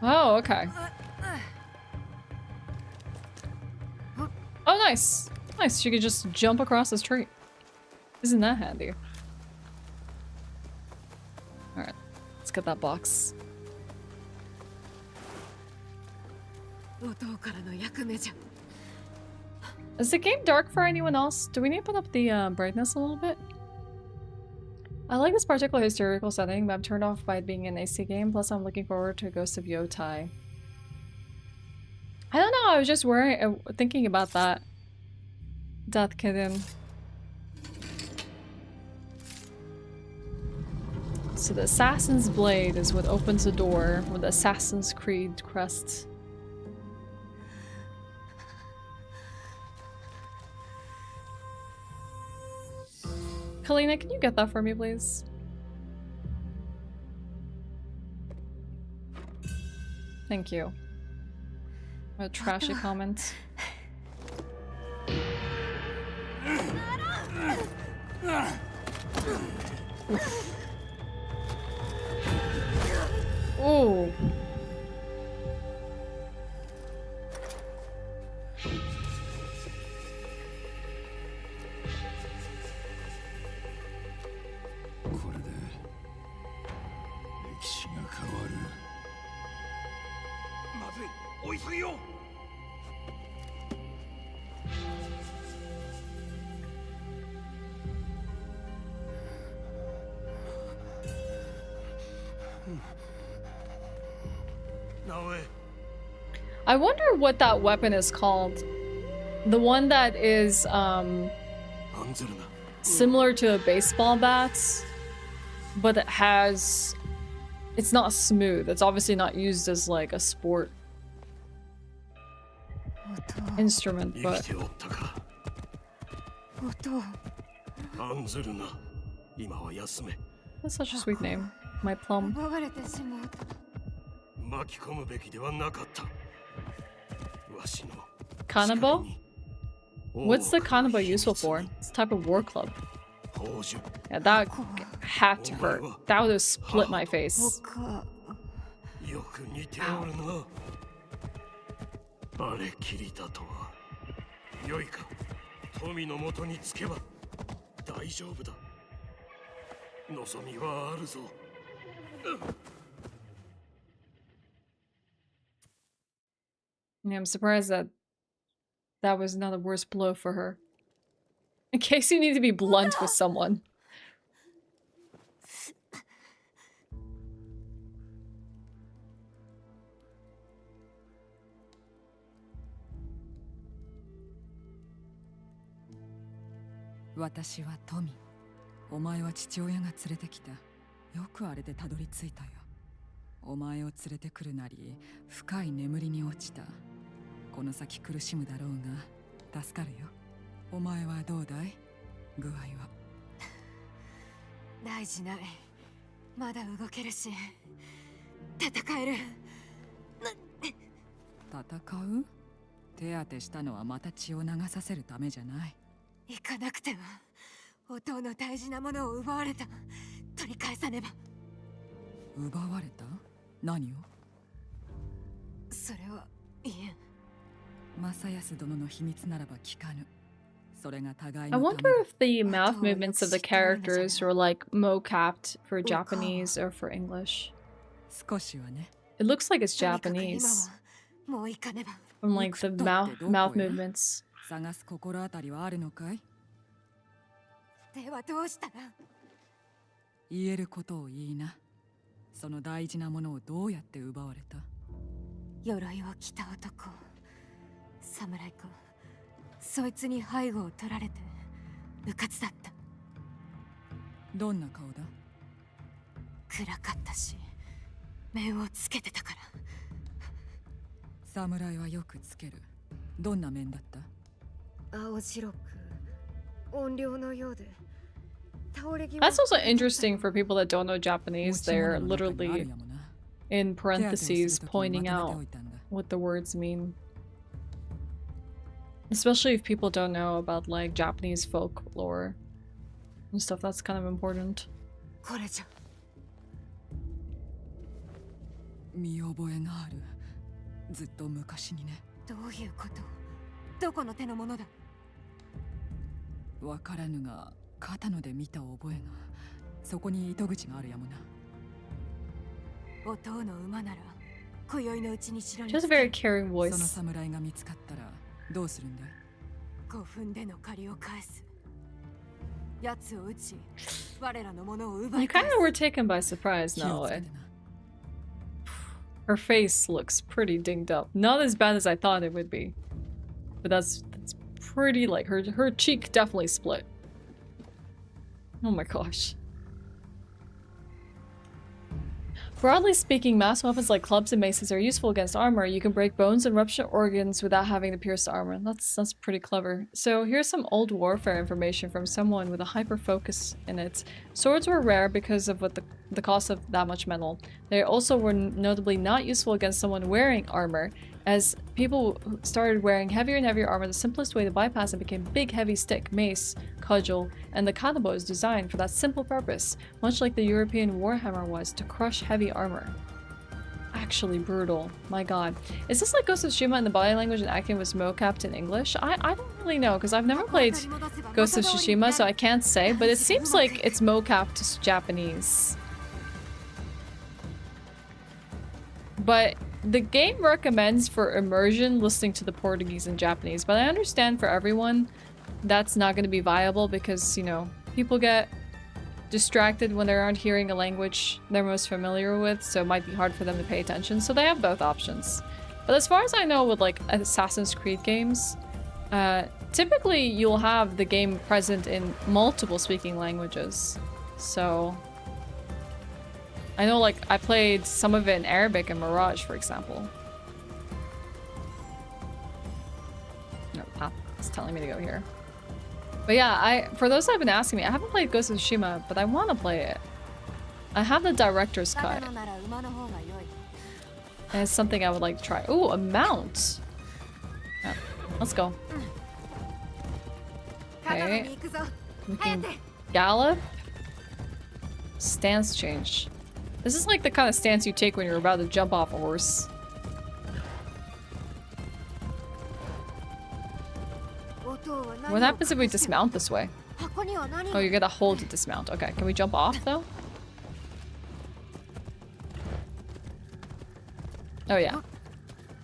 Oh, okay. Oh, nice. Nice, you could just jump across this tree. Isn't that handy? Alright, let's get that box. Is the game dark for anyone else? Do we need to put up the brightness a little bit? I like this particular historical setting, but I'm turned off by it being an AC game. Plus, I'm looking forward to Ghost of Yotai. I don't know, I was just thinking about that. Death Kitten. So the Assassin's Blade is what opens the door with the Assassin's Creed crest. Kalina, can you get that for me, please? Thank you. A trashy comment. Ooh. I wonder what that weapon is called. The one that is similar to a baseball bat, but it has... It's not smooth. It's obviously not used as like a sport instrument, but... That's such a sweet name. My plum. Kanabo? What's the Kanabo useful for? It's a type of war club. Yeah, that had to hurt. That would have split my face. Ow. あれきりたとは良いか富の元につけば大丈夫だ望みはあるぞ Yeah, I'm surprised that that was not a worse blow for her. In case you need to be blunt with someone. Watashi wa Tomi. お前は父親が連れてきた。よくあれでたどり着いたよ。お前を連れてくるなり、深い眠りに落ちた。この先苦しむだろうが、助かるよ。お前はどうだい？具合は。大事ない。まだ動けるし、戦える。戦う？手当てしたのはまた血を流させるためじゃない。行かなくては、お父の大事なものを奪われた。取り返さねば。奪われた？何を？それは、いえ。正康殿の秘密ならば聞かぬ。それが互い I の wonder if the mouth movements of the characters were like mo-capped for Japanese or for English. 少しはね。It looks like it's Japanese. もう行かねば。 From like the mouth movements. 探す心当たりはあるのかい？ではどうしたら？言えることを言いな。その大事なものをどうやって奪われた？鎧を着た男。侍か。そいつに背後を取られて、うかつだった。どんな顔だ？暗かったし、面をつけてたから。侍はよくつける。どんな面だった？青白く、音量のようで。That's also interesting for people that don't know Japanese. They're literally in parentheses pointing out what the words mean. Especially if people don't know about like Japanese folklore and stuff, that's kind of important. 見覚えがある。ずっと昔にね。どういうこと？どこの手のものだ？わからぬが、片野で見た覚えが。そこに糸口があるやもな。お父の馬なら、今宵のうちに城に。She has a very caring voice. その侍が見つかったらどうするんだい？5分での借りを返す。奴を撃ち、我らのものを奪 You い返 kind す。 of were taken by surprise now. Her face looks pretty dinged up. Not as bad as I thought it would be. But that's pretty, like, her cheek definitely split. Oh my gosh. Broadly speaking, mass weapons like clubs and maces are useful against armor. You can break bones and rupture organs without having to pierce the armor. That's pretty clever. So here's some old warfare information from someone with a hyper focus in it. Swords were rare because of the cost of that much metal. They also were notably not useful against someone wearing armor. As people started wearing heavier and heavier armor, the simplest way to bypass it became big heavy stick, mace, cudgel, and the kanabo is designed for that simple purpose, much like the European warhammer was to crush heavy armor. Actually brutal. My god. Is this like Ghost of Tsushima and the body language and acting was mo-capped in English? I don't really know, because I've never played Ghost of Tsushima, so I can't say, but it seems like it's mo-capped to Japanese. But the game recommends for immersion listening to the Portuguese and Japanese, but I understand for everyone that's not going to be viable because, you know, people get distracted when they aren't hearing a language they're most familiar with, so it might be hard for them to pay attention, so they have both options. But as far as I know with like Assassin's Creed games, typically you'll have the game present in multiple speaking languages, so I know, like, I played some of it in Arabic and Mirage, for example. No, path is telling me to go here. But yeah, for those that have been asking me, I haven't played Ghost of Tsushima, but I want to play it. I have the director's cut. And it's something I would like to try. Ooh, a mount! Yeah, let's go. Okay. We can Gallop. Stance change. This is like the kind of stance you take when you're about to jump off a horse. What happens if we dismount this way? Oh, you gotta hold to dismount. Okay, can we jump off though? Oh yeah.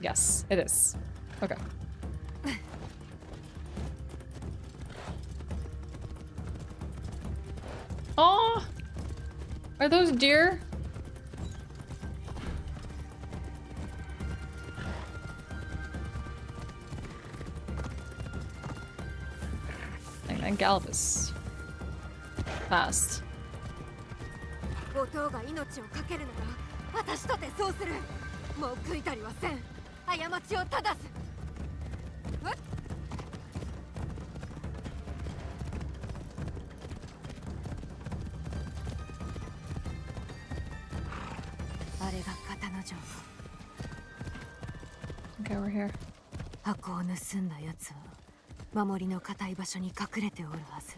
Yes, it is. Okay. Oh, are those deer? And gallop is fast. Okay, we're here. 箱を盗んだやつは守りの固い場所に隠れておるはず。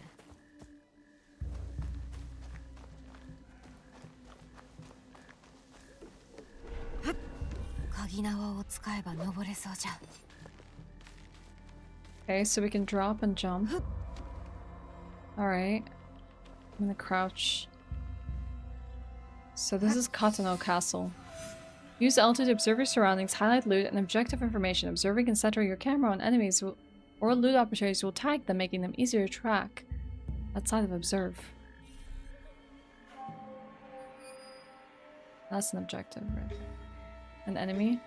鍵縄を使えば登れそうじゃ。Okay, so we can drop and jump. Alright. I'm gonna crouch. So this is Katano Castle. Use L2 to observe your surroundings, highlight loot, and objective information. Observing can center your camera on enemies or loot opportunities will tag them, making them easier to track. Outside of observe. That's an objective, right? An enemy.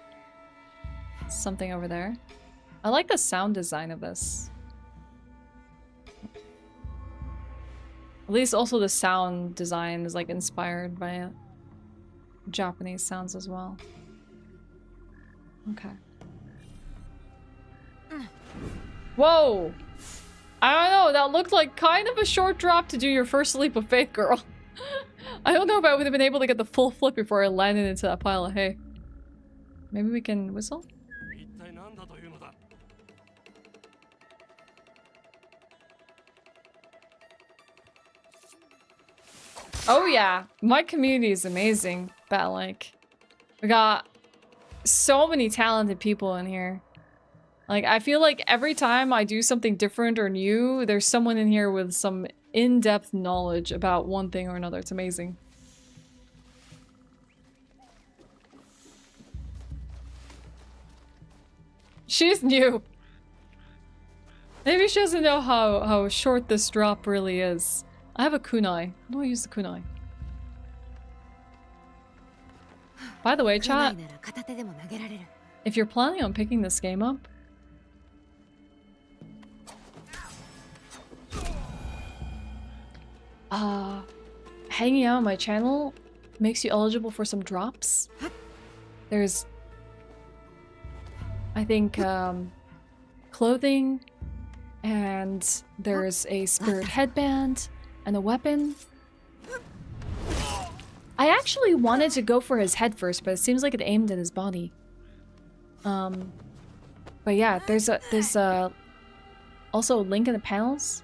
Something over there. I like the sound design of this. At least also the sound design is like inspired by Japanese sounds as well. Okay. Whoa! I don't know, that looked like kind of a short drop to do your first leap of faith, girl. I don't know if I would have been able to get the full flip before I landed into that pile of hay. Maybe we can whistle? Oh yeah, my community is amazing, but like, we got so many talented people in here. Like, I feel like every time I do something different or new, there's someone in here with some in-depth knowledge about one thing or another. It's amazing. She's new. Maybe she doesn't know how short this drop really is. I have a kunai. How do I use the kunai? By the way, chat, if you're planning on picking this game up, hanging out on my channel makes you eligible for some drops. There's, I think, clothing, and there's a spirit headband, and a weapon. I actually wanted to go for his head first, but it seems like it aimed at his body. But yeah, there's also a link in the panels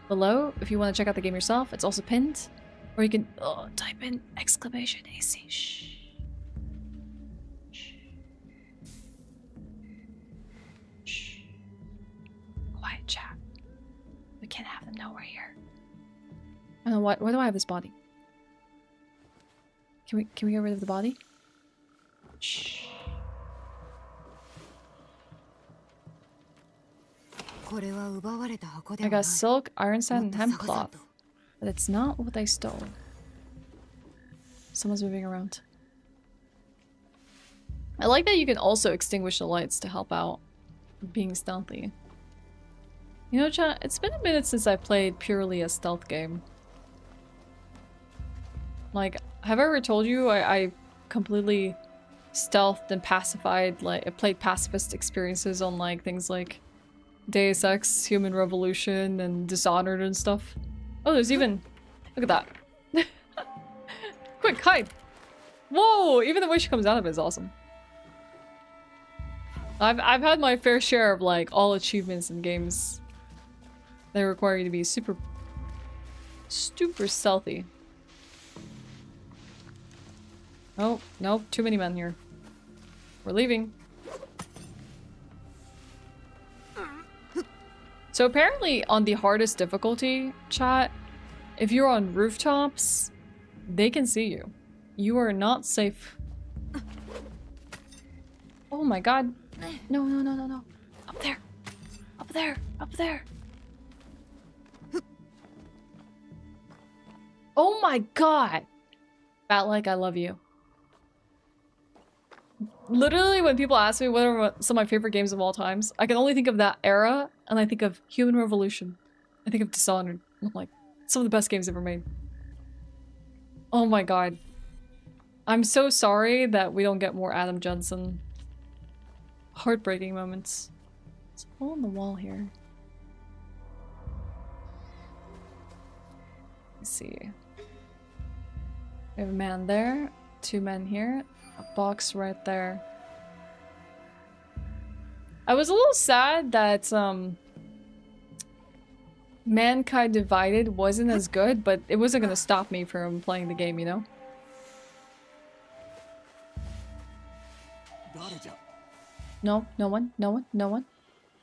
below if you want to check out the game yourself. It's also pinned, or you can type in exclamation AC. Shh. Shh. Shh. Quiet chat. We can't have them know we're here. I don't know why do I have his body? Can we get rid of the body? Shh. I got silk, iron sand, and hemp cloth. But it's not what I stole. Someone's moving around. I like that you can also extinguish the lights to help out being stealthy. You know, chat, it's been a minute since I played purely a stealth game. Like, have I ever told you I completely stealthed and pacified, like, I played pacifist experiences on, like, things like Deus Ex, Human Revolution, and Dishonored and stuff? Oh, there's even... Look at that. Quick, hide! Whoa! Even the way she comes out of it is awesome. I've had my fair share of, like, all achievements in games that require you to be super Super stealthy. Oh, nope, too many men here. We're leaving. So apparently on the hardest difficulty, chat, if you're on rooftops, they can see you. You are not safe. Oh my god. No, no, no, no, no. Up there. Up there. Up there. Oh my god. Bat-like, I love you. Literally, when people ask me what are some of my favorite games of all times, I can only think of that era, and I think of Human Revolution. I think of Dishonored. I'm like, some of the best games ever made. Oh my god. I'm so sorry that we don't get more Adam Jensen. Heartbreaking moments. There's a hole in the wall here. Let's see. We have a man there, 2 men here, a box right there. I was a little sad that Mankind Divided wasn't as good, but it wasn't gonna stop me from playing the game, you know? No, no one, no one, no one.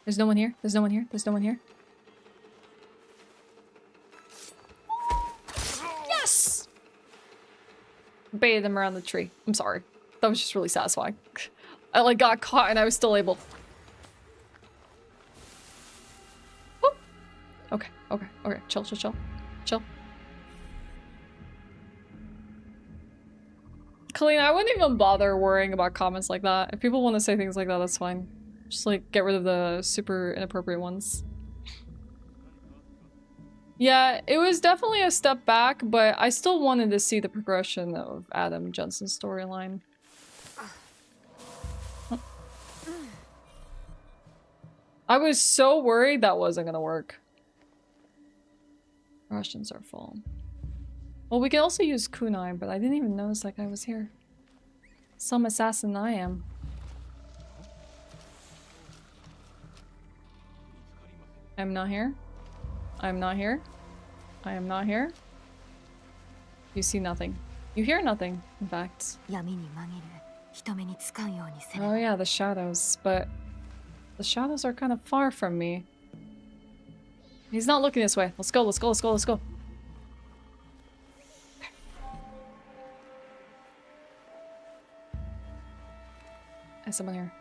There's no one here, there's no one here, there's no one here. Yes! Baited them around the tree. I'm sorry. That was just really satisfying. I like got caught and I was still able. Oh. Okay, okay, okay. Chill, chill, chill. Chill. Colleen, I wouldn't even bother worrying about comments like that. If people want to say things like that, that's fine. Just like get rid of the super inappropriate ones. Yeah, it was definitely a step back, but I still wanted to see the progression of Adam Jensen's storyline. I was so worried that wasn't gonna work. Russians are full. Well, we can also use kunai, but I didn't even notice that guy was here. Some assassin I am. I'm not here. I'm not here. I am not here. You see nothing. You hear nothing, in fact. Oh yeah, the shadows, but the shadows are kind of far from me. He's not looking this way. Let's go, let's go, let's go, let's go. There's someone here.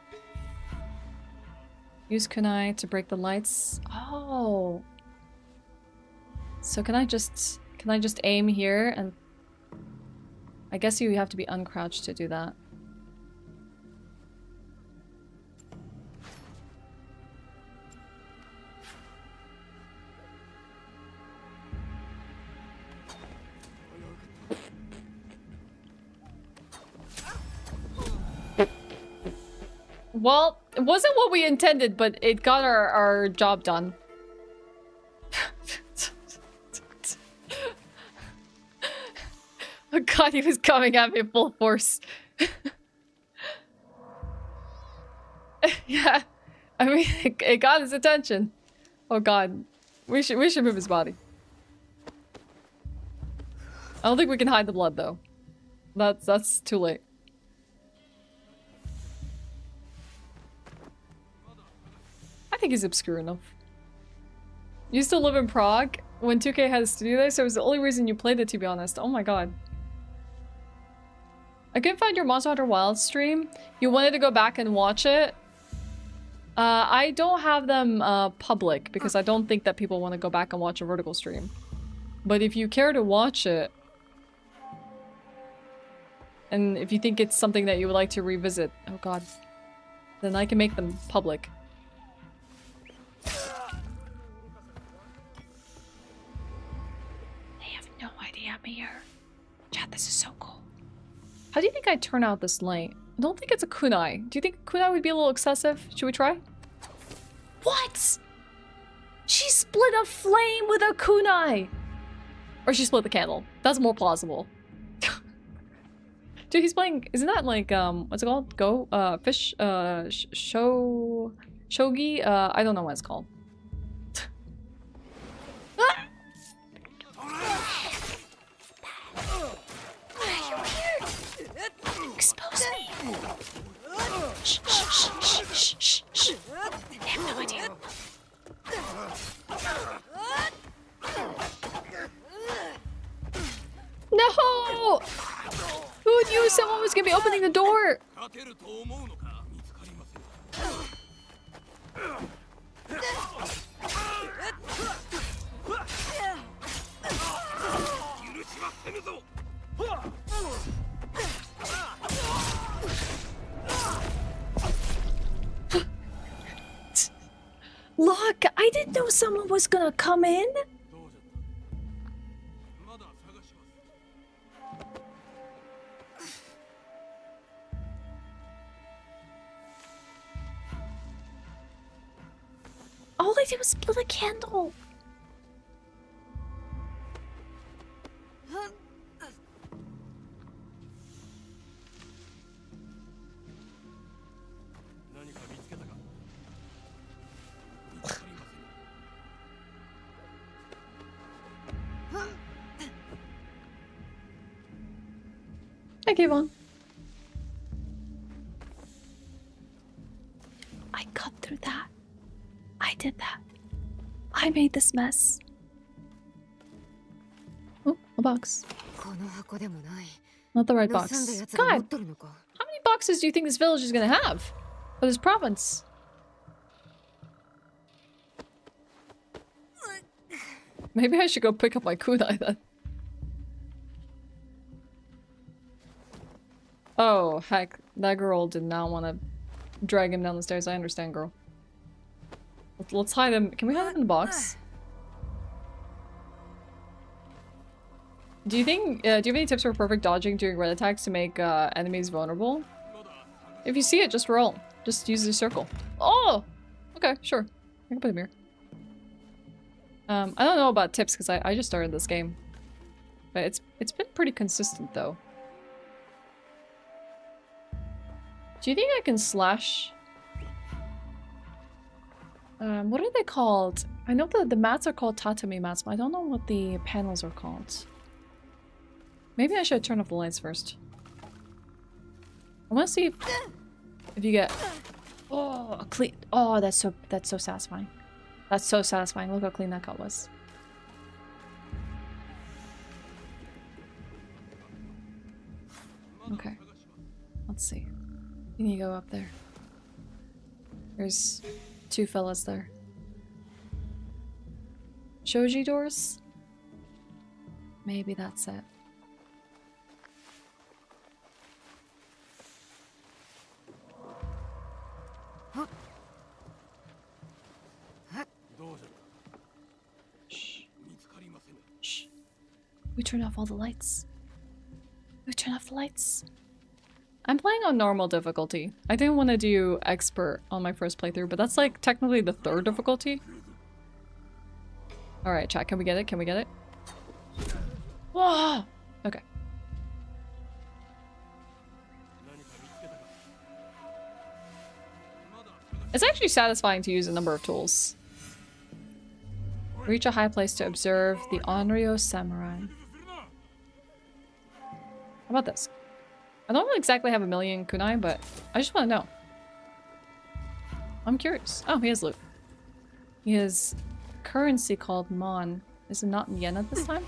Use kunai to break the lights. Oh. So can I just aim here and I guess you have to be uncrouched to do that. Well, it wasn't what we intended, but it got our job done. Oh god, he was coming at me full force. Yeah, I mean, it got his attention. Oh god, we should move his body. I don't think we can hide the blood though. That's too late. I think he's obscure enough. You still live in Prague? When 2K had a studio there, so it was the only reason you played it, to be honest. Oh my god. I couldn't find your Monster Hunter Wild stream. You wanted to go back and watch it. I don't have them public because I don't think that people want to go back and watch a vertical stream. But if you care to watch it, and if you think it's something that you would like to revisit, oh god, then I can make them public. They have no idea I'm here. Chat, this is so cool. How do you think I turn out this light? I don't think it's a kunai. Do you think kunai would be a little excessive? Should we try? What? She split a flame with a kunai! Or she split the candle. That's more plausible. Dude, he's playing... Isn't that like, what's it called? Fish? Shogi? I don't know what it's called. Ah! someone was gonna be opening the door! Look, I didn't know someone was gonna come in. All I did was split a candle. I gave on. I cut through that. I did that. I made this mess. Oh, a box. Not the right box. God! How many boxes do you think this village is gonna have? Or this province? Maybe I should go pick up my kunai then. Oh, heck. That girl did not want to drag him down the stairs. I understand, girl. Let's hide him. Can we hide him in the box? Do you think, do you have any tips for perfect dodging during red attacks to make enemies vulnerable? If you see it, just roll. Just use the circle. Oh! Okay, sure. I can put him here. I don't know about tips because I just started this game. But it's been pretty consistent though. Do you think I can slash? What are they called? I know that the mats are called tatami mats, but I don't know what the panels are called. Maybe I should turn off the lights first. I want to see if you get a clean. Oh, that's so satisfying. That's so satisfying. Look how clean that cut was. Okay. Let's see. You need to go up there. There's two fellas there. Shoji doors? Maybe that's it. Shh. Shh. We turn off all the lights. We turn off the lights. I'm playing on normal difficulty. I didn't want to do expert on my first playthrough, but that's like technically the third difficulty. Alright, chat, can we get it? Can we get it? Whoa! Okay. It's actually satisfying to use a number of tools. Reach a high place to observe the Onryo Samurai. How about this? I don't exactly have a million kunai, but I just want to know. I'm curious. Oh, he has loot. He has currency called Mon. Is it not yen at this time?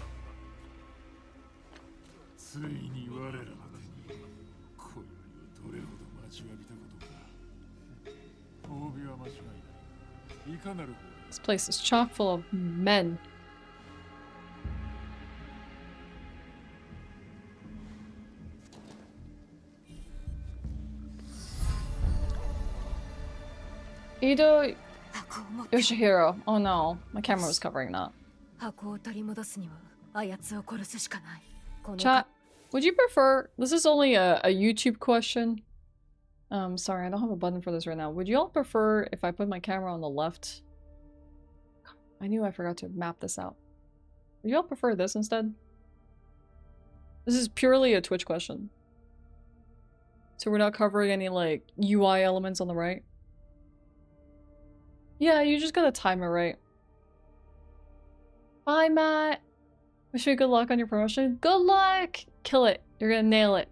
This place is chock full of men. Ido Yoshihiro. Oh no, my camera was covering that. Chat, would you prefer... This is only a YouTube question. Sorry, I don't have a button for this right now. Would you all prefer if I put my camera on the left? I knew I forgot to map this out. Would you all prefer this instead? This is purely a Twitch question. So we're not covering any, like, UI elements on the right? Yeah, you just gotta time it right. Bye, Matt! Wish you good luck on your promotion. Good luck! Kill it. You're gonna nail it.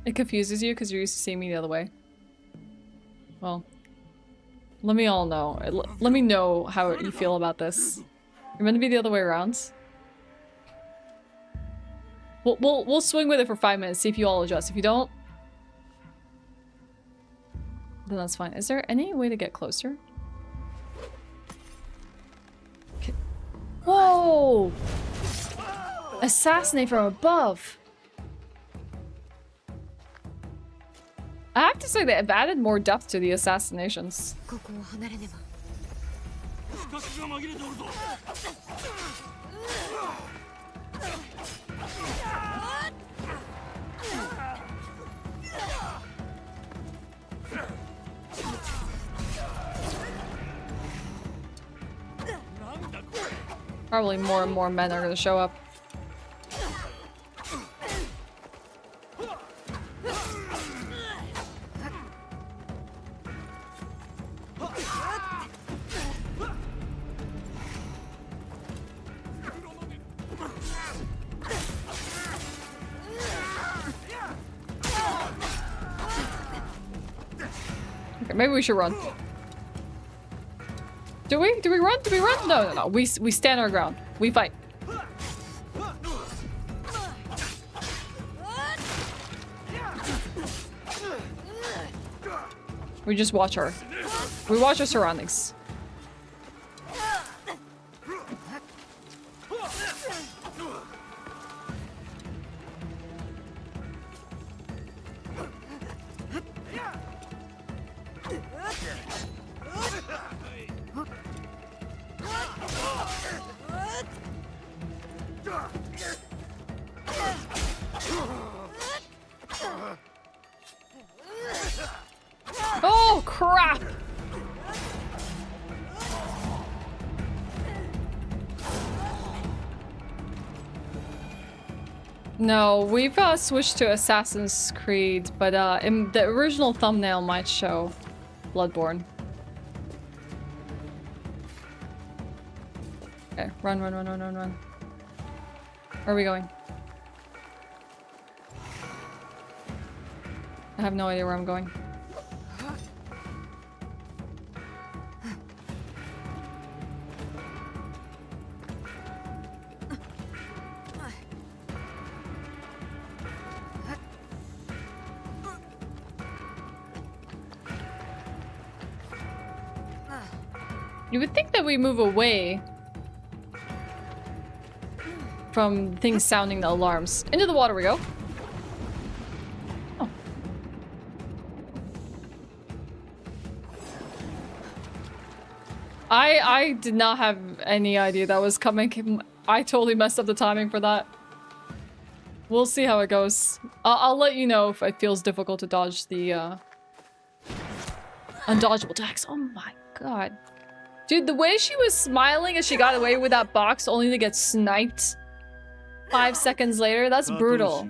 It confuses you because you're used to seeing me the other way. Well, let me all know. Let me know how you feel about this. You're meant to be the other way around. We'll swing with it for 5 minutes, see if you all adjust. If you don't, then that's fine. Is there any way to get closer? Okay. Whoa! Assassinate from above. I have to say they've added more depth to the assassinations. Probably more and more men are going to show up. Okay, maybe we should run. Do we? Do we run? Do we run? No, no, no. We stand our ground. We fight. We just watch her. We watch our surroundings. Oh, crap! No, we've switched to Assassin's Creed, but in the original thumbnail might show Bloodborne. Okay, run, run, run, run, run, run. Where are we going? I have no idea where I'm going. You would think that we move away from things sounding the alarms. Into the water we go. Oh. I did not have any idea that was coming. I totally messed up the timing for that. We'll see how it goes. I'll let you know if it feels difficult to dodge the undodgeable attacks. Oh my god. Dude, the way she was smiling as she got away with that box only to get sniped 5 seconds later, that's brutal.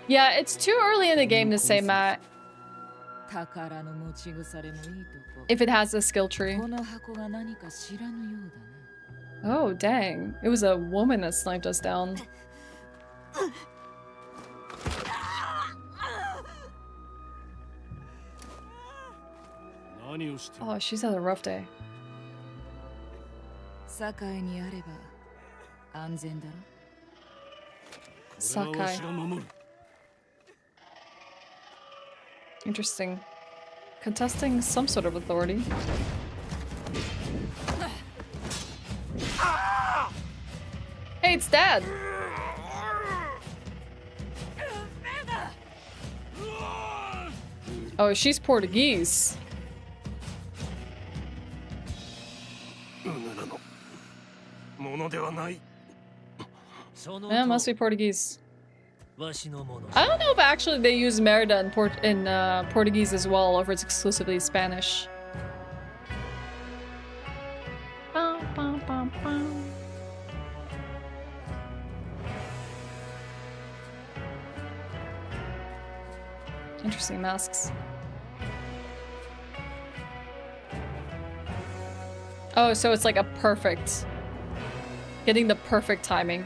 Yeah, it's too early in the game to say, Matt. If it has a skill tree. Oh, dang. It was a woman that sniped us down. Oh, she's had a rough day. Sakai. Interesting. Contesting some sort of authority. Hey, it's Dad! Oh, she's Portuguese. Yeah, must be Portuguese. I don't know if actually they use Merida in Portuguese as well, or if it's exclusively Spanish. Interesting masks. Oh, so it's like a perfect... Getting the perfect timing.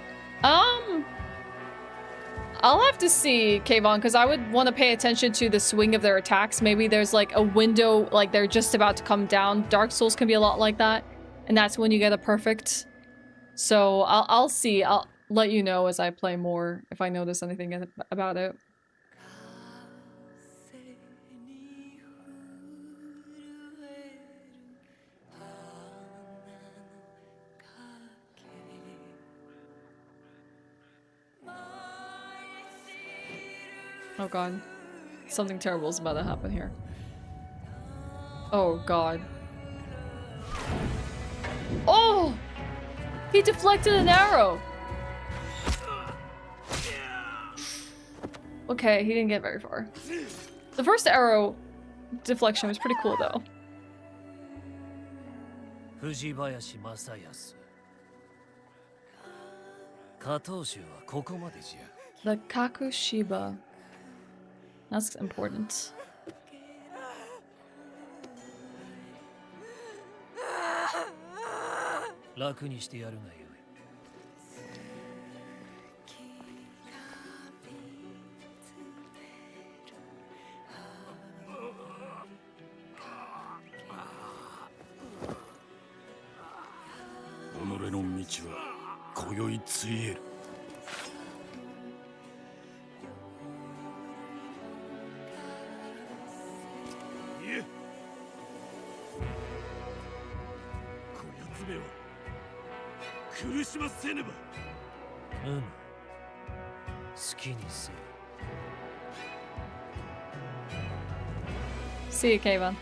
I'll have to see, Kayvon, because I would want to pay attention to the swing of their attacks. Maybe there's like a window, like they're just about to come down. Dark Souls can be a lot like that. And that's when you get a perfect. So I'll see. let you know as I play more if I notice anything about it. Oh god. Something terrible is about to happen here. Oh god. Oh! He deflected an arrow! Okay, he didn't get very far. The first arrow deflection was pretty cool though. Fujibayashi Masayasu. Katoshu wa koko made jia. The Kakushiba. That's important. Raku ni shite yaru ga yoi. Onore no michi wa koyoi tsuieru. 苦しませねば。うん。好きにせよ。See you, Kayvon.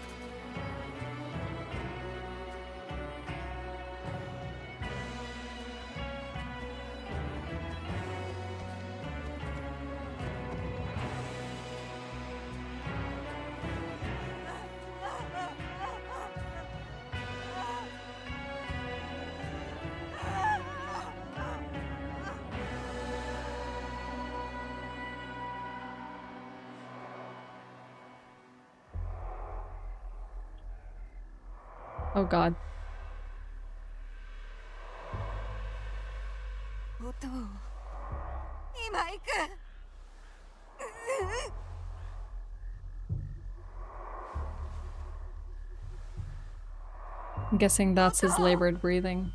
Oh god. I'm guessing that's his labored breathing.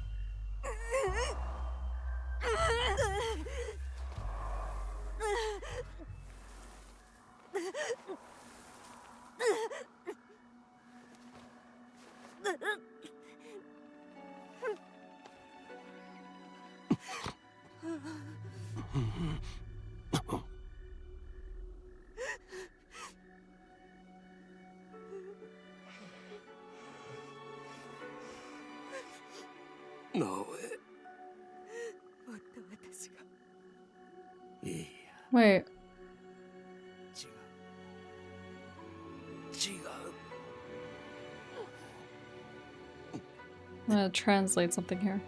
Wait. I'm gonna translate something here.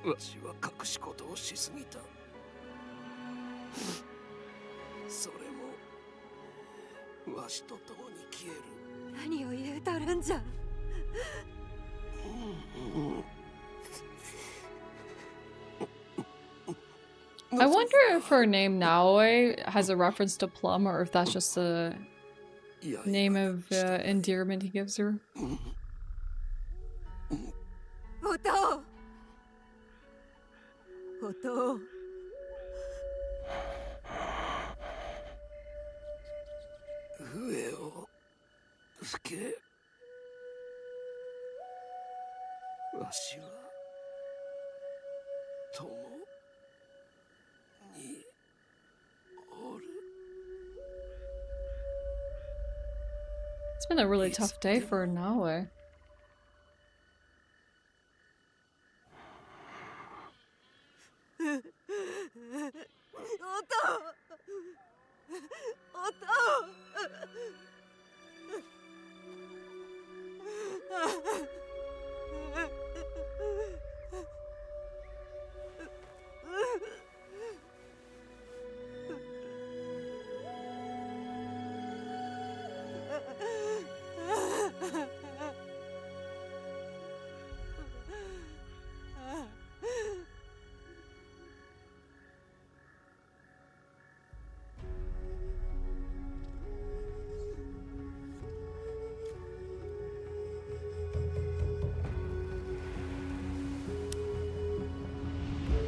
わしは隠し事をしすぎた。それもわしと共に消える。何を言うとるんじゃ。I wonder if her name Naoi has a reference to Plum or if that's just a name of endearment he gives her. Oto! Oto! 上をつけ。わしは共におる。 It's been a really tough day for Naoi.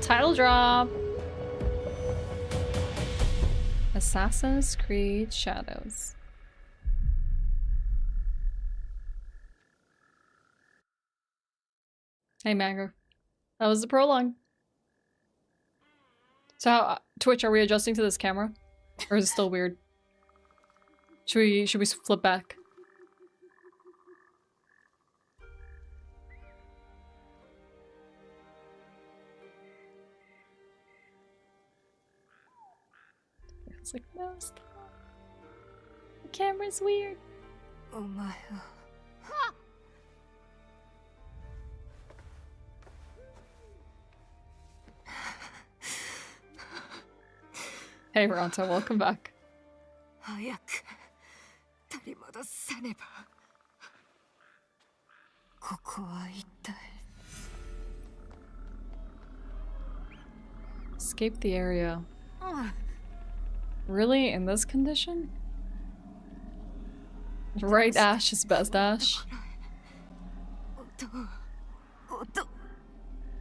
Title drop. Assassin's Creed Shadows. Hey Mango. That was the prologue. So how, Twitch, are we adjusting to this camera? Or is it still weird? Should we flip back? It's like, no, stop. The camera's weird. Oh my. Hey Ronto, welcome back. 早く取り戻さねば。ここは一体。Escape the area. Really? In this condition? Right, Ashe is best, Ashe. Where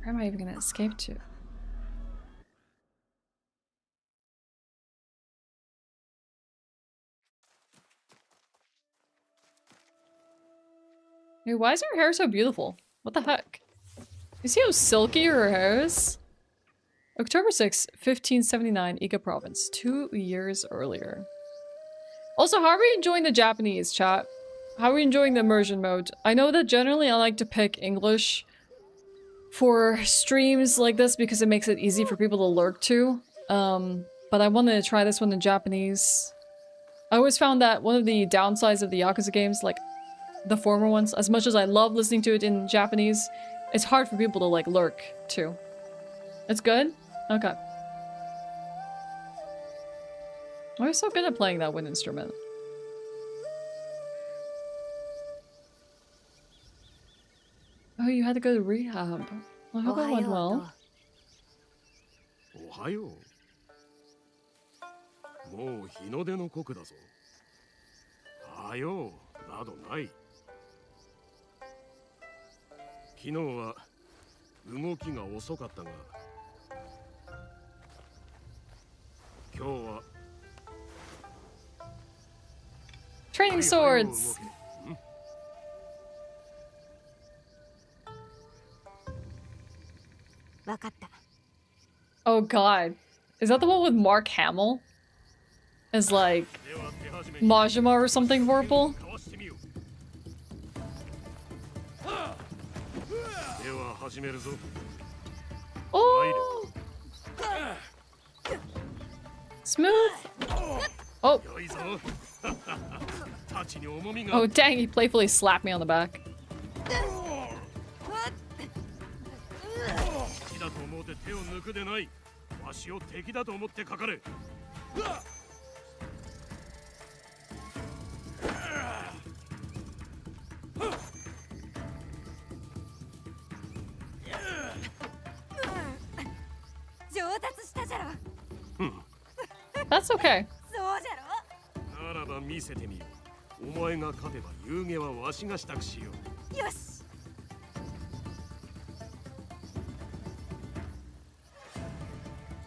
am I even gonna escape to? Hey, why is her hair so beautiful? What the heck? You see how silky her hair is? October 6, 1579, Iga Province. 2 years earlier. Also, how are we enjoying the Japanese, chat? How are we enjoying the immersion mode? I know that generally I like to pick English for streams like this because it makes it easy for people to lurk to. But I wanted to try this one in Japanese. I always found that one of the downsides of the Yakuza games, like the former ones, as much as I love listening to it in Japanese, it's hard for people to like lurk to. It's good? Okay. I was so good at playing that wind instrument. Oh, you had to go to rehab. I hope it went well. おはよう。もう日の出の刻だぞ。はようなどない。昨日は動きが遅かったが、今日は Training swords. Oh god. Is that the one with Mark Hamill? As like Majima or something horrible? Oh! Smooth! Oh! Oh dang, he playfully slapped me on the back. That's okay.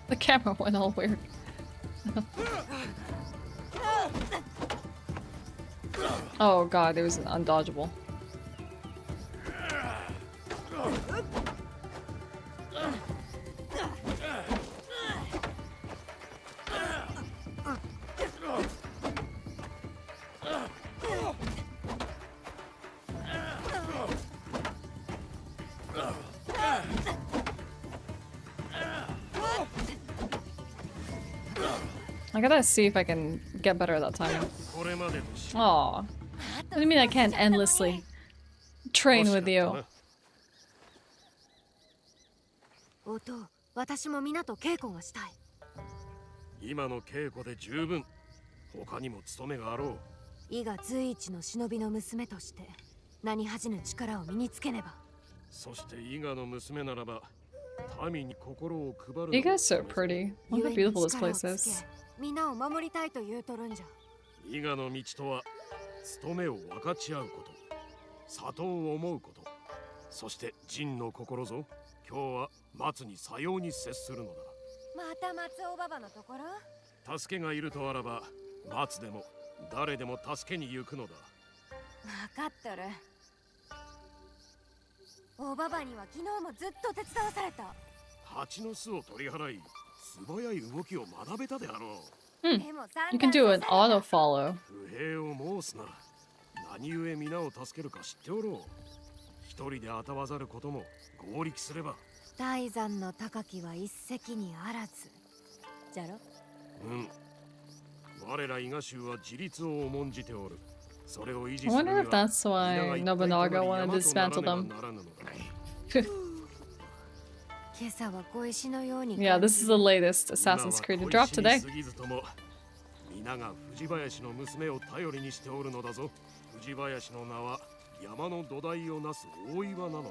The camera went all weird. Oh god, it was undodgeable. I gotta see if I can get better at that timing. Aw. What do you mean I can't endlessly train with you? 私も皆と稽古がしたい。今の稽古で十分。他にも務めがあろう。伊賀随一の忍びの娘として何恥じぬ力を身につけねば。そして伊賀の娘ならば民に心を配る。 You guys so pretty. Look how beautiful this place is. 皆を守りたいと言うとるんじゃ。伊賀の道とは務めを分かち合うこと、里を思うこと、そして仁の心ぞ。今日は松にさように接するのだ。また松尾ババのところ？助けがいるとあらば、松でも誰でも助けに行くのだ。分かっとる。おばばには昨日もずっと手伝わされた。蜂の巣を取り払い、素早い動きを学べたであろう。You can do an auto follow. 不平を申すな。何故皆を助けるか知っておろう。一人であたわざることも合力すれば。大山の高きは一石にあらず。じゃろ？我ら伊賀州は自立を重んじておる。それを維持す I るには wonder if that's why Nobunaga wanted to dismantle them. Yeah, this is the latest Assassin's Creed to drop today. 皆が藤林の娘を頼りにしておるのだぞ。藤林の名は山の土台をなす大岩なのだ。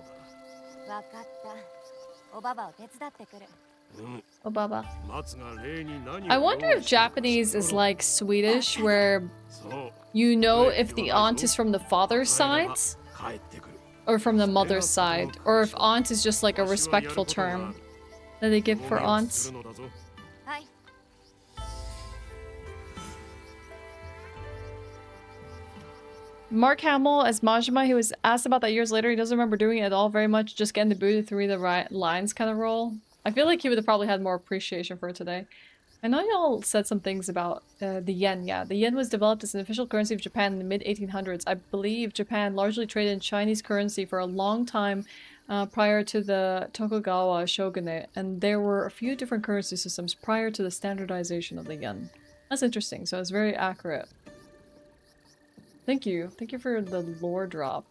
わかった。おばばを手伝ってくる。Obaba. I wonder if Japanese is like Swedish, where you know if the aunt is from the father's side or from the mother's side, or if aunt is just like a respectful term that they give for aunts. Mark Hamill as Majima, he was asked about that years later. He doesn't remember doing it at all very much, just getting the booty to read the right lines kind of role. I feel like he would have probably had more appreciation for it today. I know y'all said some things about the yen. Yeah, the yen was developed as an official currency of Japan in the mid-1800s. I believe Japan largely traded in Chinese currency for a long time prior to the Tokugawa shogunate, and there were a few different currency systems prior to the standardization of the yen. That's interesting, so it's very accurate. Thank you. Thank you for the lore drop.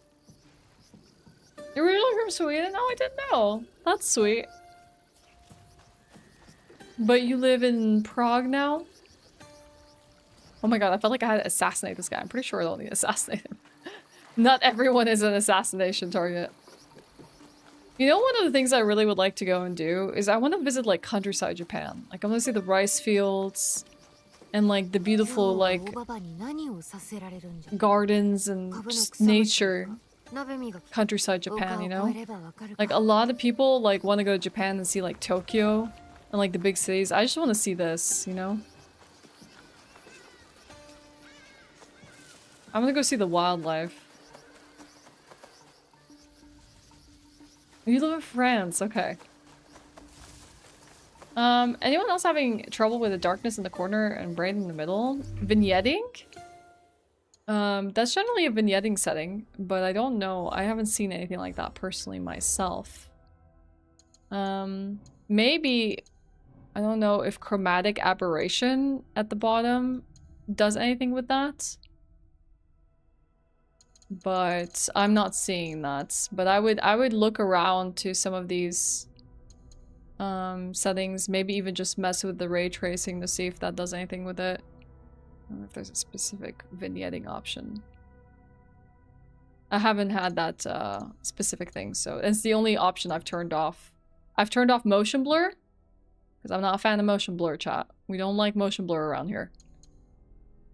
You're originally from Sweden? Oh, I didn't know. That's sweet. But you live in Prague now? Oh my god, I felt like I had to assassinate this guy. I'm pretty sure I don't need to assassinate him. Not everyone is an assassination target. You know, one of the things I really would like to go and do is I want to visit like countryside Japan. Like I want to see the rice fields and like the beautiful like gardens and just nature. Countryside Japan, you know? Like a lot of people like want to go to Japan and see like Tokyo and like the big cities. I just want to see this, you know? I'm gonna go see the wildlife. You live in France, okay. Anyone else having trouble with the darkness in the corner and bright in the middle? Vignetting? That's generally a vignetting setting, but I don't know. I haven't seen anything like that personally myself. Maybe, I don't know if chromatic aberration at the bottom does anything with that. But I'm not seeing that. But I would look around to some of these settings, maybe even just mess with the ray tracing to see if that does anything with it. I don't know if there's a specific vignetting option. I haven't had that specific thing, so it's the only option I've turned off. I've turned off motion blur, because I'm not a fan of motion blur, chat. We don't like motion blur around here.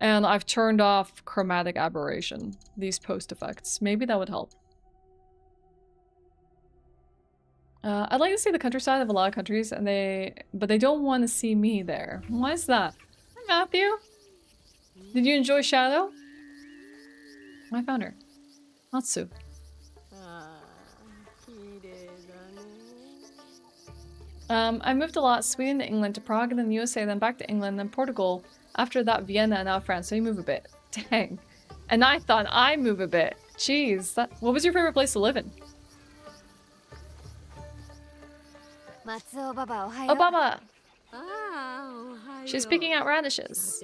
And I've turned off chromatic aberration, these post effects. Maybe that would help. I'd like to see the countryside of a lot of countries, but they don't want to see me there. Why is that? Hi, Matthew. Did you enjoy Shadow? I found her. Natsu. I moved a lot. Sweden to England to Prague, and then the USA, then back to England, then Portugal. After that, Vienna, and now France. So you move a bit. Dang. And I thought I move a bit. Jeez. What was your favorite place to live in? Oh, Baba! She's picking out radishes.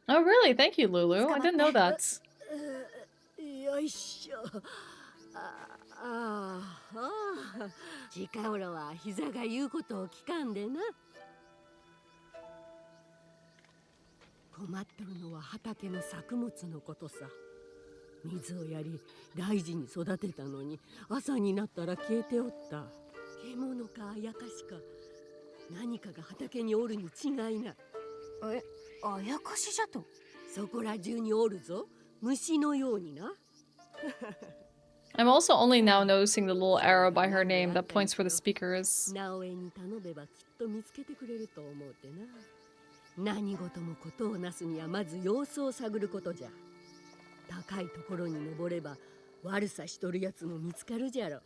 Oh, really? Thank you, Lulu. I didn't know that. 水をやり大事に育てたのに朝になったら消えておった。獣かあやかしか何かが畑におるに違いない。え、あやかしじゃと？そこら中におるぞ、虫のようにな。I'm also only now noticing the little arrow by her name that points where the speaker is. 直江に頼めばきっと見つけてくれると思うてな。何事もことをなすにはまず様子を探ることじゃ。高いところに登れば悪さしとるやつも見つかるじゃろ。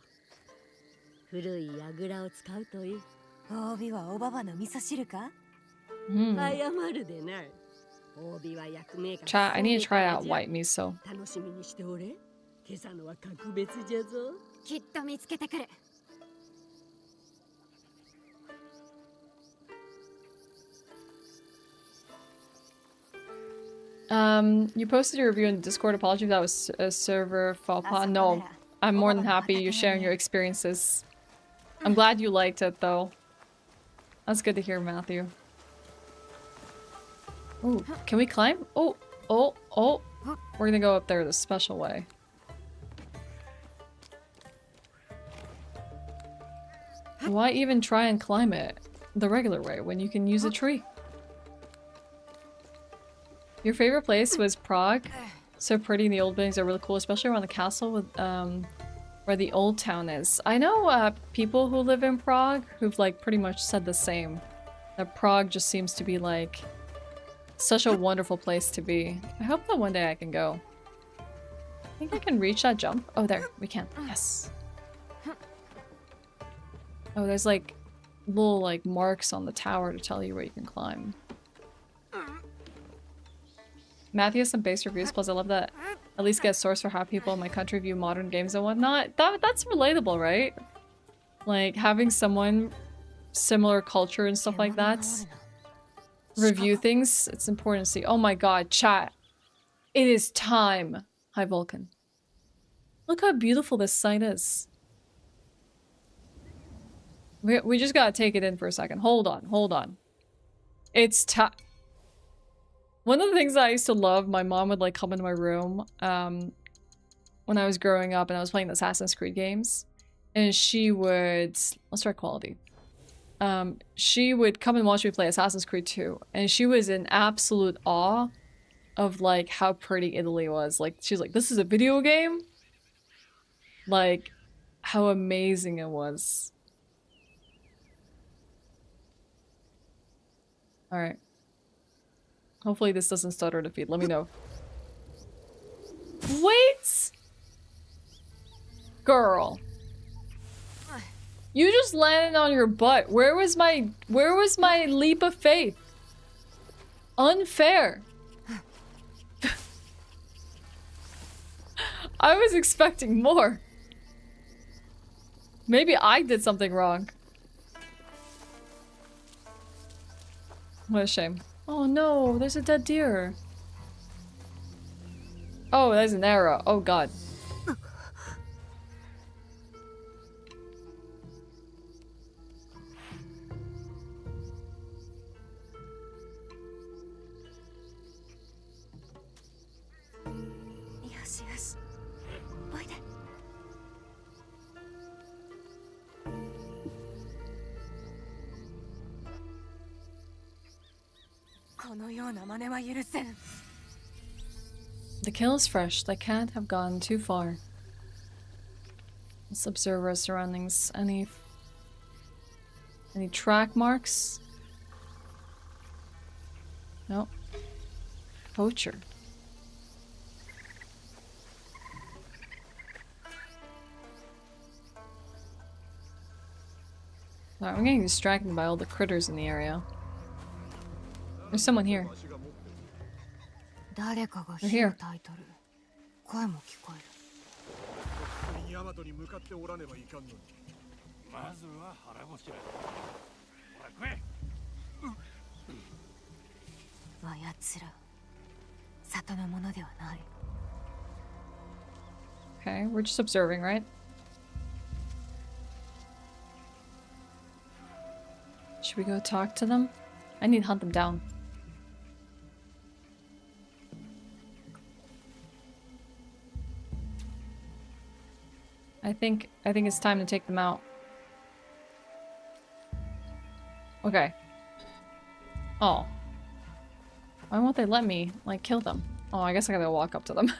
古い櫓を使うといい。帯はおばばの味噌汁か？謝るでない。帯は役目が。Chat, I need to try out white miso. 楽しみにしておれ。今朝のは格別じゃぞ。きっと見つけてくる。You posted your review in Discord. Apology if that was a server faux pas. No, I'm more than happy you're sharing your experiences. I'm glad you liked it, though. That's good to hear, Matthew. Oh, can we climb? Oh. We're gonna go up there the special way. Why even try and climb it the regular way when you can use a tree? Your favorite place was Prague? So pretty, the old buildings are really cool, especially around the castle with where the old town is. I know people who live in Prague who've like pretty much said the same. That Prague just seems to be like such a wonderful place to be. I hope that one day I can go. I think I can reach that jump. Oh, there, we can. Yes. Oh, there's like little like marks on the tower to tell you where you can climb. Matthew has some base reviews, plus I love that at least get a source for how people in my country view modern games and whatnot. That's relatable, right? Like having someone similar culture and stuff like that review things, it's important to see. Oh my god, chat. It is time. Hi, Vulcan. Look how beautiful this site is. We just gotta take it in for a second. Hold on. It's time. One of the things that I used to love, my mom would like come into my room when I was growing up and I was playing the Assassin's Creed games. And she would... Let's try quality. She would come and watch me play Assassin's Creed 2. And she was in absolute awe of like how pretty Italy was. Like, she was like, this is a video game? Like, how amazing it was. Alright. Hopefully this doesn't stutter to feed. Let me know. Wait! Girl. You just landed on your butt. Where was my leap of faith? Unfair. I was expecting more. Maybe I did something wrong. What a shame. Oh no, there's a dead deer. Oh, there's an arrow. Oh god. The kill is fresh. They can't have gone too far. Let's observe our surroundings. Any track marks? Nope. Poacher. Alright, I'm getting distracted by all the critters in the area. There's someone here. They're here. Okay, we're just observing, right? Should we go talk to them? I need to hunt them down. I think it's time to take them out. Okay. Oh. Why won't they let me, like, kill them? Oh, I guess I gotta walk up to them.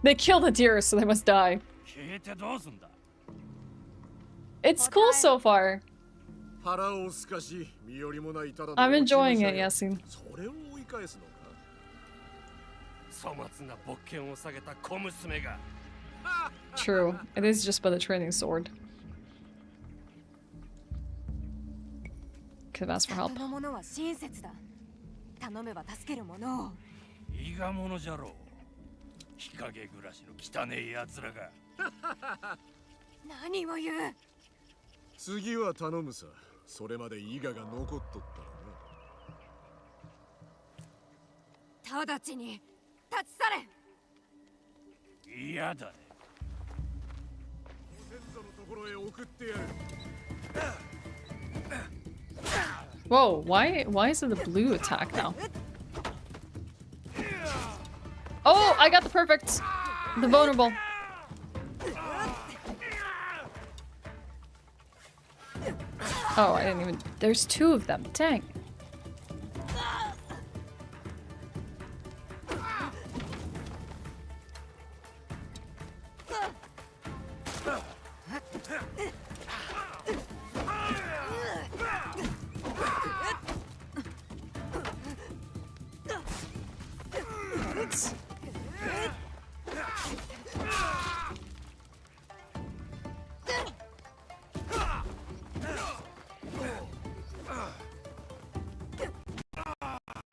They kill the deer, so they must die. It's cool so far. I'm enjoying it, Yasin. True. It is just but a training sword. Could have asked for help. Whoa, why is it the blue attack now? Oh, I got the perfect. The vulnerable. Oh, I didn't even... There's two of them. Dang.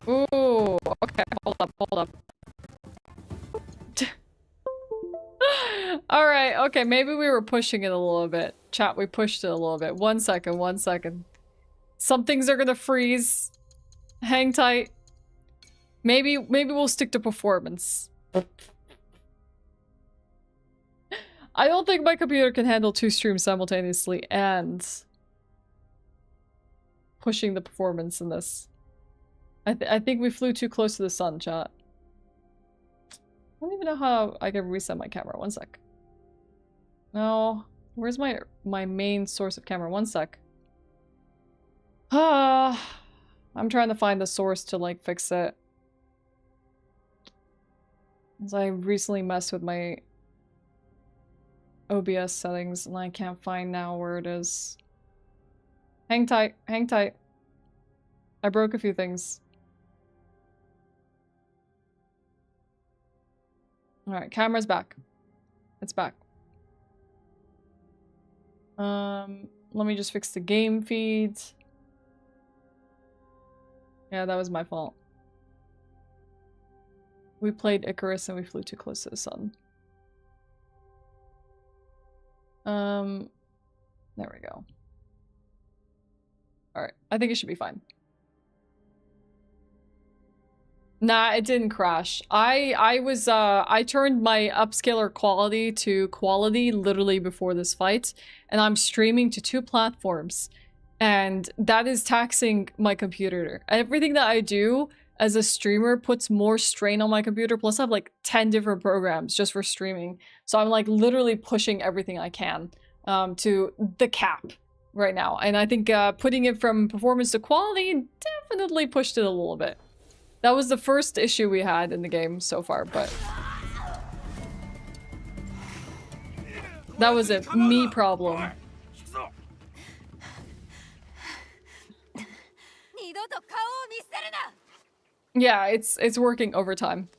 Ooh, okay, hold up. Alright, okay, maybe we were pushing it a little bit. Chat, we pushed it a little bit. 1 second. Some things are gonna freeze. Hang tight. Maybe we'll stick to performance. I don't think my computer can handle 2 streams simultaneously and pushing the performance in this. I think we flew too close to the sun, chat. I don't even know how I can reset my camera. 1 sec. No. Where's my main source of camera? 1 sec. I'm trying to find the source to, like, fix it. As I recently messed with my OBS settings and I can't find now where it is. Hang tight. I broke a few things. Alright, camera's back. It's back. Let me just fix the game feed. Yeah, that was my fault. We played Icarus and we flew too close to the sun. There we go. Alright, I think it should be fine. Nah, it didn't crash. I turned my upscaler quality to quality literally before this fight, and I'm streaming to 2 platforms, and that is taxing my computer. Everything that I do as a streamer puts more strain on my computer, plus I have like 10 different programs just for streaming. So I'm like literally pushing everything I can to the cap right now. And I think putting it from performance to quality definitely pushed it a little bit. That was the first issue we had in the game so far, but that was a me problem. Yeah, it's working overtime.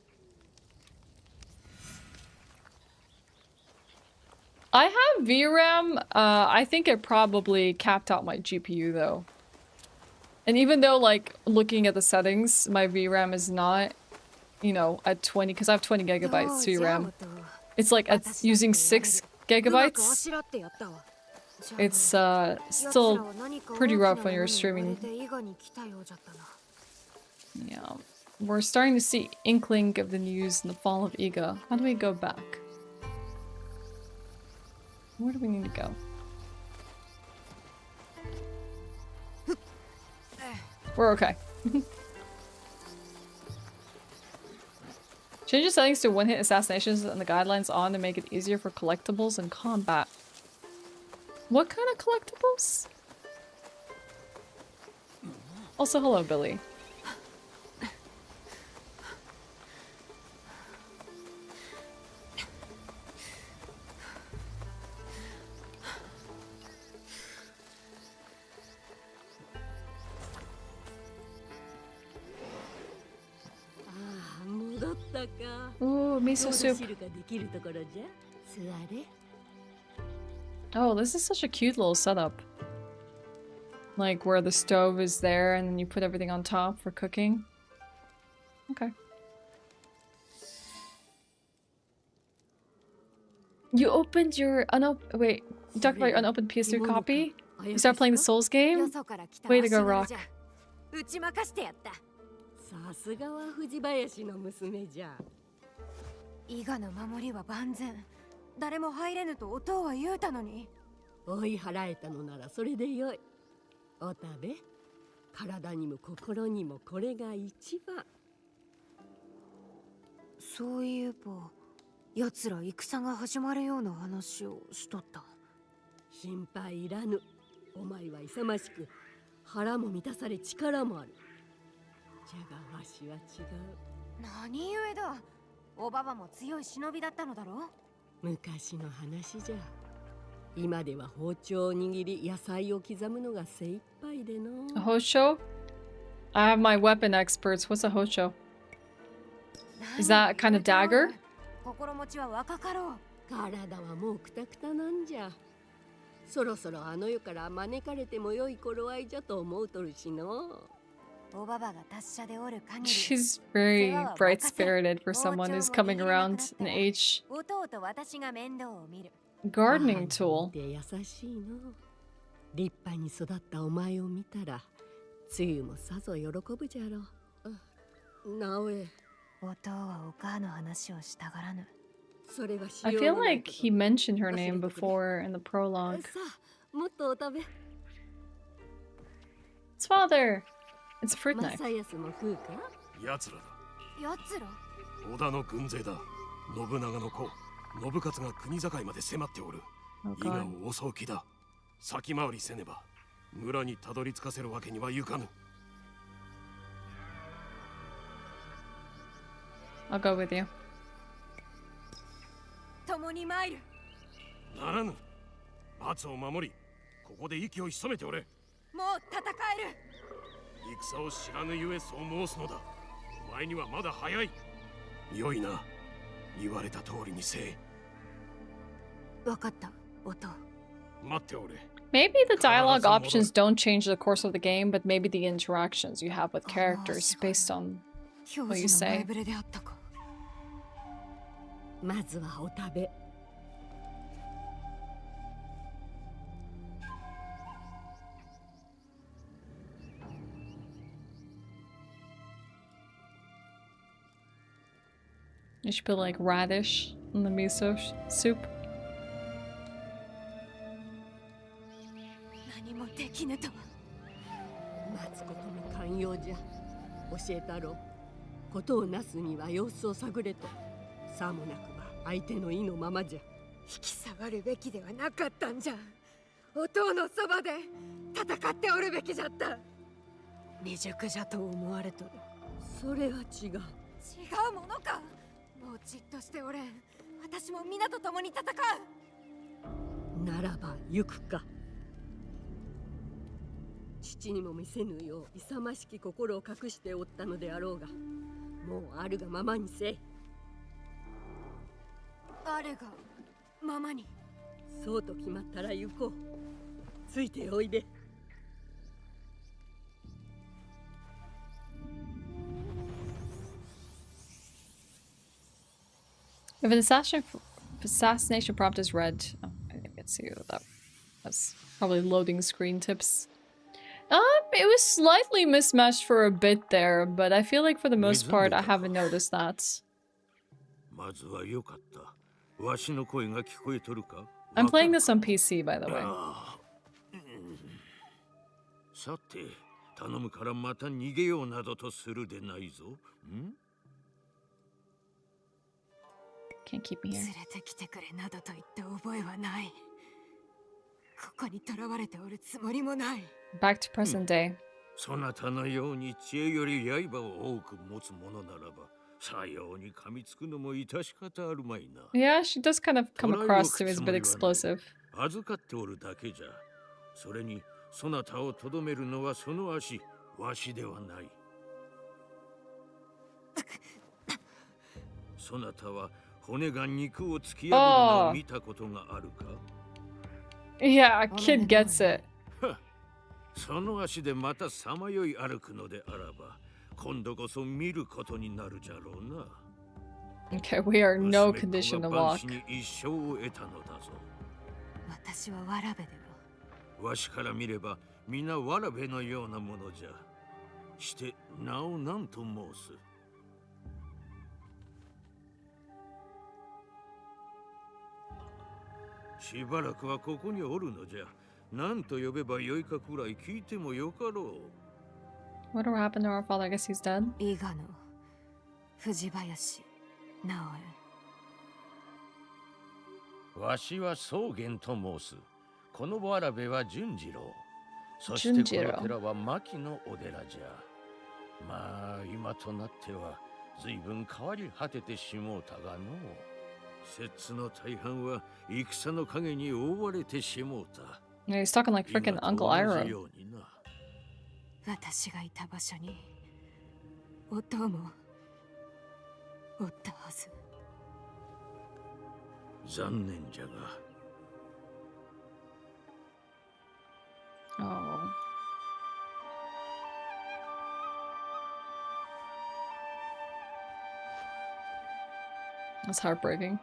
I have VRAM. I think it probably capped out my GPU though. And even though, like, looking at the settings, my VRAM is not, you know, at 20, because I have 20 gigabytes VRAM. It's like at using 6 gigabytes. It's still pretty rough when you're streaming. Yeah. We're starting to see inkling of the news and the fall of Iga. How do we go back? Where do we need to go? We're okay. Change the settings to one-hit assassinations and the guidelines on to make it easier for collectibles and combat. What kind of collectibles? Also, hello, Billy. Ooh, miso soup. Oh, this is such a cute little setup. Like where the stove is there and then you put everything on top for cooking. Okay. You opened your wait, you talked about your unopened PS3 copy? You start playing the Souls game? Way to go, Rock. さすがは藤林の娘じゃ。伊賀の守りは万全。誰も入れぬと音は言うたのに。追い払えたのならそれでよい。お食べ。体にも心にもこれが一番。そういえば、奴ら戦が始まるような話をしとった。心配いらぬ。お前は勇ましく、腹も満たされ力もある。 じゃがわしは違う。何故だ。おばばも強い忍びだったのだろう。昔の話じゃ。今では包丁を握り野菜を刻むのが精一杯での。A hosho? I have my weapon experts. What's a hosho? Is that a kind of dagger? 心持ちは若かろう。体はもうクタクタなんじゃ。そろそろあの世から招かれてもよい頃合いじゃと思うとるしの。 She's very bright-spirited for someone who's coming around in age. Gardening tool. 立派に育ったお前を見たら、つゆもさぞ喜ぶじゃろう。なおえ。音はお母の話をしたがらぬ。 I feel like he mentioned her name before in the prologue. さあ、もっとお食べ。 It's father. It's a fruit knife. 奴らだ。織田の軍勢だ。信長の子、信勝が国境まで迫っておる。伊賀を襲う気だ。先回りせねば村にたどり着かせるわけにはいかぬ。 I'll go with you. 共に参る。ならぬ。松を守り、ここで息を潜めておれ。もう戦える。 戦を知らぬゆえそう申すのだ。お前にはまだ早い。良いな。言われた通りにせえ。わかった、音。待っておれ。 Maybe the dialogue options don't change the course of the game, but maybe the interactions you have with characters based on what you say. まずはお食べ。 You should put like radish in the miso soup. 何もできぬとは。待つことの寛容じゃ。教えたろう。ことをなすには様子を探れと。さもなくば相手の意のままじゃ。引き下がるべきではなかったんじゃ。音のそばで戦っておるべきじゃった。未熟じゃと思われとる。それは違う。違うものか。 もうじっとしておれん。私も皆と共に戦う。ならば行くか。父にも見せぬよう勇ましき心を隠しておったのであろうが、もうあるがままにせい。あれがままに。そうと決まったら行こう。ついておいで。 If an assassination prompt is read, oh, I didn't get to see that. That's probably loading screen tips. It was slightly mismatched for a bit there, but I feel like for the most part I haven't noticed that. I'm playing this on PC, by the way. さて、頼むからまた逃げようなどとするでないぞ。Can't keep me here. 連れてきてくれなどと言った覚えはない。ここに囚われておるつもりもない。Back to present day. そなたのように知恵より刃を多く持つものならば、さように噛みつくのも致し方あるまいな。Yeah, she does kind of come across to me as a bit explosive. 預かっておるだけじゃ。それにそなたをとどめるのはその足、わしではない。そなたは骨が肉を突き破るのを見たことがあるか？ Yeah, a kid gets it. その足でまたさまよい歩くのであらば、今度こそ見ることになるじゃろうな。Okay, we are no condition to walk. 一生を得たのだぞ。私はわらべでは。わしから見れば皆わらべのようなものじゃ。して名を何と申す？しばらくはここにおるのじゃ。何と呼べばよいかくらい聞いてもよかろう。Whatever happened to our father? I guess he's dead. 伊賀の藤林直江。わしは草原と申す。このわらべは純次郎。そしてこの寺は牧のお寺じゃ。まあ今となっては随分変わり果ててしもうたがのう。摂津の大半は戦の影に覆われてしもうた。Yeah, he's talking like freaking Uncle Ira. 私がいた場所に音もおったはず。残念じゃが。Oh. That's heartbreaking.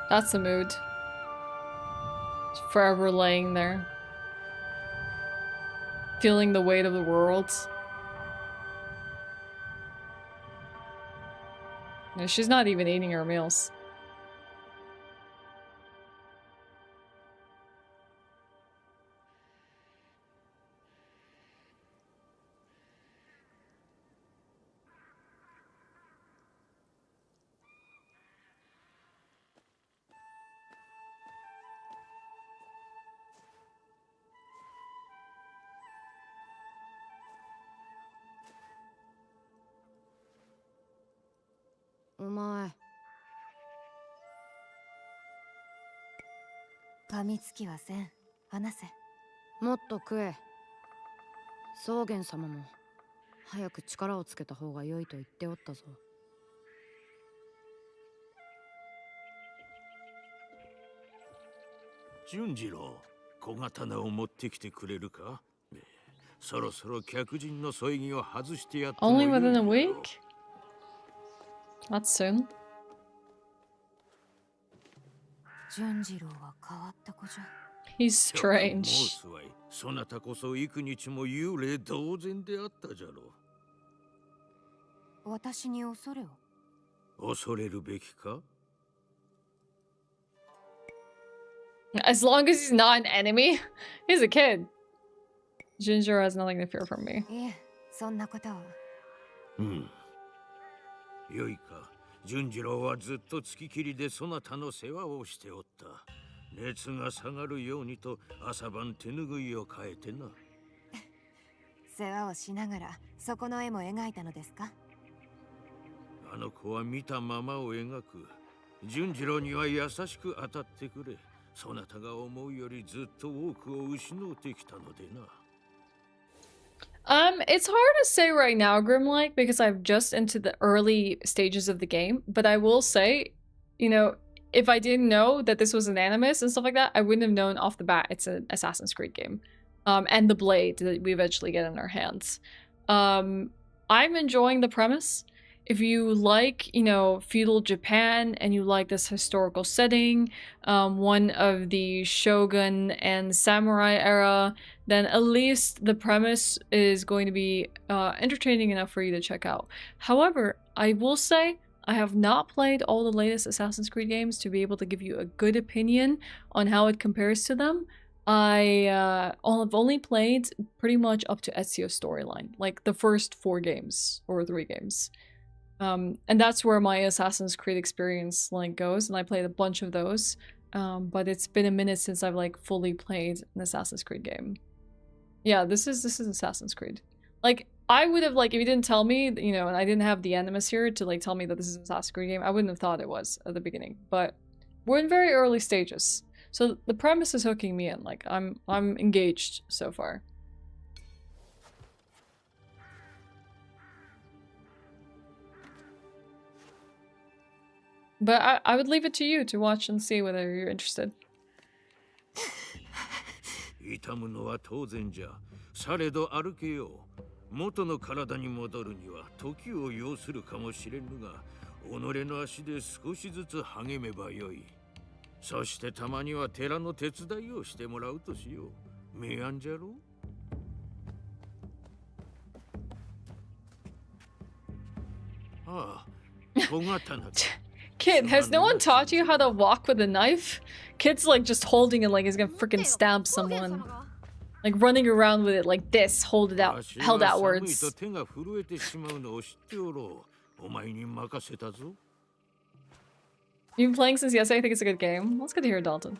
That's the mood. Just forever laying there. Feeling the weight of the world. No, she's not even eating her meals. Omae. 噛みつきはせん。話せ。もっと食え。草原様も早く力をつけた方が良いと言っておったぞ。純次郎、小刀を持ってきてくれるか？そろそろ客人の添い木を外してやっても Only within a week? Not soon. 純次郎は変わった子じゃ。He's strange. そなたこそ幾日も幽霊同然であったじゃろう。私に恐れを？恐れるべきか？ As long as he's not an enemy, he's a kid. Ginger has nothing to fear from me. いえ、そんなことは。よいか、純次郎はずっと月切りでそなたの世話をしておった。熱が下がるようにと朝晩手ぬぐいを変えてな。世話をしながらそこの絵も描いたのですか？あの子は見たままを描く。純次郎には優しく当たってくれ。そなたが思うよりずっと多くを失うてきたのでな。It's hard to say right now, Grimlike, because I'm just into the early stages of the game. But I will say, you know, if I didn't know that this was an animus and stuff like that, I wouldn't have known off the bat it's an Assassin's Creed game. And the blade that we eventually get in our hands. I'm enjoying the premise. If you like, you know, feudal Japan and you like this historical setting, one of the shogun and samurai era, then at least the premise is going to be entertaining enough for you to check out. However, I will say I have not played all the latest Assassin's Creed games to be able to give you a good opinion on how it compares to them. I've only played pretty much up to Ezio's storyline, like the first 4 games or 3 games. And that's where my Assassin's Creed experience like goes, and I played a bunch of those. But it's been a minute since I've like fully played an Assassin's Creed game. Yeah, this is Assassin's Creed. Like, I would have, like, if you didn't tell me, you know, and I didn't have the Animus here to like tell me that this is an Assassin's Creed game, I wouldn't have thought it was at the beginning. But we're in very early stages. So the premise is hooking me in. Like, I'm engaged so far. But I would leave it to you to watch and see whether you're interested. 痛むのは当然じゃ。されど歩けよう。元の体に戻るには時を要するかもしれぬが、己の足で少しずつ励めばよい。そしてたまには寺の手伝いをしてもらうとしよう。明暗じゃろう。ああ、小刀だ。Kid, has no one taught you how to walk with a knife? Kid's like just holding it like he's gonna freaking stab someone. Like running around with it like this, hold it out, held outwards. You've been playing since yesterday? I think it's a good game. That's good to hear, Dalton.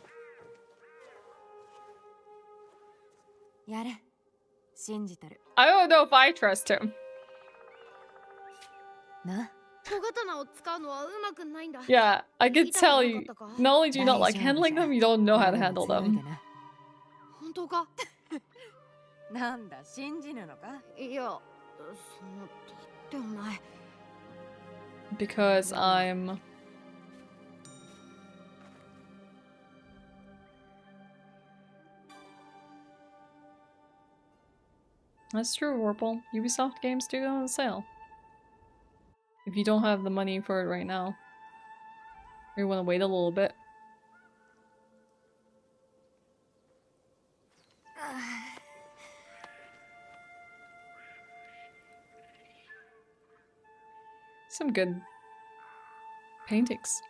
I don't know if I trust him. Yeah, I could tell you. Not only do you not like handling them, you don't know how to handle them. Because I'm... That's true, Warple. Ubisoft games do go on sale. If you don't have the money for it right now. Or you want to wait a little bit. Some good paintings.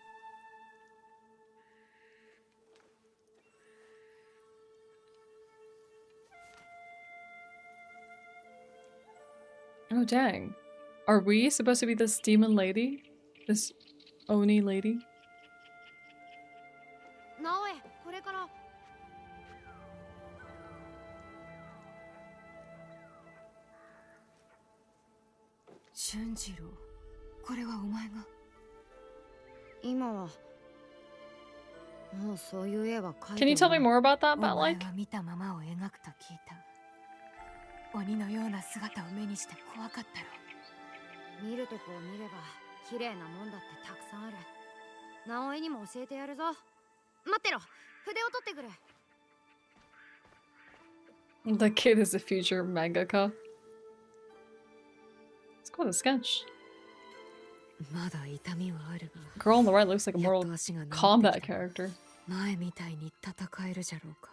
Oh dang. Are we supposed to be this demon lady? This Oni lady? Can you tell me more about that, like? 鬼のような姿を目にして怖かったろ。見るとこを見れば綺麗なもんだってたくさんある。直江にも教えてやるぞ。待ってろ。筆を取ってくる。The kid is a future mangaka. It's quite a sketch. Girl on the right looks like a Mortal Kombat character.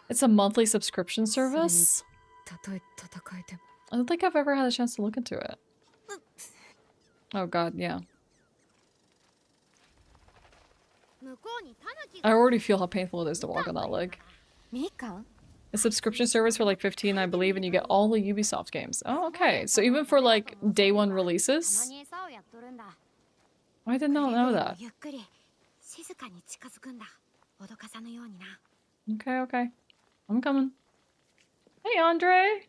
It's a monthly subscription service? I don't think I've ever had a chance to look into it. Oh god, yeah. I already feel how painful it is to walk on that leg. A subscription service for like 15, I believe, and you get all the Ubisoft games. Oh, okay. So even for like day 1 releases? I did not know that. Okay, okay. I'm coming. Hey, Andre!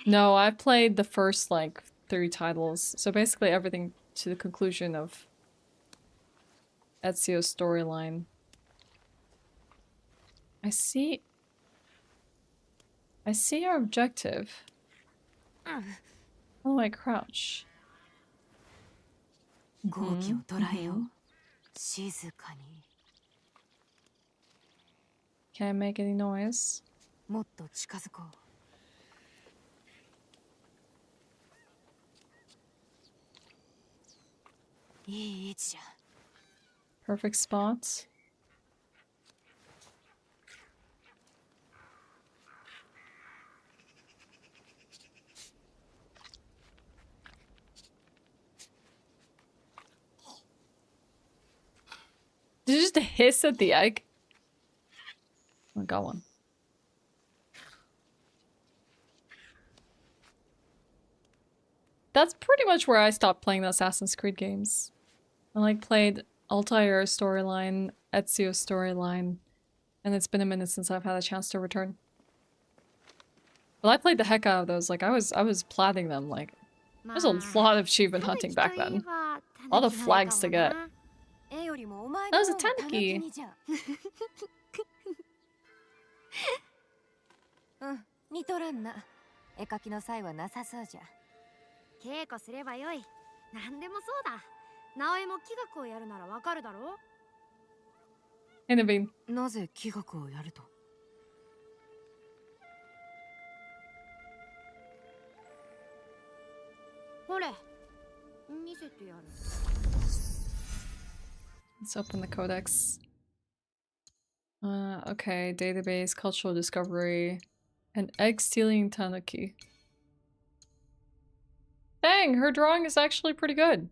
No, I played the first, like, 3 titles. So basically everything to the conclusion of Ezio's storyline. I see our objective. Oh, I crouch. Can I make any noise? Perfect spots. Did you just hiss at the egg? I got one. that's pretty much where I stopped playing the Assassin's Creed games. I like played Altair storyline, Ezio storyline, and it's been a minute since I've had a chance to return. But I played the heck out of those. Like I was platting them. Like there's a lot of achievement hunting back then. A lot of flags to get. That was a tanuki. 似とらんな。絵描きの際はなさそうじゃ。稽古すればよい。なんでもそうだ。直江も気学をやるならわかるだろう。Innovate. なぜ気学をやると？ほれ、見せてやる。 Let's open the codex. Okay, database, cultural discovery, and egg stealing tanuki. Dang, her drawing is actually pretty good.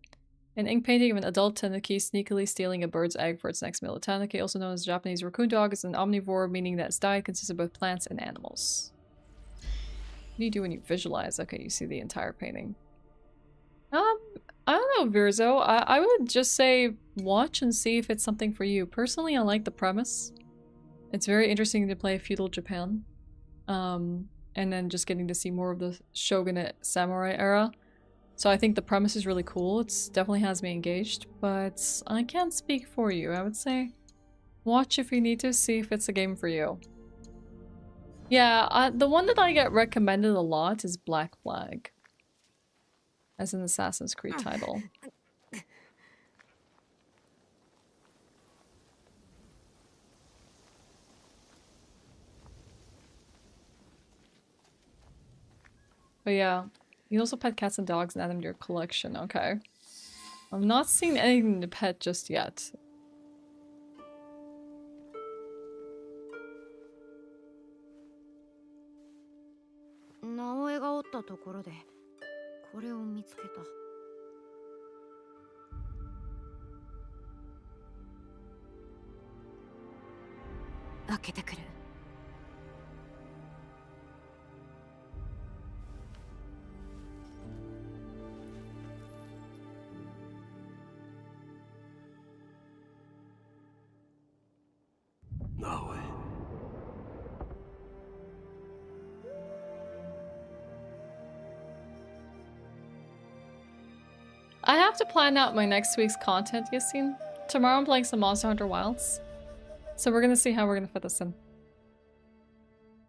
An ink painting of an adult tanuki sneakily stealing a bird's egg for its next meal. A tanuki, also known as a Japanese raccoon dog, is an omnivore, meaning that its diet consists of both plants and animals. What do you do when you visualize? Okay, you see the entire painting. I don't know, Virzo. I would just say watch and see if it's something for you. Personally, I like the premise. It's very interesting to play feudal Japan. And then just getting to see more of the shogunate samurai era. So I think the premise is really cool. It definitely has me engaged, but I can't speak for you. I would say watch if you need to, see if it's a game for you. Yeah, the one that I get recommended a lot is Black Flag. As an Assassin's Creed title. But yeah, you also pet cats and dogs and add them to your collection. Okay. I've not seen anything to pet just yet. Naoeがおったところでこれを見つけた。開けてくる。Naoe. I have to plan out my next week's content, Yassine. Tomorrow I'm playing some Monster Hunter Wilds. So we're gonna see how we're gonna fit this in.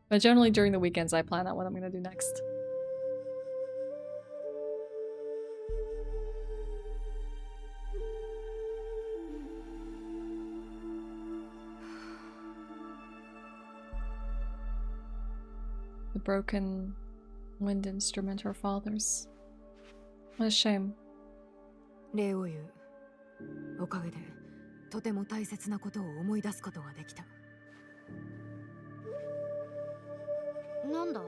But generally during the weekends I plan out what I'm gonna do next. The broken wind instrument her father's. What a shame. 礼を言う。おかげでとても大切なことを思い出すことができた。なんだ？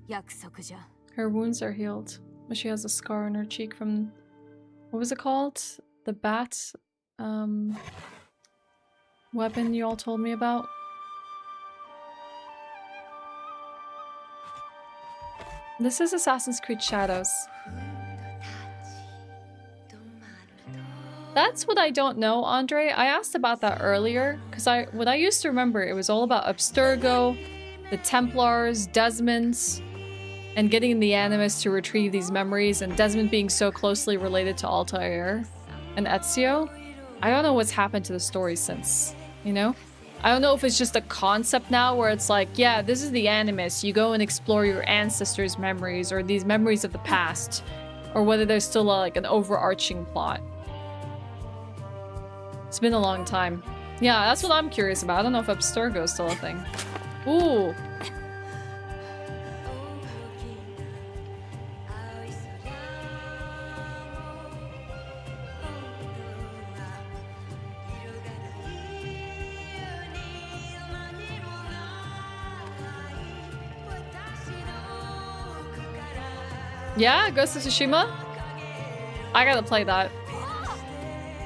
約束じゃ。Her wounds are healed, but she has a scar on her cheek from... What was it called? The bat weapon you all told me about? This is Assassin's Creed Shadows. That's what I don't know, Andre. I asked about that earlier, because what I used to remember, it was all about Abstergo, the Templars, Desmond, and getting the Animus to retrieve these memories, and Desmond being so closely related to Altair and Ezio. I don't know what's happened to the story since, you know? I don't know if it's just a concept now where it's like, yeah, this is the Animus, you go and explore your ancestors' memories or these memories of the past, or whether there's still like an overarching plot. It's been a long time. Yeah, that's what I'm curious about. I don't know if Abstergo is still a thing. Ooh. Yeah, Ghost of Tsushima? I gotta play that.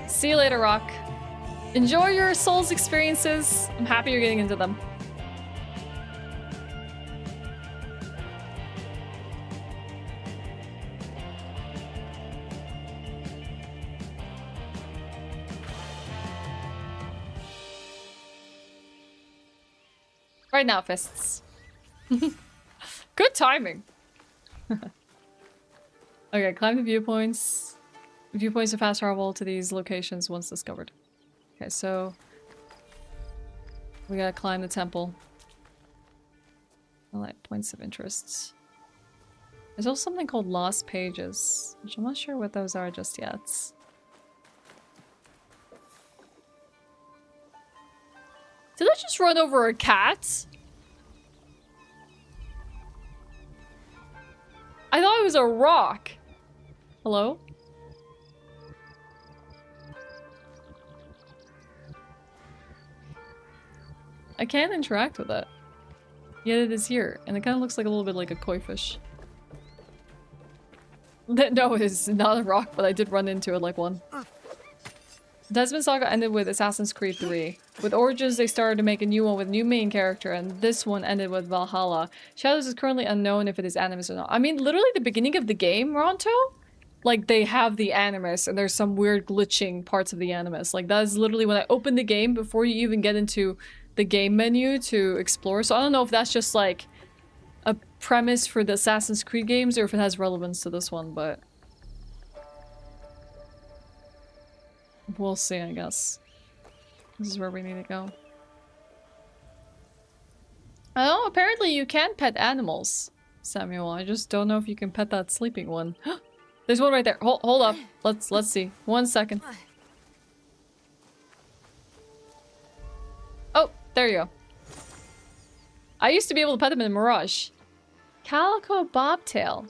See you later, Rock. Enjoy your Souls experiences. I'm happy you're getting into them. Right now, fists. Good timing. Okay, climb the viewpoints. Viewpoints to fast travel to these locations once discovered. Okay, so we gotta climb the temple. I like points of interest. There's also something called lost pages, which I'm not sure what those are just yet. Did I just run over a cat? I thought it was a rock. Hello? I can't interact with it. Yet it is here, and it kind of looks like a little bit like a koi fish. No, it's not a rock, but I did run into it like one. Desmond Saga ended with Assassin's Creed 3. With Origins, they started to make a new one with new main character, and this one ended with Valhalla. Shadows is currently unknown if it is Animus or not. I mean, literally the beginning of the game, Ronto? Like, they have the Animus, and there's some weird glitching parts of the Animus. Like, that is literally when I opened the game, before you even get into the game menu to explore. So I don't know if that's just, like, a premise for the Assassin's Creed games, or if it has relevance to this one, but... we'll see, I guess. This is where we need to go. Oh, apparently you can pet animals, Samuel. I just don't know if you can pet that sleeping one. There's one right there. Hold up. Let's see. 1 second. Oh, there you go. I used to be able to pet them in Mirage. Calico Bobtail.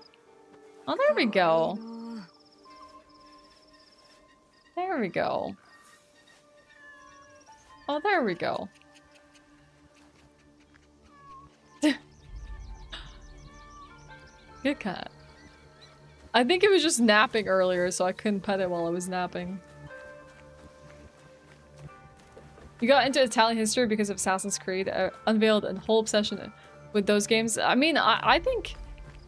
Oh, there we go. There we go. Oh, there we go. Good cat. I think it was just napping earlier, so I couldn't pet it while I was napping. You got into Italian history because of Assassin's Creed, unveiled a whole obsession with those games. I mean, I think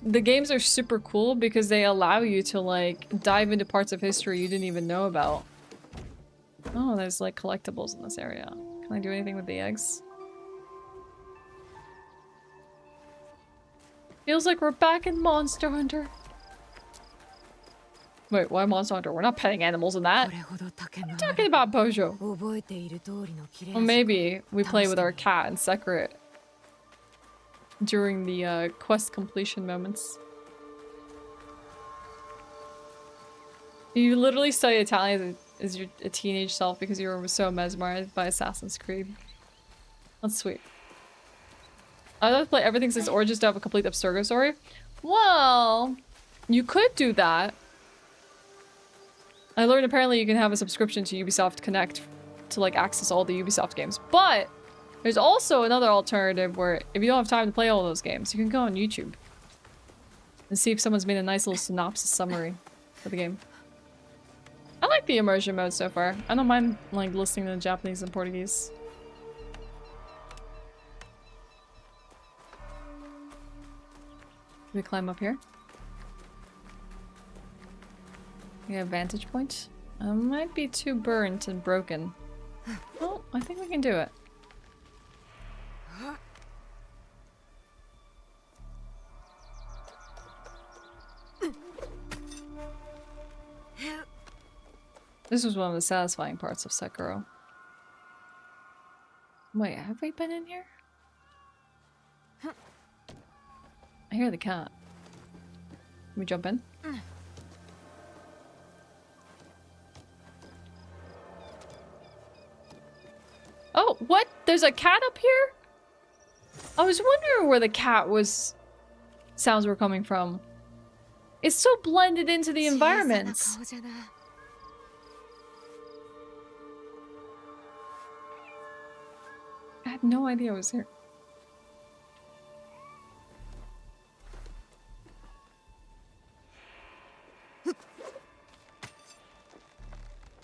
the games are super cool because they allow you to, like, dive into parts of history you didn't even know about. Oh, there's, like, collectibles in this area. Can I do anything with the eggs? Feels like we're back in Monster Hunter. Wait, why Monster Hunter? We're not petting animals in that. What are you talking about, Bojo? Well, maybe we play with our cat in secret during the quest completion moments. You literally study Italian as your teenage self because you were so mesmerized by Assassin's Creed. That's sweet. I'd love to play everything since Origins to have a complete Abstergo story. Well, you could do that. I learned apparently you can have a subscription to Ubisoft Connect to, like, access all the Ubisoft games. But there's also another alternative where if you don't have time to play all those games, you can go on YouTube and see if someone's made a nice little synopsis summary for the game. I like the immersion mode so far. I don't mind, like, listening to Japanese and Portuguese. Can we climb up here? We have vantage point. I might be too burnt and broken. Oh, I think we can do it. This was one of the satisfying parts of Sekiro. Wait, have we been in here? I hear the cat. Can we jump in? Oh, what? There's a cat up here? I was wondering where the cat was... sounds were coming from. It's so blended into the environment. I had no idea it was here.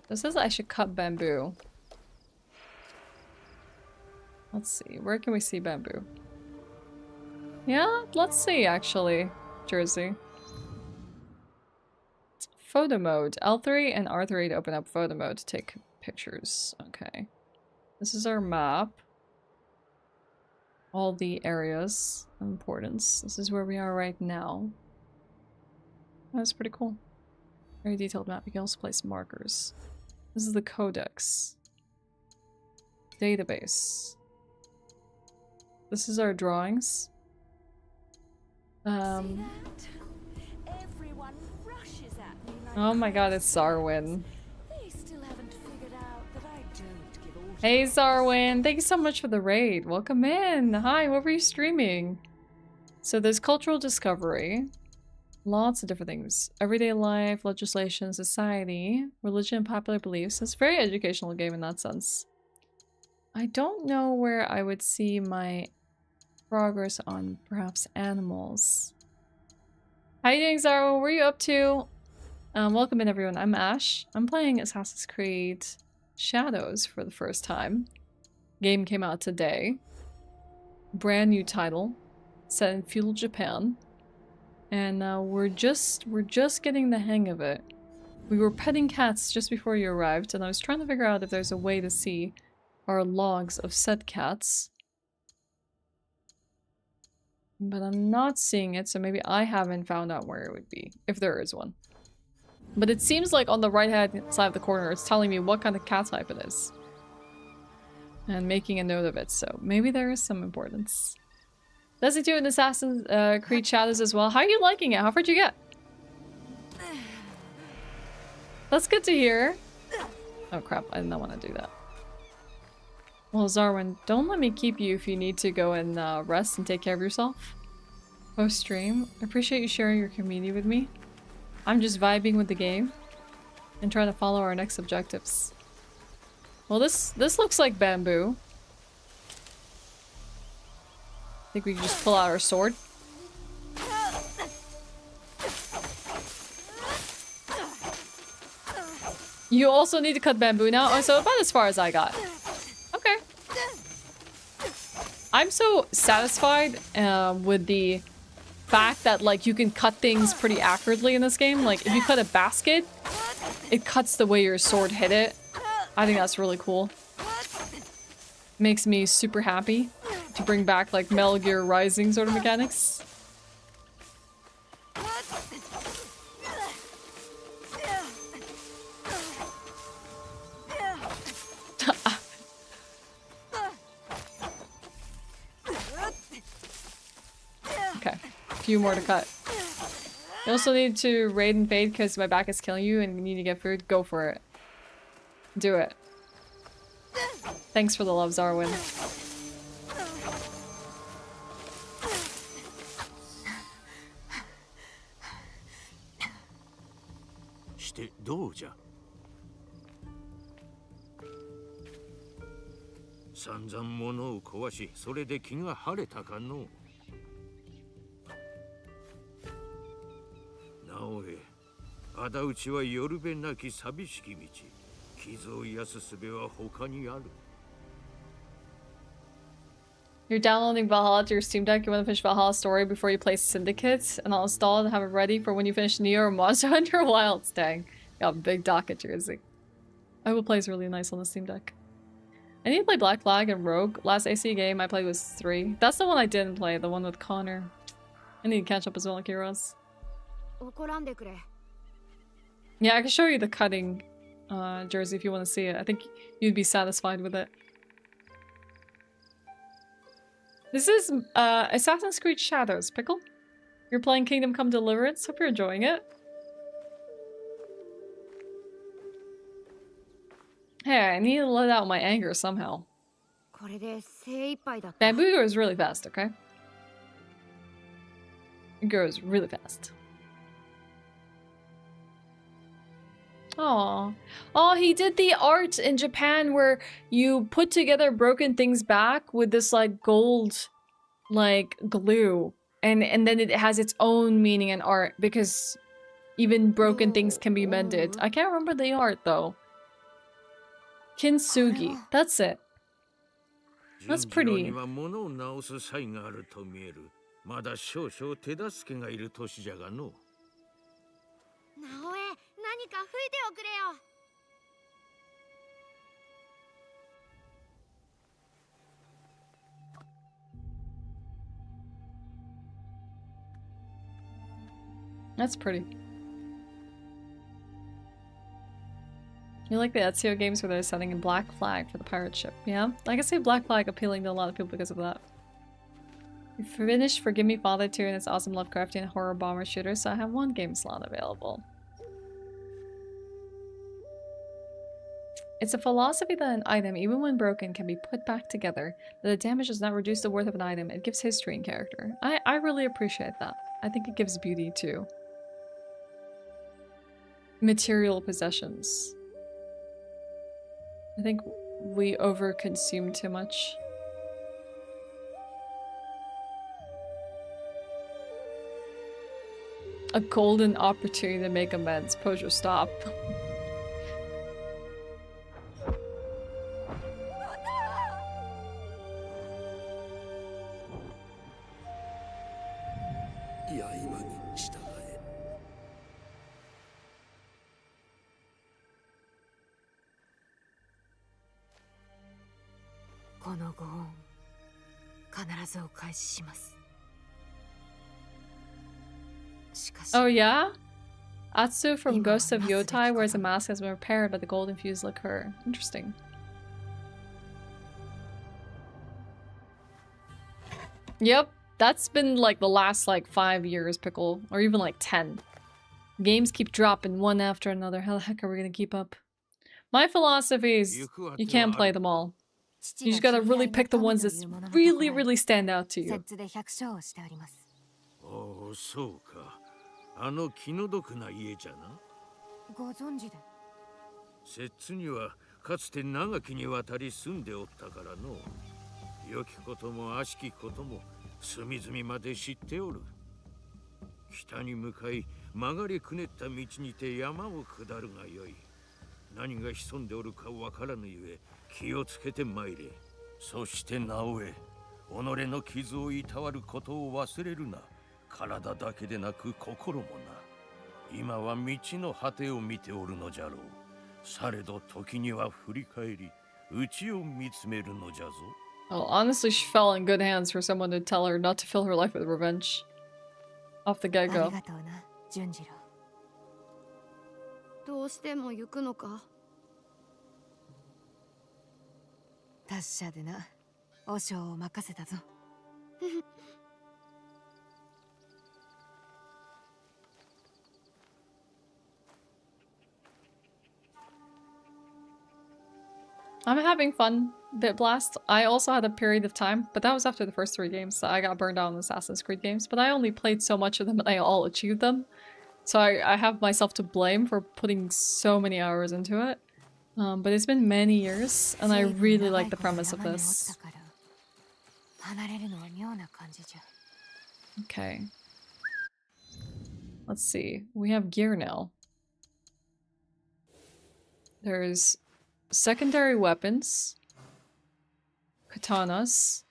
This says I should cut bamboo. Let's see, where can we see bamboo? Yeah, let's see actually, Jersey. Photo mode. L3 and R3 to open up photo mode to take pictures. Okay. This is our map. all the areas of importance. This is where we are right now. That's pretty cool. Very detailed map. You can also place markers. This is the codex. Database. This is our drawings. Everyone rushes at me like Oh my god, it's Zarwin. they still haven't figured out that I don't give all. Hey Zarwin, thank you so much for the raid. Welcome in. Hi, what were you streaming? So there's cultural discovery. Lots of different things. Everyday life, legislation, society, religion, and popular beliefs. It's a very educational game in that sense. I don't know where I would see my progress on perhaps animals. How you doing, Zaro? What are you up to? Welcome in, everyone. I'm Ashe. I'm playing Assassin's Creed Shadows for the first time. Game came out today. Brand new title, set in feudal Japan, and we're just getting the hang of it. We were petting cats just before you arrived, and I was trying to figure out if there's a way to see our logs of said cats. But I'm not seeing it, so maybe I haven't found out where it would be, if there is one. But it seems like on the right-hand side of the corner, it's telling me what kind of cat type it is. And making a note of it, so maybe there is some importance. Leslie 2 in Assassin's Creed Shadows as well. How are you liking it? How far did you get? That's good to hear. Oh crap, I did not want to do that. Well, Zarwin, don't let me keep you if you need to go and rest and take care of yourself. Post-stream, I appreciate you sharing your community with me. I'm just vibing with the game and trying to follow our next objectives. Well, this looks like bamboo. I think we can just pull out our sword. You also need to cut bamboo now? Oh, so about as far as I got. Okay. I'm so satisfied with the fact that like you can cut things pretty accurately in this game. Like if you cut a basket, it cuts the way your sword hit it. I think that's really cool. Makes me super happy to bring back like Metal Gear Rising sort of mechanics. Okay, a few more to cut. You also need to raid and fade because my back is killing you and you need to get food. Go for it. Do it. Thanks for the love, Zarwin. してどうじゃ。散々物を壊し、それで気が晴れたかの。なおえ、仇討ちは夜べなき寂しき道。傷を癒す術は他にある。 You're downloading Valhalla to your Steam Deck. You want to finish Valhalla story before you play Syndicate, and I'll install it and have it ready for when you finish Neo or Monster Hunter Wilds. Dang, got a big docket jersey. I will play is really nice on the Steam Deck. I need to play Black Flag and Rogue. Last AC game I played was 3. That's the one I didn't play, the one with Connor. I need to catch up as well, like Heroes. Yeah, I can show you the cutting jersey if you want to see it. I think you'd be satisfied with it. This is Assassin's Creed Shadows, Pickle. You're playing Kingdom Come Deliverance. Hope you're enjoying it. Hey, I need to let out my anger somehow. Bamboo goes really fast, okay? It goes really fast. Aww. Oh, he did the art in Japan where you put together broken things back with this like gold like glue and then it has its own meaning and art because even broken things can be mended. I can't remember the art though. Kintsugi. That's it. That's pretty. That's pretty. You like the Ezio games where they're setting a black flag for the pirate ship, yeah? I can see Black Flag appealing to a lot of people because of that. We finished Forgive Me Father 2 and its awesome Lovecraftian horror bomber shooter, so I have 1 game slot available. It's a philosophy that an item, even when broken, can be put back together. That the damage does not reduce the worth of an item, it gives history and character. I really appreciate that. I think it gives beauty to material possessions. I think we overconsume too much. A golden opportunity to make amends. Poacher, stop. Oh yeah? Atsu from Ghost of Yotai wears a mask that has been repaired by the gold infused liqueur. Interesting. Yep, that's been like the last like 5 years, Pickle, or even like 10. Games keep dropping one after another. How the heck are we gonna keep up? My philosophy is you can't play them all. You just gotta really pick the ones that really stand out to you. おお、そうか。あの気の毒な家じゃな。ご存知で。摂津にはかつて長きにわたり住んでおったからの。良きことも悪しきことも隅々まで知っておる。北に向かい曲がりくねった道にて山を下るがよい。何が潜んでおるかわからぬゆえ気をつけて参れ。そしてなおえ、己の傷をいたわることを忘れるな。体だけでなく心もな。今は道の果てを見ておるのじゃろう。されど時には振り返り、内を見つめるのじゃぞ。Well, honestly, she fell in good hands for someone to tell her not to fill her life with revenge. Off the get-go. ありがとうな、純次郎。どうしても行くのか？達者でな、和尚を任せたぞ。I'm having fun, Bit Blast. I also had a period of time, but that was after the first 3 games. So I got burned out on Assassin's Creed games, but I only played so much of them and I all achieved them. So I have myself to blame for putting so many hours into it. But it's been many years, and I really like the premise of this. Okay. Let's see. We have gear now. There's secondary weapons, katanas.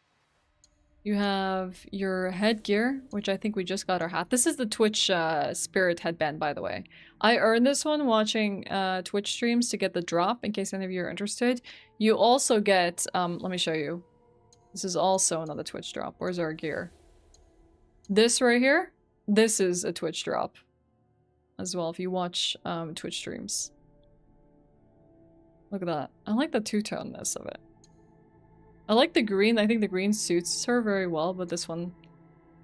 You have your headgear, which I think we just got our hat. This is the Twitch spirit headband, by the way. I earned this one watching Twitch streams to get the drop, in case any of you are interested. You also get, let me show you. This is also another Twitch drop. Where's our gear? This right here, this is a Twitch drop as well if you watch Twitch streams. Look at that. I like the two-toneness of it. I like the green. I think the green suits her very well, but this one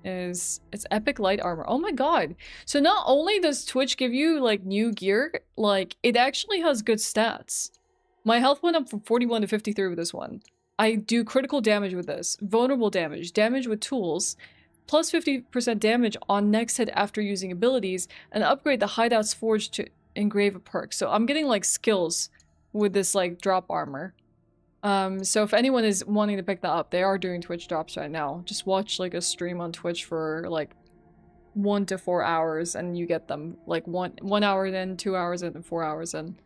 is... It's epic light armor. Oh my god! So not only does Twitch give you, like, new gear, like, it actually has good stats. My health went up from 41 to 53 with this one. I do critical damage with this, vulnerable damage, damage with tools, plus 50% damage on next hit after using abilities, and upgrade the Hideout's Forge to engrave a perk. So I'm getting, like, skills with this, like, drop armor. So if anyone is wanting to pick that up, they are doing Twitch drops right now. Just watch, like, a stream on Twitch for, like, 1 to 4 hours, and you get them. Like, 1 hour in, 2 hours in, and 4 hours in.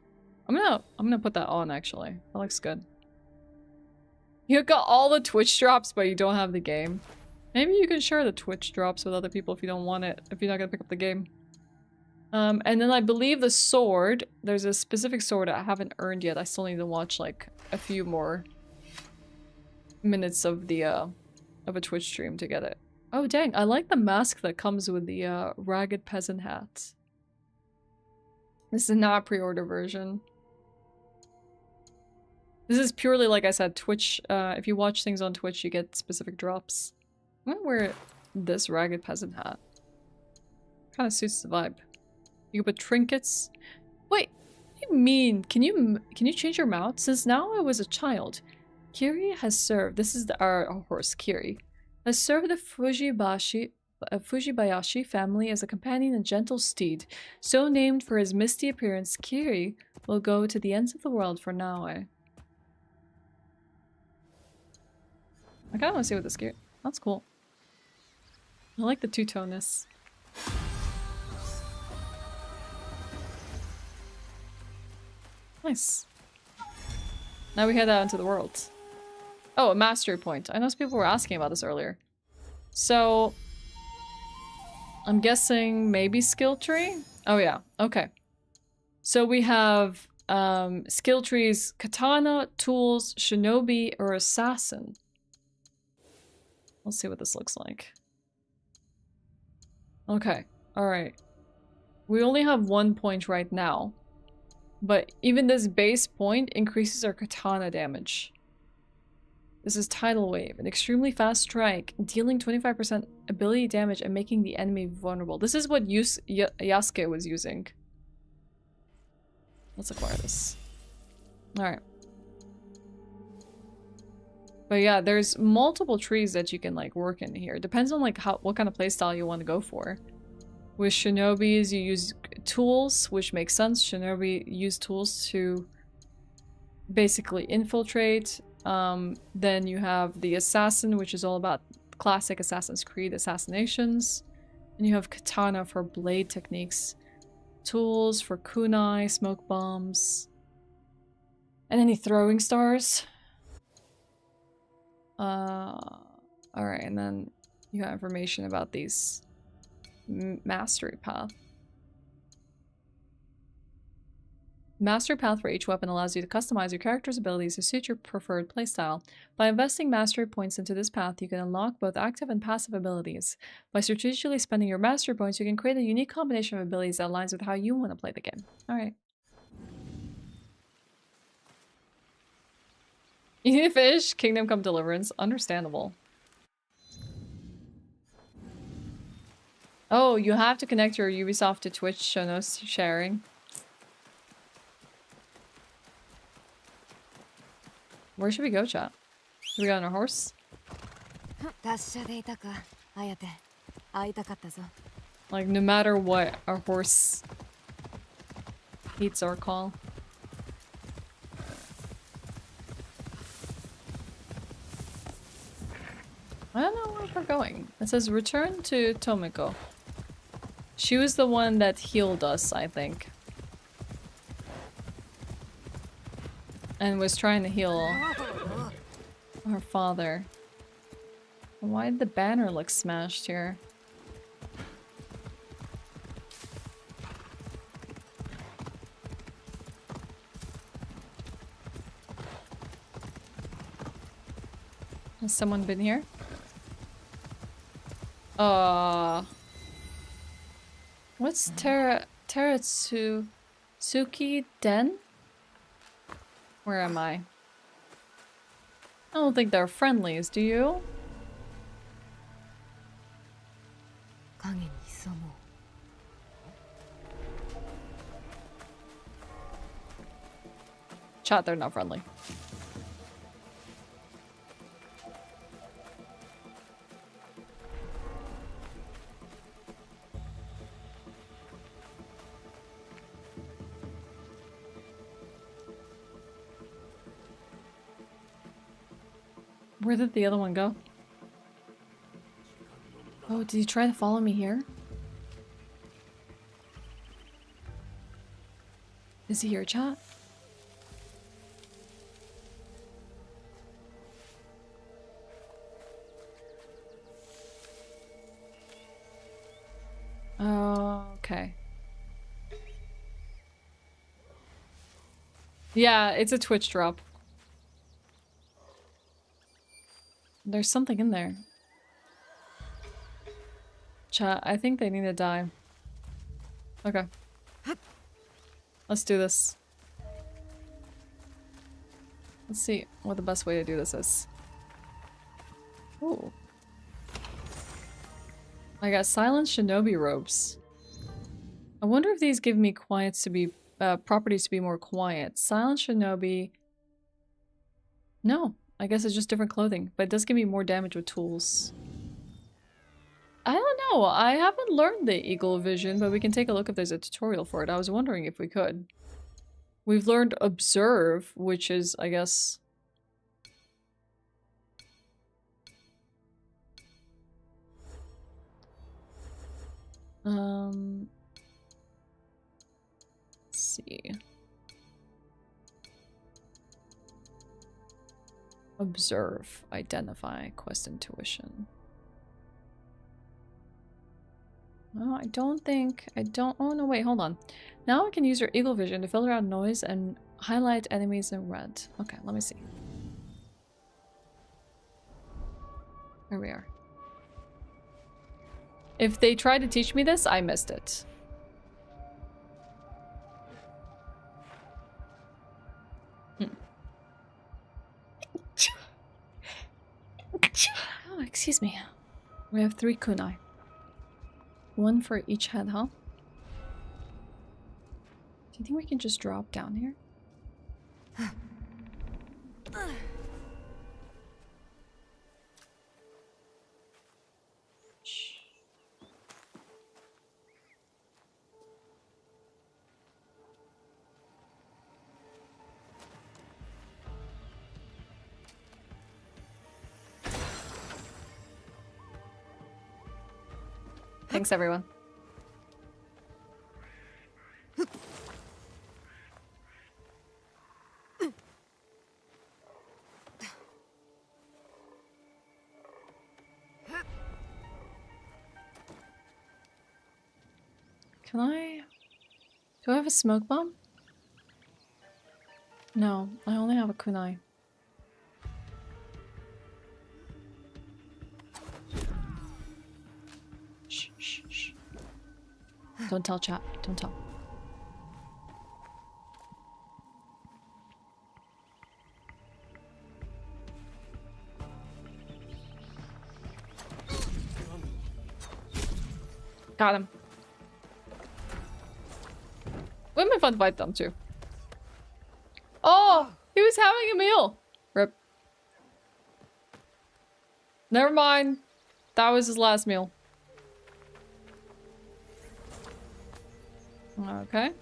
I'm gonna put that on, actually. That looks good. You got all the Twitch drops, but you don't have the game. Maybe you can share the Twitch drops with other people if you don't want it, if you're not gonna pick up the game. And then I believe the sword, there's a specific sword I haven't earned yet. I still need to watch, like, a few more minutes of the, of a Twitch stream to get it. Oh dang, I like the mask that comes with the ragged peasant hat. This is not a pre-order version. This is purely, like I said, Twitch. If you watch things on Twitch, you get specific drops. I'm gonna wear this ragged peasant hat. Kind of suits the vibe. You can put trinkets. Wait, what do you mean? Can you change your mount? Since now I was a child, Kiri has served. This is our horse, Kiri. Has served the Fujibayashi family as a companion and gentle steed. So named for his misty appearance, Kiri will go to the ends of the world for Naoe. I kinda wanna see what this gear. That's cool. I like the two-toneness. Nice. Now we head out into the world. Oh, a mastery point. I know some people were asking about this earlier. So I'm guessing maybe skill tree? Oh yeah, okay. So we have skill trees: katana, tools, shinobi, or assassin. Let's see what this looks like. Okay, alright. We only have 1 point right now. But even this base point increases our katana damage. This is Tidal Wave, an extremely fast strike, dealing 25% ability damage and making the enemy vulnerable. This is what Yasuke was using. Let's acquire this. Alright. But yeah, there's multiple trees that you can like work in here. Depends on like what kind of playstyle you want to go for. With shinobis, you use tools, which makes sense. Shinobi use tools to basically infiltrate. Then you have the assassin, which is all about classic Assassin's Creed assassinations. And you have katana for blade techniques. Tools for kunai, smoke bombs. And any throwing stars. Alright, and then you got information about these mastery path. Mastery path for each weapon allows you to customize your character's abilities to suit your preferred playstyle. By investing mastery points into this path, you can unlock both active and passive abilities. By strategically spending your mastery points, you can create a unique combination of abilities that aligns with how you want to play the game. Alright. Eating fish, Kingdom Come Deliverance. Understandable. Oh, you have to connect your Ubisoft to Twitch, show no sharing. Where should we go, chat? Should we go on our horse? Like, no matter what, our horse heeds our call. I don't know where we're going. It says return to Tomiko. She was the one that healed us, I think. And was trying to heal our father. Why did the banner look smashed here? Has someone been here? What's Teratsuki Den? Where am I? I don't think they're friendlies, do you? Chat, they're not friendly. Where did the other one go? Oh, did he try to follow me here? Is he here, chat? Oh, okay. Yeah, it's a Twitch drop. There's something in there. Chat, I think they need to die. Okay. Let's do this. Let's see what the best way to do this is. Ooh. I got silent shinobi robes. I wonder if these give me quiets to be properties to be more quiet. Silent shinobi. No, I guess it's just different clothing, but it does give me more damage with tools. I don't know. I haven't learned the eagle vision, but we can take a look if there's a tutorial for it. I was wondering if we could. We've learned observe, which is, I guess... let's see. Observe, identify, quest intuition. No, I don't think, oh no, wait, hold on. Now I can use your eagle vision to filter out noise and highlight enemies in red. Okay, let me see. Here we are. If they tried to teach me this, I missed it. Oh, excuse me. We have 3 kunai. 1 for each head, huh? Do you think we can just drop down here? Thanks, everyone. Can I... Do I have a smoke bomb? No, I only have a kunai. Shh, shh, shh. Don't tell, chat. Don't tell. Got him. Wouldn't be fun to fight them too. Oh, he was having a meal. Rip. Never mind. That was his last meal. Okay.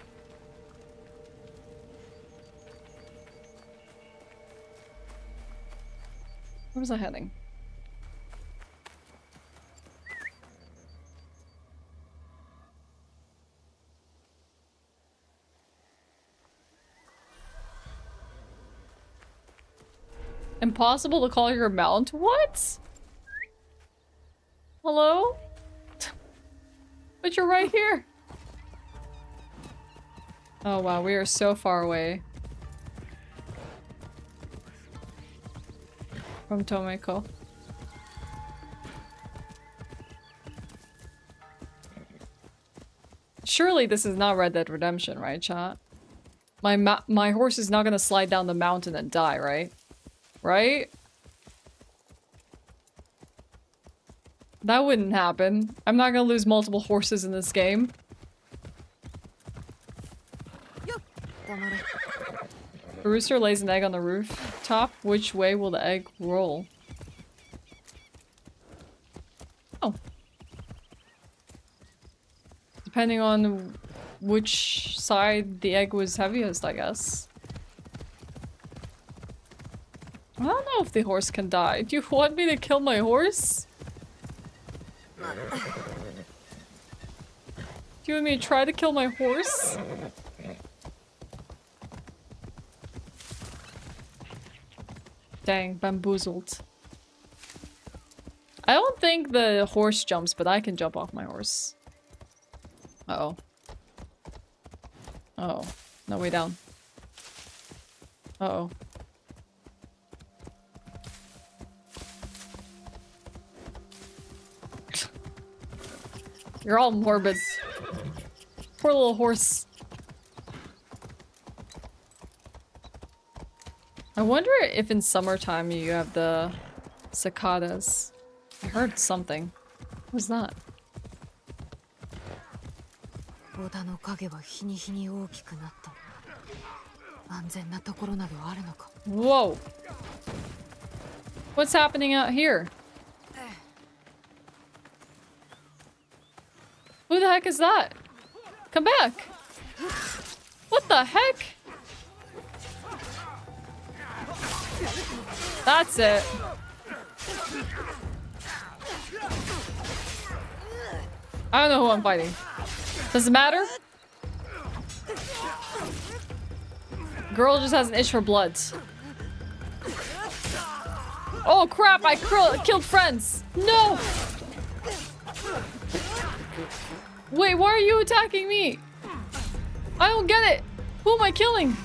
Where was I heading? Impossible to call your mount? What? Hello? But you're right here. Oh wow, we are so far away from Tomeko. Surely this is not Red Dead Redemption, right, chat? My horse is not gonna slide down the mountain and die, right? Right? That wouldn't happen. I'm not gonna lose multiple horses in this game. A rooster lays an egg on the rooftop. Which way will the egg roll? Oh. Depending on which side the egg was heaviest, I guess. I don't know if the horse can die. Do you want me to kill my horse? Do you want me to try to kill my horse? Dang, bamboozled. I don't think the horse jumps, but I can jump off my horse. Uh-oh. Uh-oh. No way down. Uh-oh. You're all morbid. Poor little horse. I wonder if in summertime you have the cicadas. I heard something. What was that? Whoa! What's happening out here? Who the heck is that? Come back! What the heck? That's it. I don't know who I'm fighting. Does it matter? Girl just has an itch for blood. Oh crap, I killed friends. No! Wait, why are you attacking me? I don't get it. Who am I killing?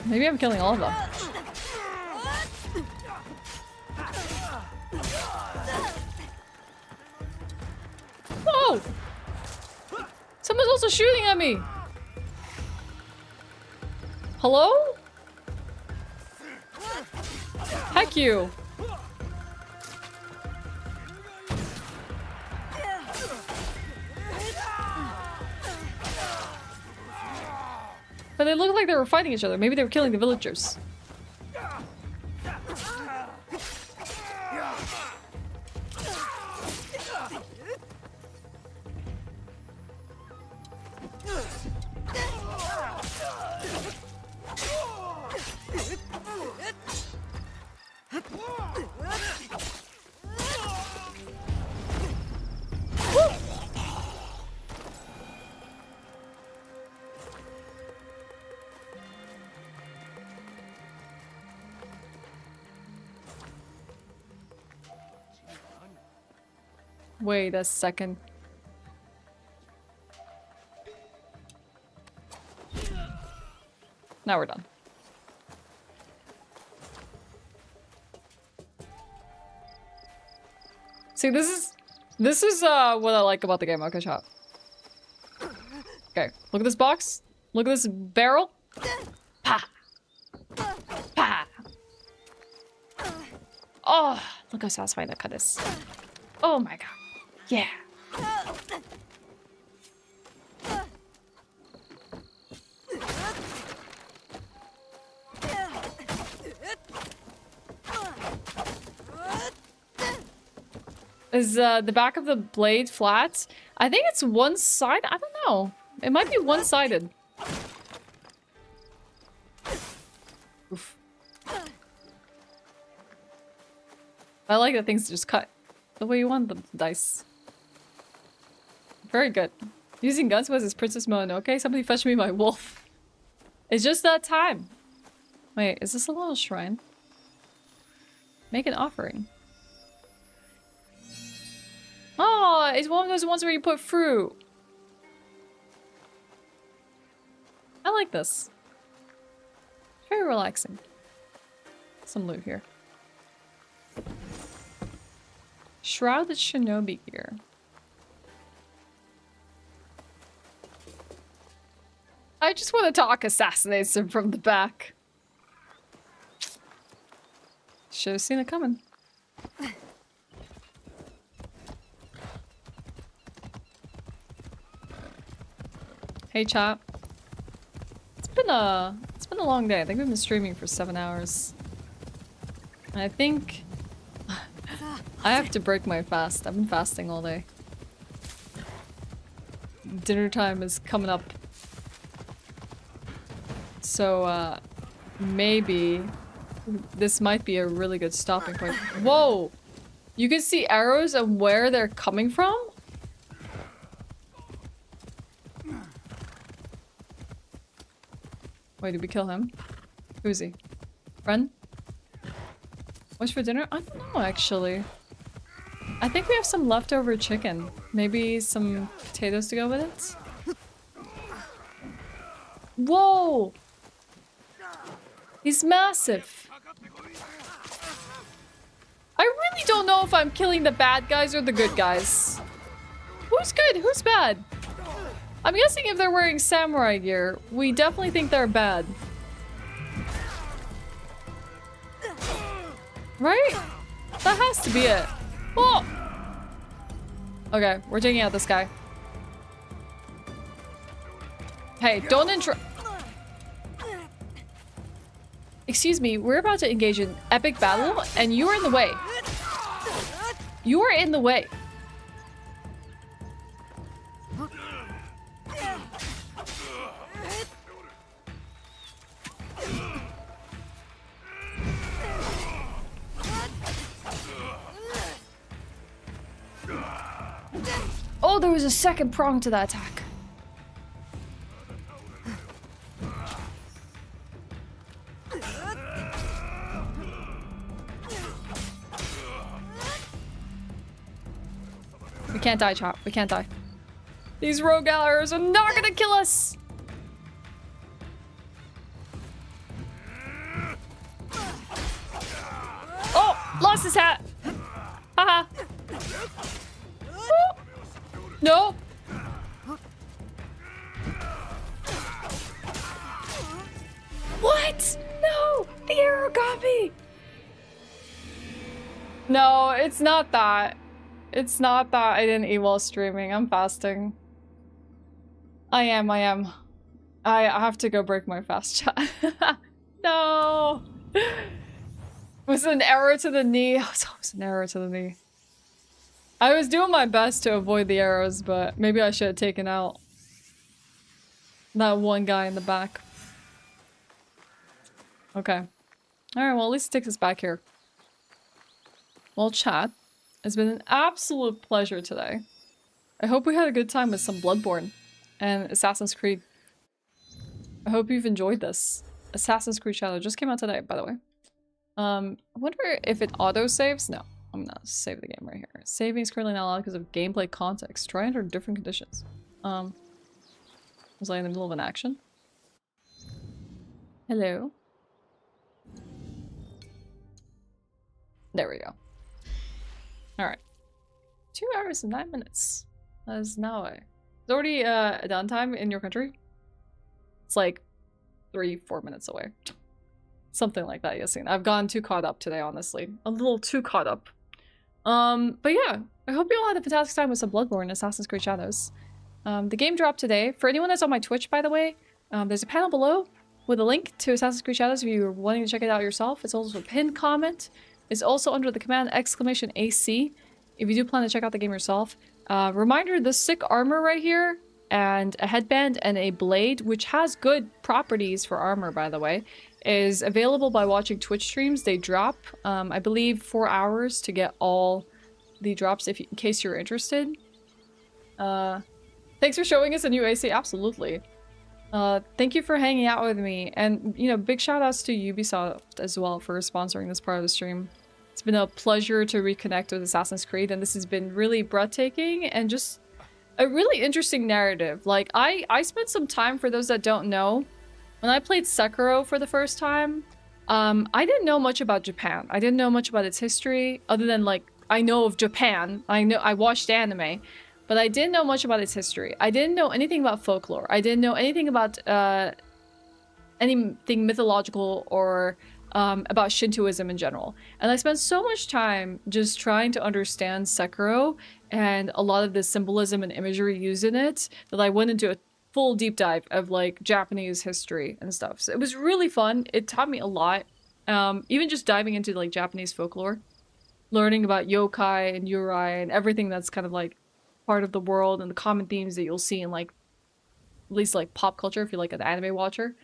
Maybe I'm killing all of them. Whoa! Someone's also shooting at me. Hello? Heck you. But they looked like they were fighting each other. Maybe they were killing the villagers. Wait a second. Now we're done. See, this is what I like about the game. Okay, shot. Okay, look at this box. Look at this barrel. Pa! Pa! Oh, look how satisfying that cut is. Oh my god. Yeah. Is the back of the blade flat? I think it's one side. I don't know. It might be one-sided. Oof. I like that things just cut the way you want them to dice. Very good. Using guns was his Princess Mononoke. Somebody fetch me my wolf. It's just that time. Wait, is this a little shrine? Make an offering. Oh, it's one of those ones where you put fruit. I like this. Very relaxing. Some loot here. Shrouded shinobi gear. I just want to talk assassinates him from the back. Should have seen it coming. Hey chat. It's been a long day. I think we've been streaming for 7 hours. And I think I have to break my fast. I've been fasting all day. Dinner time is coming up. So maybe this might be a really good stopping point. Whoa! You can see arrows and where they're coming from? Wait, did we kill him? Who is he? Friend? What's for dinner? I don't know, actually. I think we have some leftover chicken. Maybe some potatoes to go with it? Whoa! He's massive. I really don't know if I'm killing the bad guys or the good guys. Who's good? Who's bad? I'm guessing if they're wearing samurai gear, we definitely think they're bad. Right? That has to be it. Oh! Okay, we're taking out this guy. Hey, don't interrupt. Excuse me, we're about to engage in epic battle, and you are in the way. You are in the way. Oh, there was a second prong to that attack. We can't die, Chop. We can't die. These rogue arrows are not gonna kill us! Oh! Lost his hat! Haha! Oh. No! What? No! The arrow got me! No, it's not that. It's not that I didn't eat while streaming. I'm fasting. I am. I have to go break my fast, chat. No! It was an arrow to the knee. It was always an arrow to the knee. I was doing my best to avoid the arrows, but maybe I should have taken out that one guy in the back. Okay. Alright, well at least it takes us back here. Well, chat, it's been an absolute pleasure today. I hope we had a good time with some Bloodborne and Assassin's Creed. I hope you've enjoyed this. Assassin's Creed Shadow just came out today, by the way. I wonder if it auto-saves? No. I'm gonna save the game right here. Saving is currently not allowed because of gameplay context. Try under different conditions. Was I in the middle of an action? Hello? There we go. Alright. 2 hours and 9 minutes. That is now it's already a downtime in your country. It's like 3-4 minutes away. Something like that, Yassine. I've gotten too caught up today, honestly. A little too caught up. But yeah, I hope you all had a fantastic time with some Bloodborne and Assassin's Creed Shadows. The game dropped today. For anyone that's on my Twitch, by the way, there's a panel below with a link to Assassin's Creed Shadows if you're wanting to check it out yourself. It's also a pinned comment. It's also under the command !AC if you do plan to check out the game yourself. Reminder, the sick armor right here, and a headband and a blade, which has good properties for armor, by the way, is available by watching Twitch streams. They drop, I believe, 4 hours to get all the drops in case you're interested. Thanks for showing us a new AC. Absolutely. Thank you for hanging out with me. And, you know, big shout outs to Ubisoft as well for sponsoring this part of the stream. It's been a pleasure to reconnect with Assassin's Creed, and this has been really breathtaking and just a really interesting narrative. Like, I spent some time, for those that don't know, when I played Sekiro for the first time, I didn't know much about Japan. I didn't know much about its history, other than, like, I know of Japan. I watched anime, but I didn't know much about its history. I didn't know anything about folklore. I didn't know anything about anything mythological or about Shintoism in general. And I spent so much time just trying to understand Sekiro and a lot of the symbolism and imagery used in it that I went into a full deep dive of like Japanese history and stuff. So it was really fun. It taught me a lot. Even just diving into like Japanese folklore, learning about yokai and yurei and everything that's kind of like part of the world and the common themes that you'll see in like at least like pop culture if you're like an anime watcher.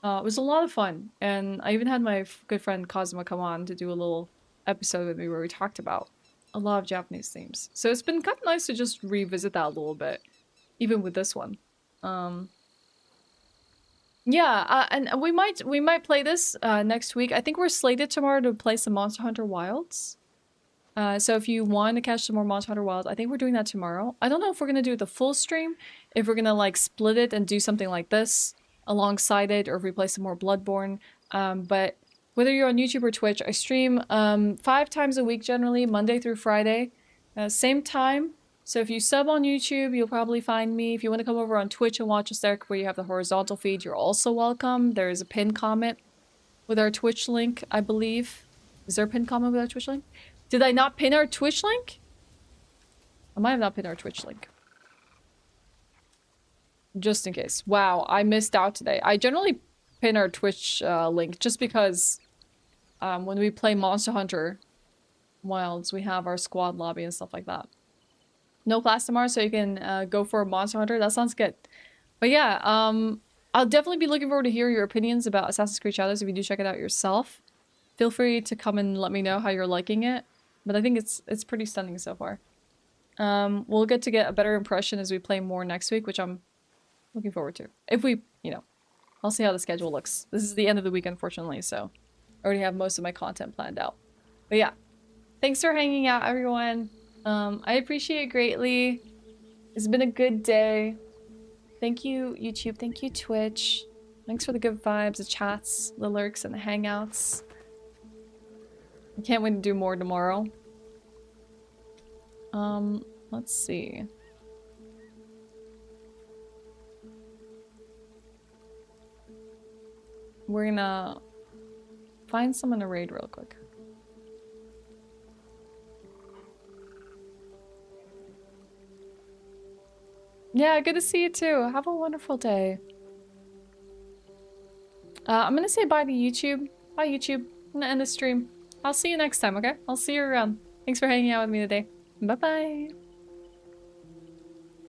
It was a lot of fun, and I even had my good friend Kazuma come on to do a little episode with me where we talked about a lot of Japanese themes. So it's been kind of nice to just revisit that a little bit, even with this one. Yeah, and we might play this next week. I think we're slated tomorrow to play some Monster Hunter Wilds. So if you want to catch some more Monster Hunter Wilds, I think we're doing that tomorrow. I don't know if we're gonna do the full stream, if we're gonna like split it and do something like this. alongside it, or if we play some more Bloodborne. But whether you're on YouTube or Twitch, I stream 5 times a week generally, Monday through Friday. Same time. So if you sub on YouTube, you'll probably find me. If you want to come over on Twitch and watch us there, where you have the horizontal feed, you're also welcome. There is a pinned comment with our Twitch link, I believe. Is there a pinned comment with our Twitch link? Did I not pin our Twitch link? I might have not pinned our Twitch link. Just in case. Wow, I missed out today. I generally pin our Twitch link just because when we play Monster Hunter Wilds, we have our squad lobby and stuff like that. No class tomorrow, so you can go for a Monster Hunter. That sounds good. But yeah, I'll definitely be looking forward to hearing your opinions about Assassin's Creed Shadows if you do check it out yourself. Feel free to come and let me know how you're liking it. But I think it's pretty stunning so far. We'll get a better impression as we play more next week, which I'm looking forward to. If we, I'll see how the schedule looks. This is the end of the week, unfortunately, so I already have most of my content planned out. But yeah, thanks for hanging out, everyone. I appreciate it greatly. It's been a good day. Thank you, YouTube. Thank you, Twitch. Thanks for the good vibes, the chats, the lurks, and the hangouts. I can't wait to do more tomorrow. Let's see. We're gonna find someone to raid real quick. Yeah, good to see you too. Have a wonderful day. I'm gonna say bye to YouTube. Bye, YouTube. I'm gonna end the stream. I'll see you next time, okay? I'll see you around. Thanks for hanging out with me today. Bye-bye.